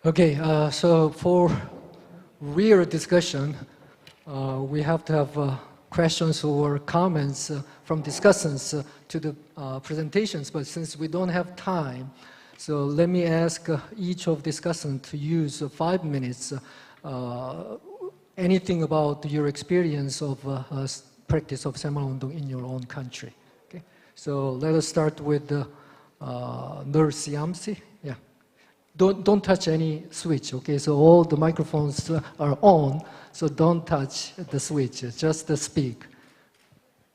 Okay, so for real discussion, we have to have questions or comments from discussants to the presentations, but since we don't have time, so let me ask each of discussants to use 5 minutes, anything about your experience of practice of Semaul-undong in your own country. Okay, so let us start with Nurse Yamsi. Yeah. Don't touch any switch, okay? So all the microphones are on, so don't touch the switch, just speak.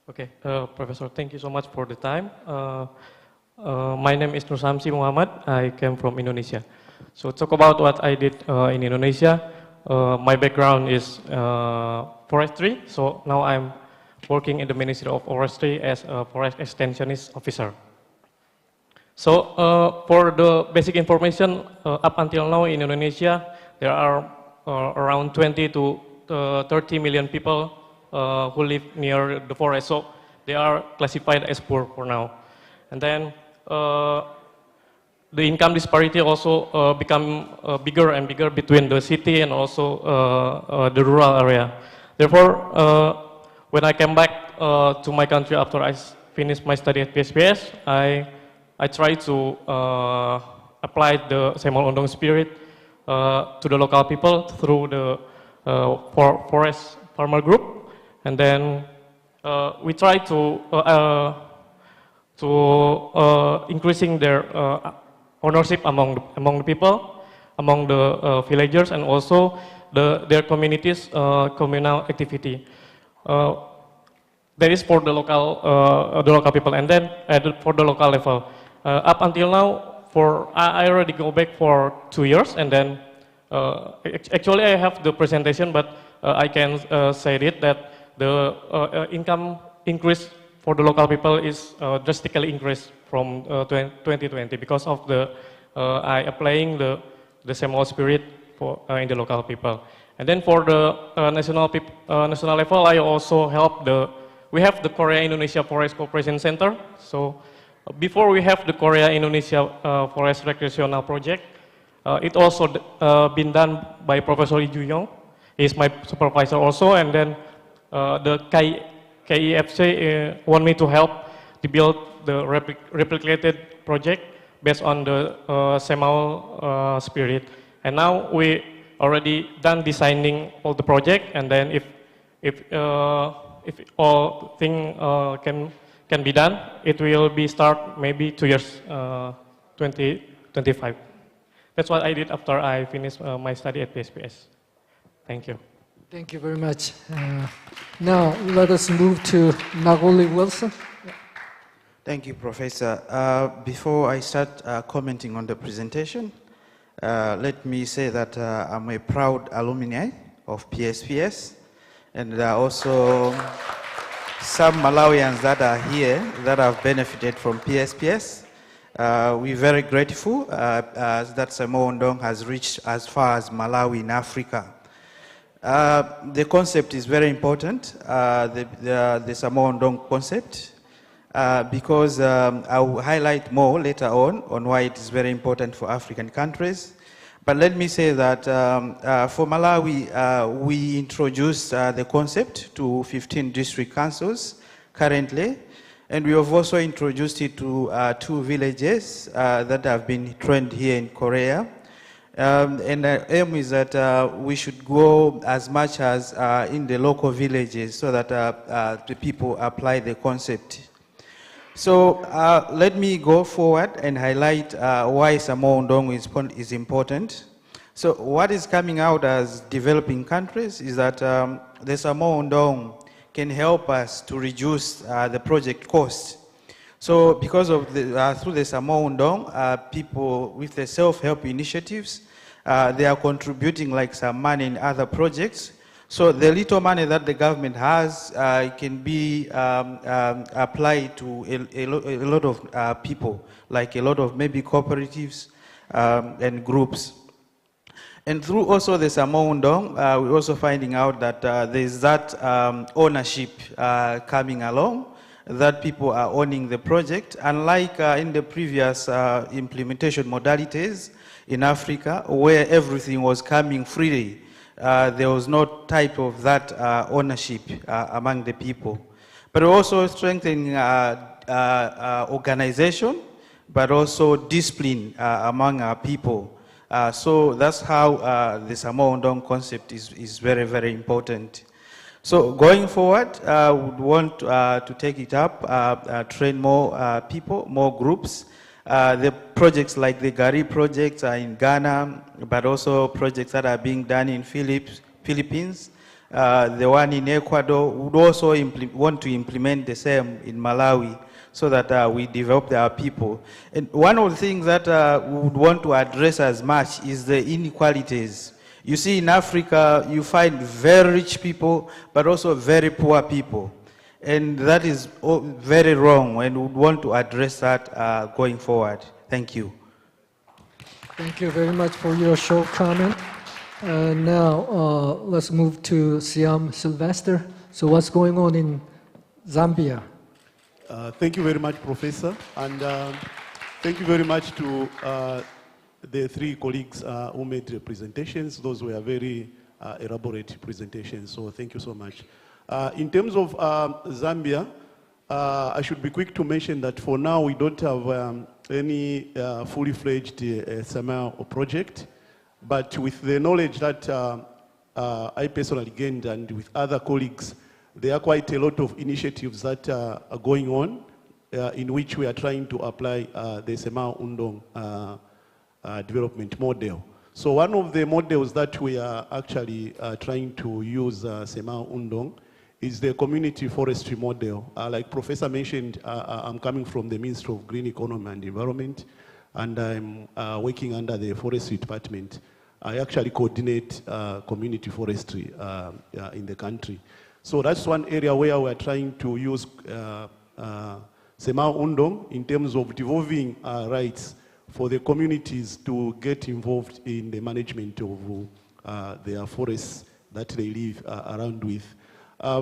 Okay, Professor, thank you so much for the time. My name is Nur Samsi Muhammad. I came from Indonesia. So talk about what I did in Indonesia. My background is forestry, so now I'm working in the Ministry of Forestry as a forest extensionist officer. So for the basic information, up until now in Indonesia, there are around 20 to 30 million people who live near the forest. So they are classified as poor for now. And then the income disparity also become bigger and bigger between the city and also the rural area. Therefore, when I came back to my country after I finished my study at PSPS, I try to apply the Semaul-undong spirit to the local people through the forest farmer group, and then we try to increasing their ownership among the people, among the villagers, and also their communities communal activity. That is for the local people, and then for the local level. Up until now, I already go back for 2 years, and then actually I have the presentation, but I can say it that the income increase for the local people is drastically increased from 2020 because of the I applying the Semaul spirit for in the local people. And then for the national level, I also help we have the Korea-Indonesia Forest Cooperation Center. So before we have the Korea-Indonesia Forest Recreational Project, It also been done by Professor Lee Ju-young. He's my supervisor also, and then the KEFC want me to help to build the replicated project based on the Semaul spirit. And now we already done designing all the project, and then if all thing can be done, it will be start maybe 2 years, 2025. That's what I did after I finished my study at PSPS. Thank you. Thank you very much. Now let us move to Nagoli Wilson. Thank you, Professor. Before I start commenting on the presentation, let me say that I'm a proud alumni of PSPS, and there are also some Malawians that are here that have benefited from PSPS. We're very grateful that Semaul Undong has reached as far as Malawi in Africa. The concept is very important, the Semaul Undong concept, because I will highlight more later on why it is very important for African countries. But let me say that for Malawi, we introduced the concept to 15 district councils currently, and we have also introduced it to 2 villages that have been trained here in Korea. And the aim is that we should go as much as in the local villages so that the people apply the concept. So let me go forward and highlight why Semaul Undong is important. So what is coming out as developing countries is that the Semaul Undong can help us to reduce the project cost. So because of through the Semaul Undong, people with the self-help initiatives, they are contributing like some money in other projects. So the little money that the government has can be applied to a lot of people, like a lot of maybe cooperatives and groups. And through also the Semaul Undong, we're also finding out that there's that ownership coming along, that people are owning the project. Unlike in the previous implementation modalities in Africa, where everything was coming freely, there was no type of that ownership among the people. But also strengthening organization, but also discipline among our people. So that's how the Semaul Undong concept is very, very important. So going forward, we would want to take it up, train more people, more groups. The projects like the Gari projects are in Ghana, but also projects that are being done in Philippines. The one in Ecuador would also want to implement the same in Malawi so that we develop our people. And one of the things that we would want to address as much is the inequalities. You see, in Africa, you find very rich people, but also very poor people. And that is very wrong, and we would want to address that going forward. Thank you. Thank you very much for your short comment. Now, let's move to Siam Sylvester. So what's going on in Zambia? Thank you very much, Professor. And thank you very much to the 3 colleagues who made the presentations. Those were very elaborate presentations, so thank you so much. In terms of Zambia, I should be quick to mention that for now we don't have any fully fledged Semaul project, but with the knowledge that I personally gained and with other colleagues, there are quite a lot of initiatives that are going on in which we are trying to apply the Semaul Undong development model. So one of the models that we are actually trying to use Semaul Undong is the community forestry model. Like Professor mentioned, I'm coming from the Ministry of Green Economy and Environment, and I'm working under the Forestry Department. I actually coordinate community forestry in the country. So that's one area where we're trying to use Semaul Undong in terms of devolving rights for the communities to get involved in the management of their forests that they live around with.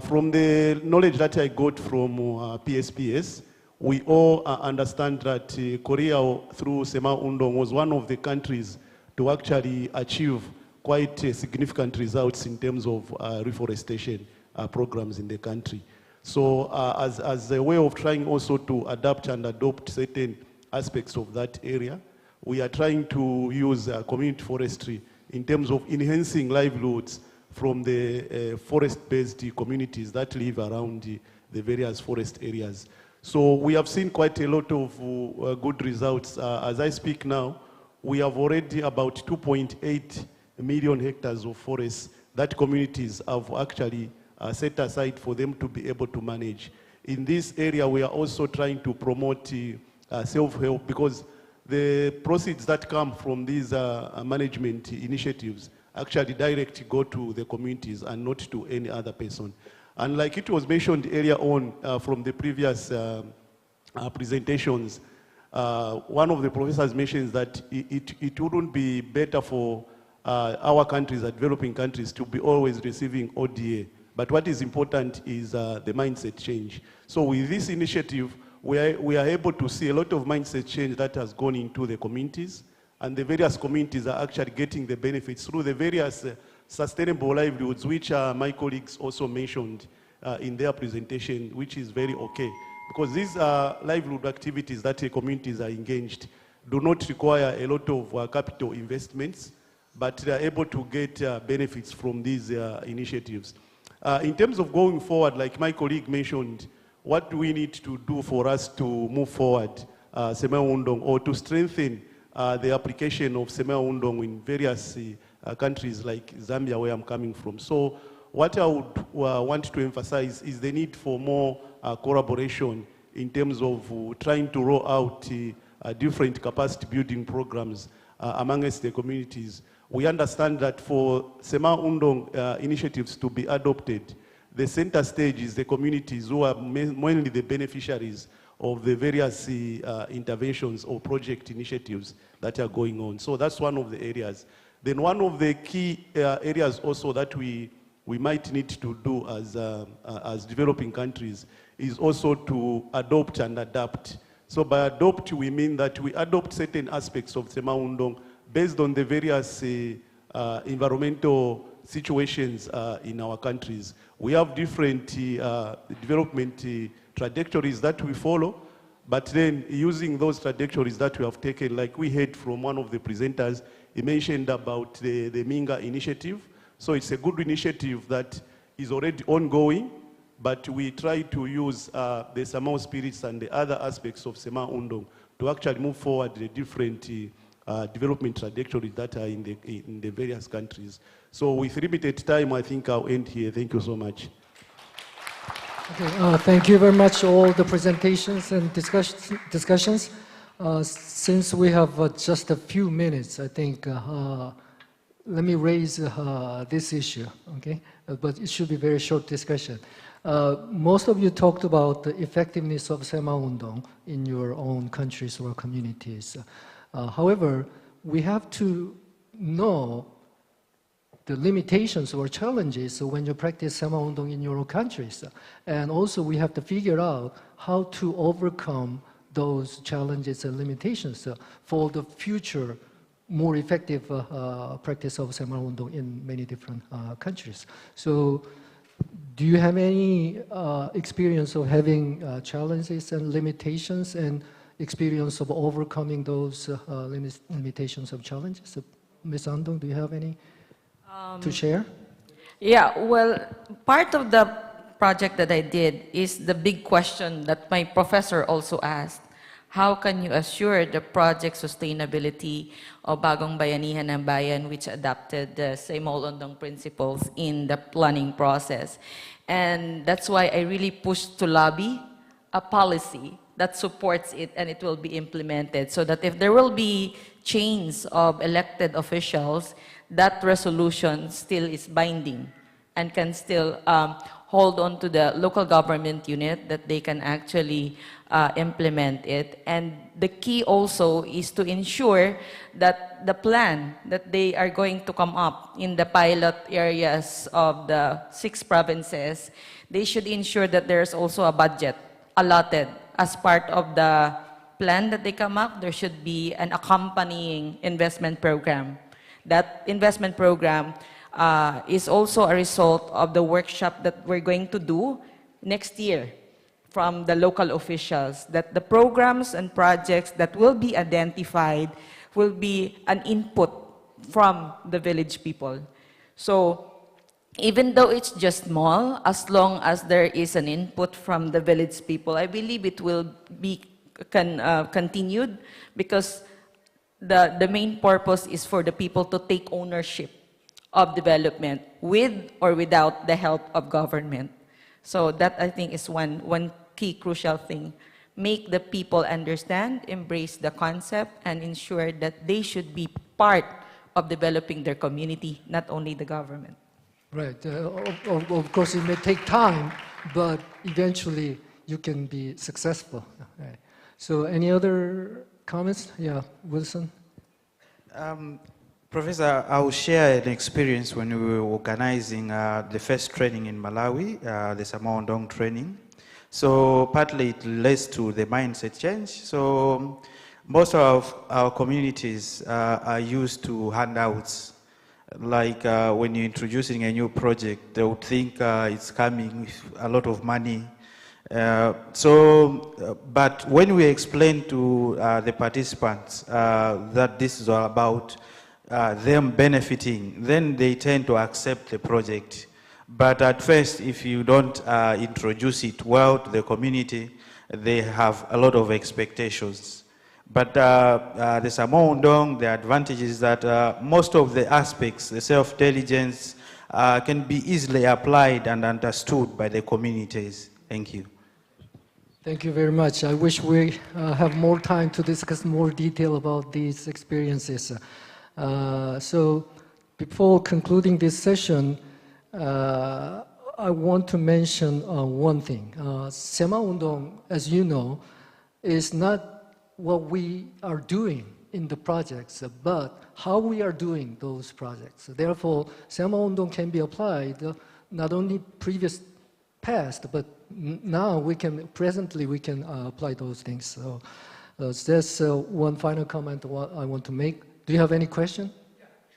From the knowledge that I got from PSPS, we all understand that Korea, through Semaul Undong, was one of the countries to actually achieve quite significant results in terms of reforestation programs in the country. So as a way of trying also to adapt and adopt certain aspects of that area, we are trying to use community forestry in terms of enhancing livelihoods from the forest-based communities that live around the various forest areas. So we have seen quite a lot of good results. As I speak now, we have already about 2.8 million hectares of forests that communities have actually set aside for them to be able to manage. In this area, we are also trying to promote self-help, because the proceeds that come from these management initiatives actually directly go to the communities and not to any other person. And like it was mentioned earlier on from the previous presentations, one of the professors mentions that it wouldn't be better for our countries, developing countries, to be always receiving ODA. But what is important is the mindset change. So with this initiative, we are able to see a lot of mindset change that has gone into the communities, and the various communities are actually getting the benefits through the various sustainable livelihoods, which my colleagues also mentioned in their presentation, which is very okay. Because these livelihood activities that the communities are engaged do not require a lot of capital investments, but they are able to get benefits from these initiatives. In terms of going forward, like my colleague mentioned, what do we need to do for us to move forward Sema-Undong, or to strengthen the application of Sema-Undong in various countries like Zambia, where I'm coming from. So what I would want to emphasize is the need for more collaboration in terms of trying to roll out different capacity building programs amongst the communities. We understand that for Sema-Undong initiatives to be adopted, the center stage is the communities who are mainly the beneficiaries of the various interventions or project initiatives that are going on. So that's one of the areas. Then one of the key areas also that we might need to do as developing countries is also to adopt and adapt. So by adopt, we mean that we adopt certain aspects of Sema-Undong based on the various environmental situations in our countries. We have different development trajectories that we follow, but then using those trajectories that we have taken, like we heard from one of the presenters, he mentioned about the Minga initiative. So it's a good initiative that is already ongoing, but we try to use the Samao spirits and the other aspects of Sema-Undong to actually move forward the different development trajectories that are in the various countries. So with limited time, I think I'll end here. Thank you so much. Okay, thank you very much, all the presentations and discussions. Since we have just a few minutes, I think, let me raise this issue, okay? But it should be a very short discussion. Most of you talked about the effectiveness of Sema-Undong in your own countries or communities. However, we have to know the limitations or challenges when you practice Sema-Undong in your own countries. And also we have to figure out how to overcome those challenges and limitations for the future more effective practice of Sema-Undong in many different countries. So do you have any experience of having challenges and limitations and experience of overcoming those limitations of challenges? Ms. Andong, do you have any to share? Yeah, well, part of the project that I did is the big question that my professor also asked. How can you assure the project sustainability of Bagong Bayanihan ng Bayan, which adopted the Sema-Undong principles in the planning process? And that's why I really pushed to lobby a policy that supports it and it will be implemented, so that if there will be chains of elected officials, that resolution still is binding and can still hold on to the local government unit, that they can actually implement it. And the key also is to ensure that the plan that they are going to come up in the pilot areas of the 6 provinces, they should ensure that there's also a budget allotted as part of the plan that they come up. There should be an accompanying investment program That investment program is also a result of the workshop that we're going to do next year from the local officials, that the programs and projects that will be identified will be an input from the village people. So even though it's just small, as long as there is an input from the village people, I believe it will be continued, because the main purpose is for the people to take ownership of development with or without the help of government. So that, I think, is one key crucial thing. Make the people understand, embrace the concept, and ensure that they should be part of developing their community, not only the government. Right. Of course, it may take time, but eventually you can be successful. Right. So any other comments? Yeah, Wilson? Professor, I will share an experience when we were organizing the first training in Malawi, the Samaondong training. So partly it relates to the mindset change. So most of our communities are used to handouts. Like when you're introducing a new project, they would think it's coming with a lot of money. But when we explain to the participants that this is all about them benefiting, then they tend to accept the project. But at first, if you don't introduce it well to the community, they have a lot of expectations. But the Samaondong, the advantage is that most of the aspects, the self-diligence, can be easily applied and understood by the communities. Thank you. Thank you very much. I wish we have more time to discuss more detail about these experiences. So before concluding this session, I want to mention one thing. 새마을운동, as you know, is not what we are doing in the projects, but how we are doing those projects. Therefore, 새마을운동 can be applied not only past, but now presently we can apply those things. So that's one final comment I want to make. Do you have any question?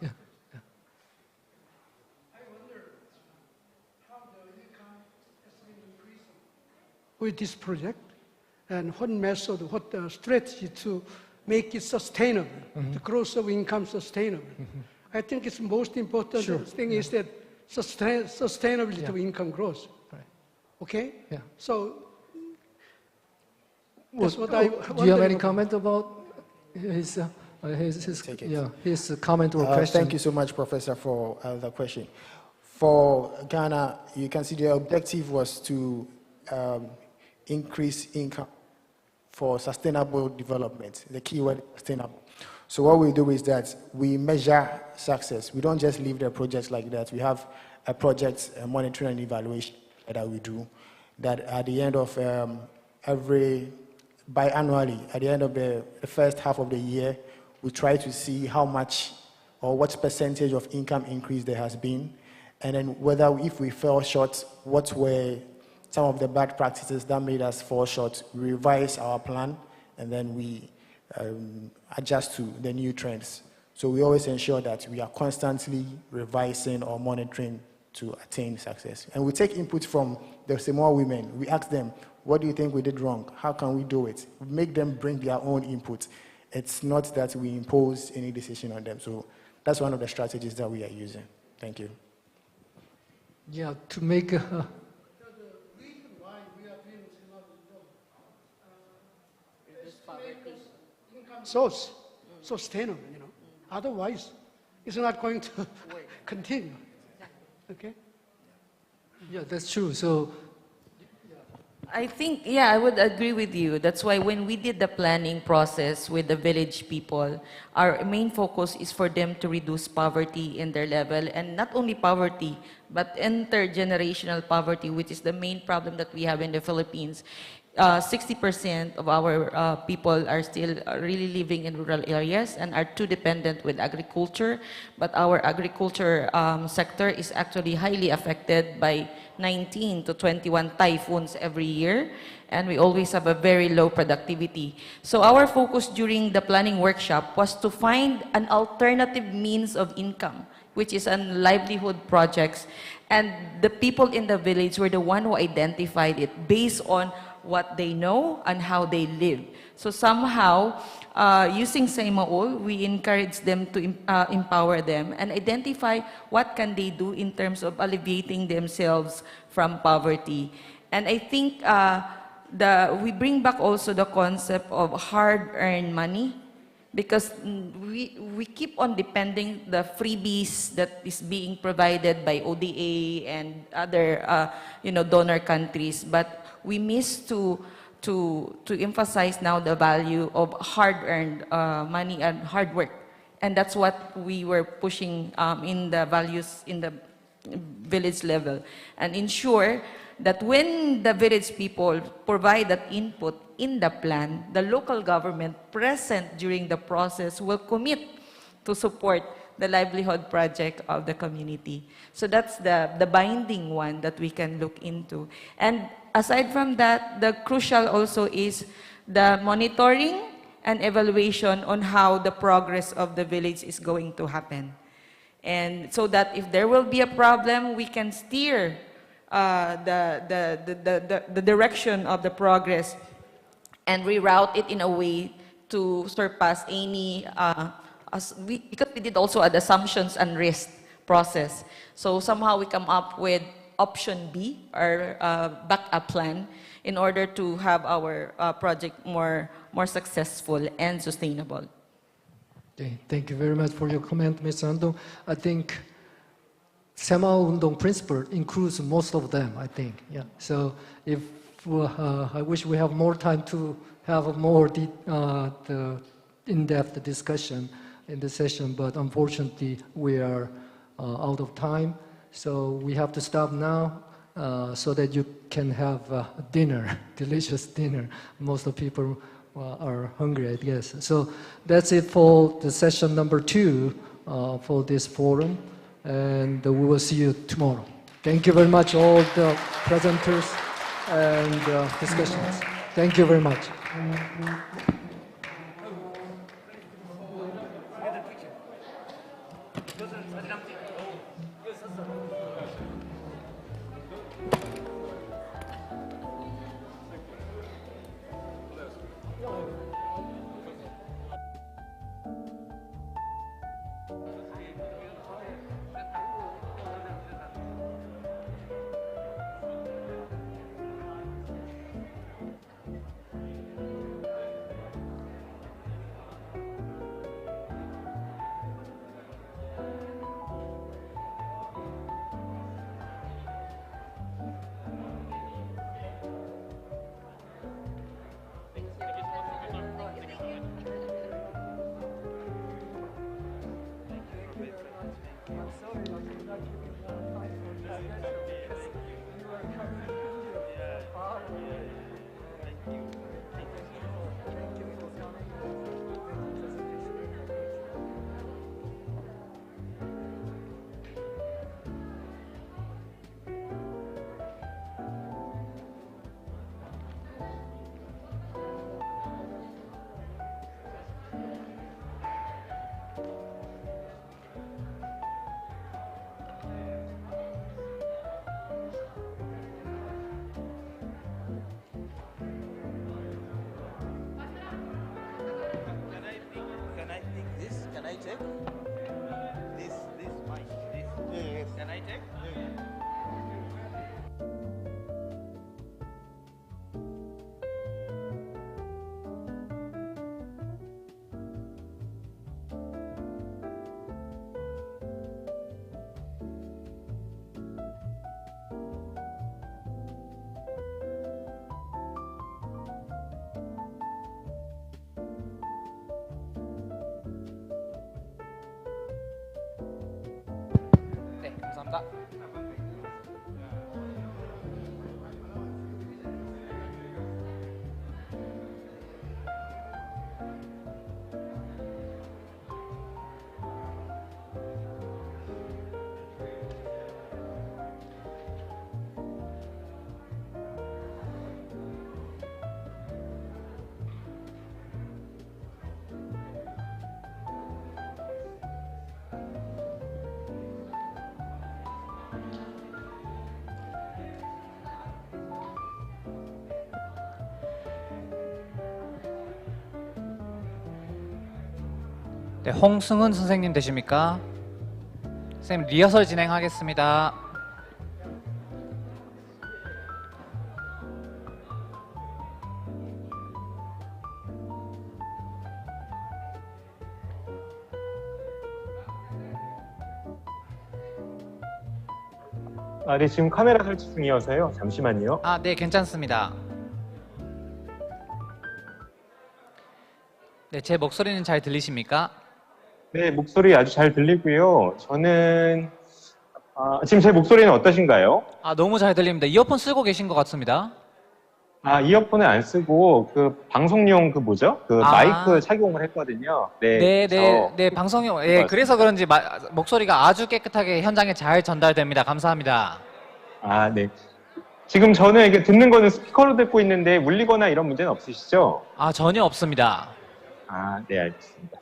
Yeah. I wonder how the income has been increasing with this project, and what method, what strategy to make it sustainable, the growth of income sustainable. I think it's most important thing is that sustainability of income growth. Right. Okay? Yeah. So that's what I wonder. Do you have any comment about his comment or question? Thank you so much, Professor, for the question. For Ghana, you can see the objective was to increase income for sustainable development. The key word, sustainable. So what we do is that we measure success. We don't just leave the projects like that. We have a project monitoring and evaluation that we do, that at the end of biannually, at the end of the first half of the year, we try to see how much or what percentage of income increase there has been, and then whether if we fell short, what were some of the bad practices that made us fall short. We revise our plan, and then we adjust to the new trends. So we always ensure that we are constantly revising or monitoring to attain success. And we take input from the Samoa women. We ask them, what do you think we did wrong? How can we do it? We make them bring their own input. It's not that we impose any decision on them. So that's one of the strategies that we are using. Thank you. Yeah, to make source, sustainable, Otherwise, it's not going to continue. Okay? Yeah, that's true. So I think, I would agree with you. That's why when we did the planning process with the village people, our main focus is for them to reduce poverty in their level, and not only poverty, but intergenerational poverty, which is the main problem that we have in the Philippines. 60% of our people are still really living in rural areas and are too dependent with agriculture. But our agriculture sector is actually highly affected by 19 to 21 typhoons every year, and we always have a very low productivity. So our focus during the planning workshop was to find an alternative means of income, which is on livelihood projects. And the people in the village were the one who identified it based on what they know and how they live. So somehow, using Saimaol, we encourage them to empower them and identify what can they do in terms of alleviating themselves from poverty. And I think we bring back also the concept of hard-earned money, because we keep on depending the freebies that is being provided by ODA and other donor countries, but we miss to emphasize now the value of hard-earned money and hard work, and that's what we were pushing in the values in the village level, and ensure that when the village people provide that input in the plan, the local government present during the process will commit to support the livelihood project of the community. So that's the binding one that we can look into. And aside from that, the crucial also is the monitoring and evaluation on how the progress of the village is going to happen. And so that if there will be a problem, we can steer the direction of the progress and reroute it in a way to surpass any, because we did also an assumptions and risk process. So somehow we come up with option B, or backup plan, in order to have our project more successful and sustainable. Okay, thank you very much for your comment, Mr. Andong. I think 새마을운동 principle includes most of them, I think. Yeah. So if I wish we have more time to have a more in-depth discussion in the session, but unfortunately we are out of time. So we have to stop now so that you can have dinner, delicious dinner. Most of the people are hungry, I guess. So that's it for the session number 2 for this forum. And we will see you tomorrow. Thank you very much, all the presenters and discussions. Thank you very much. 네, 홍승은 선생님 되십니까? 선생님 리허설 진행하겠습니다. 네, 지금 카메라 설치 중이어서요. 잠시만요. 아, 네, 괜찮습니다. 네, 제 목소리는 잘 들리십니까? 네, 목소리 아주 잘 들리고요. 저는 지금 제 목소리는 어떠신가요? 아, 너무 잘 들립니다. 이어폰 쓰고 계신 것 같습니다. 이어폰은 안 쓰고 그 방송용 그 뭐죠? 그 마이크 착용을 했거든요. 네, 방송용. 예, 그래서 그런지 목소리가 아주 깨끗하게 현장에 잘 전달됩니다. 감사합니다. 네. 지금 저는 이게 듣는 거는 스피커로 듣고 있는데 울리거나 이런 문제는 없으시죠? 전혀 없습니다. 네, 알겠습니다.